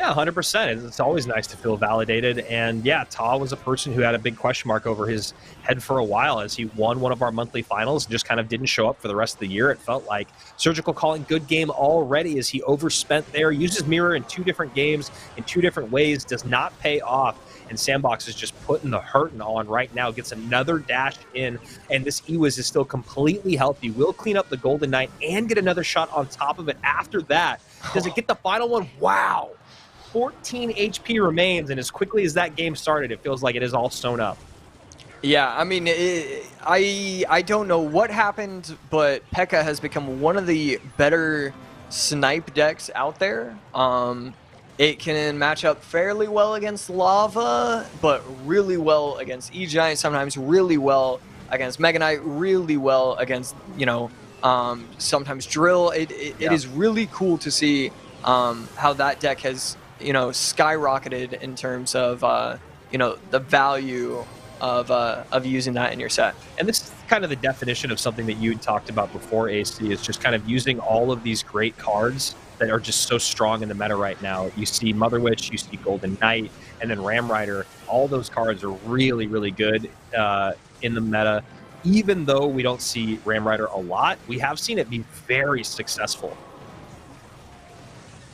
Yeah, 100%. It's always nice to feel validated. And yeah, Ta was a person who had a big question mark over his head for a while as he won one of our monthly finals and just kind of didn't show up for the rest of the year. It felt like Surgical calling good game already as he overspent there, uses Mirror in 2 different games in 2 different ways, does not pay off. And Sandbox is just putting the hurting on right now, gets another dash in, and this Ewiz is still completely healthy, will clean up the Golden Knight and get another shot on top of it after that. Does it get the final one? Wow. 14 HP remains, and as quickly as that game started, it feels like it is all sewn up. Yeah, I mean, I don't know what happened, but P.E.K.K.A has become one of the better snipe decks out there. It can match up fairly well against Lava, but really well against E-Giant, sometimes really well against Mega Knight, really well against, you know, sometimes Drill. It is really cool to see how that deck has, you know, skyrocketed in terms of, you know, the value of using that in your set. And this is kind of the definition of something that you talked about before, AC, is just kind of using all of these great cards that are just so strong in the meta right now. You see Mother Witch, you see Golden Knight, and then Ram Rider. All those cards are really, really good in the meta. Even though we don't see Ram Rider a lot, we have seen it be very successful.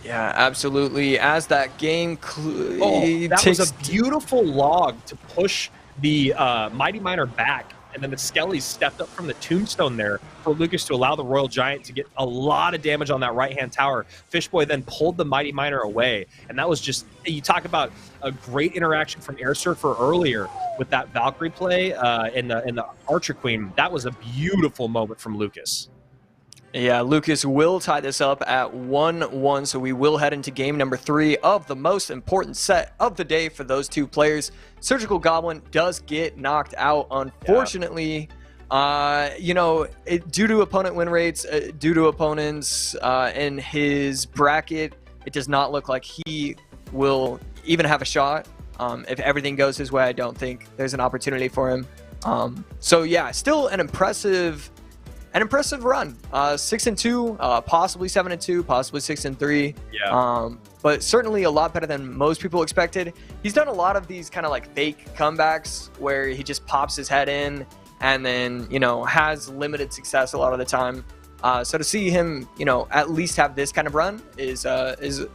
Yeah, absolutely. As that game that was a beautiful log to push the Mighty Miner back, and then the Skellies stepped up from the tombstone there for Lucas to allow the Royal Giant to get a lot of damage on that right-hand tower. Fishboy then pulled the Mighty Miner away, and that was just, you talk about a great interaction from Air Surfer earlier with that Valkyrie play in the Archer Queen. That was a beautiful moment from Lucas. Yeah, Lucas will tie this up at 1-1, so we will head into game number 3 of the most important set of the day for those 2 players. Surgical Goblin does get knocked out, unfortunately. You know, due to opponent win rates, due to opponents in his bracket, it does not look like he will even have a shot. If everything goes his way, I don't think there's an opportunity for him. So yeah, still an impressive run. 6-2, possibly 7-2, possibly 6-3. Yeah. But certainly a lot better than most people expected. He's done a lot of these kind of like fake comebacks where he just pops his head in and then, you know, has limited success a lot of the time. So to see him, you know, at least have this kind of run is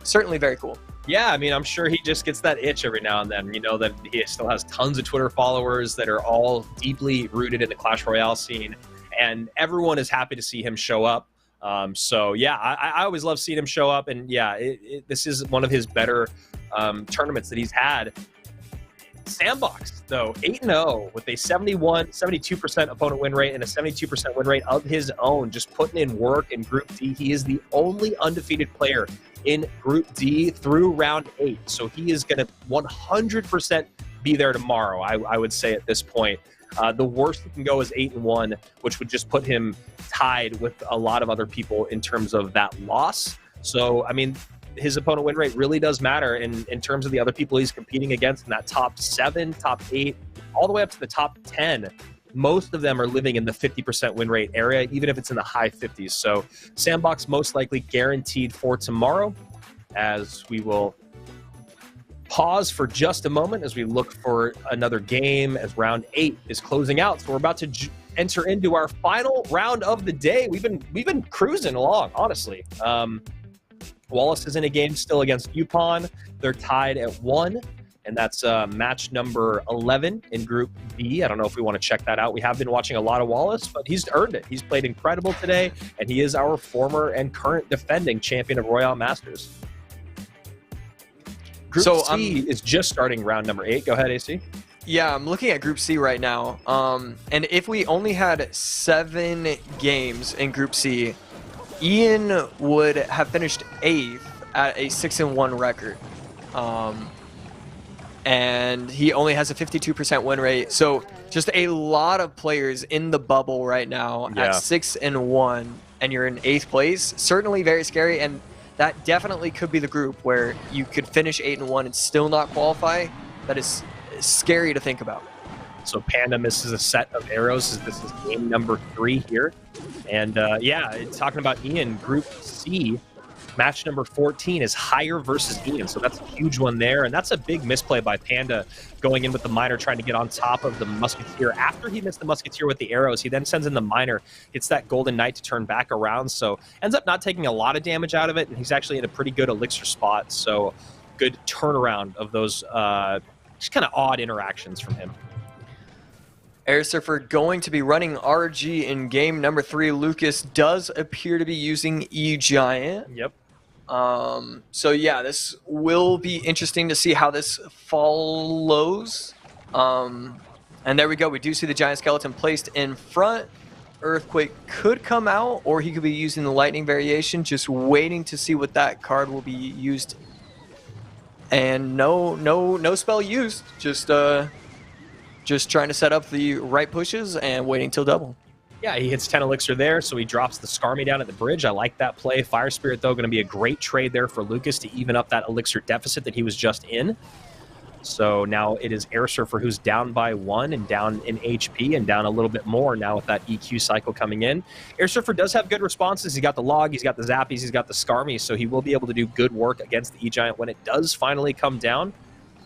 certainly very cool. Yeah, I mean, I'm sure he just gets that itch every now and then. You know, that he still has tons of Twitter followers that are all deeply rooted in the Clash Royale scene. And everyone is happy to see him show up. So yeah, I always love seeing him show up. And yeah, this is one of his better tournaments that he's had. Sandbox, though, 8-0 with a 72% opponent win rate and a 72% win rate of his own, just putting in work in Group D. He is the only undefeated player in Group D through round 8. So he is going to 100% be there tomorrow, I would say at this point. The worst he can go is 8-1, which would just put him tied with a lot of other people in terms of that loss. So, I mean, his opponent win rate really does matter in terms of the other people he's competing against in that top 7, top 8, all the way up to the top 10. Most of them are living in the 50% win rate area, even if it's in the high 50s. So Sandbox most likely guaranteed for tomorrow, as we will pause for just a moment as we look for another game as round 8 is closing out. So we're about to enter into our final round of the day. We've been cruising along, honestly. Wallace is in a game still against Yupon. They're tied at 1, and that's match number 11 in Group B. I don't know if we want to check that out. We have been watching a lot of Wallace, but he's earned it. He's played incredible today, and he is our former and current defending champion of Royale Masters. Group C is just starting round number 8. Go ahead, AC. Yeah, I'm looking at Group C right now. And if we only had 7 games in Group C, Ian would have finished 8th at a 6-1 record. And he only has a 52% win rate. So just a lot of players in the bubble right now at 6-1, and you're in 8th place. Certainly very scary, and that definitely could be the group where you could finish 8-1 and still not qualify. That is scary to think about. So Panda misses a set of arrows. This is game number 3 here. And yeah, talking about Ian, Group C, Match number 14 is Higher versus Ian, so that's a huge one there, and that's a big misplay by Panda going in with the Miner, trying to get on top of the Musketeer. After he missed the Musketeer with the arrows, he then sends in the Miner, gets that Golden Knight to turn back around, so ends up not taking a lot of damage out of it, and he's actually in a pretty good Elixir spot, so good turnaround of those just kind of odd interactions from him. Air Surfer going to be running RG in game number 3. Lucas does appear to be using E-Giant. Yep. So yeah, this will be interesting to see how this follows. And there we go. We do see the Giant Skeleton placed in front. Earthquake could come out, or he could be using the Lightning variation. Just waiting to see what that card will be used. And no spell used. Just trying to set up the right pushes and waiting till double. Yeah, he hits 10 Elixir there, so he drops the Skarmy down at the bridge. I like that play. Fire Spirit, though, going to be a great trade there for Lucas to even up that Elixir deficit that he was just in. So now it is Air Surfer who's down by 1 and down in HP and down a little bit more now with that EQ cycle coming in. Air Surfer does have good responses. He's got the Log, he's got the Zappies, he's got the Skarmy, so he will be able to do good work against the E-Giant when it does finally come down.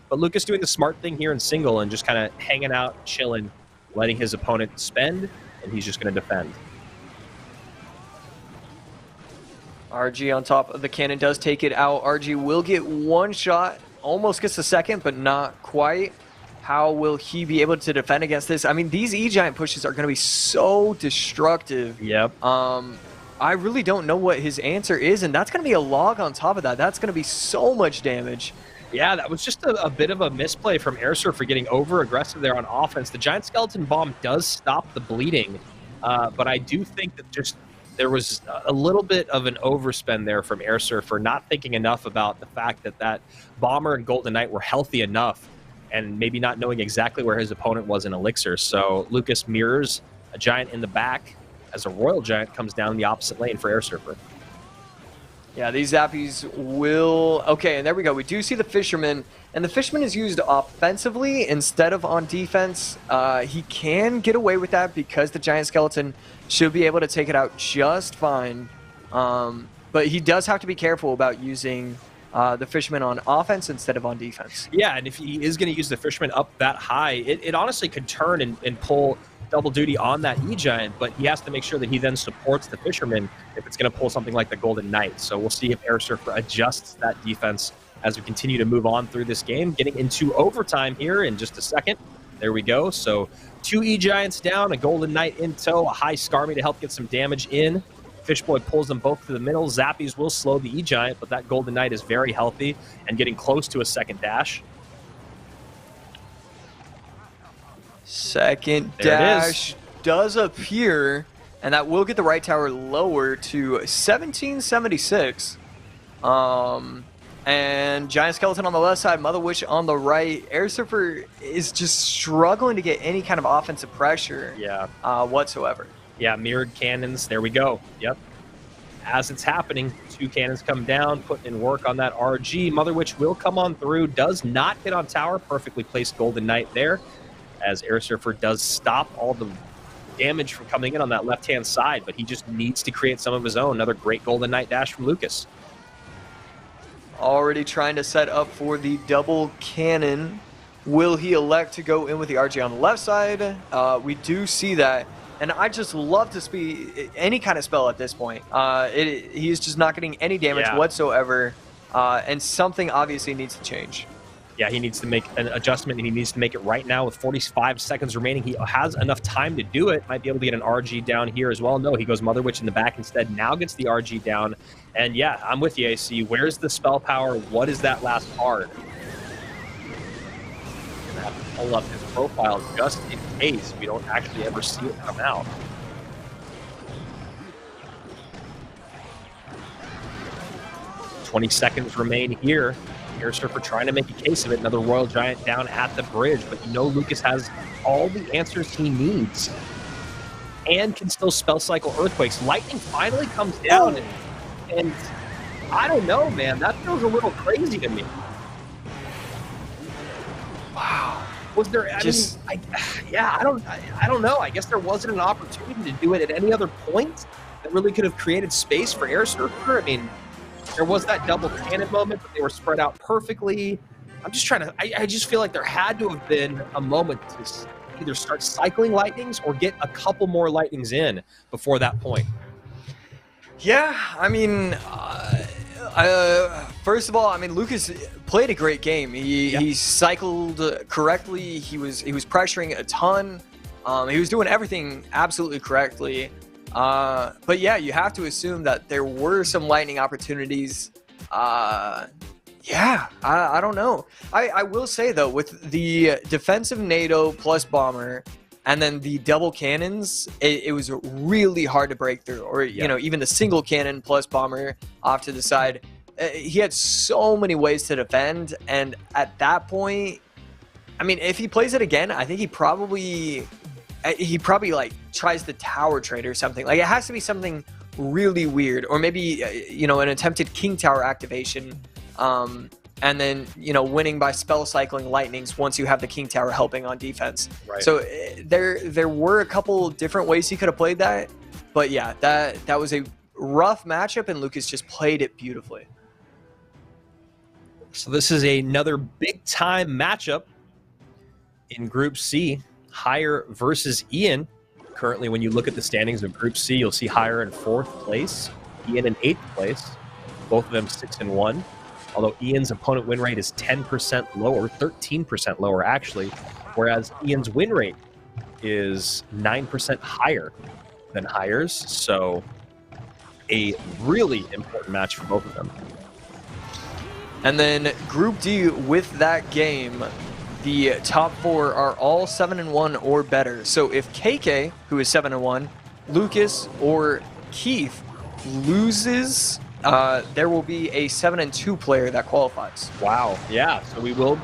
But Lucas doing the smart thing here in single and just kind of hanging out, chilling, letting his opponent spend, and he's just going to defend. RG on top of the cannon does take it out. RG will get one shot, almost gets the second, but not quite. How will he be able to defend against this? I mean, these E-Giant pushes are going to be so destructive. Yep. I really don't know what his answer is, and that's going to be a Log on top of that. That's going to be so much damage. Yeah, that was just a bit of a misplay from Air Surfer getting over-aggressive there on offense. The Giant Skeleton Bomb does stop the bleeding, but I do think that there was a little bit of an overspend there from Air Surfer, not thinking enough about the fact that Bomber and Golden Knight were healthy enough and maybe not knowing exactly where his opponent was in Elixir. So Lucas mirrors a Giant in the back as a Royal Giant comes down the opposite lane for Air Surfer. Yeah, these Zappies will... Okay, and there we go. We do see the Fisherman, and the Fisherman is used offensively instead of on defense. He can get away with that because the Giant Skeleton should be able to take it out just fine. But he does have to be careful about using the Fisherman on offense instead of on defense. Yeah, and if he is going to use the Fisherman up that high, it honestly could turn and pull double duty on that E-Giant, but he has to make sure that he then supports the Fisherman if it's going to pull something like the Golden Knight. So we'll see if Air Surfer adjusts that defense as we continue to move on through this game. Getting into overtime here in just a second. There we go. So 2 E-Giants down, a Golden Knight in tow, a high Skarmy to help get some damage in. Fishboy pulls them both to the middle. Zappies will slow the E-Giant, but that Golden Knight is very healthy and getting close to a second dash. Second dash does appear, and that will get the right tower lower to 1776. And Giant Skeleton on the left side, Mother Witch on the right. Air Surfer is just struggling to get any kind of offensive pressure whatsoever. Yeah, mirrored cannons. There we go. Yep. As it's happening, 2 cannons come down, putting in work on that RG. Mother Witch will come on through, does not hit on tower. Perfectly placed Golden Knight there, as Air Surfer does stop all the damage from coming in on that left-hand side, but he just needs to create some of his own. Another great Golden Knight dash from Lucas. Already trying to set up for the double cannon. Will he elect to go in with the RG on the left side? We do see that, and I just love to see any kind of spell at this point. He's just not getting any damage whatsoever, and something obviously needs to change. Yeah, he needs to make an adjustment, and he needs to make it right now with 45 seconds remaining. He has enough time to do it. Might be able to get an RG down here as well. No, he goes Mother Witch in the back instead. Now gets the RG down. And yeah, I'm with you, AC. Where's the spell power? What is that last card? Gonna have to pull up his profile just in case we don't actually ever see it come out. $20 remain here. Air Surfer trying to make a case of it. Another Royal Giant down at the bridge, but you know Lucas has all the answers he needs and can still spell cycle Earthquakes. Lightning finally comes down, and I don't know, man. That feels a little crazy to me. Wow. Was there? I don't know. I guess there wasn't an opportunity to do it at any other point that really could have created space for Air Surfer. I mean, There was that double cannon moment, but they were spread out perfectly. I'm just trying to. I just feel like there had to have been a moment to either start cycling lightnings or get a couple more lightnings in before that point. Yeah, I mean, first of all, I mean, Lucas played a great game. He cycled correctly. He was pressuring a ton. He was doing everything absolutely correctly. But yeah, you have to assume that there were some lightning opportunities. Yeah, I don't know. I will say though, with the defensive NATO plus bomber, and then the double cannons, it was really hard to break through. Or you know, even the single cannon plus bomber off to the side. He had so many ways to defend, and at that point, I mean, if he plays it again, I think he probably like tries the tower trade or something. Like, it has to be something really weird, or maybe you know, an attempted king tower activation. And then, you know, winning by spell cycling lightnings once you have the king tower helping on defense. Right. So there were a couple different ways he could have played that, but yeah, that was a rough matchup, and Lucas just played it beautifully. So this is another big time matchup in Group C. Higher versus Ian. Currently, when you look at the standings of Group C, you'll see Higher in 4th place, Ian in 8th place, both of them 6-1. Although Ian's opponent win rate is 10% lower, 13% lower actually, whereas Ian's win rate is 9% higher than Higher's. So a really important match for both of them. And then Group D, with that game, the top 4 are all 7-1 or better. So if KK, who is 7-1, Lucas, or Keith loses, there will be a 7-2 player that qualifies. Wow. Yeah. So we will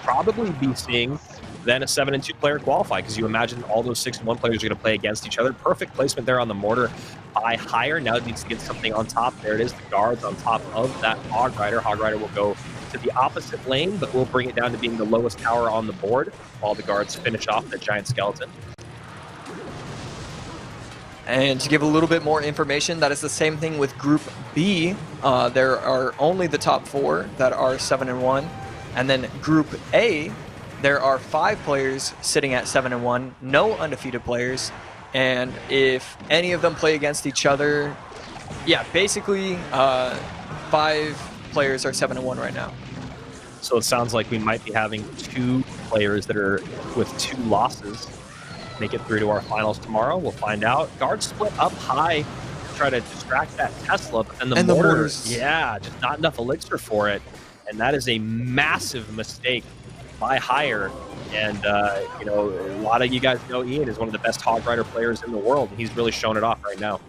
probably be seeing then a 7-2 player qualify, because you imagine all those 6-1 players are going to play against each other. Perfect placement there on the mortar by Higher. Now it needs to get something on top. There it is. The guards on top of that Hog Rider. Hog Rider will go to the opposite lane, but we'll bring it down to being the lowest tower on the board while the guards finish off the giant skeleton. And to give a little bit more information, that is the same thing with Group B. There are only the top 4 that are 7-1. And then Group A, there are 5 players sitting at 7-1, no undefeated players. And if any of them play against each other, yeah, basically 5 players are 7-1 right now. So it sounds like we might be having 2 players that are with 2 losses make it through to our finals tomorrow. We'll find out. Guards split up high to try to distract that Tesla, and the mortars, yeah, just not enough elixir for it. And that is a massive mistake by Higher. And, you know, a lot of you guys know Ian is one of the best Hog Rider players in the world, and he's really showing it off right now.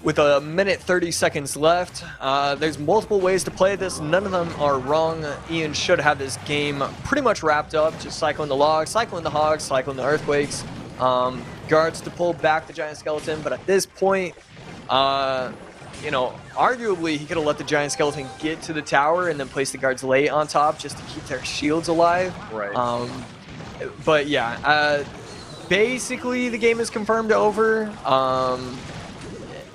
With a minute 30 seconds left, there's multiple ways to play this. None of them are wrong. Ian should have this game pretty much wrapped up. Just cycling the logs, cycling the hogs, cycling the earthquakes. Guards to pull back the giant skeleton. But at this point, you know, arguably he could have let the giant skeleton get to the tower and then place the guards late on top just to keep their shields alive. Right. But yeah, basically the game is confirmed over.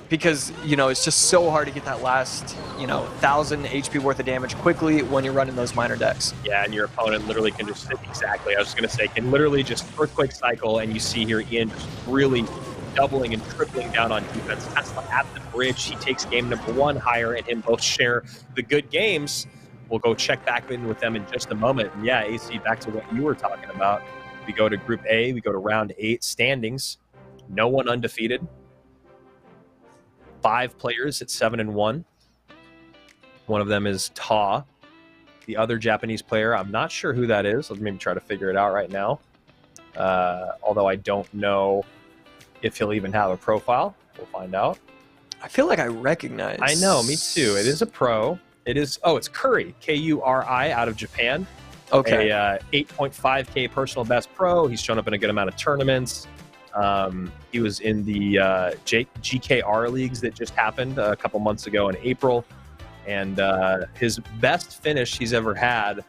Because, you know, it's just so hard to get that last, you know, 1,000 HP worth of damage quickly when you're running those minor decks. Yeah, and your opponent literally can just, exactly, I was just going to say, can literally just earthquake cycle, and you see here Ian just really doubling and tripling down on defense. Tesla at the bridge. He takes game number 1. Higher and him both share the good games. We'll go check back in with them in just a moment. And yeah, AC, back to what you were talking about. We go to Group A. We go to round 8 standings. No one undefeated. 5 players at 7-1. One of them is Ta. The other Japanese player, I'm not sure who that is. Let's maybe try to figure it out right now. Although I don't know if he'll even have a profile. We'll find out. I feel like I recognize. I know, me too. It is a pro. It is, oh, it's Curry, K-U-R-I, out of Japan. Okay. A 8.5K personal best pro. He's shown up in a good amount of tournaments. He was in the GKR leagues that just happened a couple months ago in April. And his best finish he's ever had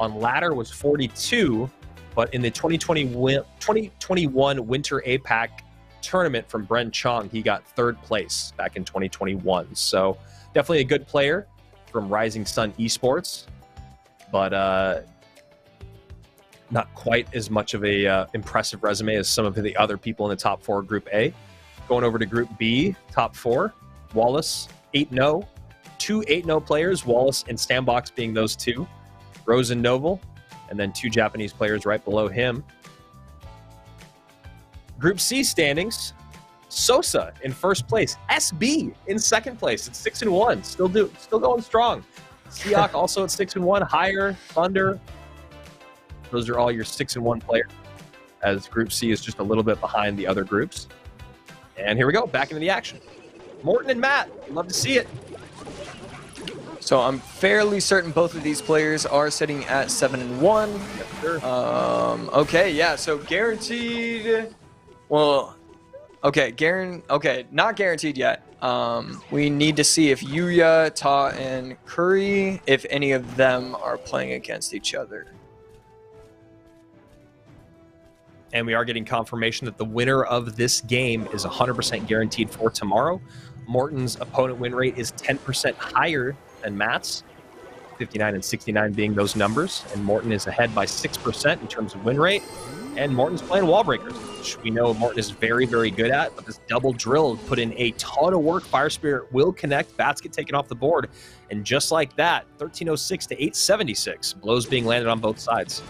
on ladder was 42. But in the 2021 Winter APAC tournament from Bren Chong, he got 3rd place back in 2021. So definitely a good player from Rising Sun Esports, but not quite as much of a impressive resume as some of the other people in the top 4 Group A. Going over to Group B, top 4, Wallace, 8-0. 2 8-0 players, Wallace and Sandbox being those 2. Rose and Noble, and then 2 Japanese players right below him. Group C standings, Sosa in 1st place, SB in 2nd place at 6-1, still going strong. Seok also at 6-1, Higher, Thunder. Those are all your 6-1 players, as Group C is just a little bit behind the other groups. And here we go, back into the action. Morton and Matt, love to see it. So I'm fairly certain both of these players are sitting at 7-1. Yes, sir. Okay, yeah, so guaranteed. Well, okay, not guaranteed yet. We need to see if Yuya, Ta, and Curry, if any of them are playing against each other. And we are getting confirmation that the winner of this game is 100% guaranteed for tomorrow. Morton's opponent win rate is 10% higher than Matt's, 59 and 69 being those numbers. And Morton is ahead by 6% in terms of win rate. And Morton's playing wall breakers, which we know Morton is very, very good at. But this double drill put in a ton of work. Fire Spirit will connect. Bats get taken off the board. And just like that, 1306 to 876. Blows being landed on both sides.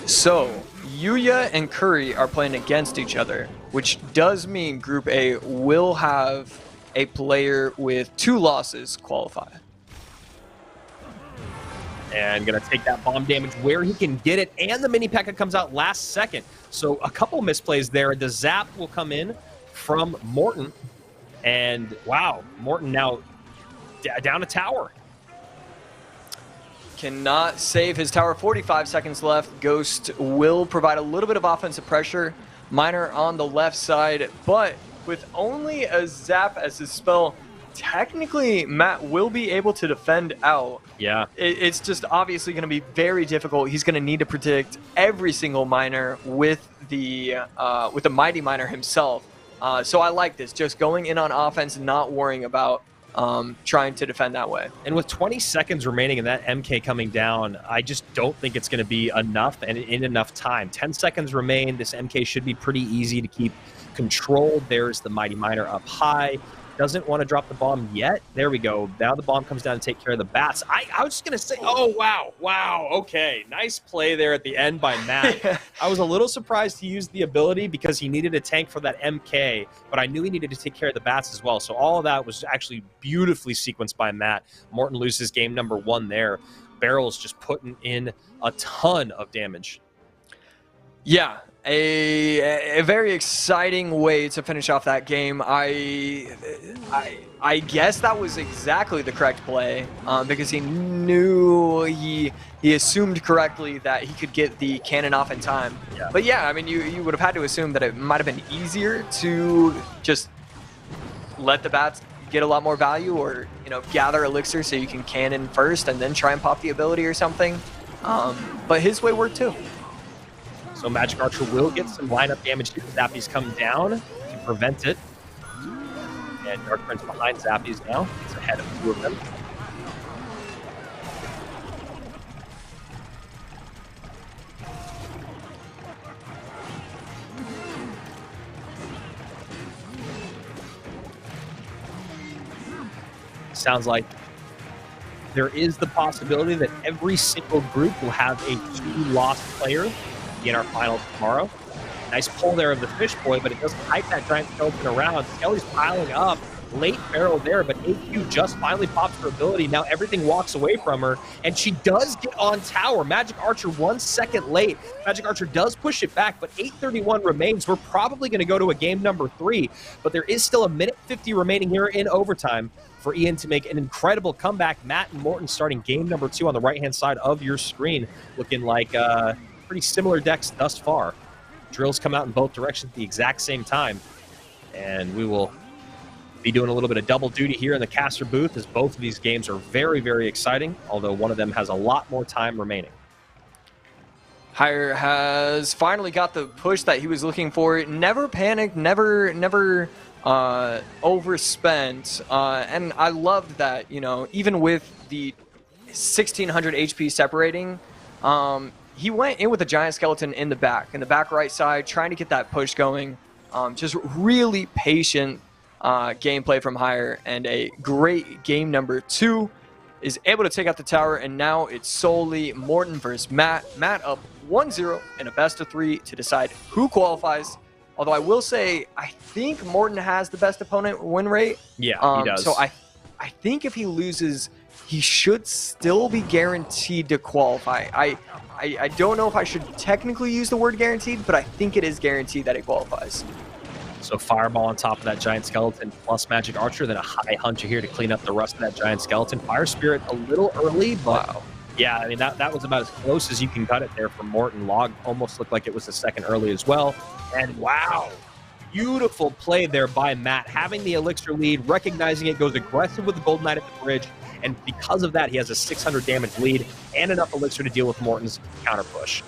So Yuya and Curry are playing against each other, which does mean Group A will have a player with 2 losses qualify. And going to take that bomb damage where he can get it. And the mini P.E.K.K.A comes out last second. So a couple misplays there. The zap will come in from Morton. And wow, Morton now down a tower. Cannot save his tower. 45 seconds left. Ghost will provide a little bit of offensive pressure. Miner on the left side, but with only a zap as his spell, technically Matt will be able to defend out. Yeah. It's just obviously going to be very difficult. He's going to need to predict every single miner with the mighty miner himself. So I like this, just going in on offense and not worrying about trying to defend that way. And with 20 seconds remaining and that MK coming down, I just don't think it's going to be enough and in enough time. 10 seconds remain. This MK should be pretty easy to keep controlled. There's the mighty miner up high. Doesn't want to drop the bomb yet. There we go. Now the bomb comes down to take care of the bats. I was just going to say, oh, wow. Okay. Nice play there at the end by Matt. I was a little surprised he used the ability because he needed a tank for that MK, but I knew he needed to take care of the bats as well. So all of that was actually beautifully sequenced by Matt. Morton loses game number 1 there. Barrel's just putting in a ton of damage. Yeah. A very exciting way to finish off that game. I guess that was exactly the correct play because he knew he assumed correctly that he could get the cannon off in time. Yeah. But yeah, I mean, you would have had to assume that it might have been easier to just let the bats get a lot more value, or gather elixir so you can cannon first and then try and pop the ability or something. But his way worked too. So Magic Archer will get some lineup damage here. Zappies come down to prevent it. And Dark Prince behind Zappies now. He's ahead of 2 of them. Sounds like there is the possibility that every single group will have a 2-loss player in our finals tomorrow. Nice pull there of the fish boy, but it doesn't hype that giant skeleton around. Skelly's piling up. Late barrel there, but AQ just finally pops her ability. Now everything walks away from her, and she does get on tower. Magic Archer 1 second late. Magic Archer does push it back, but 8:31 remains. We're probably going to go to a game number 3, but there is still a minute 50 remaining here in overtime for Ian to make an incredible comeback. Matt and Morton starting game number 2 on the right-hand side of your screen, looking like pretty similar decks thus far. Drills come out in both directions at the exact same time, and we will be doing a little bit of double duty here in the caster booth, as both of these games are very, very exciting, although one of them has a lot more time remaining. Hire has finally got the push that he was looking for. Never panicked, never overspent. And I loved that, you know, even with the 1600 HP separating, he went in with a giant skeleton in the back right side, trying to get that push going. Just really patient gameplay from Hire, and a great game number 2. Is able to take out the tower, and now it's solely Morten versus Matt. Matt up 1-0 in a best of 3 to decide who qualifies. Although I will say, I think Morten has the best opponent win rate. Yeah, he does. So I think if he loses, he should still be guaranteed to qualify. I don't know if I should technically use the word guaranteed, but I think it is guaranteed that he qualifies. So Fireball on top of that Giant Skeleton plus Magic Archer, then a High Hunter here to clean up the rest of that Giant Skeleton. Fire Spirit a little early, but wow. Yeah, I mean, that was about as close as you can cut it there for Morten. Log almost looked like it was a second early as well. And wow, beautiful play there by Matt. Having the Elixir lead, recognizing it, goes aggressive with the Golden Knight at the bridge. And because of that, he has a 600 damage lead and enough Elixir to deal with Morten's counter push.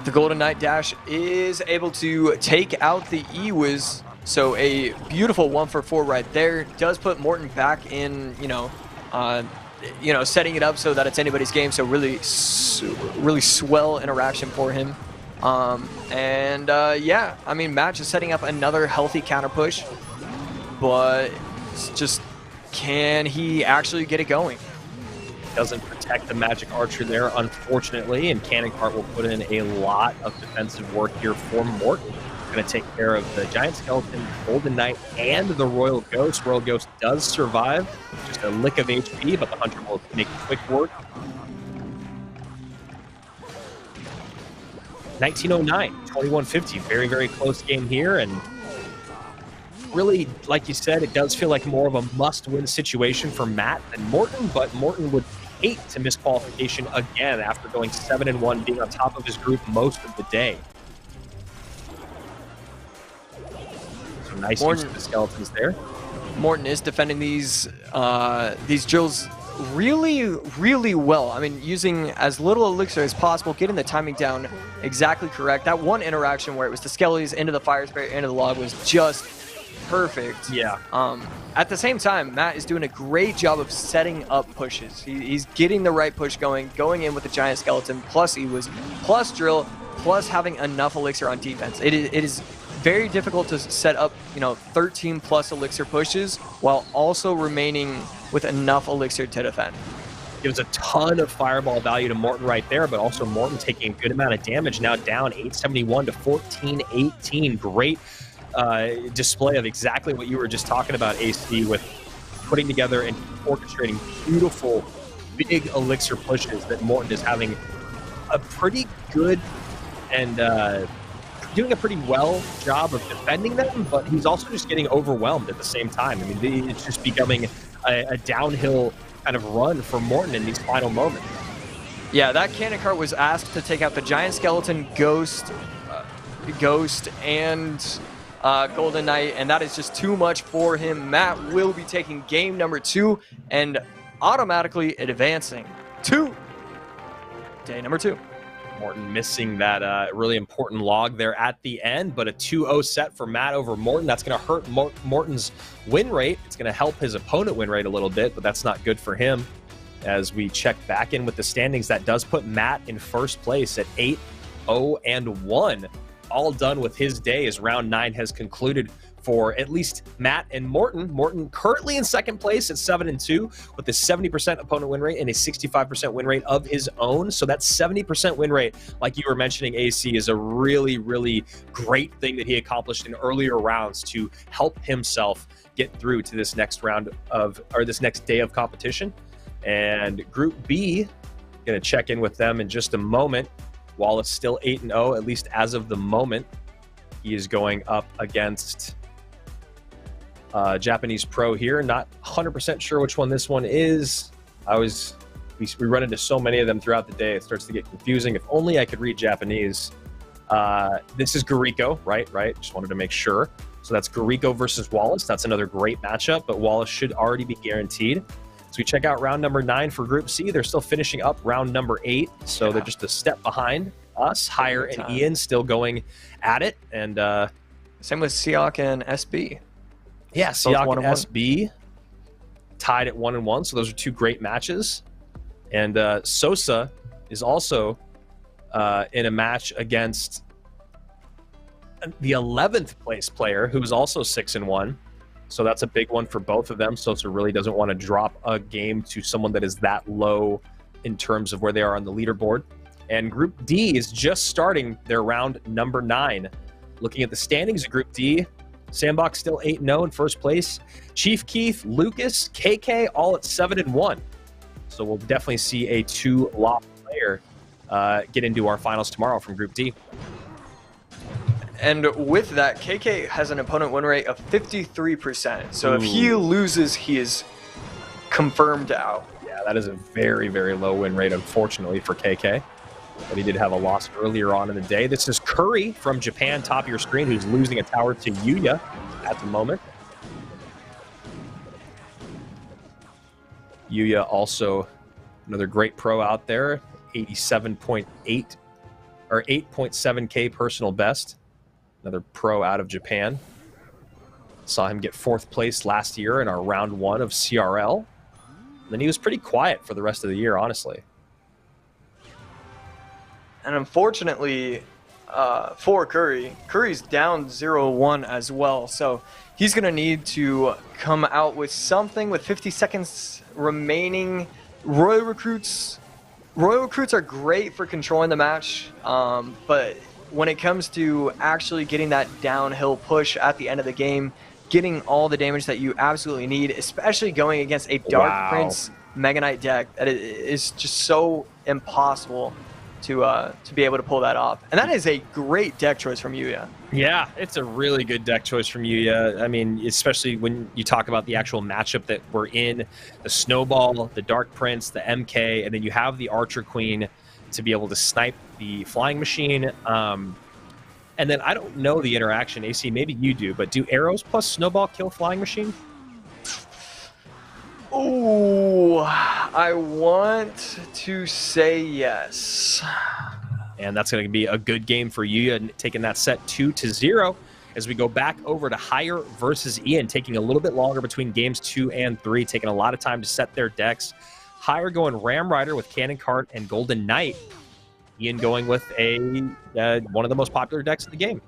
The Golden Knight dash is able to take out the E-Wiz, so a beautiful 1-for-4 right there. Does put Morten back in, setting it up so that it's anybody's game. So really swell interaction for him. Yeah, I mean, Matt just setting up another healthy counter push, but it's just, can he actually get it going? Doesn't protect the Magic Archer there, unfortunately, and Cannon Cart will put in a lot of defensive work here for Morten. Going to take care of the Giant Skeleton, Golden Knight, and the Royal Ghost. Royal Ghost does survive, just a lick of HP, but the Hunter will make quick work. 1909, 2150, very, very close game here, and really, like you said, it does feel like more of a must-win situation for Matt than Morten, but Morten would hate to miss qualification again after going 7-1, being on top of his group most of the day. So nice use of the skeletons there. Morten is defending these drills really well. I mean, using as little elixir as possible, getting the timing down exactly correct. That one interaction where it was the skellies into the fire spirit into the log was just perfect. Yeah. At the same time, Matt is doing a great job of setting up pushes. He's getting the right push going in with the giant skeleton, plus E-Wiz, plus drill, plus having enough elixir on defense. It is very difficult to set up, 13 plus elixir pushes while also remaining with enough elixir to defend. Gives a ton of fireball value to Morten right there, but also Morten taking a good amount of damage, now down 871 to 1418. Great display of exactly what you were just talking about, AC, with putting together and orchestrating beautiful big elixir pushes that Morten is having a pretty good and doing a pretty well job of defending them, but he's also just getting overwhelmed at the same time. I mean, it's just becoming a downhill kind of run for Morten in these final moments. Yeah, that cannon cart was asked to take out the giant skeleton, ghost, and Golden Knight, and that is just too much for him. Matt will be taking game number 2 and automatically advancing to day number 2. Morten missing that really important log there at the end, but a 2-0 set for Matt over Morten. That's going to hurt Morten's win rate. It's going to help his opponent win rate a little bit, but that's not good for him. As we check back in with the standings, that does put Matt in first place at 8-0-1. All done with his day as round 9 has concluded for at least Matt and Morten. Morten currently in second place at 7-2 with a 70% opponent win rate and a 65% win rate of his own. So that 70% win rate, like you were mentioning, AC, is a really, really great thing that he accomplished in earlier rounds to help himself get through to this next round this next day of competition. And Group B, going to check in with them in just a moment. Wallace still 8-0, at least as of the moment. He is going up against Japanese Pro here. Not 100% sure which one this one is. We run into so many of them throughout the day, it starts to get confusing. If only I could read Japanese. This is Gariko, right? Just wanted to make sure. So that's Gariko versus Wallace. That's another great matchup, but Wallace should already be guaranteed. So we check out round number 9 for Group C. They're still finishing up round number 8, so they're just a step behind us. Hire and Ian still going at it, and same with Siak and SB. Yeah, Siak and SB tied at 1-1, so those are 2 great matches. And Sosa is also in a match against the 11th place player, who is also 6-1. So that's a big one for both of them. Sosa really doesn't want to drop a game to someone that is that low in terms of where they are on the leaderboard. And Group D is just starting their round number 9. Looking at the standings of Group D, Sandbox still 8-0 in first place. Chief Keith, Lucas, KK all at 7-1. So we'll definitely see a 2-loss player get into our finals tomorrow from Group D. And with that, KK has an opponent win rate of 53%. So if he loses, he is confirmed out. Yeah, that is a very, very low win rate, unfortunately, for KK. But he did have a loss earlier on in the day. This is Curry from Japan, top of your screen, who's losing a tower to Yuya at the moment. Yuya also another great pro out there, 87.8 or 8.7K personal best. Another pro out of Japan. Saw him get 4th place last year in our round 1 of CRL. And then he was pretty quiet for the rest of the year, honestly. And unfortunately for Curry, Curry's down 0-1 as well. So he's going to need to come out with something with 50 seconds remaining. Royal Recruits are great for controlling the match, but when it comes to actually getting that downhill push at the end of the game, getting all the damage that you absolutely need, especially going against a Dark Prince Mega Knight deck, that is just so impossible to be able to pull that off. And that is a great deck choice from Yuya. Yeah, it's a really good deck choice from Yuya. I mean, especially when you talk about the actual matchup that we're in, the Snowball, the Dark Prince, the MK, and then you have the Archer Queen to be able to snipe the Flying Machine. And then I don't know the interaction, AC, maybe you do, but do arrows plus Snowball kill Flying Machine? Oh, I want to say yes. And that's going to be a good game for Yuya, taking that set 2-0 as we go back over to Hire versus Ian, taking a little bit longer between games 2 and 3, taking a lot of time to set their decks. Hire going Ram Rider with Cannon Cart and Golden Knight. Ian going with a one of the most popular decks in the game.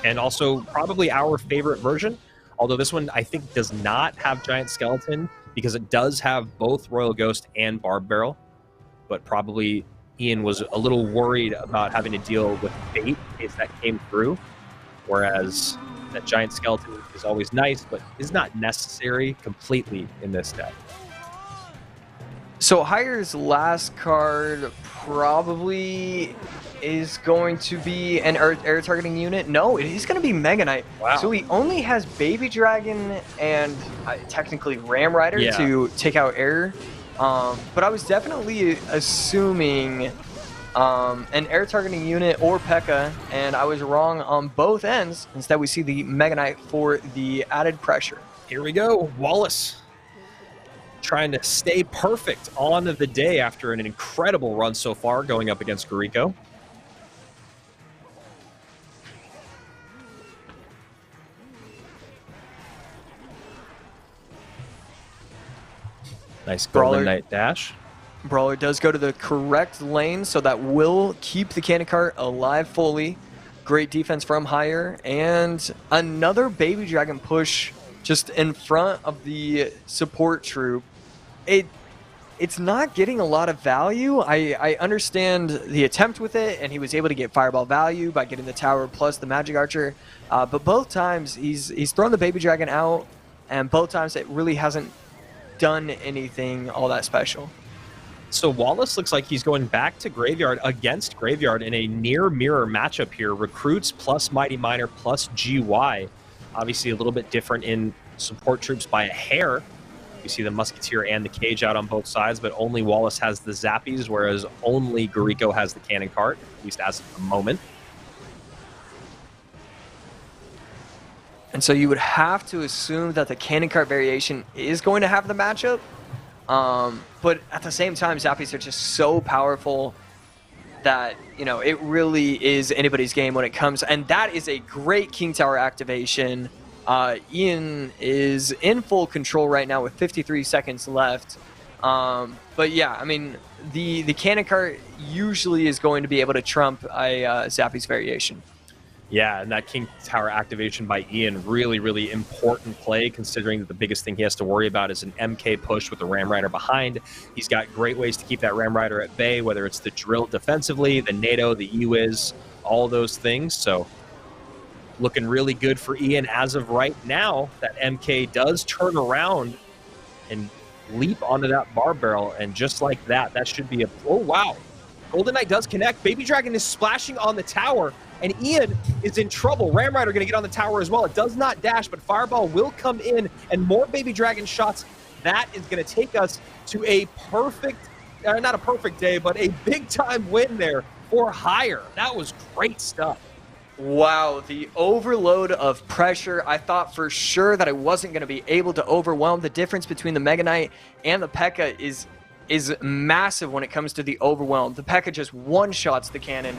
And also probably our favorite version, although this one I think does not have Giant Skeleton because it does have both Royal Ghost and Barb Barrel. But probably Ian was a little worried about having to deal with bait in case that came through. Whereas that Giant Skeleton is always nice, but is not necessary completely in this deck. So Hire's last card probably is going to be an air targeting unit. No, it is going to be Mega Knight. Wow. So he only has Baby Dragon and technically Ram Rider to take out air. But I was definitely assuming an air targeting unit or P.E.K.K.A, and I was wrong on both ends. Instead, we see the Mega Knight for the added pressure. Here we go, Wallace. Trying to stay perfect on the day after an incredible run so far going up against Guriko. Nice Golden Knight dash. Brawler does go to the correct lane, so that will keep the Cannon Cart alive fully. Great defense from Hire, and another Baby Dragon push just in front of the support troop. It's not getting a lot of value. I understand the attempt with it, and he was able to get Fireball value by getting the tower plus the Magic Archer. But both times he's thrown the Baby Dragon out, and both times it really hasn't done anything all that special. So Wallace looks like he's going back to Graveyard against Graveyard in a near mirror matchup here. Recruits plus Mighty Miner plus GY. Obviously a little bit different in support troops by a hair. You see the Musketeer and the Cage out on both sides, but only Wallace has the Zappies, whereas only Guriko has the Cannon Cart, at least as of the moment. And And so you would have to assume that the cannon cart variation is going to have the matchup. But at the same time, Zappies are just so powerful that, you know, it really is anybody's game when it comes. And that is a great King Tower activation. Ian is in full control right now with 53 seconds left. But yeah, I mean, the cannon cart usually is going to be able to trump a Zappies variation. Yeah, and that King Tower activation by Ian, really, really important play, considering that the biggest thing he has to worry about is an MK push with the Ram Rider behind. He's got great ways to keep that Ram Rider at bay, whether it's the drill defensively, the NATO, the E-Wiz, all those things. So looking really good for Ian as of right now. That MK does turn around and leap onto that bar barrel, and just like that, that should be a... Oh, wow. Golden Knight does connect. Baby Dragon is splashing on the tower, and Ian is in trouble. Ram Rider going to get on the tower as well. It does not dash, but Fireball will come in, and more Baby Dragon shots. That is going to take us to a perfect, not a perfect day, but a big-time win there for Higher. That was great stuff. Wow, the overload of pressure. I thought for sure that I wasn't going to be able to overwhelm. The difference between the Mega Knight and the P.E.K.K.A. is massive when it comes to the overwhelm. The P.E.K.K.A. just one-shots the cannon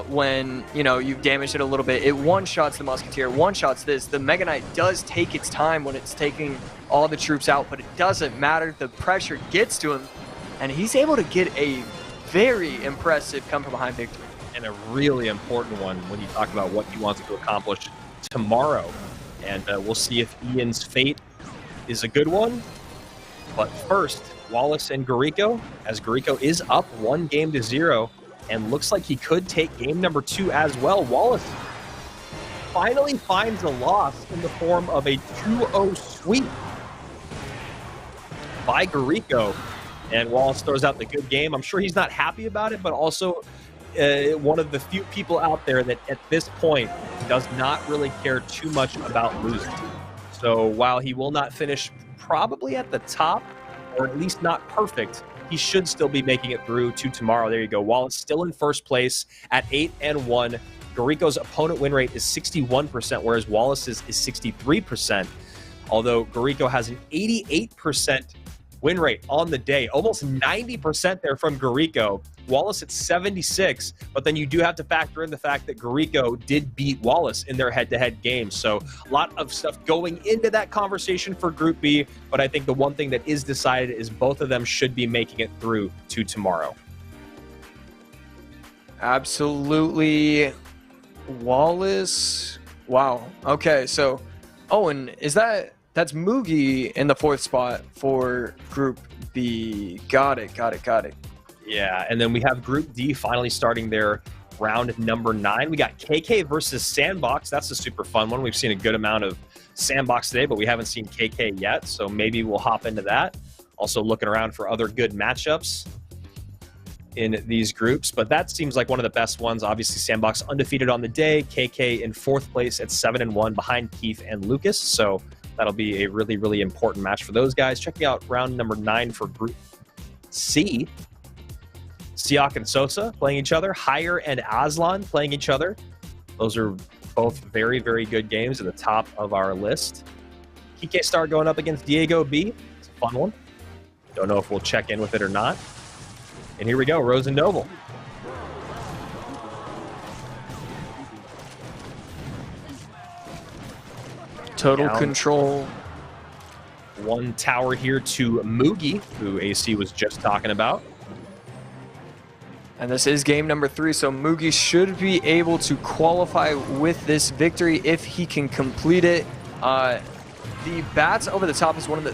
when, you know, you've damaged it a little bit. It one-shots the Musketeer, one-shots this. The Mega Knight does take its time when it's taking all the troops out, but it doesn't matter. The pressure gets to him, and he's able to get a very impressive come-from-behind victory. And a really important one when you talk about what he wants to accomplish tomorrow. And we'll see if Ian's fate is a good one. But first, Wallace and Gariko, as Gariko is up 1-0 and looks like he could take game number 2 as well. Wallace finally finds a loss in the form of a 2-0 sweep by Gariko. And Wallace throws out the good game. I'm sure he's not happy about it, but also one of the few people out there that at this point does not really care too much about losing. So while he will not finish probably at the top, or at least not perfect, he should still be making it through to tomorrow. There you go. Wallace still in first place at 8-1. Gariko's opponent win rate is 61%, whereas Wallace's is 63%. Although Gariko has an 88% win rate on the day, almost 90% there from Gariko. Wallace at 76, but then you do have to factor in the fact that Gariko did beat Wallace in their head-to-head game. So a lot of stuff going into that conversation for Group B, but I think the one thing that is decided is both of them should be making it through to tomorrow. Absolutely. Wallace. Wow. Okay, so, oh, and that's Mugi in the 4th spot for Group B. Got it. Yeah, and then we have Group D finally starting their round number 9. We got KK versus Sandbox. That's a super fun one. We've seen a good amount of Sandbox today, but we haven't seen KK yet, so maybe we'll hop into that. Also looking around for other good matchups in these groups, but that seems like one of the best ones. Obviously, Sandbox undefeated on the day. KK in 4th place at 7-1 behind Keith and Lucas, so that'll be a really, really important match for those guys. Checking out round number 9 for Group C. Siak and Sosa playing each other. Higher and Aslan playing each other. Those are both very, very good games at the top of our list. Kike Star going up against Diego B. It's a fun one. Don't know if we'll check in with it or not. And here we go, Rose and Noble. Total Down. Control. One tower here to Mugi, who AC was just talking about. And this is game number 3, so Mugi should be able to qualify with this victory if he can complete it. The bats over the top is one of the...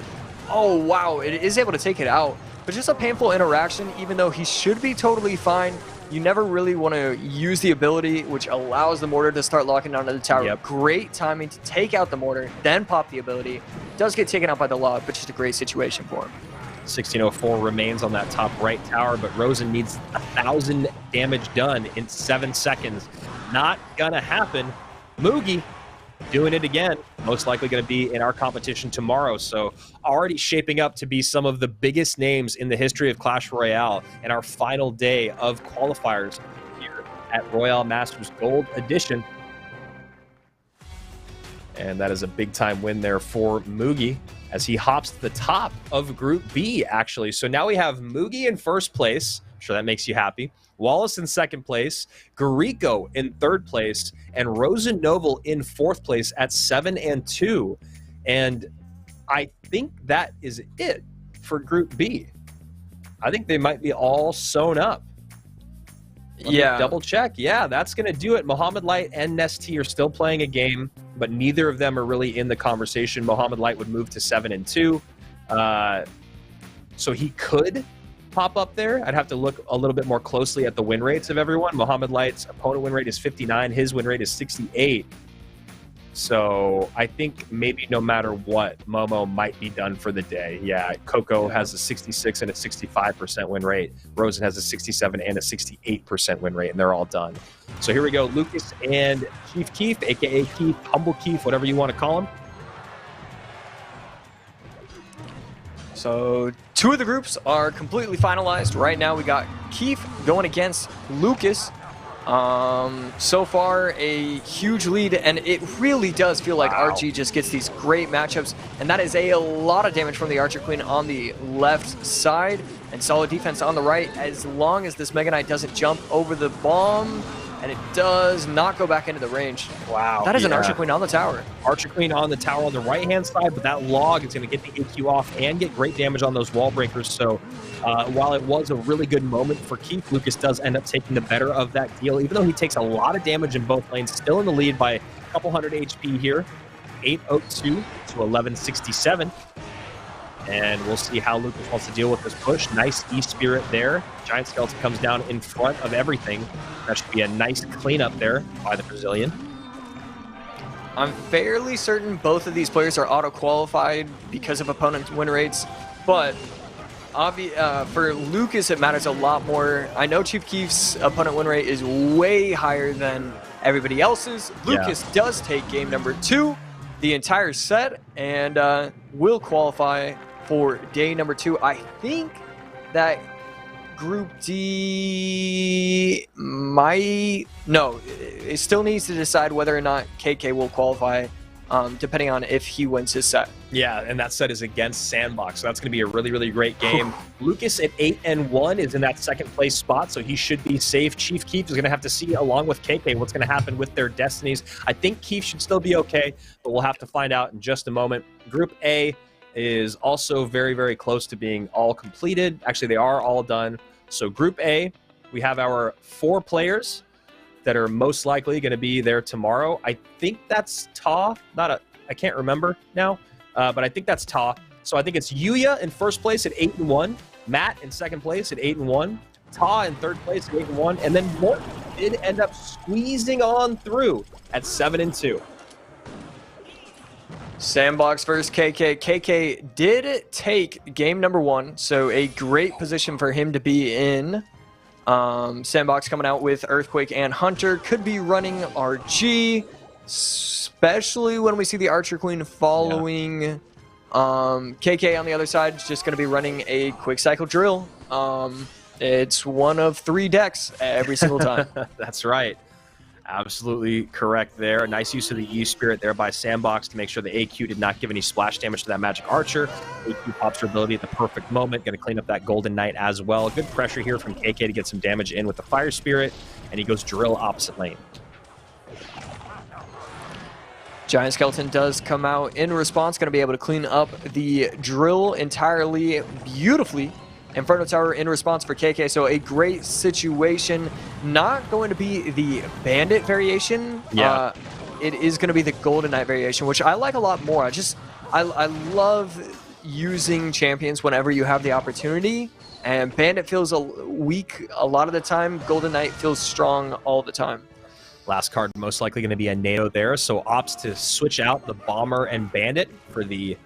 Oh, wow, it is able to take it out. But just a painful interaction, even though he should be totally fine. You never really want to use the ability, which allows the mortar to start locking onto the tower. Yep. Great timing to take out the mortar, then pop the ability. Does get taken out by the log, but just a great situation for him. 1604 remains on that top right tower, but Rosen needs 1,000 damage done in 7 seconds. Not gonna happen. Mugi doing it again. Most likely gonna be in our competition tomorrow. So already shaping up to be some of the biggest names in the history of Clash Royale in our final day of qualifiers here at Royale Masters Gold Edition. And that is a big-time win there for Mugi as he hops to the top of Group B, actually. So now we have Mugi in first place. I'm sure that makes you happy. Wallace in second place, Gariko in third place, and Rosennoble in fourth place at 7 and 2. And I think that is it for Group B. I think they might be all sewn up. Let me double check. Yeah, that's going to do it. Mohamed Light and Nesty are still playing a game, but neither of them are really in the conversation. Mohamed Light would move to 7 and 2. So he could pop up there. I'd have to look a little bit more closely at the win rates of everyone. Mohamed Light's opponent win rate is 59. His win rate is 68. So I think maybe no matter what, Momo might be done for the day. Yeah, Coco has a 66 and a 65% win rate. Rosen has a 67 and a 68% win rate, and they're all done. So here we go. Lucas and Chief Keef, a.k.a. Keef, Humble Keef, whatever you want to call him. So 2 of the groups are completely finalized. Right now we got Keef going against Lucas. So far a huge lead, and it really does feel like RG just gets these great matchups, and that is a lot of damage from the Archer Queen on the left side and solid defense on the right, as long as this Mega Knight doesn't jump over the bomb, and it does not go back into the range. Wow. That is an Archer Queen on the tower. Archer Queen on the tower on the right-hand side, but that log is going to get the AQ off and get great damage on those wall breakers. So while it was a really good moment for Keith, Lucas does end up taking the better of that deal, even though he takes a lot of damage in both lanes. Still in the lead by a couple hundred HP here, 802 to 1167. And we'll see how Lucas wants to deal with this push. Nice E-Spirit there. Giant Skeleton comes down in front of everything. That should be a nice cleanup there by the Brazilian. I'm fairly certain both of these players are auto-qualified because of opponent win rates, but for Lucas it matters a lot more. I know Chief Keef's opponent win rate is way higher than everybody else's. Lucas does take game number 2, the entire set, and will qualify for day number 2. I think that Group D might... No, it still needs to decide whether or not KK will qualify, depending on if he wins his set. Yeah, and that set is against Sandbox, so that's going to be a really, really great game. Lucas at 8 and 1 is in that second place spot, so he should be safe. Chief Keef is going to have to see, along with KK, what's going to happen with their destinies. I think Keef should still be okay, but we'll have to find out in just a moment. Group A is also very, very close to being all completed. Actually, they are all done. So Group A, we have our 4 players that are most likely going to be there tomorrow. I think that's Ta. I can't remember now, but I think that's Ta. So I think it's Yuya in first place at 8 and 1, Matt in second place at 8 and 1, Ta in third place at 8 and 1, and then Morton did end up squeezing on through at 7 and 2. Sandbox versus KK. KK did take game number 1, so a great position for him to be in. Sandbox coming out with Earthquake and Hunter. Could be running RG, especially when we see the Archer Queen following. KK on the other side is just going to be running a Quick Cycle Drill. It's one of 3 decks every single time. That's right. Absolutely correct there. Nice use of the E-Spirit there by Sandbox to make sure the AQ did not give any splash damage to that Magic Archer. AQ pops her ability at the perfect moment. Going to clean up that Golden Knight as well. Good pressure here from KK to get some damage in with the Fire Spirit, and he goes Drill opposite lane. Giant Skeleton does come out in response. Going to be able to clean up the Drill entirely beautifully. Inferno Tower in response for KK, so a great situation. Not going to be the Bandit variation. Yeah. It is going to be the Golden Knight variation, which I like a lot more. I love using champions whenever you have the opportunity, and Bandit feels weak a lot of the time. Golden Knight feels strong all the time. Last card most likely going to be a NATO there, so opts to switch out the Bomber and Bandit for the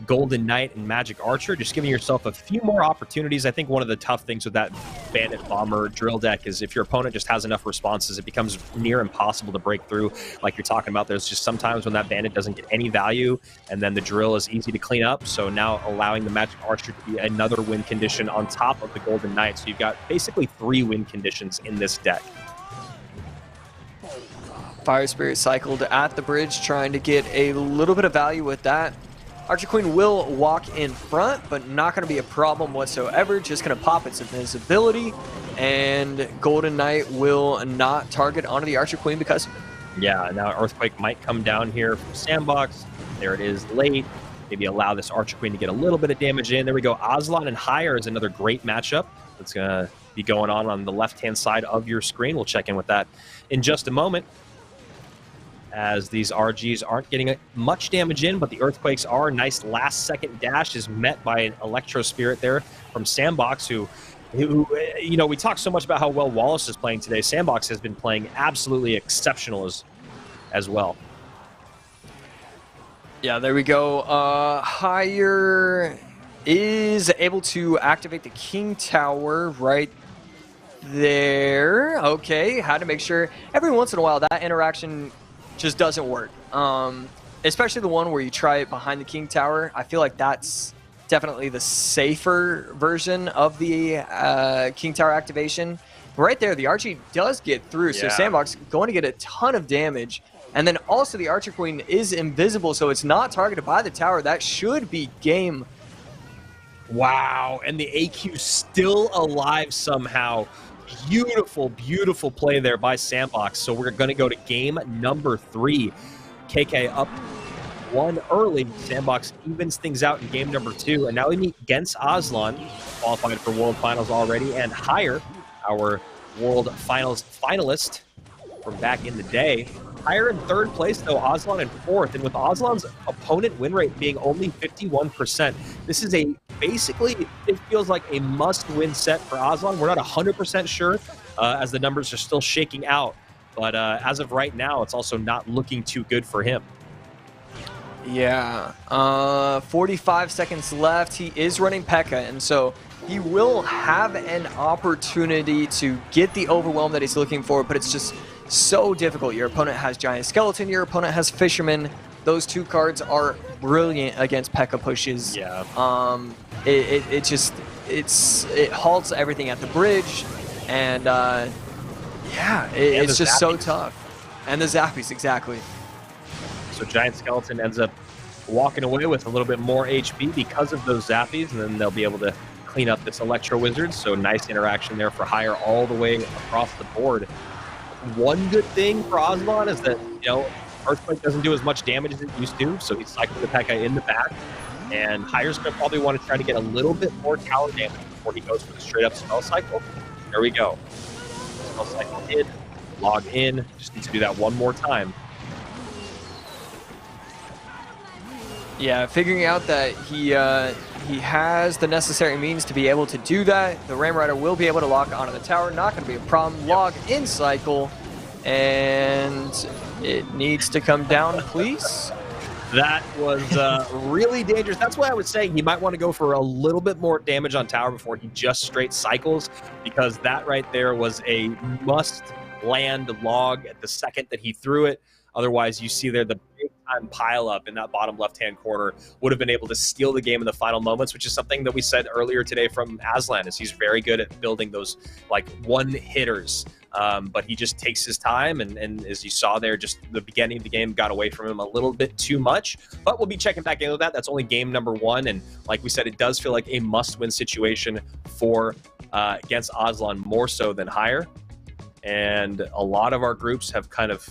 Golden Knight and Magic Archer, just giving yourself a few more opportunities. I think one of the tough things with that Bandit Bomber drill deck is if your opponent just has enough responses, it becomes near impossible to break through. Like you're talking about, there's just sometimes when that Bandit doesn't get any value, and then the drill is easy to clean up. So now allowing the Magic Archer to be another win condition on top of the Golden Knight. So you've got basically 3 win conditions in this deck. Fire Spirit cycled at the bridge, trying to get a little bit of value with that. Archer Queen will walk in front, but not going to be a problem whatsoever. Just going to pop its invisibility, and Golden Knight will not target onto the Archer Queen because of it. Yeah, now Earthquake might come down here from Sandbox. There it is late. Maybe allow this Archer Queen to get a little bit of damage in. There we go. Aslan and Higher is another great matchup that's going to be going on the left-hand side of your screen. We'll check in with that in just a moment, as these RGs aren't getting much damage in, but the Earthquakes are. Nice last-second dash is met by an Electro Spirit there from Sandbox, who, you know, we talk so much about how well Wallace is playing today. Sandbox has been playing absolutely exceptional as well. Yeah, there we go. Higher is able to activate the King Tower right there. Okay, had to make sure. Every once in a while, that interaction just doesn't work. Especially the one where you try it behind the King Tower. I feel like that's definitely the safer version of the King Tower activation. Right there, the Archie does get through, so Sandbox going to get a ton of damage. And then also the Archer Queen is invisible, so it's not targeted by the tower. That should be game. Wow, and the AQ still alive somehow. Beautiful, beautiful play there by Sandbox. So we're going to go to game number 3. KK up 1 early. Sandbox evens things out in game number 2. And now we meet against Aslan, qualified for World Finals already, and Higher, our World Finals finalist from back in the day. Higher in 3rd place, though, Aslan in 4th. And with Aslan's opponent win rate being only 51%, this is basically, it feels like a must-win set for Aslan. We're not 100% sure, as the numbers are still shaking out. But as of right now, it's also not looking too good for him. Yeah, 45 seconds left. He is running P.E.K.K.A, and so he will have an opportunity to get the overwhelm that he's looking for, but it's just so difficult. Your opponent has Giant Skeleton, your opponent has Fisherman. Those 2 cards are brilliant against P.E.K.K.A pushes. Yeah. It halts everything at the bridge, and yeah, it's just so tough. And the Zappies, exactly. So Giant Skeleton ends up walking away with a little bit more HP because of those Zappies, and then they'll be able to clean up this Electro Wizard. So nice interaction there for Higher all the way across the board. One good thing for Aslan is that, you know, Earthquake doesn't do as much damage as it used to, so he's cycling the P.E.K.K.A in the back, and Higher's going to probably want to try to get a little bit more tower damage before he goes for the straight-up spell cycle. There we go. Spell cycle in, log in, just need to do that one more time. Yeah, figuring out that he has the necessary means to be able to do that. The Ram Rider will be able to lock onto the tower. Not going to be a problem. Yep. Log in cycle, and it needs to come down, please. That was really dangerous. That's why I was saying he might want to go for a little bit more damage on tower before he just straight cycles, because that right there was a must-land log at the second that he threw it. Otherwise, you see there the big-time pile-up in that bottom left-hand corner would have been able to steal the game in the final moments, which is something that we said earlier today from Aslan, is he's very good at building those, like, one-hitters. But he just takes his time, and as you saw there, just the beginning of the game got away from him a little bit too much. But we'll be checking back in with that. That's only game number 1, and like we said, it does feel like a must-win situation for against Aslan, more so than Higher. And a lot of our groups have kind of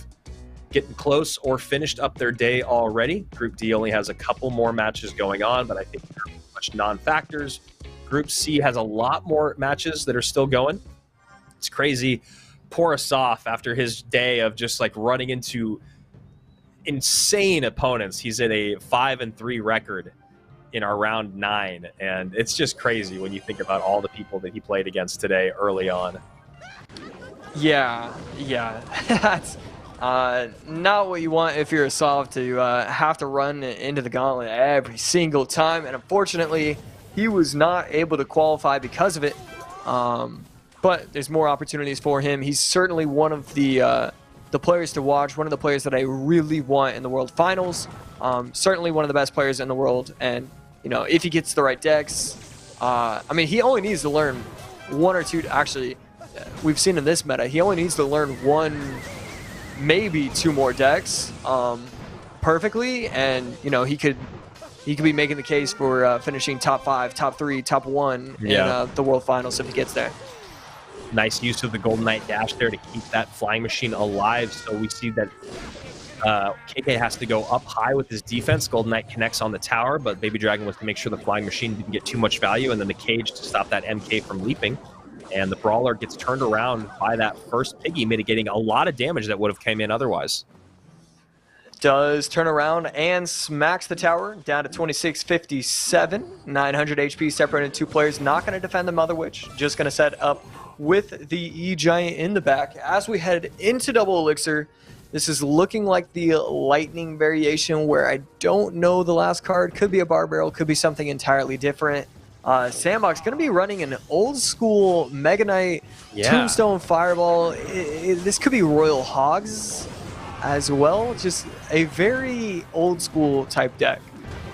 getting close or finished up their day already. Group D only has a couple more matches going on, but I think they're pretty much non-factors. Group C has a lot more matches that are still going. It's crazy. Poor Asaf, after his day of just like running into insane opponents, he's at a 5-3 record in our round 9, and it's just crazy when you think about all the people that he played against today early on. Yeah, that's not what you want if you're Asaf, to have to run into the gauntlet every single time, and unfortunately he was not able to qualify because of it. But there's more opportunities for him. He's certainly one of the players to watch, one of the players that I really want in the World Finals. Certainly one of the best players in the world, and you know, if he gets the right decks, I mean, he only needs to learn 1 or 2. Actually, we've seen in this meta, he only needs to learn 1 maybe 2 more decks perfectly, and you know he could be making the case for finishing top 5, top 3, top 1 in the World Finals if he gets there. Nice use of the Golden Knight dash there to keep that flying machine alive. So we see that KK has to go up high with his defense. Golden Knight connects on the tower, but Baby Dragon was to make sure the flying machine didn't get too much value, and then the cage to stop that MK from leaping. And the Brawler gets turned around by that first Piggy, mitigating a lot of damage that would have came in otherwise. Does turn around and smacks the tower down to 2657. 900 HP separated 2 players. Not going to defend the Mother Witch. Just going to set up with the E-Giant in the back. As we head into Double Elixir, this is looking like the Lightning variation where I don't know the last card. Could be a Bar Barrel, could be something entirely different. Sandbox going to be running an old school Mega Knight Tombstone Fireball. This could be Royal Hogs as well. Just a very old school type deck.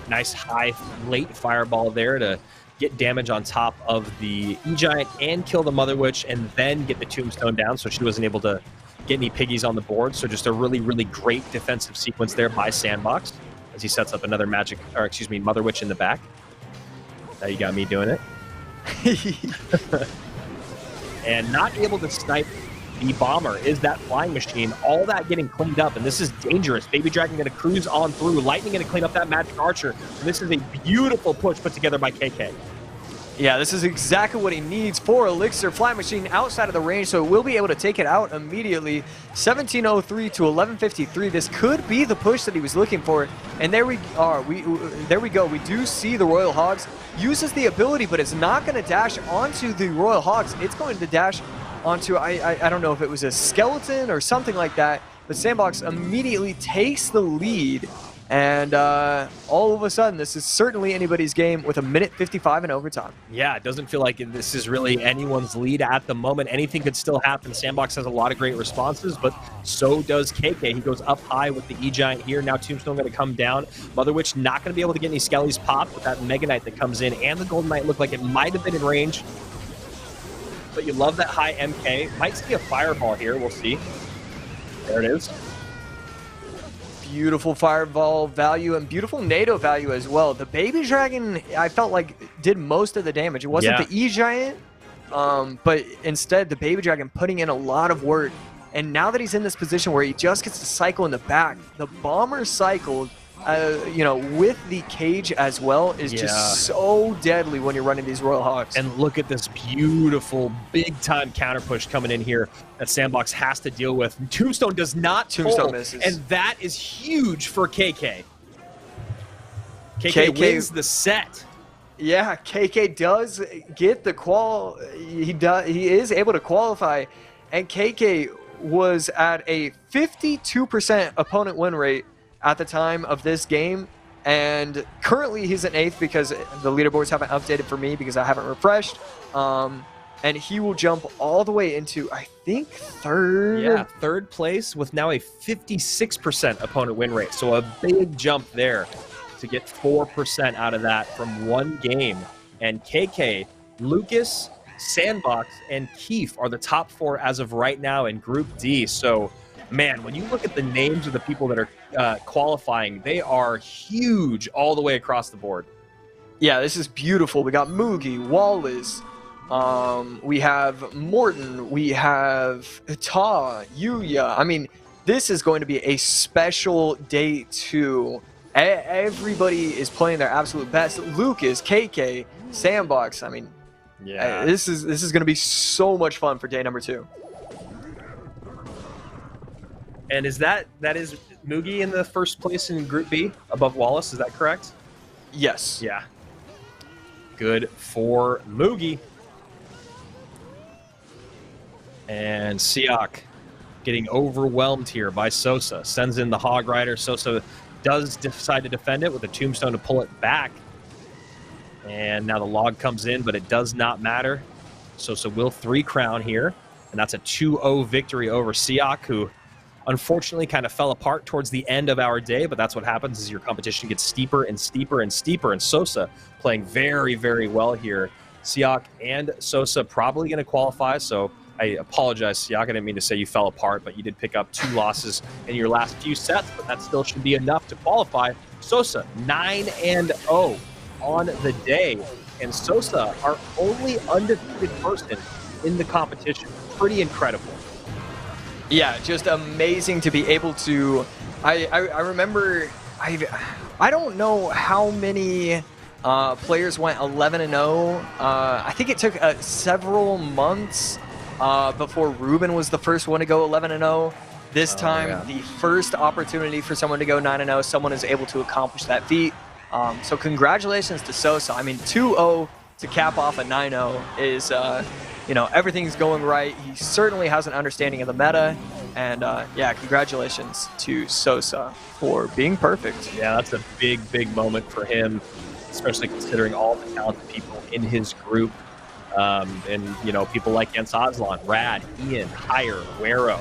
Nice high late Fireball there to get damage on top of the E-Giant and kill the Mother Witch, and then get the Tombstone down, so she wasn't able to get any piggies on the board. So just a really, really great defensive sequence there by Sandbox as he sets up another Mother Witch in the back. Now you got me doing it. And not able to snipe the Bomber is that flying machine. All that getting cleaned up, and this is dangerous. Baby Dragon going to cruise on through. Lightning going to clean up that Magic Archer. And this is a beautiful push put together by KK. Yeah, this is exactly what he needs for Elixir. Flying machine outside of the range, so it will be able to take it out immediately. 1703 to 1153. This could be the push that he was looking for. And there we are. There we go. We do see the Royal Hogs. Uses the ability, but it's not going to dash onto the Royal Hogs. It's going to dash onto, I don't know if it was a skeleton or something like that. But Sandbox immediately takes the lead. And all of a sudden, this is certainly anybody's game with 1:55 in overtime. Yeah, it doesn't feel like this is really anyone's lead at the moment. Anything could still happen. Sandbox has a lot of great responses, but so does KK. He goes up high with the E-Giant here. Now Tombstone going to come down. Mother Witch not going to be able to get any Skellies popped with that Mega Knight that comes in. And the Golden Knight looked like it might have been in range. But you love that high MK. Might see a Fireball here. We'll see. There it is. Beautiful Fireball value and beautiful NATO value as well. The Baby Dragon, I felt like, did most of the damage. It wasn't the E-Giant, but instead the Baby Dragon putting in a lot of work. And now that he's in this position where he just gets to cycle in the back, the Bomber cycled, you know, with the cage as well is just so deadly when you're running these Royal Hogs. And look at this beautiful big-time counter push coming in here that Sandbox has to deal with. Tombstone does not pull, misses. And that is huge for KK. KK wins the set. Yeah, KK does get the he is able to qualify, and KK was at a 52% opponent win rate at the time of this game, and currently he's in 8th because the leaderboards haven't updated for me because I haven't refreshed, and he will jump all the way into, I think, 3rd. Yeah, 3rd place with now a 56% opponent win rate, so a big jump there to get 4% out of that from one game. And KK, Lucas, Sandbox, and Keith are the top 4 as of right now in Group D. So man, when you look at the names of the people that are qualifying, they are huge all the way across the board. Yeah, this is beautiful. We got Moogie, Wallace, we have Morton, we have Ta, Yuya. I mean, this is going to be a special day 2. Everybody is playing their absolute best. Lucas, KK, Sandbox. I mean, yeah, this is going to be so much fun for day number 2. And is that is Moogie in the first place in Group B above Wallace? Is that correct? Yes. Yeah. Good for Moogie. And Siak getting overwhelmed here by Sosa. Sends in the Hog Rider. Sosa does decide to defend it with a Tombstone to pull it back. And now the log comes in, but it does not matter. Sosa will 3 crown here. And that's a 2-0 victory over Siak, who unfortunately kind of fell apart towards the end of our day, but that's what happens as your competition gets steeper and steeper and steeper. And Sosa playing very, very well here. Siak and Sosa probably going to qualify, so I apologize, Siak. I didn't mean to say you fell apart, but you did pick up 2 losses in your last few sets, but that still should be enough to qualify. Sosa, 9-0 on the day. And Sosa, our only undefeated person in the competition. Pretty incredible. Yeah, just amazing to be able to. I remember. I don't know how many players went 11-0. I think it took several months before Ruben was the first one to go 11-0. This time, the first opportunity for someone to go 9-0, someone is able to accomplish that feat. So congratulations to Sosa. I mean, 2-0 to cap off a 9-0 is, you know, everything's going right. He certainly has an understanding of the meta. And yeah, congratulations to Sosa for being perfect. Yeah, that's a big, big moment for him, especially considering all the talented people in his group. And, you know, people like Jens Aslan, Rad, Ian, Hire, Wero,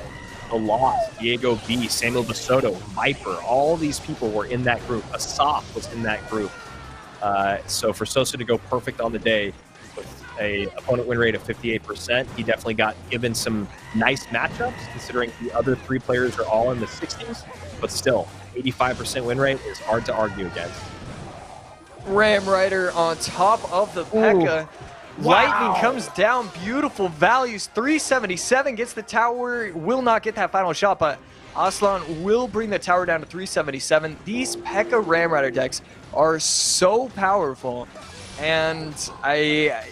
The Lost, Diego B, Samuel Basoto, Viper, all these people were in that group. Asaf was in that group. So for Sosa to go perfect on the day with a opponent win rate of 58%, he definitely got given some nice matchups, considering the other 3 players are all in the 60s. But still, 85% win rate is hard to argue against. Ram Rider on top of the P.E.K.K.A. Lightning comes down, beautiful values, 377, gets the tower, will not get that final shot, but Aslan will bring the tower down to 377. These P.E.K.K.A. Ram Rider decks are so powerful, and I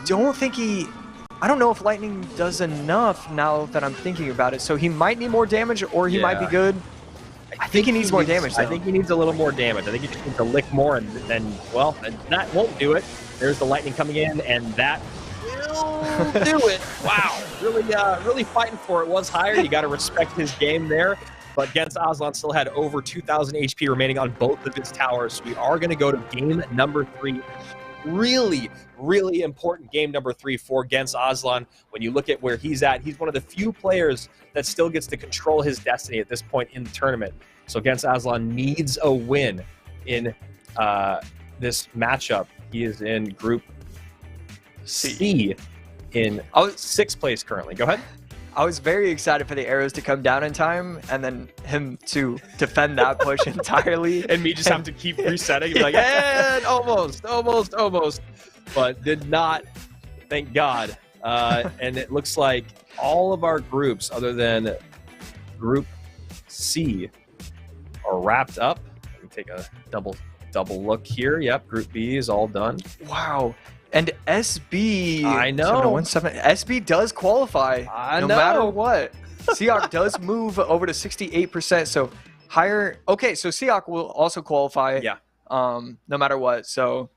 don't think I don't know if Lightning does enough now that I'm thinking about it, so he might need more damage, or he might be good. I think he needs more damage, though. I think he needs a little more damage. I think he just needs to lick more, and then, well, that won't do it. There's the Lightning coming in, and that will do it. Wow, really fighting for it. Was higher. You got to respect his game there. But Gens Aslan still had over 2,000 HP remaining on both of his towers. We are going to go to game number 3. Really, really important game number 3 for Gens Aslan. When you look at where he's at, he's one of the few players that still gets to control his destiny at this point in the tournament. So Gens Aslan needs a win in this matchup. He is in Group C in 6th place currently. Go ahead. I was very excited for the arrows to come down in time, and then him to defend that push entirely. And me just having to keep resetting. Like, and almost. But did not, thank God. And it looks like all of our groups, other than Group C, are wrapped up. Let me take a double look here. Yep, Group B is all done. Wow. And SB, I know. SB does qualify no matter what. Siak does move over to 68%, so higher. Okay, so Siak will also qualify. Yeah. No matter what. So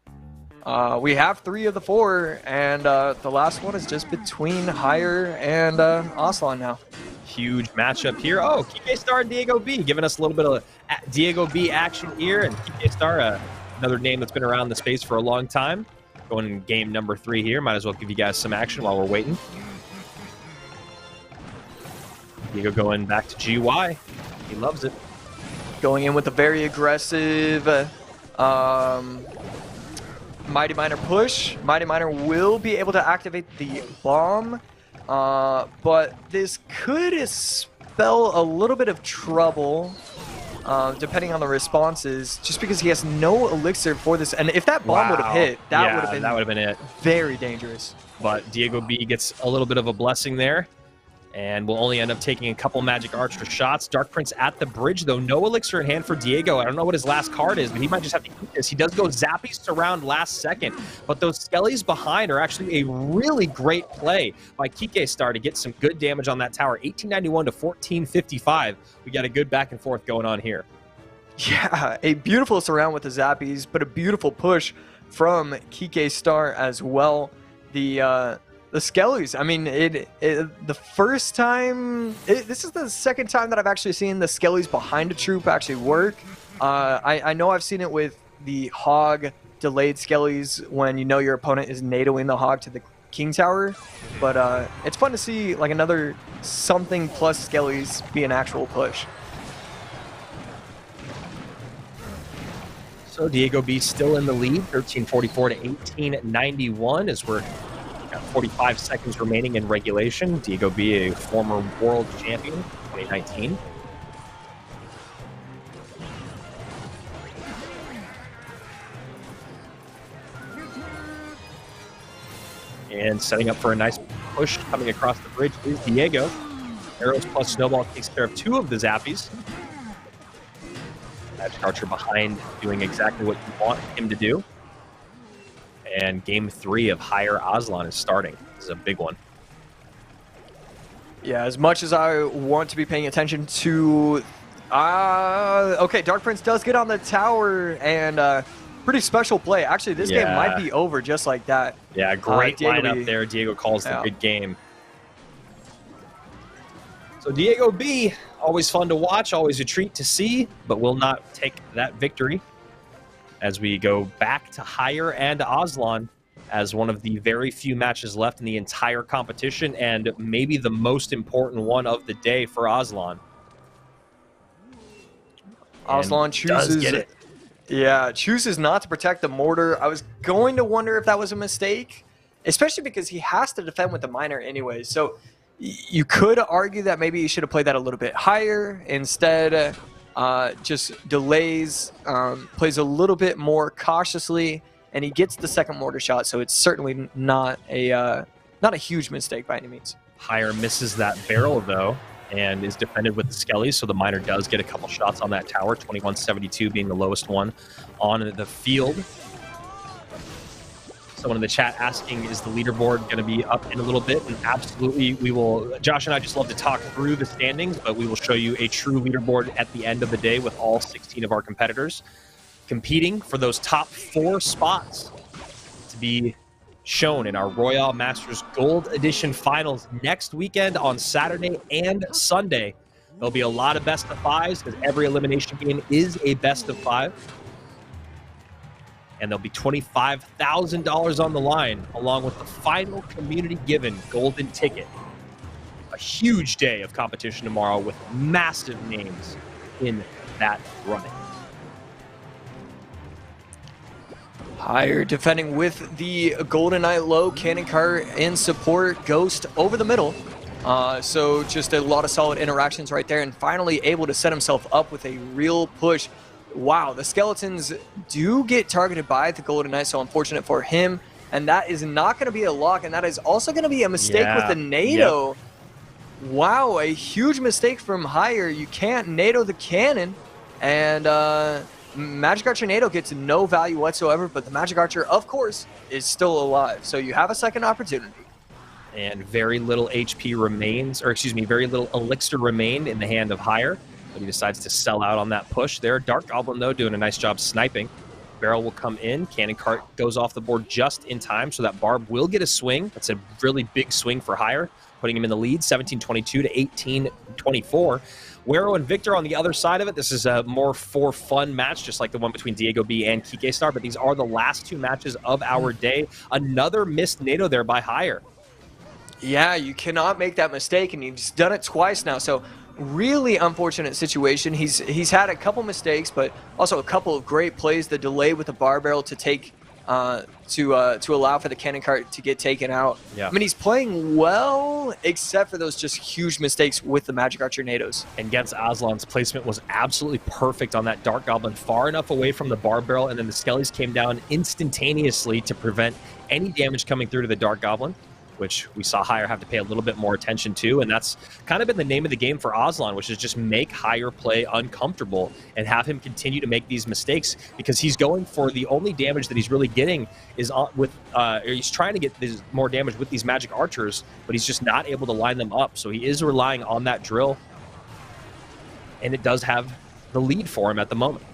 we have 3 of the 4, and the last one is just between Hire and Aslan now. Huge matchup here. Oh, Kike Star and Diego B giving us a little bit of Diego B action here, and Kike Star, another name that's been around the space for a long time. Going in game number 3 here. Might as well give you guys some action while we're waiting. Diego going back to GY. He loves it. Going in with a very aggressive Mighty Miner push. Mighty Miner will be able to activate the bomb, but this could spell a little bit of trouble. Depending on the responses, just because he has no elixir for this. And if that bomb would have hit, that would have been it. Very dangerous. But Diego B gets a little bit of a blessing there, and will only end up taking a couple Magic Archer shots. Dark Prince at the bridge, though. No elixir in hand for Diego. I don't know what his last card is, but he might just have to keep this. He does go Zappy Surround last second, but those Skellies behind are actually a really great play by Kike Star to get some good damage on that tower. 1891 to 1455. We got a good back and forth going on here. Yeah, a beautiful surround with the Zappies, but a beautiful push from Kike Star as well. The Skellies, I mean, the first time, this is the second time that I've actually seen the Skellies behind a troop actually work. I know I've seen it with the Hog delayed Skellies when you know your opponent is NATOing the Hog to the King Tower, but it's fun to see like another something plus Skellies be an actual push. So Diego B still in the lead, 1344 to 1891, as we're Got 45 seconds remaining in regulation. Diego B, a former world champion, 2019. And setting up for a nice push coming across the bridge is Diego. Arrows plus Snowball takes care of 2 of the Zappies. Magic Archer behind, doing exactly what you want him to do. And game 3 of Higher Aslan is starting. This is a big one. Yeah, as much as I want to be paying attention to... okay, Dark Prince does get on the tower, and pretty special play. Actually, this game might be over just like that. Yeah, great lineup there. Diego calls the good game. So Diego B, always fun to watch, always a treat to see, but will not take that victory as we go back to Higher and Aslan as one of the very few matches left in the entire competition, and maybe the most important one of the day for Aslan. Aslan chooses... get it. Yeah, chooses not to protect the mortar. I was going to wonder if that was a mistake, especially because he has to defend with the miner anyway. So you could argue that maybe he should have played that a little bit higher. Instead, just delays, plays a little bit more cautiously, and he gets the second mortar shot. So it's certainly not a huge mistake by any means. Higher misses that barrel though, and is defended with the skellies, so the miner does get a couple shots on that tower, 2172 being the lowest one on the field. Someone in the chat asking, is the leaderboard going to be up in a little bit? And absolutely, we will. Josh and I just love to talk through the standings, but we will show you a true leaderboard at the end of the day with all 16 of our competitors competing for those top 4 spots to be shown in our Royale Masters Gold Edition finals next weekend on Saturday and Sunday. There'll be a lot of best of 5s because every elimination game is a best of 5. And there'll be $25,000 on the line along with the final community given golden ticket. A huge day of competition tomorrow with massive names in that running. Higher defending with the Golden Knight low, Cannon Cart in support, Ghost over the middle. So just a lot of solid interactions right there, and finally able to set himself up with a real push. Wow, the Skeletons do get targeted by the Golden Knight, so unfortunate for him. And that is not going to be a lock, and that is also going to be a mistake with the NATO. Yep. Wow, a huge mistake from Higher. You can't NATO the cannon, and Magic Archer NATO gets no value whatsoever, but the Magic Archer, of course, is still alive. So you have a second opportunity. And very little HP remains, or excuse me, very little elixir remained in the hand of Higher. But he decides to sell out on that push there. Dark Goblin, though, doing a nice job sniping. Barrel will come in. Cannon Cart goes off the board just in time, so that Barb will get a swing. That's a really big swing for Higher, putting him in the lead, 17-22 to 18-24. Wero and Victor on the other side of it. This is a more for fun match, just like the one between Diego B and Kike Star, but these are the last 2 matches of our day. Another missed NATO there by Higher. Yeah, you cannot make that mistake, and he's done it twice now, so really unfortunate situation. He's had a couple mistakes, but also a couple of great plays. The delay with the bar barrel to take to allow for the cannon cart to get taken out. Yeah. I mean, he's playing well, except for those just huge mistakes with the Magic Archer NATOs. And against Aslan's placement was absolutely perfect on that Dark Goblin, far enough away from the bar barrel, and then the Skellies came down instantaneously to prevent any damage coming through to the Dark Goblin, which we saw Higher have to pay a little bit more attention to. And that's kind of been the name of the game for Aslan, which is just make Higher play uncomfortable and have him continue to make these mistakes, because he's going for the only damage that he's really getting is with, he's trying to get this more damage with these Magic Archers, but he's just not able to line them up. So he is relying on that drill, and it does have the lead for him at the moment.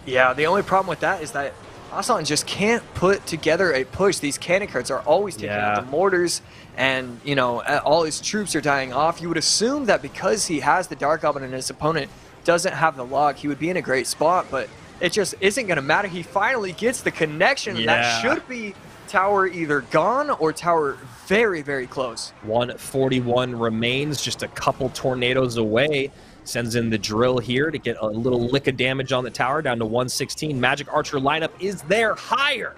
Yeah, the only problem with that is that Aslan just can't put together a push. These cannon carts are always taking out the mortars, and, you know, all his troops are dying off. You would assume that because he has the Dark Goblin and his opponent doesn't have the log, he would be in a great spot, but it just isn't going to matter. He finally gets the connection, and that should be tower either gone or tower very, very close. 141 remains, just a couple tornadoes away. Sends in the drill here to get a little lick of damage on the tower, down to 116. Magic Archer lineup is there. Higher.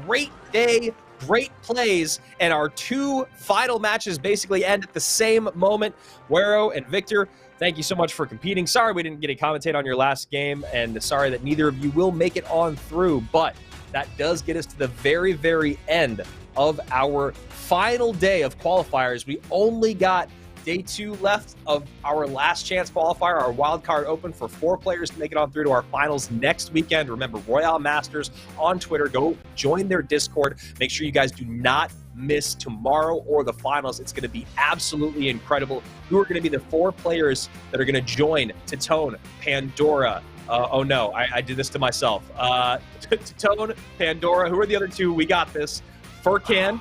Great day great plays, and our two final matches basically end at the same moment. Wero and Victor, thank you so much for competing. Sorry we didn't get to commentate on your last game, and sorry that neither of you will make it on through, but that does get us to the very, very end of our final day of qualifiers. We only got day 2 left of our last chance qualifier, our wild card open for 4 players to make it on through to our finals next weekend. Remember, Royale Masters on Twitter. Go join their Discord. Make sure you guys do not miss tomorrow or the finals. It's going to be absolutely incredible. Who are going to be the 4 players that are going to join Titone, Pandora? Oh no, I did this to myself. Titone, Pandora. Who are the other 2? We got this. Furkan.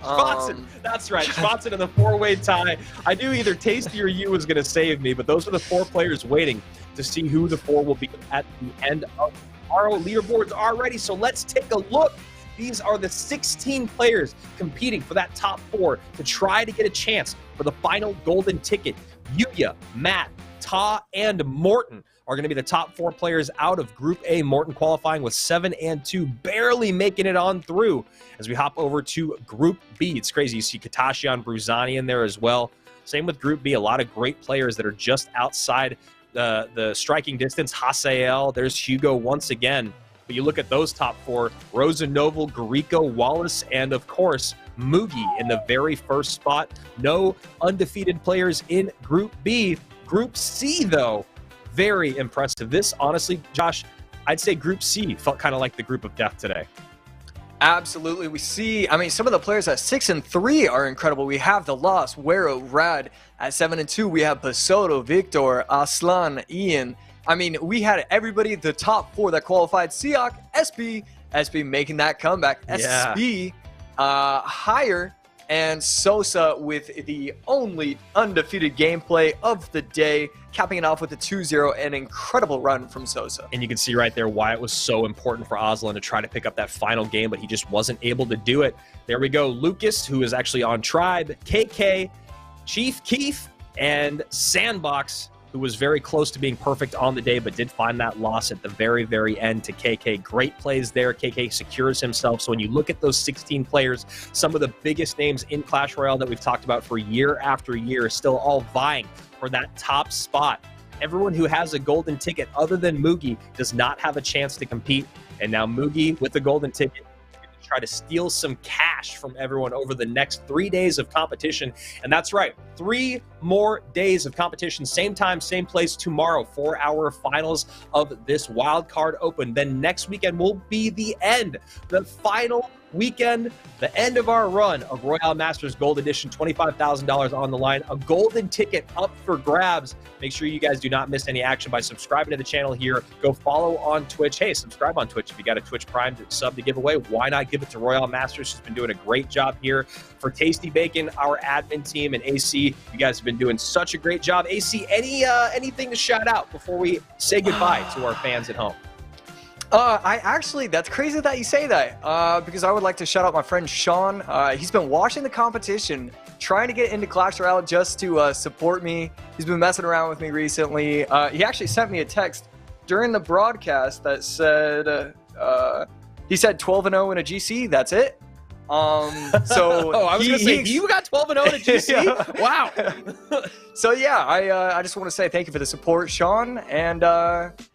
Schwatzen, that's right. Schwatzen in the 4-way tie. I knew either Tasty or you was going to save me, but those are the 4 players waiting to see who the 4 will be at the end of tomorrow. Leaderboards are ready, so let's take a look. These are the 16 players competing for that top 4 to try to get a chance for the final golden ticket. Yuya, Matt, Ta, and Morton are going to be the top 4 players out of Group A. Morton qualifying with 7 and 2, barely making it on through. As we hop over to Group B, it's crazy. You see Katashian Bruzani in there as well. Same with Group B, a lot of great players that are just outside the striking distance. Hasael, there's Hugo once again. But you look at those top 4, Rosa Noble, Gariko, Wallace, and of course, Mugi in the very first spot. No undefeated players in Group B. Group C, though, very impressive. This, honestly, Josh, I'd say Group C felt kind of like the group of death today. Absolutely. We see, I mean, some of the players at 6 and 3 are incredible. We have The Lost, Wero, Rad. At 7 and 2, we have Basoto, Victor, Aslan, Ian. I mean, we had everybody, the top 4 that qualified. Siak, SB making that comeback. Yeah. SB higher, and Sosa with the only undefeated gameplay of the day, capping it off with a 2-0, an incredible run from Sosa. And you can see right there why it was so important for Aslan to try to pick up that final game, but he just wasn't able to do it. There we go. Lucas, who is actually on Tribe, KK, Chief Keef, and Sandbox, who was very close to being perfect on the day, but did find that loss at the very, very end to KK. Great plays there. KK secures himself. So when you look at those 16 players, some of the biggest names in Clash Royale that we've talked about for year after year, still all vying for that top spot. Everyone who has a golden ticket other than Mugi does not have a chance to compete. And now Mugi with the golden ticket try to steal some cash from everyone over the next 3 days of competition. And that's right, 3 more days of competition, same time, same place tomorrow for our finals of this wild card open. Then next weekend will be the end, the final weekend, the end of our run of Royale Masters Gold Edition. $25,000 on the line, a golden ticket up for grabs. Make sure you guys do not miss any action by subscribing to the channel here. Go follow on Twitch. Hey, subscribe on Twitch if you got a Twitch Prime sub to give away. Why not give it to Royale Masters? She's been doing a great job here. For Tasty Bacon, our admin team, and AC, you guys have been doing such a great job. AC, anything to shout out before we say goodbye to our fans at home? That's crazy that you say that, because I would like to shout out my friend Sean. He's been watching the competition, trying to get into Clash Royale just to support me. He's been messing around with me recently. He actually sent me a text during the broadcast that said, he said 12-0 in a GC, that's it. So oh, I was gonna say you got 12-0 in a GC. Yeah. Wow. So yeah, I just want to say thank you for the support, Sean, and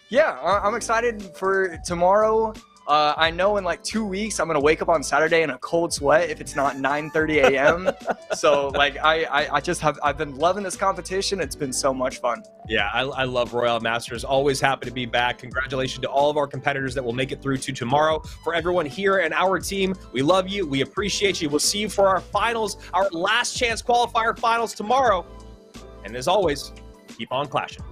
yeah, I'm excited for tomorrow. I know in like 2 weeks I'm gonna wake up on Saturday in a cold sweat if it's not 9:30 a.m. So like I've been loving this competition. It's been so much fun. Yeah, I love Royale Masters. Always happy to be back. Congratulations to all of our competitors that will make it through to tomorrow. For everyone here and our team, we love you. We appreciate you. We'll see you for our finals, our last chance qualifier finals tomorrow. And as always, keep on clashing.